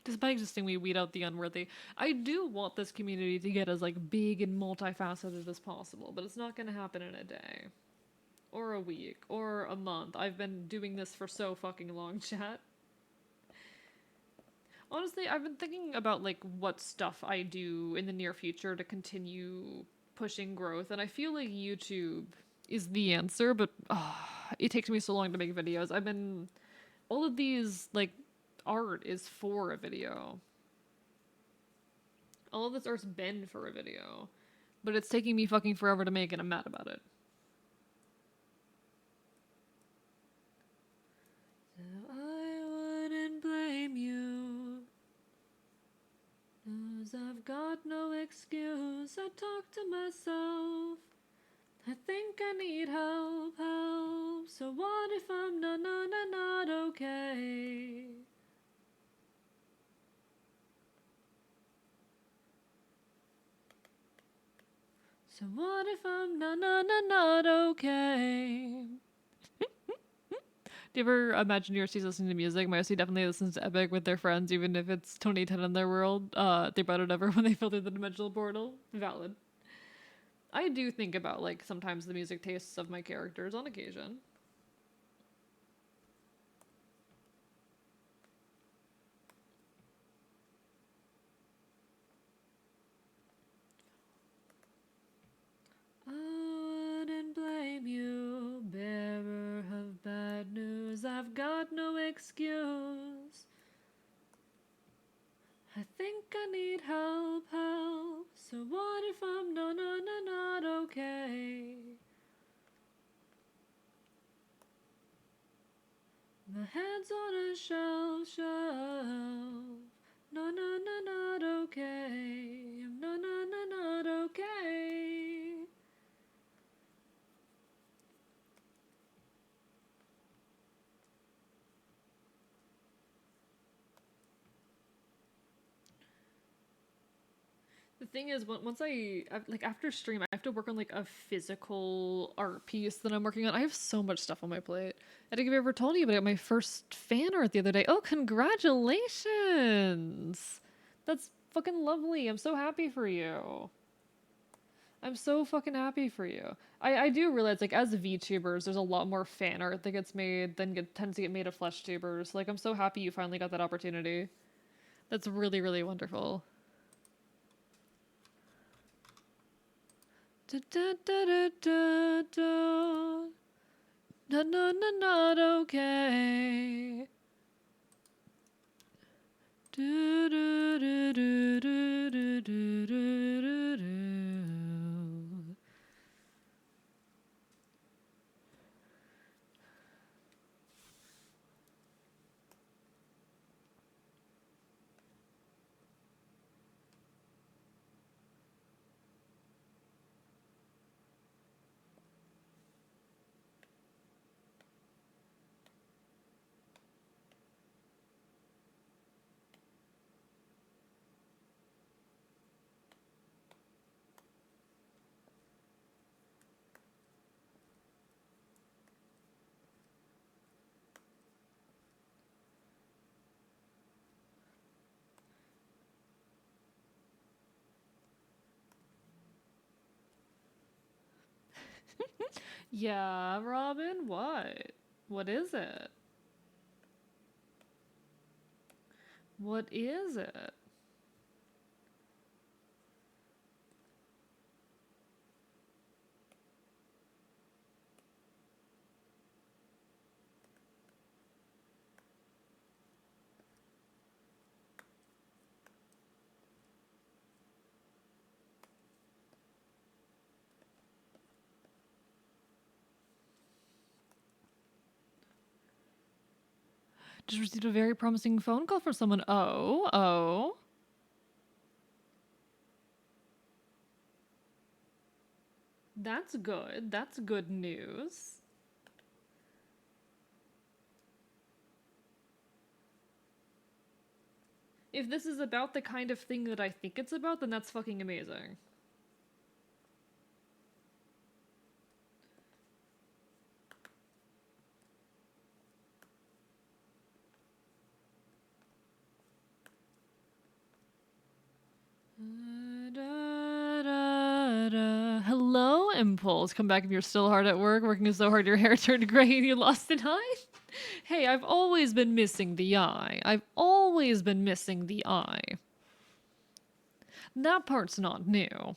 Despite existing, we weed out the unworthy. I do want this community to get as, like, big and multifaceted as possible, but it's not gonna happen in a day. Or a week. Or a month. I've been doing this for so fucking long, chat. Honestly, I've been thinking about, like, what stuff I do in the near future to continue pushing growth, and I feel like YouTube is the answer, but it takes me so long to make videos. All of these, like, art is for a video. All of this art's been for a video, but it's taking me fucking forever to make, and I'm mad about it. So I wouldn't blame you, 'cause I've got no excuse. I talk to myself. I think I need help, help. So what if I'm not okay? So what if I'm not okay? Do you ever imagine your OCs listening to music? My OC definitely listens to Epic with their friends, even if it's 2010 in their world. They brought it over when they fell through the dimensional portal. Valid. I do think about, like, sometimes the music tastes of my characters on occasion. I wouldn't blame you, bearer of bad news. I've got no excuse. I think I need help, help. So what if I'm not okay? My head's on a shelf, shelf. Not okay. I'm not okay. The thing is, once like, after stream, I have to work on, like, a physical art piece that I'm working on. I have so much stuff on my plate. I think I've ever told you, but I got my first fan art the other day. Oh, congratulations! That's fucking lovely. I'm so happy for you. I'm so fucking happy for you. I do realize, like, as VTubers, there's a lot more fan art that gets made than tends to get made of flesh tubers. Like, I'm so happy you finally got that opportunity. That's really, really wonderful. Da, da, da, da, da, da. Not okay. Do, do, do, do, do, do, do, do, do. Yeah, Robin, what? What is it? What is it? Just received a very promising phone call from someone. Oh, oh. That's good. That's good news. If this is about the kind of thing that I think it's about, then that's fucking amazing. Hello, Impulse. Come back if you're still hard at work, working so hard your hair turned gray and you lost an eye. Hey, I've always been missing the eye. I've always been missing the eye. That part's not new.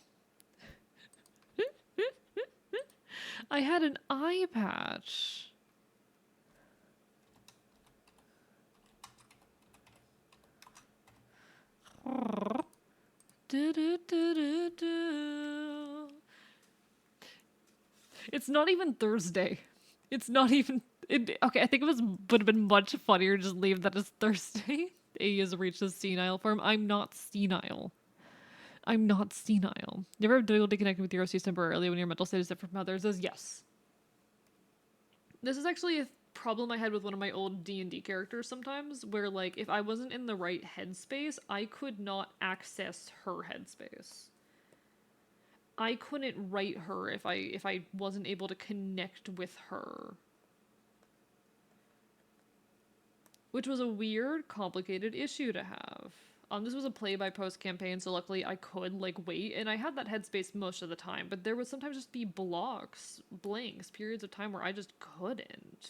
I had an eye patch. Do, do, do, do, do. It's not even Thursday. It's not even. Okay, I think would have been much funnier to just leave that as Thursday. A has reached his senile form. I'm not senile. I'm not senile. You ever been able to connect with your OCs temporarily when your mental state is different from others? Is yes. This is actually a problem I had with one of my old D&D characters sometimes, where like if I wasn't in the right headspace, I could not access her headspace. I couldn't write her if I wasn't able to connect with her. Which was a weird, complicated issue to have. This was a play-by-post campaign, so luckily I could, like, wait, and I had that headspace most of the time, but there would sometimes just be blanks, periods of time where I just couldn't.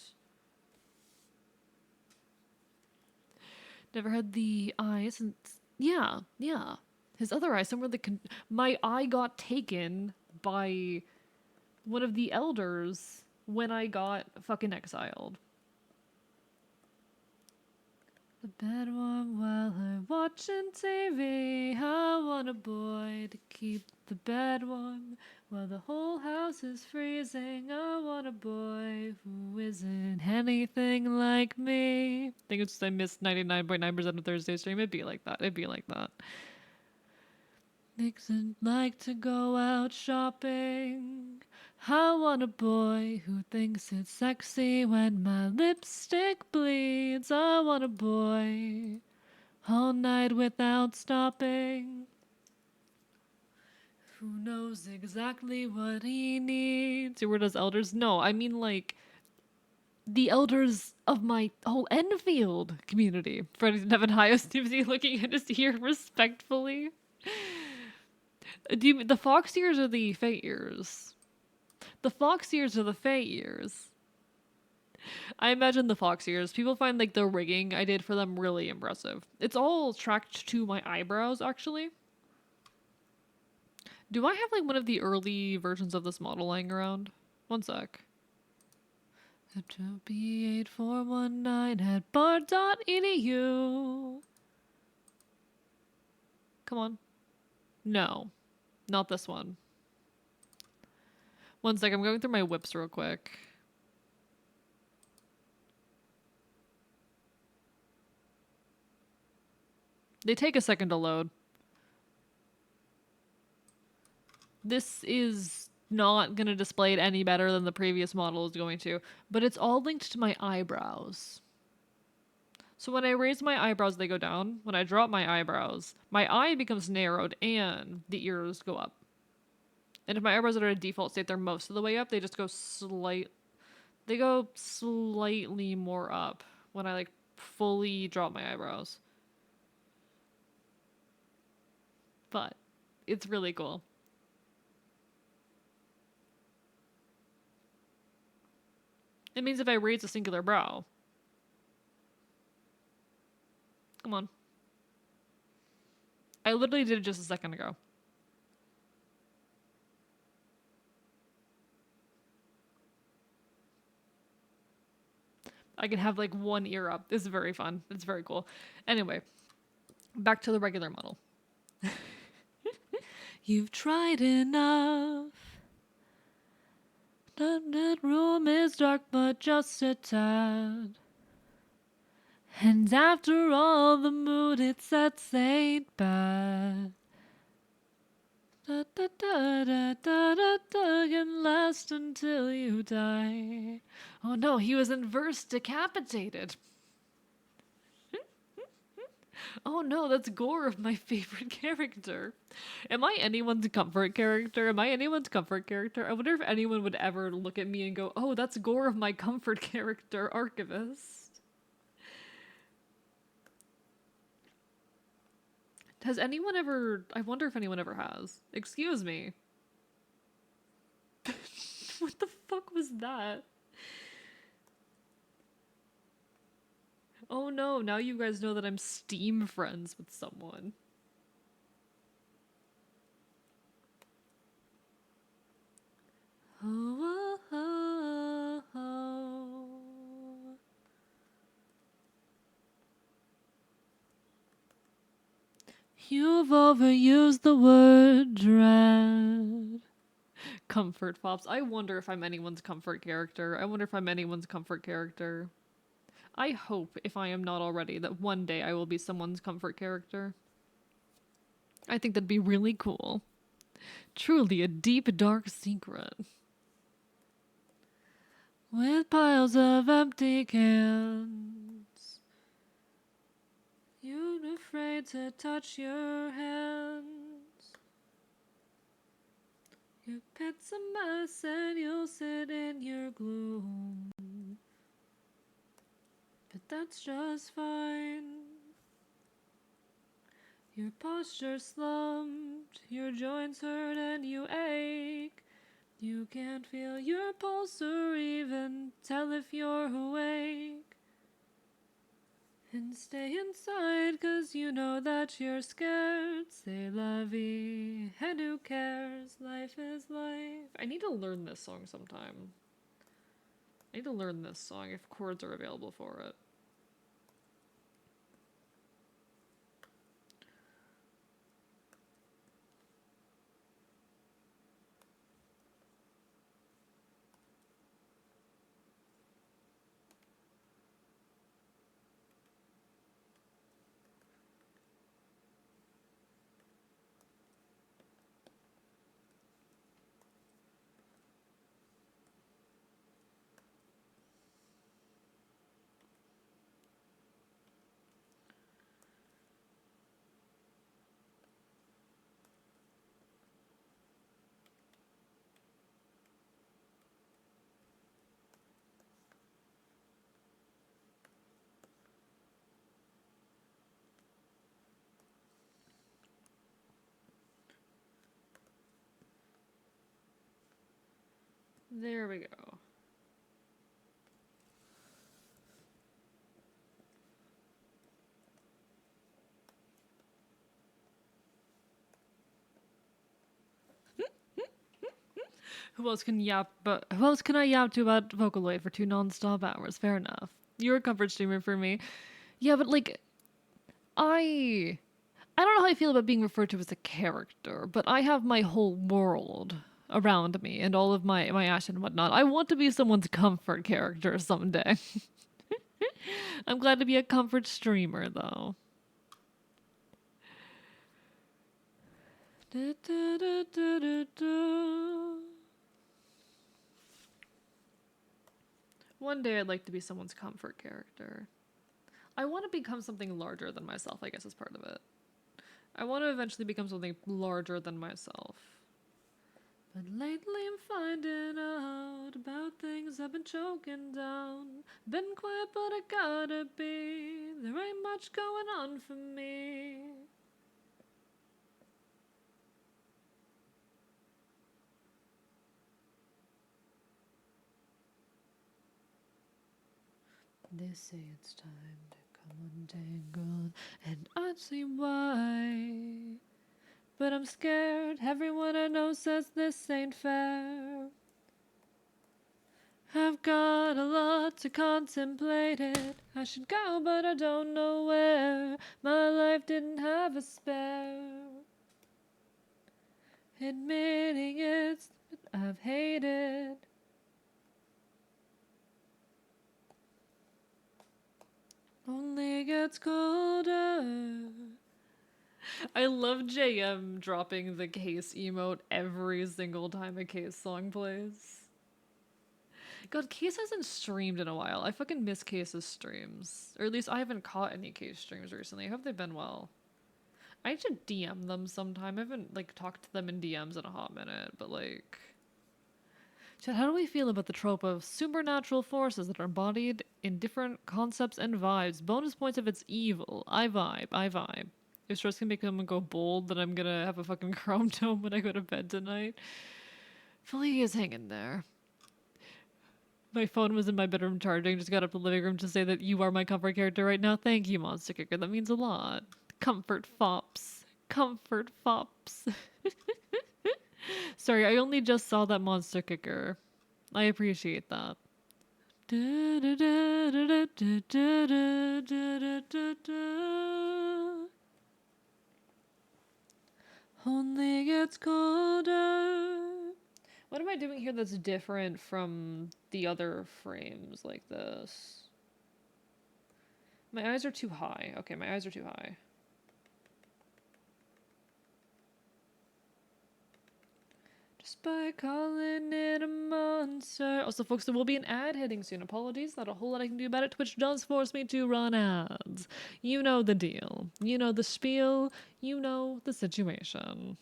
Never had the eye since... Yeah. His other eye, somewhere my eye got taken by one of the elders when I got fucking exiled. The bed warm while I'm watching TV. I want a boy to keep the bed warm while the whole house is freezing. I want a boy who isn't anything like me. I think it's just I missed 99.9% of Thursday stream. It'd be like that. Nixon like to go out shopping. I want a boy who thinks it's sexy when my lipstick bleeds. I want a boy all night without stopping, who knows exactly what he needs. Where does elders? No, I mean like the elders of my whole Enfield community. Freddie Devin Highest TMZ looking at his ear respectfully. Do you the fox ears or the fate ears? The fox ears or the fate ears? I imagine the fox ears. People find like the rigging I did for them really impressive. It's all tracked to my eyebrows, actually. Do I have like one of the early versions of this model lying around? One sec. B8419 at bar.edu. Come on. No, not this one. One sec, I'm going through my whips real quick. They take a second to load. This is not going to display it any better than the previous model is going to, but it's all linked to my eyebrows. So when I raise my eyebrows, they go down. When I drop my eyebrows, my eye becomes narrowed and the ears go up. And if my eyebrows are at a default state, they're most of the way up. They just go they go slightly more up when I like fully drop my eyebrows. But it's really cool. It means if I raise a singular brow. Come on. I literally did it just a second ago. I can have like one ear up. It's very fun. It's very cool. Anyway, back to the regular model. You've tried enough. That room is dark, but just a tad. And after all, the mood it sets ain't bad. Da da da da da da da can last until you die. Oh no, he was in verse decapitated. Oh no, that's Gore, my favorite character. Am I anyone's comfort character? Am I anyone's comfort character? I wonder if anyone would ever look at me and go, oh, that's Gore of my comfort character, Archivist. Has anyone ever... I wonder if anyone ever has. Excuse me. What the fuck was that? Oh no, now you guys know that I'm Steam friends with someone. Oh, oh, oh, oh. You've overused use the word dread. Comfort fops. I wonder if I'm anyone's comfort character. I wonder if I'm anyone's comfort character. I hope, if I am not already, that one day I will be someone's comfort character. I think that'd be really cool. Truly a deep, dark secret. With piles of empty cans, you're afraid to touch your hands. Your pet's a mess and you'll sit in your gloom. But that's just fine. Your posture's slumped, your joints hurt and you ache. You can't feel your pulse or even tell if you're awake. And stay inside 'cause you know that you're scared. C'est la vie, and who cares? Life is life. I need to learn this song sometime. I need to learn this song if chords are available for it. There we go. Who else can I yap to about Vocaloid for 2 non-stop hours? Fair enough. You're a comfort streamer for me. Yeah, but like I don't know how I feel about being referred to as a character, but I have my whole world around me and all of my ash and whatnot. I want to be someone's comfort character someday. I'm glad to be a comfort streamer though. One day I'd like to be someone's comfort character. I want to become something larger than myself, I guess is part of it. I want to eventually become something larger than myself. But lately I'm finding out about things I've been choking down. Been quiet, but I gotta be. There ain't much going on for me. They say it's time to come untangled, and I see why. But I'm scared, everyone I know says this ain't fair. I've got a lot to contemplate it. I should go, but I don't know where. My life didn't have a spare. Admitting it's what I've hated. Only gets colder. I love JM dropping the Case emote every single time a Case song plays. God, Case hasn't streamed in a while. I fucking miss Case's streams. Or at least I haven't caught any Case streams recently. I hope they've been well. I should DM them sometime. I haven't, like, talked to them in DMs in a hot minute, but, like... Chad, how do we feel about the trope of supernatural forces that are embodied in different concepts and vibes? Bonus points if it's evil. I vibe. If stress can make someone go bold, then I'm gonna have a fucking chrome dome when I go to bed tonight. Please hang in there. My phone was in my bedroom charging. Just got up to the living room to say that you are my comfort character right now. Thank you, Monster Kicker. That means a lot. Comfort fops. Comfort fops. Sorry, I only just saw that Monster Kicker. I appreciate that. Only gets colder. What am I doing here that's different from the other frames like this? My eyes are too high. Okay, my eyes are too high. Just by calling it a monster. Also, folks, there will be an ad hitting soon. Apologies, not a whole lot I can do about it. Twitch does force me to run ads. You know the deal. You know the spiel. You know the situation.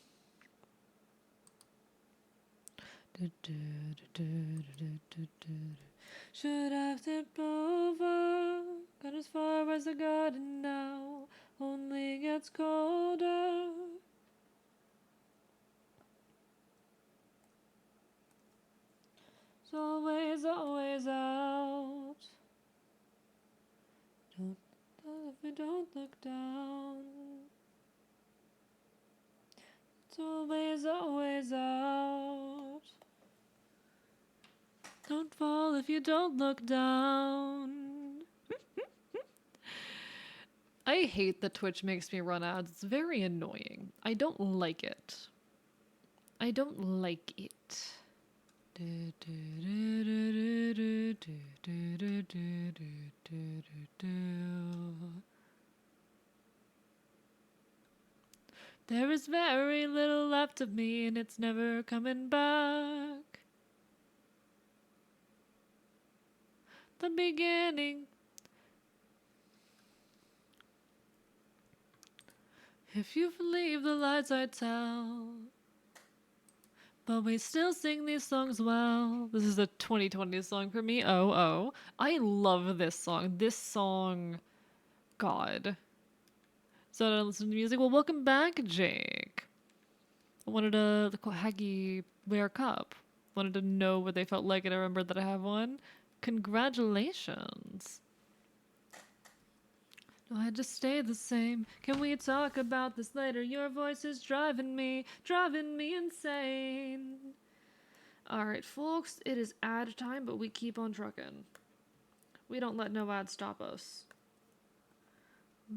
Should have tipped over. Got as far as I got and now only gets colder. It's always, always out. Don't if you don't look down. It's always, always out. Don't fall if you don't look down. I hate that Twitch makes me run ads. It's very annoying. I don't like it. I don't like it. There is very little left of me and it's never coming back. The beginning. If you leave the lights I tell. But we still sing these songs well. This is a 2020 song for me. Oh, oh. I love this song. This song, God. So I don't listen to music. Well, welcome back, Jake. I wanted the Haggy wear a cup. Wanted to know what they felt like, and I remembered that I have one. Congratulations. Do I just stay the same? Can we talk about this later? Your voice is driving me insane. Alright, folks, it is ad time, but we keep on trucking. We don't let no ad stop us.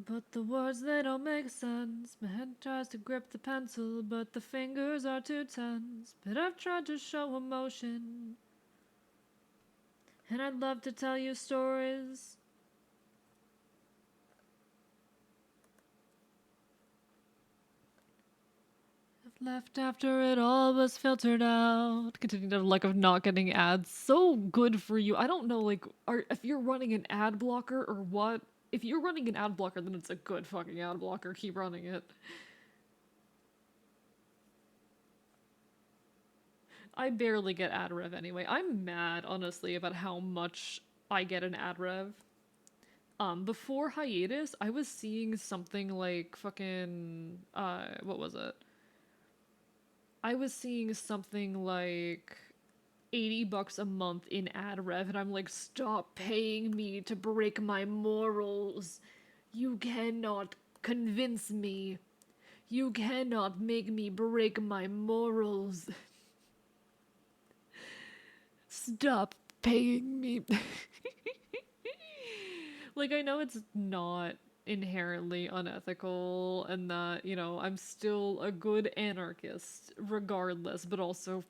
But the words, they don't make sense. My head tries to grip the pencil, but the fingers are too tense. But I've tried to show emotion, and I'd love to tell you stories. I've left after it all was filtered out. Continue to luck of not getting ads. So good for you. I don't know, like, if you're running an ad blocker or what. If you're running an ad blocker, then it's a good fucking ad blocker. Keep running it. I barely get ad rev anyway. I'm mad, honestly, about how much I get an ad rev. Before hiatus, I was seeing something like fucking, what was it? I was seeing something like $80 a month in ad rev, and I'm like, stop paying me to break my morals. You cannot convince me. You cannot make me break my morals. Stop paying me. Like, I know it's not inherently unethical and that, you know, I'm still a good anarchist regardless, but also.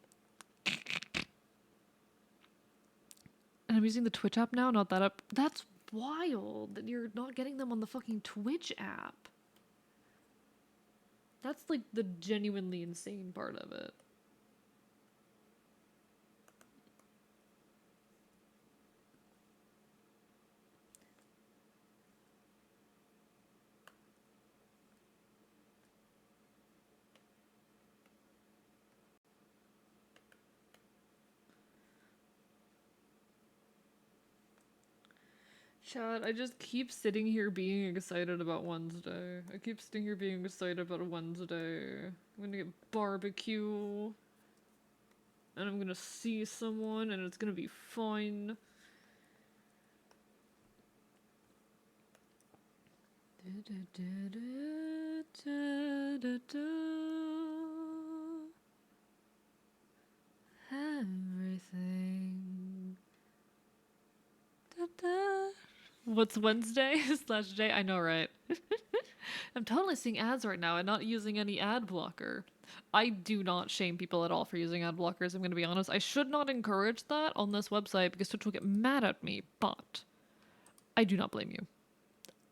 And I'm using the Twitch app now, not that app. That's wild that you're not getting them on the fucking Twitch app. That's like the genuinely insane part of it. Chad, I just keep sitting here being excited about Wednesday. I keep sitting here being excited about Wednesday. I'm gonna get barbecue. And I'm gonna see someone and it's gonna be fun. Everything. What's Wednesday /J? I know, right? I'm totally seeing ads right now and not using any ad blocker. I do not shame people at all for using ad blockers, I'm going to be honest. I should not encourage that on this website because Twitch will get mad at me, but I do not blame you.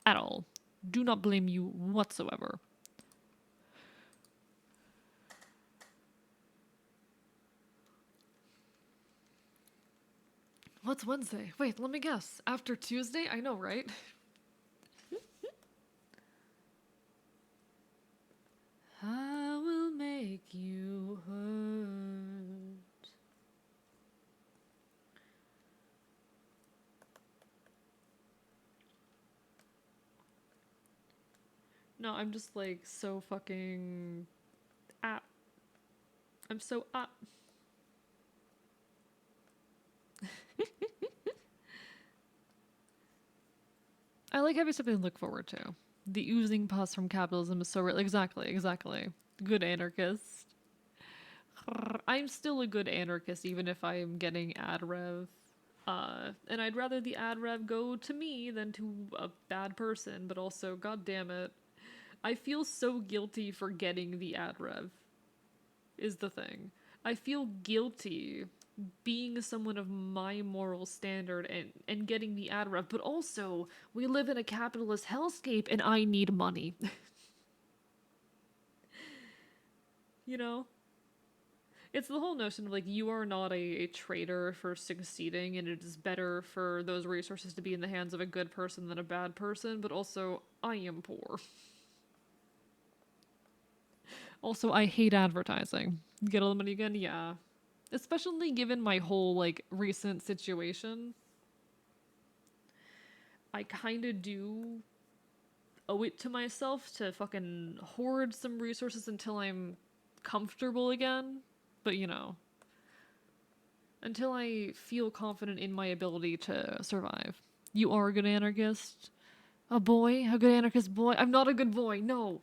At all. Do not blame you whatsoever. What's Wednesday? Wait, let me guess. After Tuesday? I know, right? I will make you hurt. No, I'm just like so fucking up. I'm so up. I like having something to look forward to. The oozing pus from capitalism is so real. Exactly. Good anarchist. I'm still a good anarchist even if I'm getting ad rev. And I'd rather the ad rev go to me than to a bad person, but also, god damn it, I feel so guilty for getting the ad rev, is the thing. I feel guilty being someone of my moral standard and getting the ad rev, but also, we live in a capitalist hellscape and I need money. You know? It's the whole notion of like, you are not a traitor for succeeding, and it is better for those resources to be in the hands of a good person than a bad person, but also, I am poor. Also, I hate advertising. Get all the money again? Yeah. Especially given my whole, like, recent situation. I kinda do owe it to myself to fucking hoard some resources until I'm comfortable again. But, you know, until I feel confident in my ability to survive. You are a good anarchist? A boy? A good anarchist boy? I'm not a good boy, no.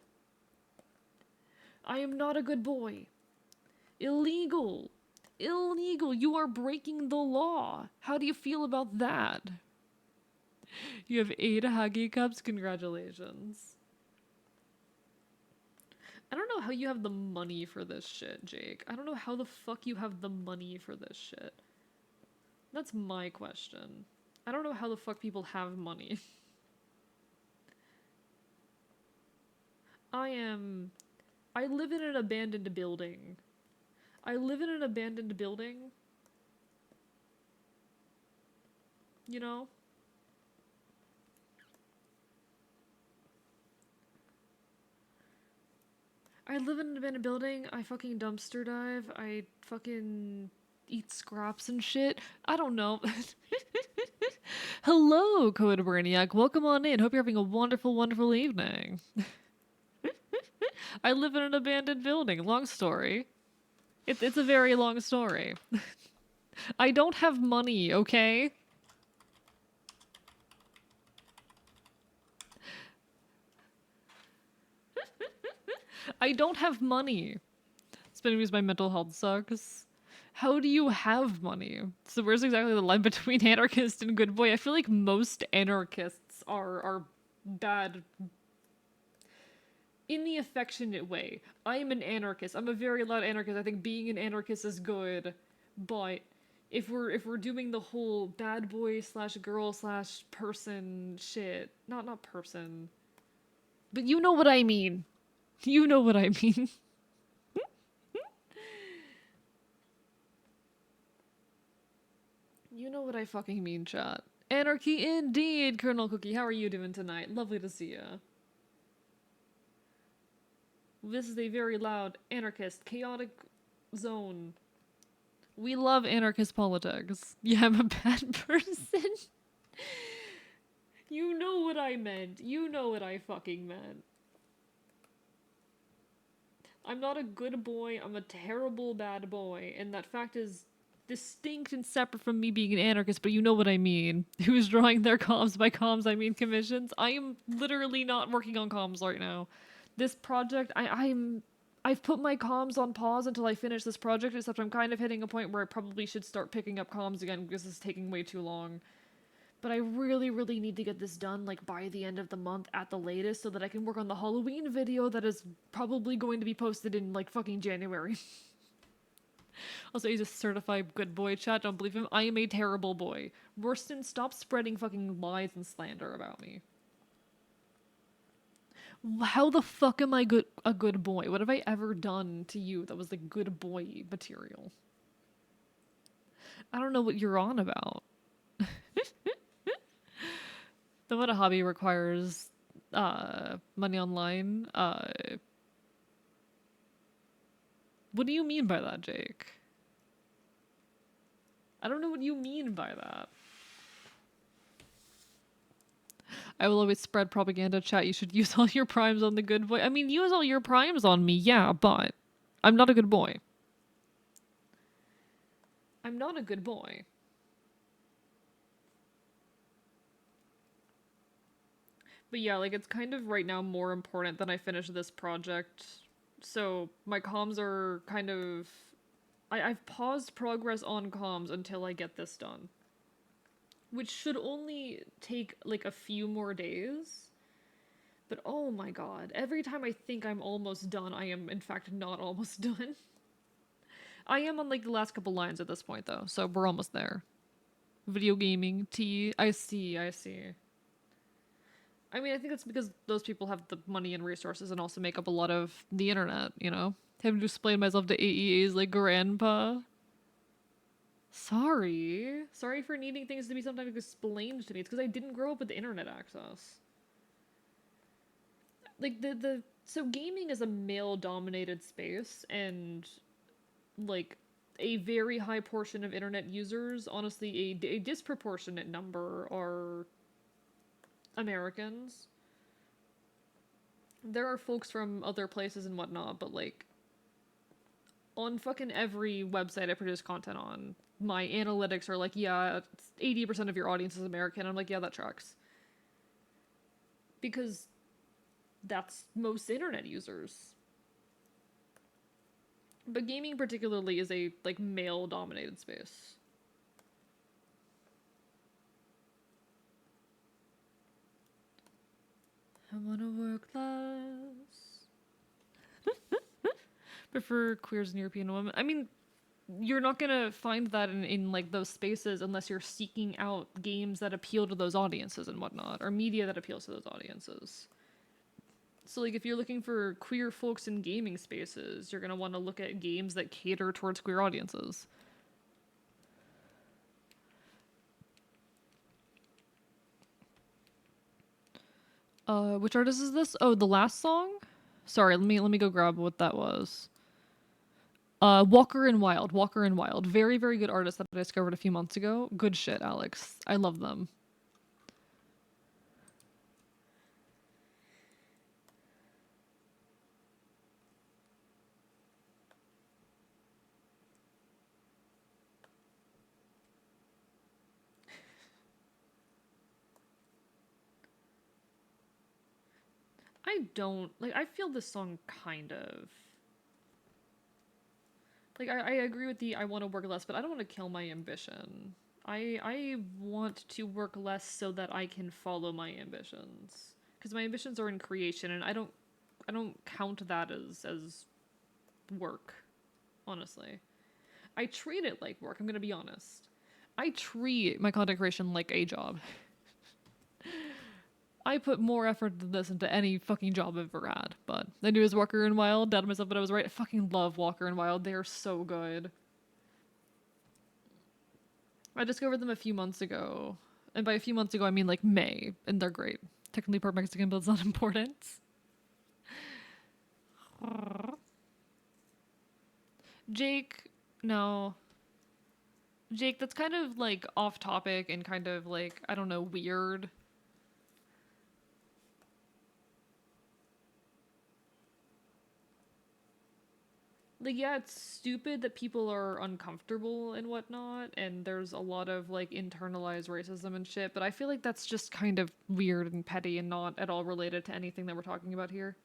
I am not a good boy. Illegal. Illegal. You are breaking the law. How do you feel about that? You have 8 Huggy Cups? Congratulations. I don't know how you have the money for this shit, Jake. I don't know how the fuck you have the money for this shit. That's my question. I don't know how the fuck people have money. I live in an abandoned building. I live in an abandoned building. You know? I live in an abandoned building. I fucking dumpster dive. I fucking eat scraps and shit. I don't know. Hello, Coda Brainiac. Welcome on in. Hope you're having a wonderful, wonderful evening. I live in an abandoned building. Long story. It's a very long story. I don't have money, okay? I don't have money. Spending because my mental health sucks. How do you have money? So where's exactly the line between anarchist and good boy? I feel like most anarchists are bad in the affectionate way. I am an anarchist. I'm a very loud anarchist. I think being an anarchist is good, but if we're doing the whole bad boy slash girl slash person shit, not person, but you know what I mean. You know what I mean. You know what I fucking mean, chat. Anarchy indeed, Colonel Cookie. How are you doing tonight? Lovely to see ya. This is a very loud, anarchist, chaotic zone. We love anarchist politics. Yeah, I'm a bad person. You know what I meant. You know what I fucking meant. I'm not a good boy, I'm a terrible bad boy, and that fact is distinct and separate from me being an anarchist, but you know what I mean. Who's drawing their comms? By comms, I mean commissions. I am literally not working on comms right now. This project, I've put my comms on pause until I finish this project, except I'm kind of hitting a point where I probably should start picking up comms again because this is taking way too long. But I really, really need to get this done like by the end of the month at the latest so that I can work on the Halloween video that is probably going to be posted in like fucking January. Also, he's a certified good boy, chat. Don't believe him. I am a terrible boy. Worston, stop spreading fucking lies and slander about me. How the fuck am I a good boy? What have I ever done to you that was like good boy material? I don't know what you're on about. Then what a hobby requires money online. What do you mean by that, Jake? I don't know what you mean by that. I will always spread propaganda, chat. You should use all your primes on the good boy. I mean, use all your primes on me, yeah, but I'm not a good boy. I'm not a good boy. But yeah, like it's kind of right now more important that I finish this project. So my comms are kind of I've paused progress on comms until I get this done. Which should only take like a few more days. But oh my god, every time I think I'm almost done, I am in fact not almost done. I am on like the last couple lines at this point though, so we're almost there. Video gaming, T. I see, I see. I mean, I think it's because those people have the money and resources and also make up a lot of the internet, you know? Having to explain myself to AEAs like grandpa. Sorry. Sorry for needing things to be sometimes explained to me. It's because I didn't grow up with the internet access. Like, so gaming is a male dominated space, and, like, a very high portion of internet users, honestly, a disproportionate number are Americans. There are folks from other places and whatnot, but like on fucking every website I produce content on, my analytics are like, yeah, 80% of your audience is American. I'm like, yeah, that tracks. Because that's most internet users. But gaming particularly is a like male dominated space. I wanna work less. Prefer queers and European women. I mean, you're not gonna find that in like those spaces unless you're seeking out games that appeal to those audiences and whatnot, or media that appeals to those audiences. So like if you're looking for queer folks in gaming spaces, you're gonna want to look at games that cater towards queer audiences. Which artist is this? Oh, the last song? Sorry, let me go grab what that was. Walker and Wild. Walker and Wild. Very, very good artist that I discovered a few months ago. Good shit, Alex. I love them. I don't like I feel this song kind of like I agree with the I want to work less, but I don't want to kill my ambition. I want to work less so that I can follow my ambitions. Because my ambitions are in creation and I don't count that as work, honestly. I treat it like work, I'm gonna be honest. I treat my content creation like a job. I put more effort than this into any fucking job I've ever had, but I knew it was Walker and Wild, doubted myself, but I was right. I fucking love Walker and Wild. They are so good. I discovered them a few months ago. And by a few months ago, I mean like May, and they're great. Technically part Mexican, but it's not important. Jake, no. Jake, that's kind of like off topic and kind of like, I don't know, weird. Like, yeah, it's stupid that people are uncomfortable and whatnot, and there's a lot of like internalized racism and shit, but I feel like that's just kind of weird and petty and not at all related to anything that we're talking about here.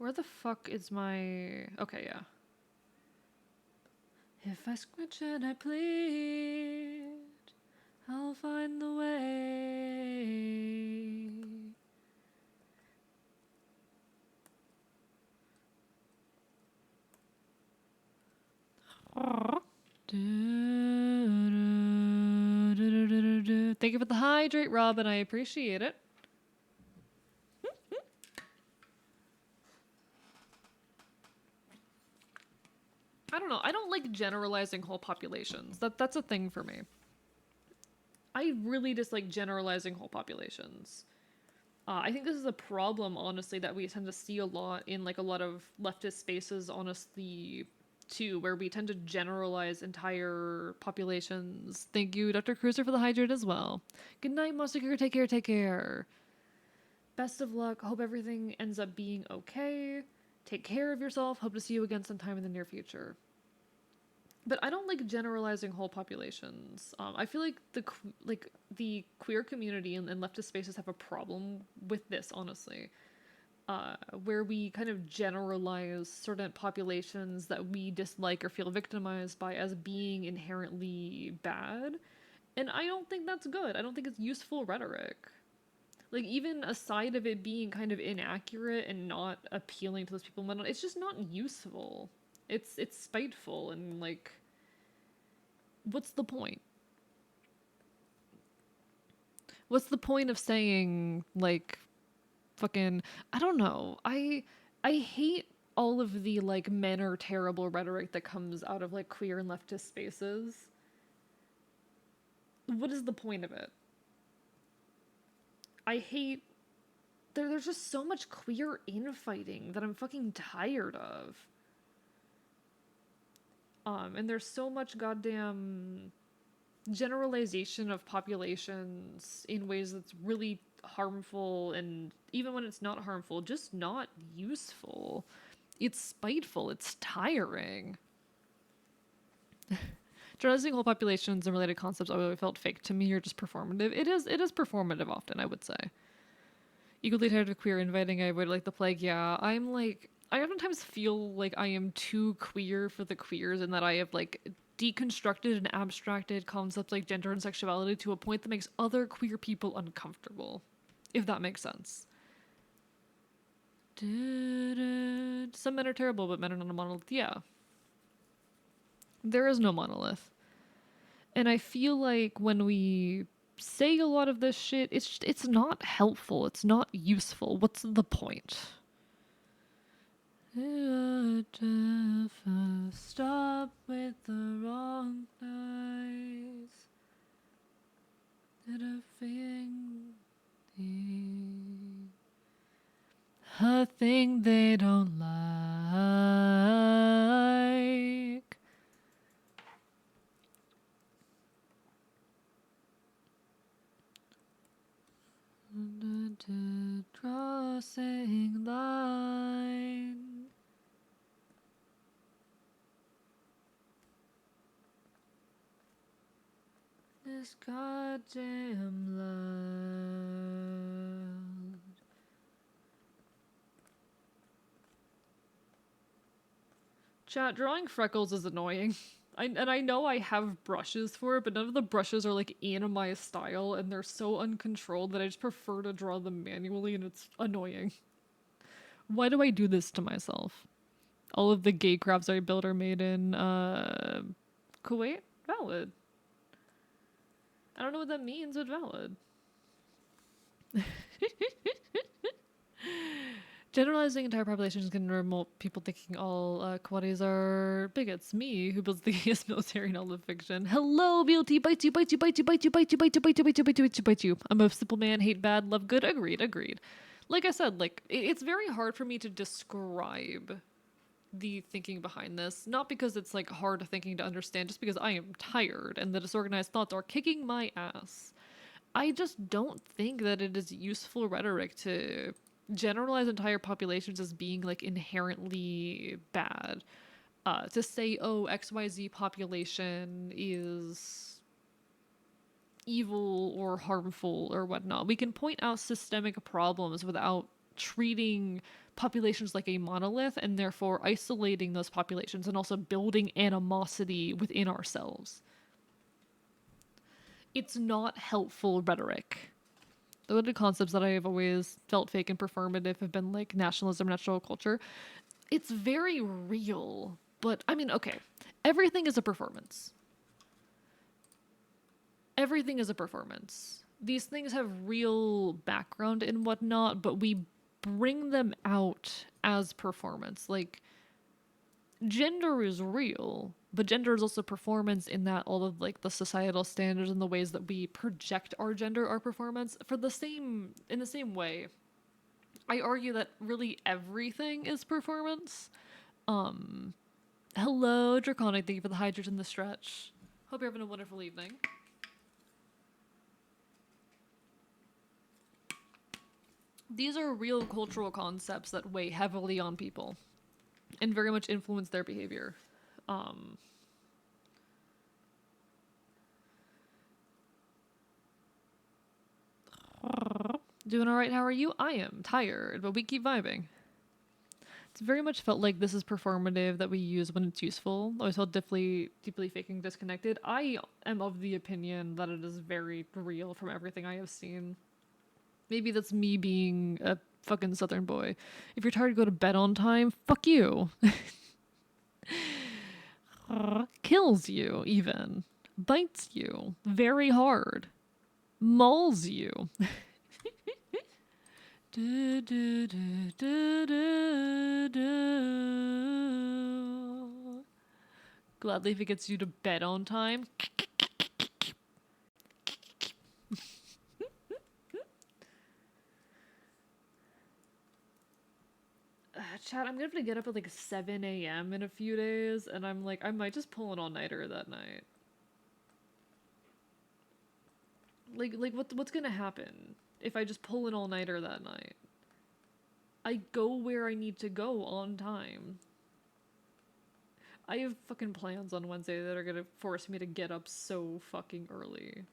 Where the fuck is my... Okay, yeah. If I squinch and I plead, I'll find the way. Thank you for the hydrate, Robin. I appreciate it. I don't know. I don't like generalizing whole populations. That's a thing for me. I really dislike generalizing whole populations. I think this is a problem, honestly, that we tend to see a lot in like a lot of leftist spaces, honestly, too, where we tend to generalize entire populations. Thank you, Dr. Cruiser, for the hydrate as well. Good night, Monster. Take care, take care. Best of luck. Hope everything ends up being okay. Take care of yourself. Hope to see you again sometime in the near future. But I don't like generalizing whole populations. I feel like the queer community and leftist spaces have a problem with this, honestly, where we kind of generalize certain populations that we dislike or feel victimized by as being inherently bad, and I don't think that's good. I don't think it's useful rhetoric. Like, even aside of it being kind of inaccurate and not appealing to those people, it's just not useful. It's spiteful and like, what's the point? What's the point of saying like fucking, I don't know. I hate all of the like men are terrible rhetoric that comes out of like queer and leftist spaces. What is the point of it? I hate there's just so much queer infighting that I'm fucking tired of. And there's so much goddamn generalization of populations in ways that's really harmful, and even when it's not harmful, just not useful. It's spiteful, it's tiring. Generalizing whole populations and related concepts always felt fake to me or just performative. It is performative often, I would say. Equally tired of queer inviting, I would like the plague. Yeah, I oftentimes feel like I am too queer for the queers, and that I have like deconstructed and abstracted concepts like gender and sexuality to a point that makes other queer people uncomfortable, if that makes sense. Some men are terrible, but men are not a monolith. Yeah, there is no monolith. And I feel like when we say a lot of this shit, it's not helpful. It's not useful. What's the point? Stop with the wrong eyes. A thing they don't like. Crossing line. This goddamn loud. Chat, drawing freckles is annoying. I know I have brushes for it, but none of the brushes are like anime style, and they're so uncontrolled that I just prefer to draw them manually, and it's annoying. Why do I do this to myself? All of the gay crafts I build are made in Kuwait? Valid. I don't know what that means, but valid. Generalizing entire populations can promote people thinking all Kawatis are bigots. Me, who builds the gayest military in all of fiction. Hello, BLT, bite you, bite you, bite you, bite you, bite you, bite you, bite you, bite you, bite you, bite you, bite you. I'm a simple man, hate bad, love good. Agreed, agreed. Like I said, like it's very hard for me to describe the thinking behind this. Not because it's like hard thinking to understand, just because I am tired and the disorganized thoughts are kicking my ass. I just don't think that it is useful rhetoric to generalize entire populations as being like inherently bad. To say, oh, XYZ population is evil or harmful or whatnot. We can point out systemic problems without treating populations like a monolith and therefore isolating those populations and also building animosity within ourselves. It's not helpful rhetoric. The concepts that I have always felt fake and performative have been like nationalism, natural culture. It's very real, but I mean, okay, everything is a performance. Everything is a performance. These things have real background and whatnot, but we bring them out as performance. Like, gender is real, but gender is also performance in that all of like the societal standards and the ways that we project our gender are performance for the same in the same way. I argue that really everything is performance. Hello, Draconic, thank you for the hydrate and the stretch. Hope you're having a wonderful evening. These are real cultural concepts that weigh heavily on people and very much influence their behavior. Doing all right, how are you? I am tired, but we keep vibing. It's very much felt like this is performative that we use when it's useful. I always felt deeply faking disconnected. I am of the opinion that it is very real from everything I have seen. Maybe that's me being a fucking southern boy. If you're tired, go to bed on time. Fuck you. Kills you, even. Bites you. Very hard. Mauls you. Gladly if it gets you to bed on time. Chat, I'm gonna have to get up at like 7 a.m. in a few days, and I'm like, I might just pull an all-nighter that night. Like what's gonna happen if I just pull an all-nighter that night? I go where I need to go on time. I have fucking plans on Wednesday that are gonna force me to get up so fucking early.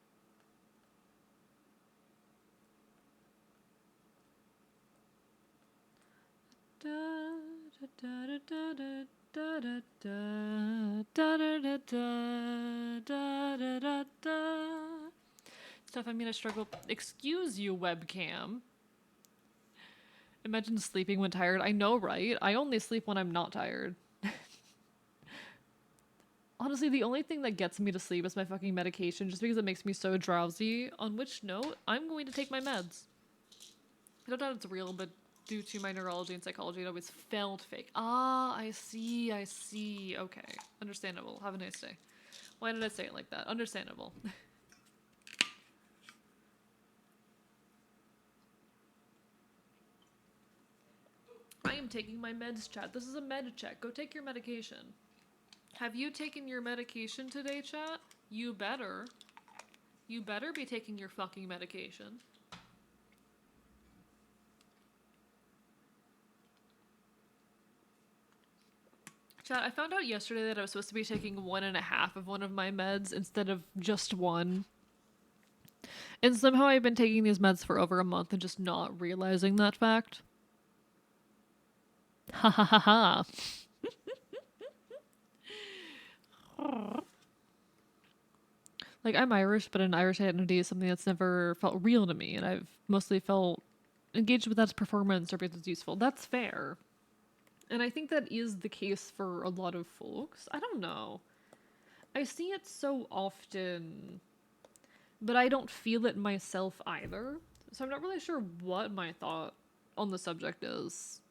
Stuff I'm gonna struggle. Excuse you, webcam. Imagine sleeping when tired. I know, right? I only sleep when I'm not tired. Honestly, the only thing that gets me to sleep is my fucking medication, just because it makes me so drowsy. On which note, I'm going to take my meds. I don't know if it's real, but due to my neurology and psychology, it always felt fake. Ah, I see. Okay. Understandable. Have a nice day. Why did I say it like that? Understandable. I am taking my meds, chat. This is a med check. Go take your medication. Have you taken your medication today, chat? You better. You better be taking your fucking medication. Chat, I found out yesterday that I was supposed to be taking 1.5 of one of my meds instead of just one. And somehow I've been taking these meds for over a month and just not realizing that fact. Ha ha ha ha. Like, I'm Irish, but an Irish identity is something that's never felt real to me, and I've mostly felt engaged with that as performance or because it's useful. That's fair. And I think that is the case for a lot of folks. I don't know. I see it so often, but I don't feel it myself either. So I'm not really sure what my thought on the subject is.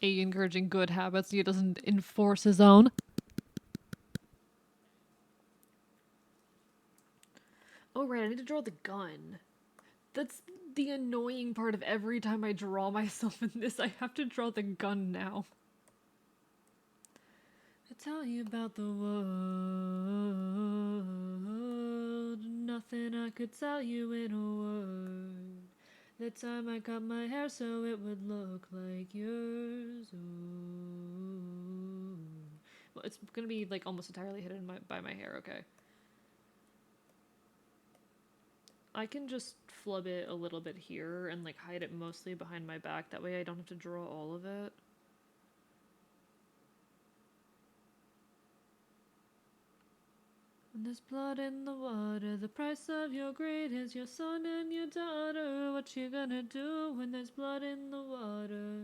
A, encouraging good habits, he doesn't enforce his own. Oh right, I need to draw the gun. That's the annoying part of every time I draw myself in this. I have to draw the gun now. I tell you about the world, nothing I could tell you in a word. The time I cut my hair so it would look like yours. Ooh. Well, it's gonna be like almost entirely hidden by my hair, okay? I can just flub it a little bit here and like hide it mostly behind my back. That way I don't have to draw all of it. When there's blood in the water, the price of your greed is your son and your daughter. What you gonna do when there's blood in the water?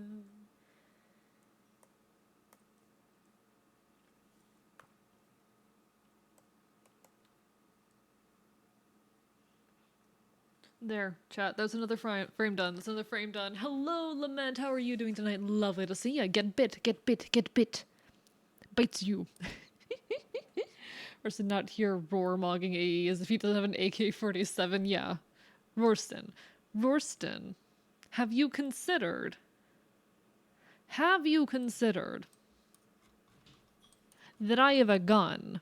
There, chat. That's another frame done. That's another frame done. Hello, Lament. How are you doing tonight? Lovely to see ya. Get bit, get bit, get bit. Bites you. Person not here roar mogging AE as if he doesn't have an AK-47. Yeah. Rorston. Rorston. Have you considered that I have a gun?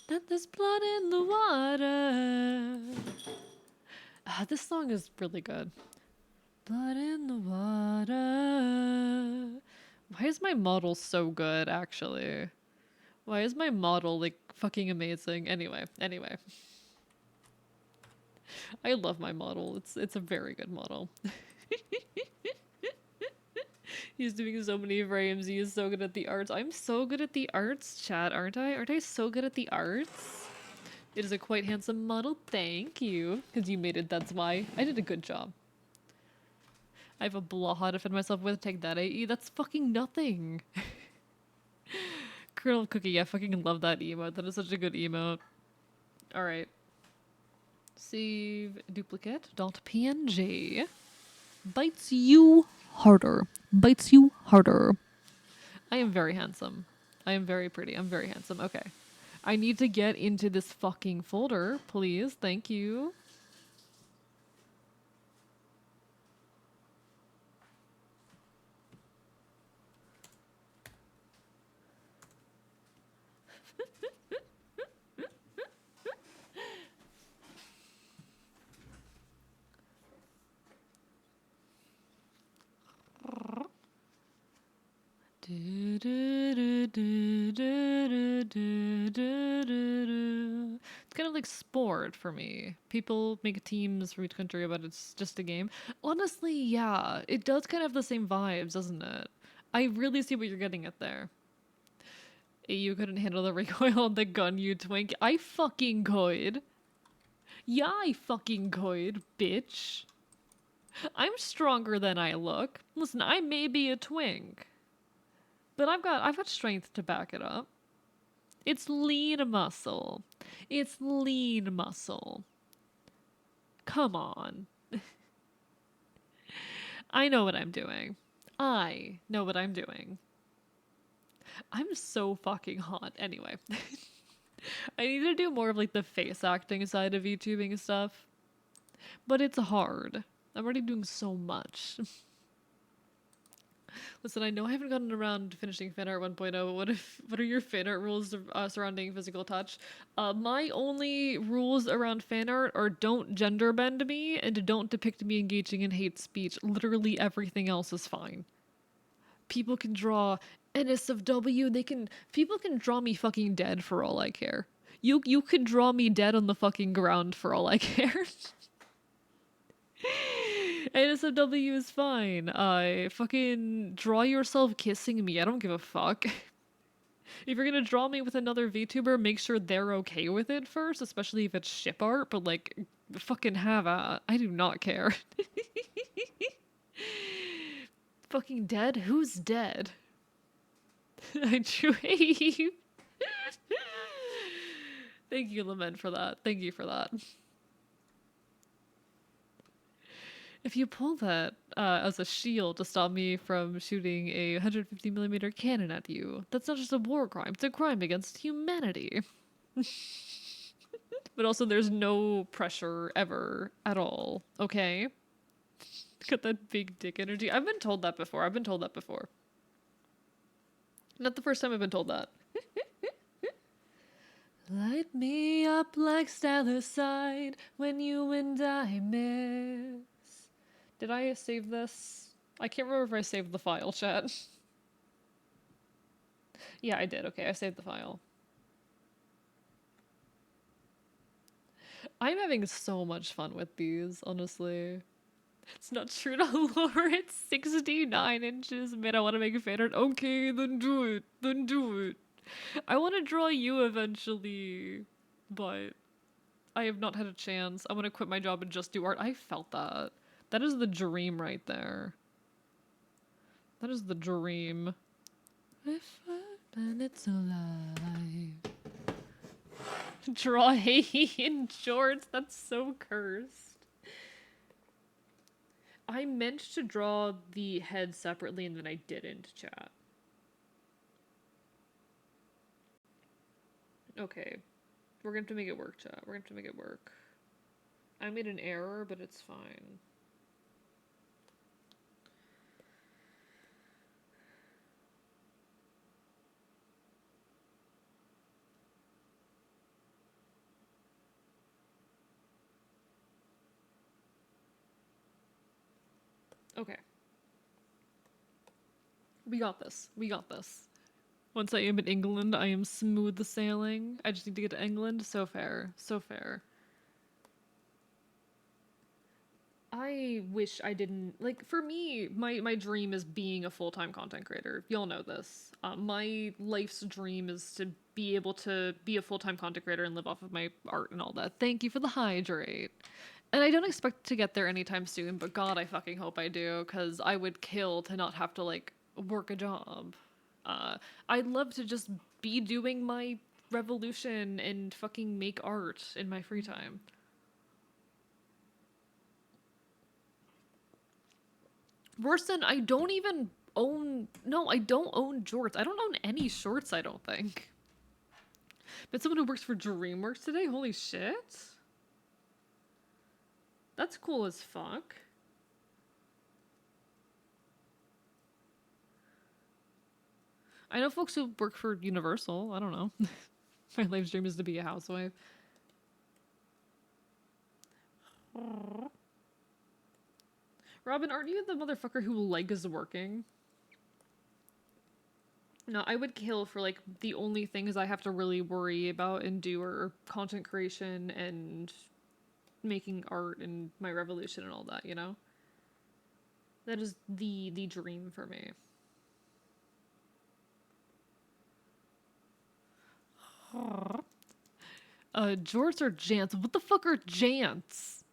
That there's blood in the water. This song is really good. Blood in the water. Why is my model so good, actually? Why is my model, like, fucking amazing? Anyway. I love my model. It's a very good model. He's doing so many frames. He is so good at the arts. I'm so good at the arts, chat, aren't I? Aren't I so good at the arts? It is a quite handsome model. Thank you. Because you made it, that's why. I did a good job. I have a blaha to defend myself with. Take that, AE. That's fucking nothing. Colonel Cookie, I fucking love that emote. That is such a good emote. Alright. Save duplicate. .png. Bites you harder. Bites you harder. I am very handsome. I am very pretty. I'm very handsome. Okay. I need to get into this fucking folder, please. Thank you. It's kind of like sport for me. People make teams from each country, but it's just a game. Honestly, yeah, it does kind of have the same vibes, doesn't it? I really see what you're getting at there. You couldn't handle the recoil on the gun, you twink. I fucking could. Yeah, I fucking could, bitch. I'm stronger than I look. Listen, I may be a twink, but I've got strength to back it up. It's lean muscle. It's lean muscle. Come on. I know what I'm doing. I know what I'm doing. I'm so fucking hot. Anyway. I need to do more of like the face acting side of YouTubing and stuff. But it's hard. I'm already doing so much. Listen, I know I haven't gotten around to finishing fanart 1.0, but what are your fanart rules surrounding physical touch? My only rules around fanart are don't gender bend me and don't depict me engaging in hate speech. Literally everything else is fine. People can draw NSFW, people can draw me fucking dead for all I care. You could draw me dead on the fucking ground for all I care. NSFW is fine. Fucking draw yourself kissing me. I don't give a fuck. If you're gonna draw me with another VTuber, make sure they're okay with it first, especially if it's ship art, but like, fucking have at. I do not care. Fucking dead? Who's dead? I do hate you. Thank you, Lament, for that. Thank you for that. If you pull that as a shield to stop me from shooting a 150mm cannon at you, that's not just a war crime, it's a crime against humanity. But also, there's no pressure ever at all, okay? Got that big dick energy. I've been told that before. Not the first time I've been told that. Light me up like stalactite when you and I miss. Did I save this? I can't remember if I saved the file, chat. Yeah, I did. Okay, I saved the file. I'm having so much fun with these, honestly. It's not true to lower it 69 inches. Man, I want to make a fan art. Okay, then do it. Then do it. I want to draw you eventually, but I have not had a chance. I want to quit my job and just do art. I felt that. That is the dream right there. That is the dream. If and it's alive. Draw in shorts. That's so cursed. I meant to draw the head separately and then I didn't, chat. Okay. We're gonna have to make it work, chat. We're gonna have to make it work. I made an error, but it's fine. Okay. We got this. We got this. Once I am in England, I am smooth sailing. I just need to get to England. So fair. So fair. I wish I didn't like for me my dream is being a full-time content creator. Y'all know this. My life's dream is to be able to be a full-time content creator and live off of my art and all that. Thank you for the hydrate. And I don't expect to get there anytime soon, but God, I fucking hope I do, because I would kill to not have to like work a job. I'd love to just be doing my revolution and fucking make art in my free time. Worse than I don't even own. No, I don't own jorts. I don't own any shorts, I don't think. But someone who works for DreamWorks today? Holy shit. That's cool as fuck. I know folks who work for Universal. I don't know. My life's dream is to be a housewife. Robin, aren't you the motherfucker who likes working? No, I would kill for like the only things I have to really worry about and do are content creation and making art and my revolution and all that, you know? That is the dream for me. Jorts or Jants? What the fuck are Jants?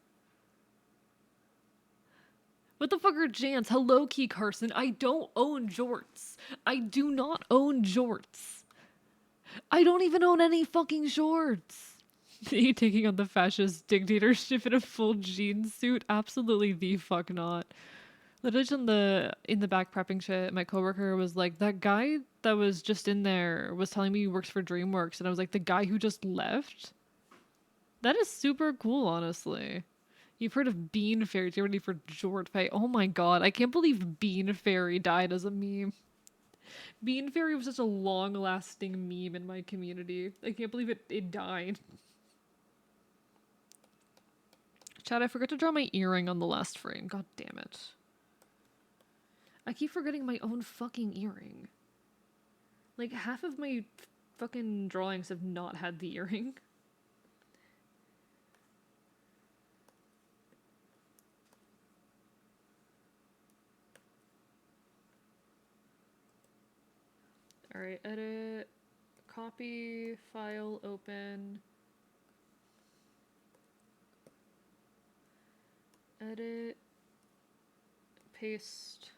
What the fuck are Jants? Hello, Key Carson. I don't own jorts. I do not own jorts. I don't even own any fucking shorts. He taking on the fascist dictatorship in a full jean suit? Absolutely the fuck not. Literally in the back prepping shit, my coworker was like, that guy that was just in there was telling me he works for DreamWorks, and I was like, the guy who just left? That is super cool, honestly. You've heard of Bean Fairy. You're ready for Jort Pay. Oh my god, I can't believe Bean Fairy died as a meme. Bean Fairy was such a long-lasting meme in my community. I can't believe it died. Chad, I forgot to draw my earring on the last frame. God damn it. I keep forgetting my own fucking earring. Like, half of my fucking drawings have not had the earring. Alright, edit, copy, file, open, edit, paste.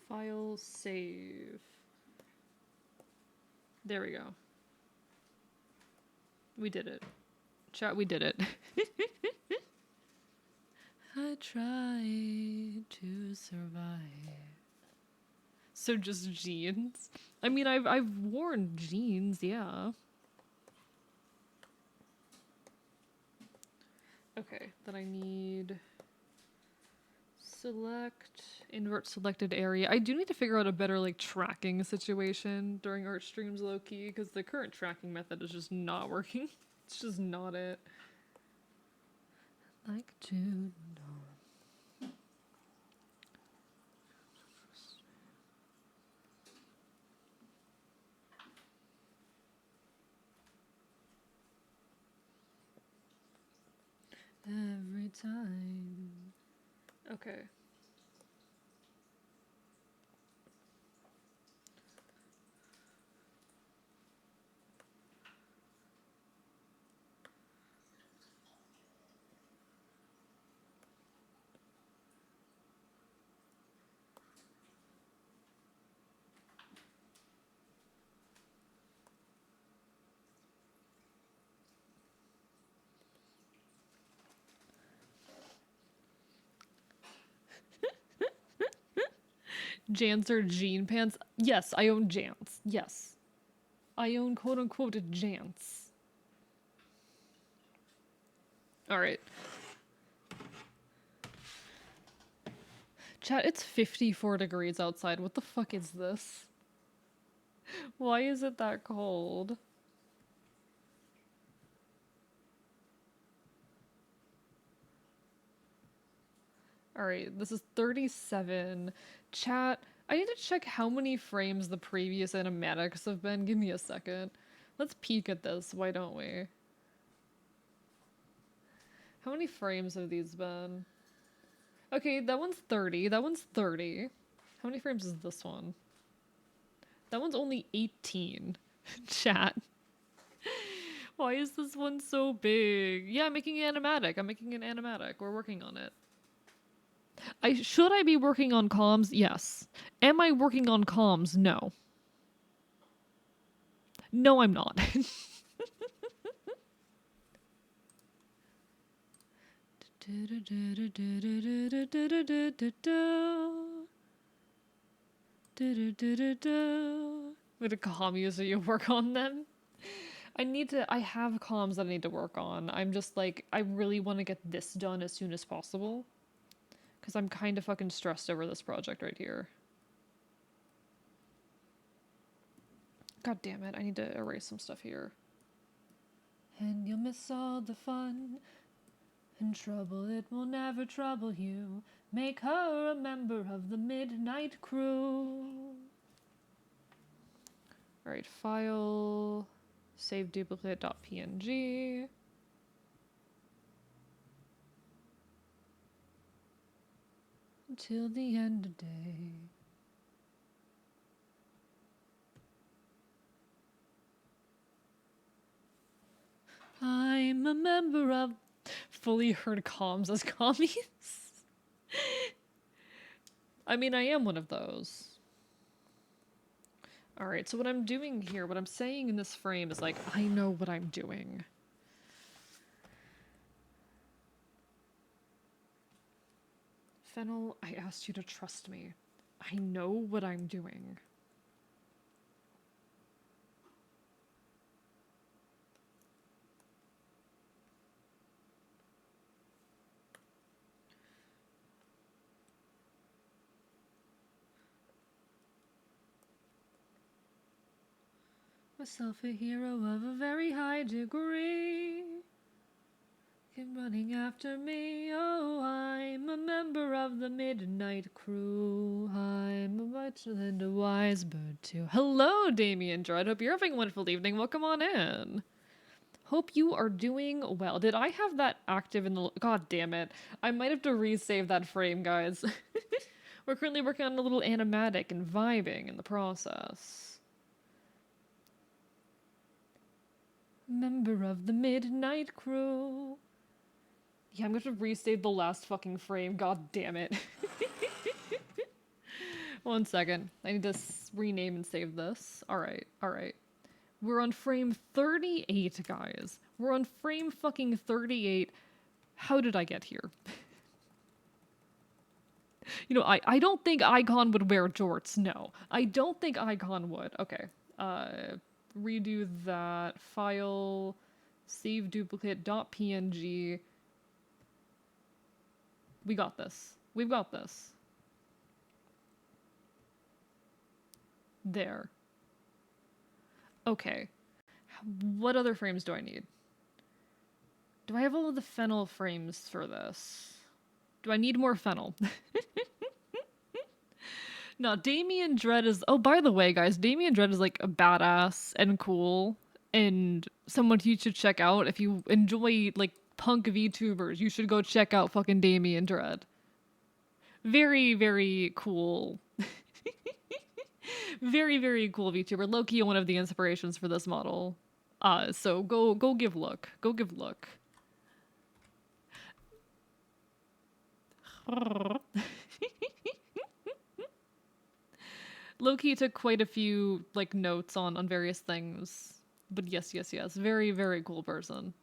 File, save. There we go. We did it. Chat, we did it. I tried to survive. So just jeans? I mean, I've worn jeans, yeah. Okay, then I need select, invert selected area. I do need to figure out a better like tracking situation during art streams low key, because the current tracking method is just not working. It's just not it. Like to know. Every time. Okay. Jans or jean pants? Yes, I own Jans. Yes. I own quote unquote Jans. Alright. Chat, it's 54 degrees outside. What the fuck is this? Why is it that cold? Alright, this is 37. Chat, I need to check how many frames the previous animatics have been. Give me a second. Let's peek at this, why don't we? How many frames have these been? Okay, that one's 30. That one's 30. How many frames is this one? That one's only 18. Chat. Why is this one so big? Yeah, I'm making an animatic. I'm making an animatic. We're working on it. Should I be working on comms? Yes. Am I working on comms? No. No, I'm not. With a comms, so you work on them? I have comms that I need to work on. I'm just like, I really want to get this done as soon as possible. Because I'm kind of fucking stressed over this project right here. God damn it, I need to erase some stuff here. And you'll miss all the fun and trouble, it will never trouble you. Make her a member of the midnight crew. Alright, file, save duplicate.png. Until the end of day. I'm a member of fully heard comms as commies. I mean, I am one of those. Alright, so what I'm doing here, what I'm saying in this frame is like, I know what I'm doing. Fennel, I asked you to trust me. I know what I'm doing. Myself a hero of a very high degree. Keep running after me, oh, I'm a member of the midnight crew. I'm a much and a wise bird too. Hello, Damien Dread. Hope you're having a wonderful evening. Welcome on in. Hope you are doing well. Did I have that active in the... God damn it. I might have to resave that frame, guys. We're currently working on a little animatic and vibing in the process. Member of the midnight crew. Yeah, I'm going to resave the last fucking frame. God damn it. 1 second. I need to rename and save this. Alright, alright. We're on frame 38, guys. We're on frame fucking 38. How did I get here? You know, I don't think Icon would wear jorts. No. I don't think Icon would. Okay. Redo that. File. Save duplicate.png. We got this. We've got this. There. Okay. What other frames do I need? Do I have all of the fennel frames for this? Do I need more fennel? No, Damien Dread is. Oh, by the way, guys, Damien Dread is like a badass and cool and someone you should check out if you enjoy like punk VTubers. You should go check out fucking Damien Dread. Very, very cool. Very, very cool VTuber. Low-key one of the inspirations for this model. So go give look. Go give look. Loki took quite a few like notes on various things. But yes, yes, yes. Very, very cool person.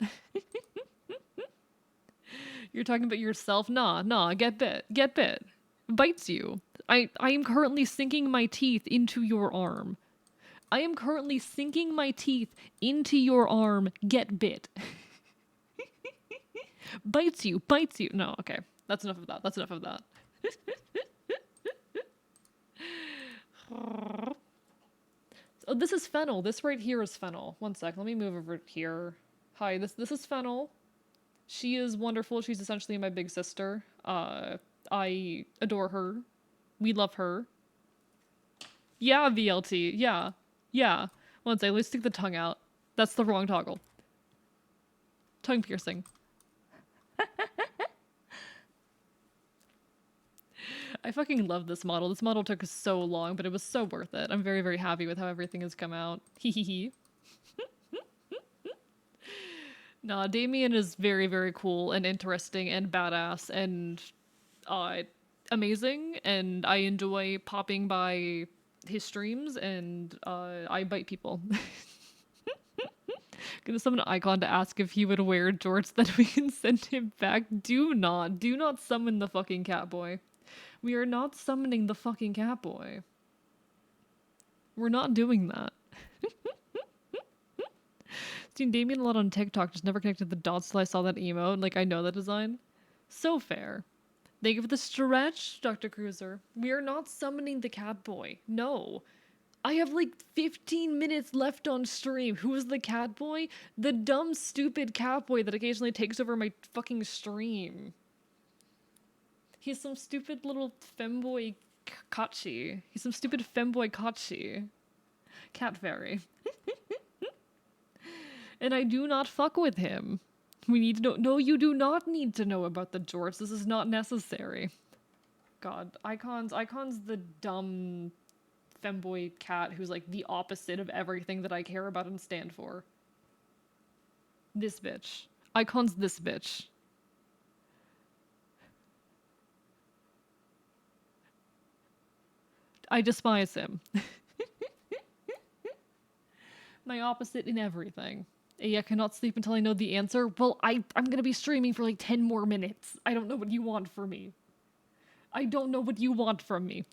You're talking about yourself? Nah, get bit. Get bit. Bites you. I am currently sinking my teeth into your arm. I am currently sinking my teeth into your arm. Get bit. Bites you, bites you. No, okay. That's enough of that. That's enough of that. Oh, this is Fennel. This right here is Fennel. One sec. Let me move over here. Hi, this is Fennel. She is wonderful. She's essentially my big sister. I adore her. We love her. Yeah, VLT. Yeah. Yeah. One sec. Let's stick the tongue out. That's the wrong toggle. Tongue piercing. I fucking love this model. This model took so long, but it was so worth it. I'm very, very happy with how everything has come out. Hee hee hee. Nah, Damien is very, very cool and interesting and badass and uh, amazing, and I enjoy popping by his streams, and I bite people. Gonna summon an icon to ask if he would wear jorts that we can send him back. Do not summon the fucking Catboy. We are not summoning the fucking Catboy. We're not doing that. Seen Damien a lot on TikTok, just never connected the dots till I saw that emote. Like, I know that design. So fair. Thank you for the stretch, Dr. Cruiser. We are not summoning the Catboy. No. I have like 15 minutes left on stream. Who is the Catboy? The dumb, stupid Catboy that occasionally takes over my fucking stream. He's some stupid little femboy Kachi. He's some stupid femboy Kachi. Cat fairy. And I do not fuck with him. We need to know. No, you do not need to know about the jorts. This is not necessary. God, Icon's the dumb femboy cat who's like the opposite of everything that I care about and stand for. This bitch. Icon's this bitch. I despise him. My opposite in everything. I cannot sleep until I know the answer. Well, I'm gonna be streaming for like 10 more minutes. I don't know what you want from me. I don't know what you want from me.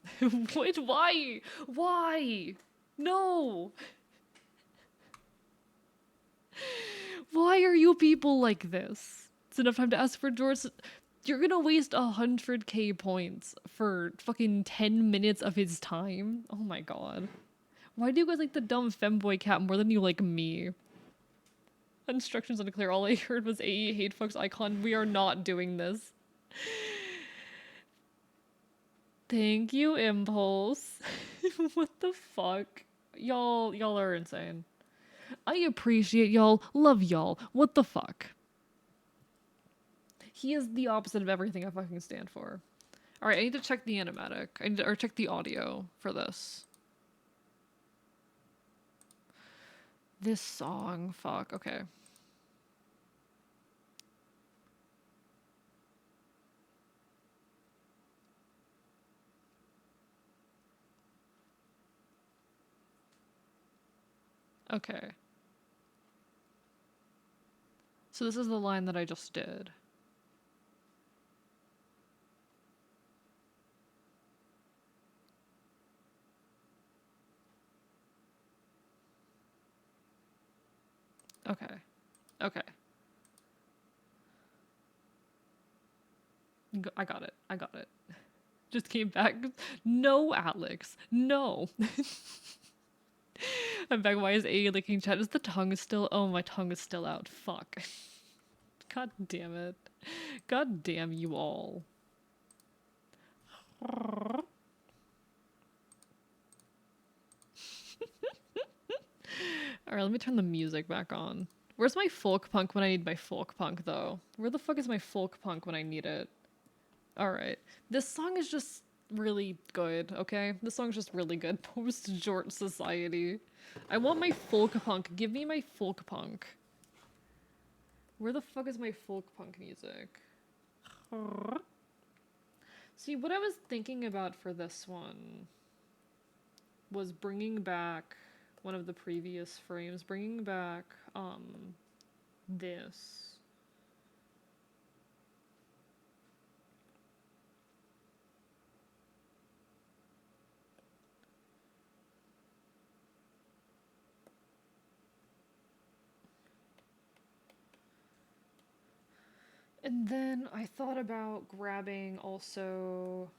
Wait, why? Why? No. Why are you people like this? It's enough time to ask for George. You're gonna waste 100k points for fucking 10 minutes of his time? Oh my god. Why do you guys like the dumb femboy cat more than you like me? Instructions unclear. All I heard was AE hate fucks icon. We are not doing this. Thank you, Impulse. What the fuck? Y'all are insane. I appreciate y'all. Love y'all. What the fuck? He is the opposite of everything I fucking stand for. Alright, I need to check the animatic. Or check the audio for this. This song. Fuck. Okay. Okay. So this is the line that I just did. Okay. Okay. I got it. I got it. Just came back. No, Alex. No. I'm back. Why is A licking chat? Is the tongue still? Oh, my tongue is still out. Fuck. God damn it. God damn you all. Alright, let me turn the music back on. Where's my folk punk when I need my folk punk, though? Where the fuck is my folk punk when I need it? Alright. This song is just really good, okay? This song's just really good. Post-Jort Society. I want my folk punk. Give me my folk punk. Where the fuck is my folk punk music? See, what I was thinking about for this one was bringing back one of the previous frames, bringing back, this. And then I thought about grabbing also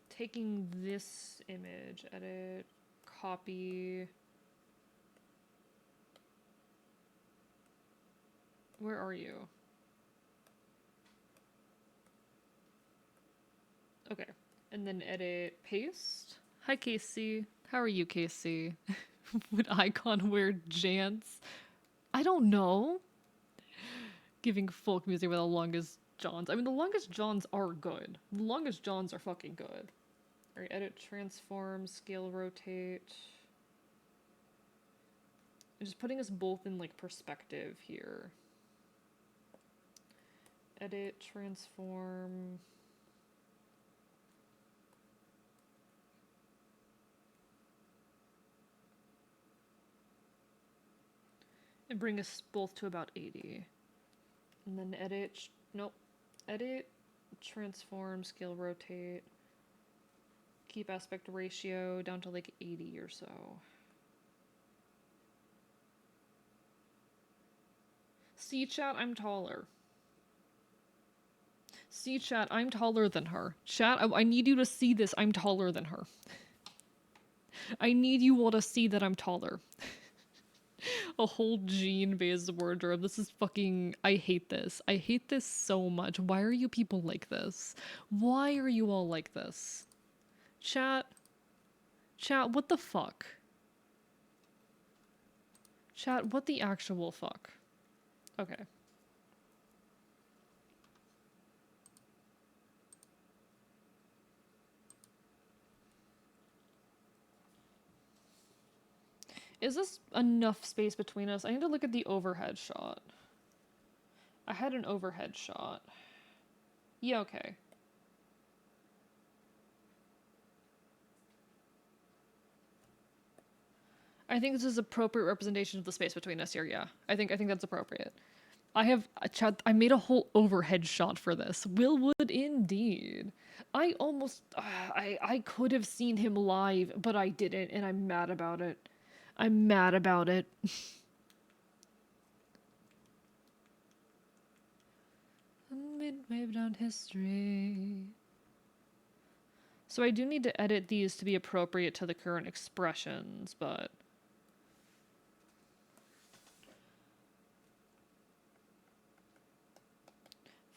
taking this image, edit, copy. Where are you? Okay. And then edit, paste. Hi, Casey. How are you, Casey? Would Icon wear jants? I don't know. Giving folk music with the longest johns. I mean, the longest johns are good. The longest johns are fucking good. Alright, edit, transform, scale, rotate. I'm just putting us both in, like, perspective here. Edit, transform. And bring us both to about 80. And then edit, nope. Edit, transform, scale, rotate. Keep aspect ratio down to like 80 or so. See, chat, I'm taller. See, chat, I'm taller than her. Chat, I need you to see this. I'm taller than her. I need you all to see that I'm taller. A whole jean-based wardrobe. This is fucking... I hate this. I hate this so much. Why are you people like this? Why are you all like this? Chat. Chat, what the fuck? Chat, what the actual fuck? Okay. Is this enough space between us? I need to look at the overhead shot. I had an overhead shot. Yeah, okay. I think this is appropriate representation of the space between us here, yeah. I think that's appropriate. I made a whole overhead shot for this. Will Wood indeed. I almost I could have seen him live, but I didn't, and I'm mad about it. I'm mad about it. Midwave down history. So I do need to edit these to be appropriate to the current expressions, but...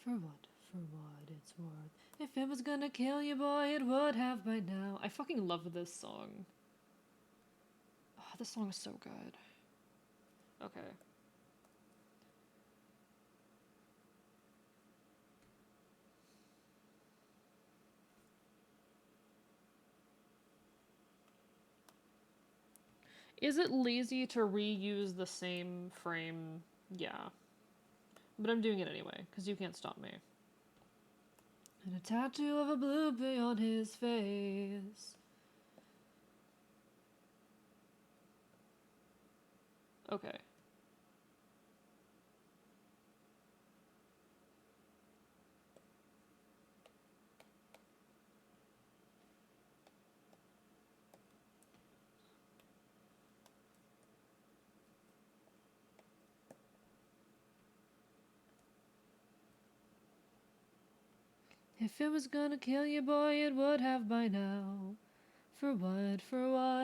For what it's worth. If it was gonna kill you, boy, it would have by now. I fucking love this song. Oh, this song is so good. Okay. Is it lazy to reuse the same frame? Yeah. But I'm doing it anyway, because you can't stop me. And a tattoo of a blue bee on his face. Okay. If it was gonna kill you, boy, it would have by now. For what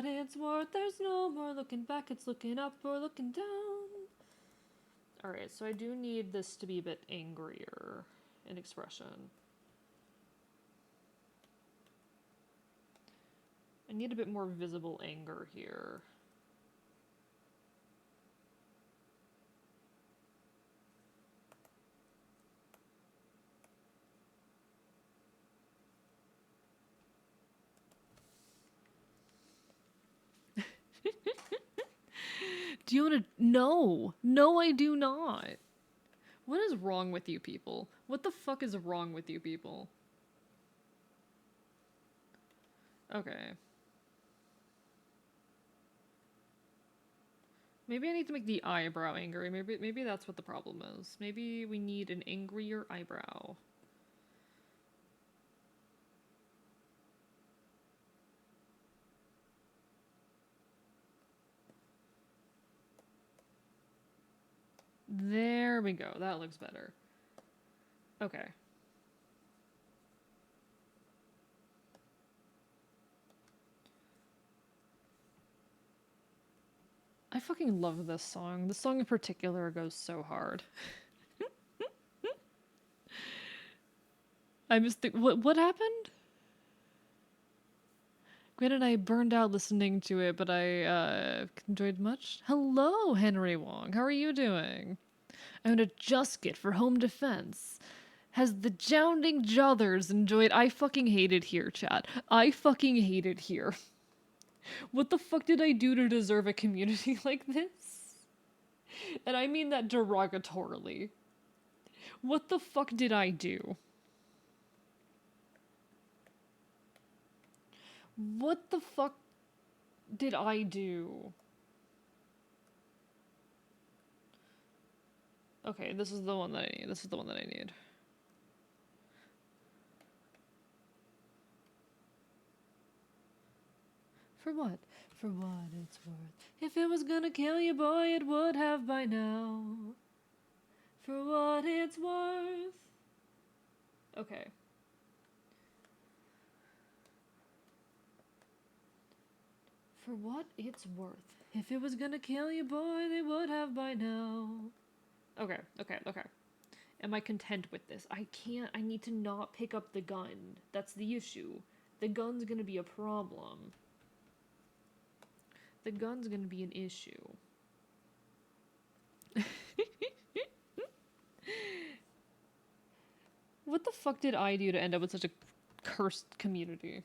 it's worth, there's no more not looking back, it's looking up or looking down. Alright, so I do need this to be a bit angrier in expression. I need a bit more visible anger here. Do you want to? No. No, I do not. What is wrong with you people? What the fuck is wrong with you people? Okay. Maybe I need to make the eyebrow angry. Maybe that's what the problem is. Maybe we need an angrier eyebrow. There we go. That looks better. Okay. I fucking love this song. This song in particular goes so hard. I missed the- what happened? Granted, I burned out listening to it, but I enjoyed much. Hello, Henry Wong. How are you doing? I'm gonna just get for home defense. Has the Jounding Jothers enjoyed? I fucking hate it here, chat. I fucking hate it here. What the fuck did I do to deserve a community like this? And I mean that derogatorily. What the fuck did I do? What the fuck did I do? Okay, this is the one that I need. This is the one that I need. For what? For what it's worth. If it was gonna kill you, boy, it would have by now. For what it's worth. Okay. For what it's worth. If it was gonna kill you, boy, they would have by now. Okay. Am I content with this? I can't. I need to not pick up the gun. That's the issue. The gun's gonna be a problem. The gun's gonna be an issue. What the fuck did I do to end up with such a cursed community?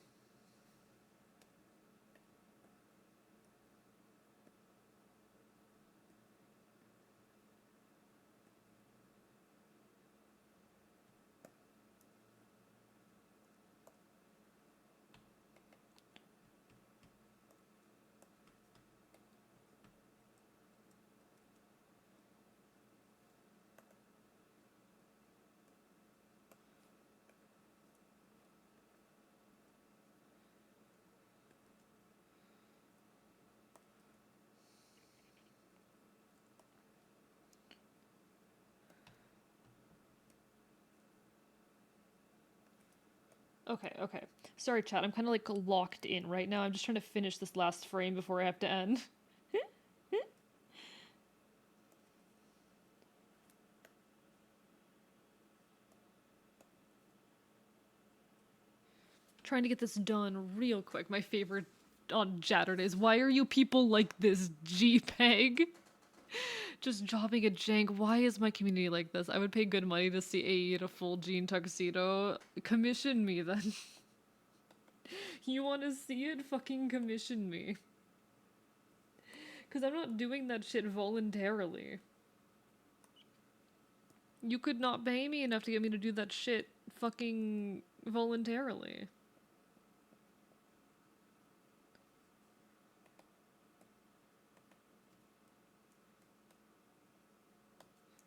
Okay. Sorry, chat. I'm kind of like locked in right now. I'm just trying to finish this last frame before I have to end. Trying to get this done real quick. My favorite on Jatterdays. Why are you people like this, JPEG? Just dropping a jank. Why is my community like this? I would pay good money to see AE in a full jean tuxedo. Commission me then. You want to see it? Fucking commission me. Because I'm not doing that shit voluntarily. You could not pay me enough to get me to do that shit fucking voluntarily.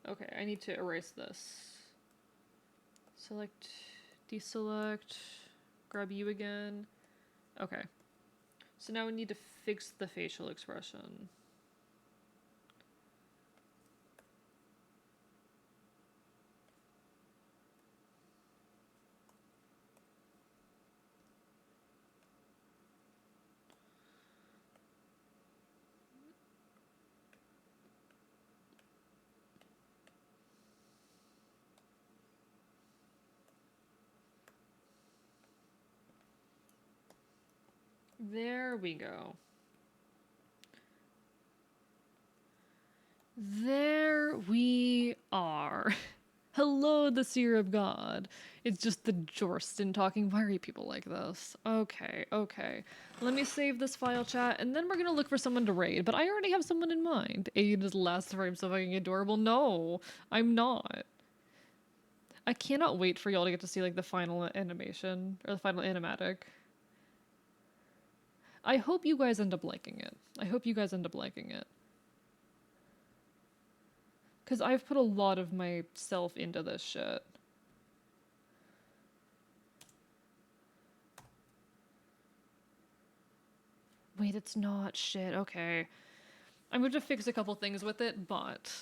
Okay, I need to erase this. Select, deselect, grab you again. Okay. So now we need to fix the facial expression. There we go. There we are. Hello, the Seer of God. It's just the Jorstin talking. Why are you people like this? Okay, okay. Let me save this file chat, and then we're gonna look for someone to raid, but I already have someone in mind. Aid is last frame so fucking adorable. No, I'm not. I cannot wait for y'all to get to see like the final animation, or the final animatic. I hope you guys end up liking it. I hope you guys end up liking it. Because I've put a lot of myself into this shit. Wait, it's not shit. Okay. I'm going to fix a couple things with it, but...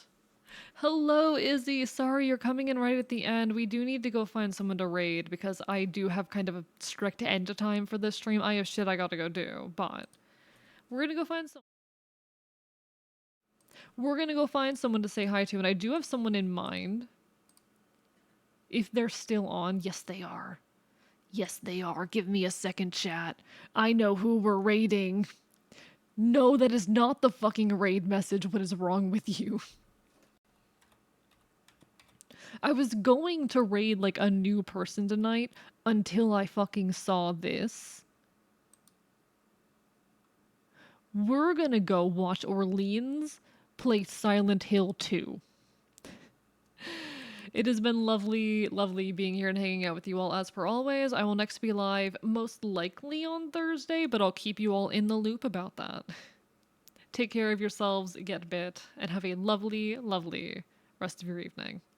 Hello, Izzy. Sorry you're coming in right at the end. We do need to go find someone to raid because I do have kind of a strict end time for this stream. I have shit I gotta go do, but... We're gonna go find some... We're gonna go find someone to say hi to, and I do have someone in mind. If they're still on, yes they are. Yes they are. Give me a second, chat. I know who we're raiding. No, that is not the fucking raid message. What is wrong with you? I was going to raid like a new person tonight until I fucking saw this. We're gonna go watch Orleans play Silent Hill 2. It has been lovely, lovely being here and hanging out with you all as per always. I will next be live most likely on Thursday, but I'll keep you all in the loop about that. Take care of yourselves, get bit, and have a lovely, lovely rest of your evening.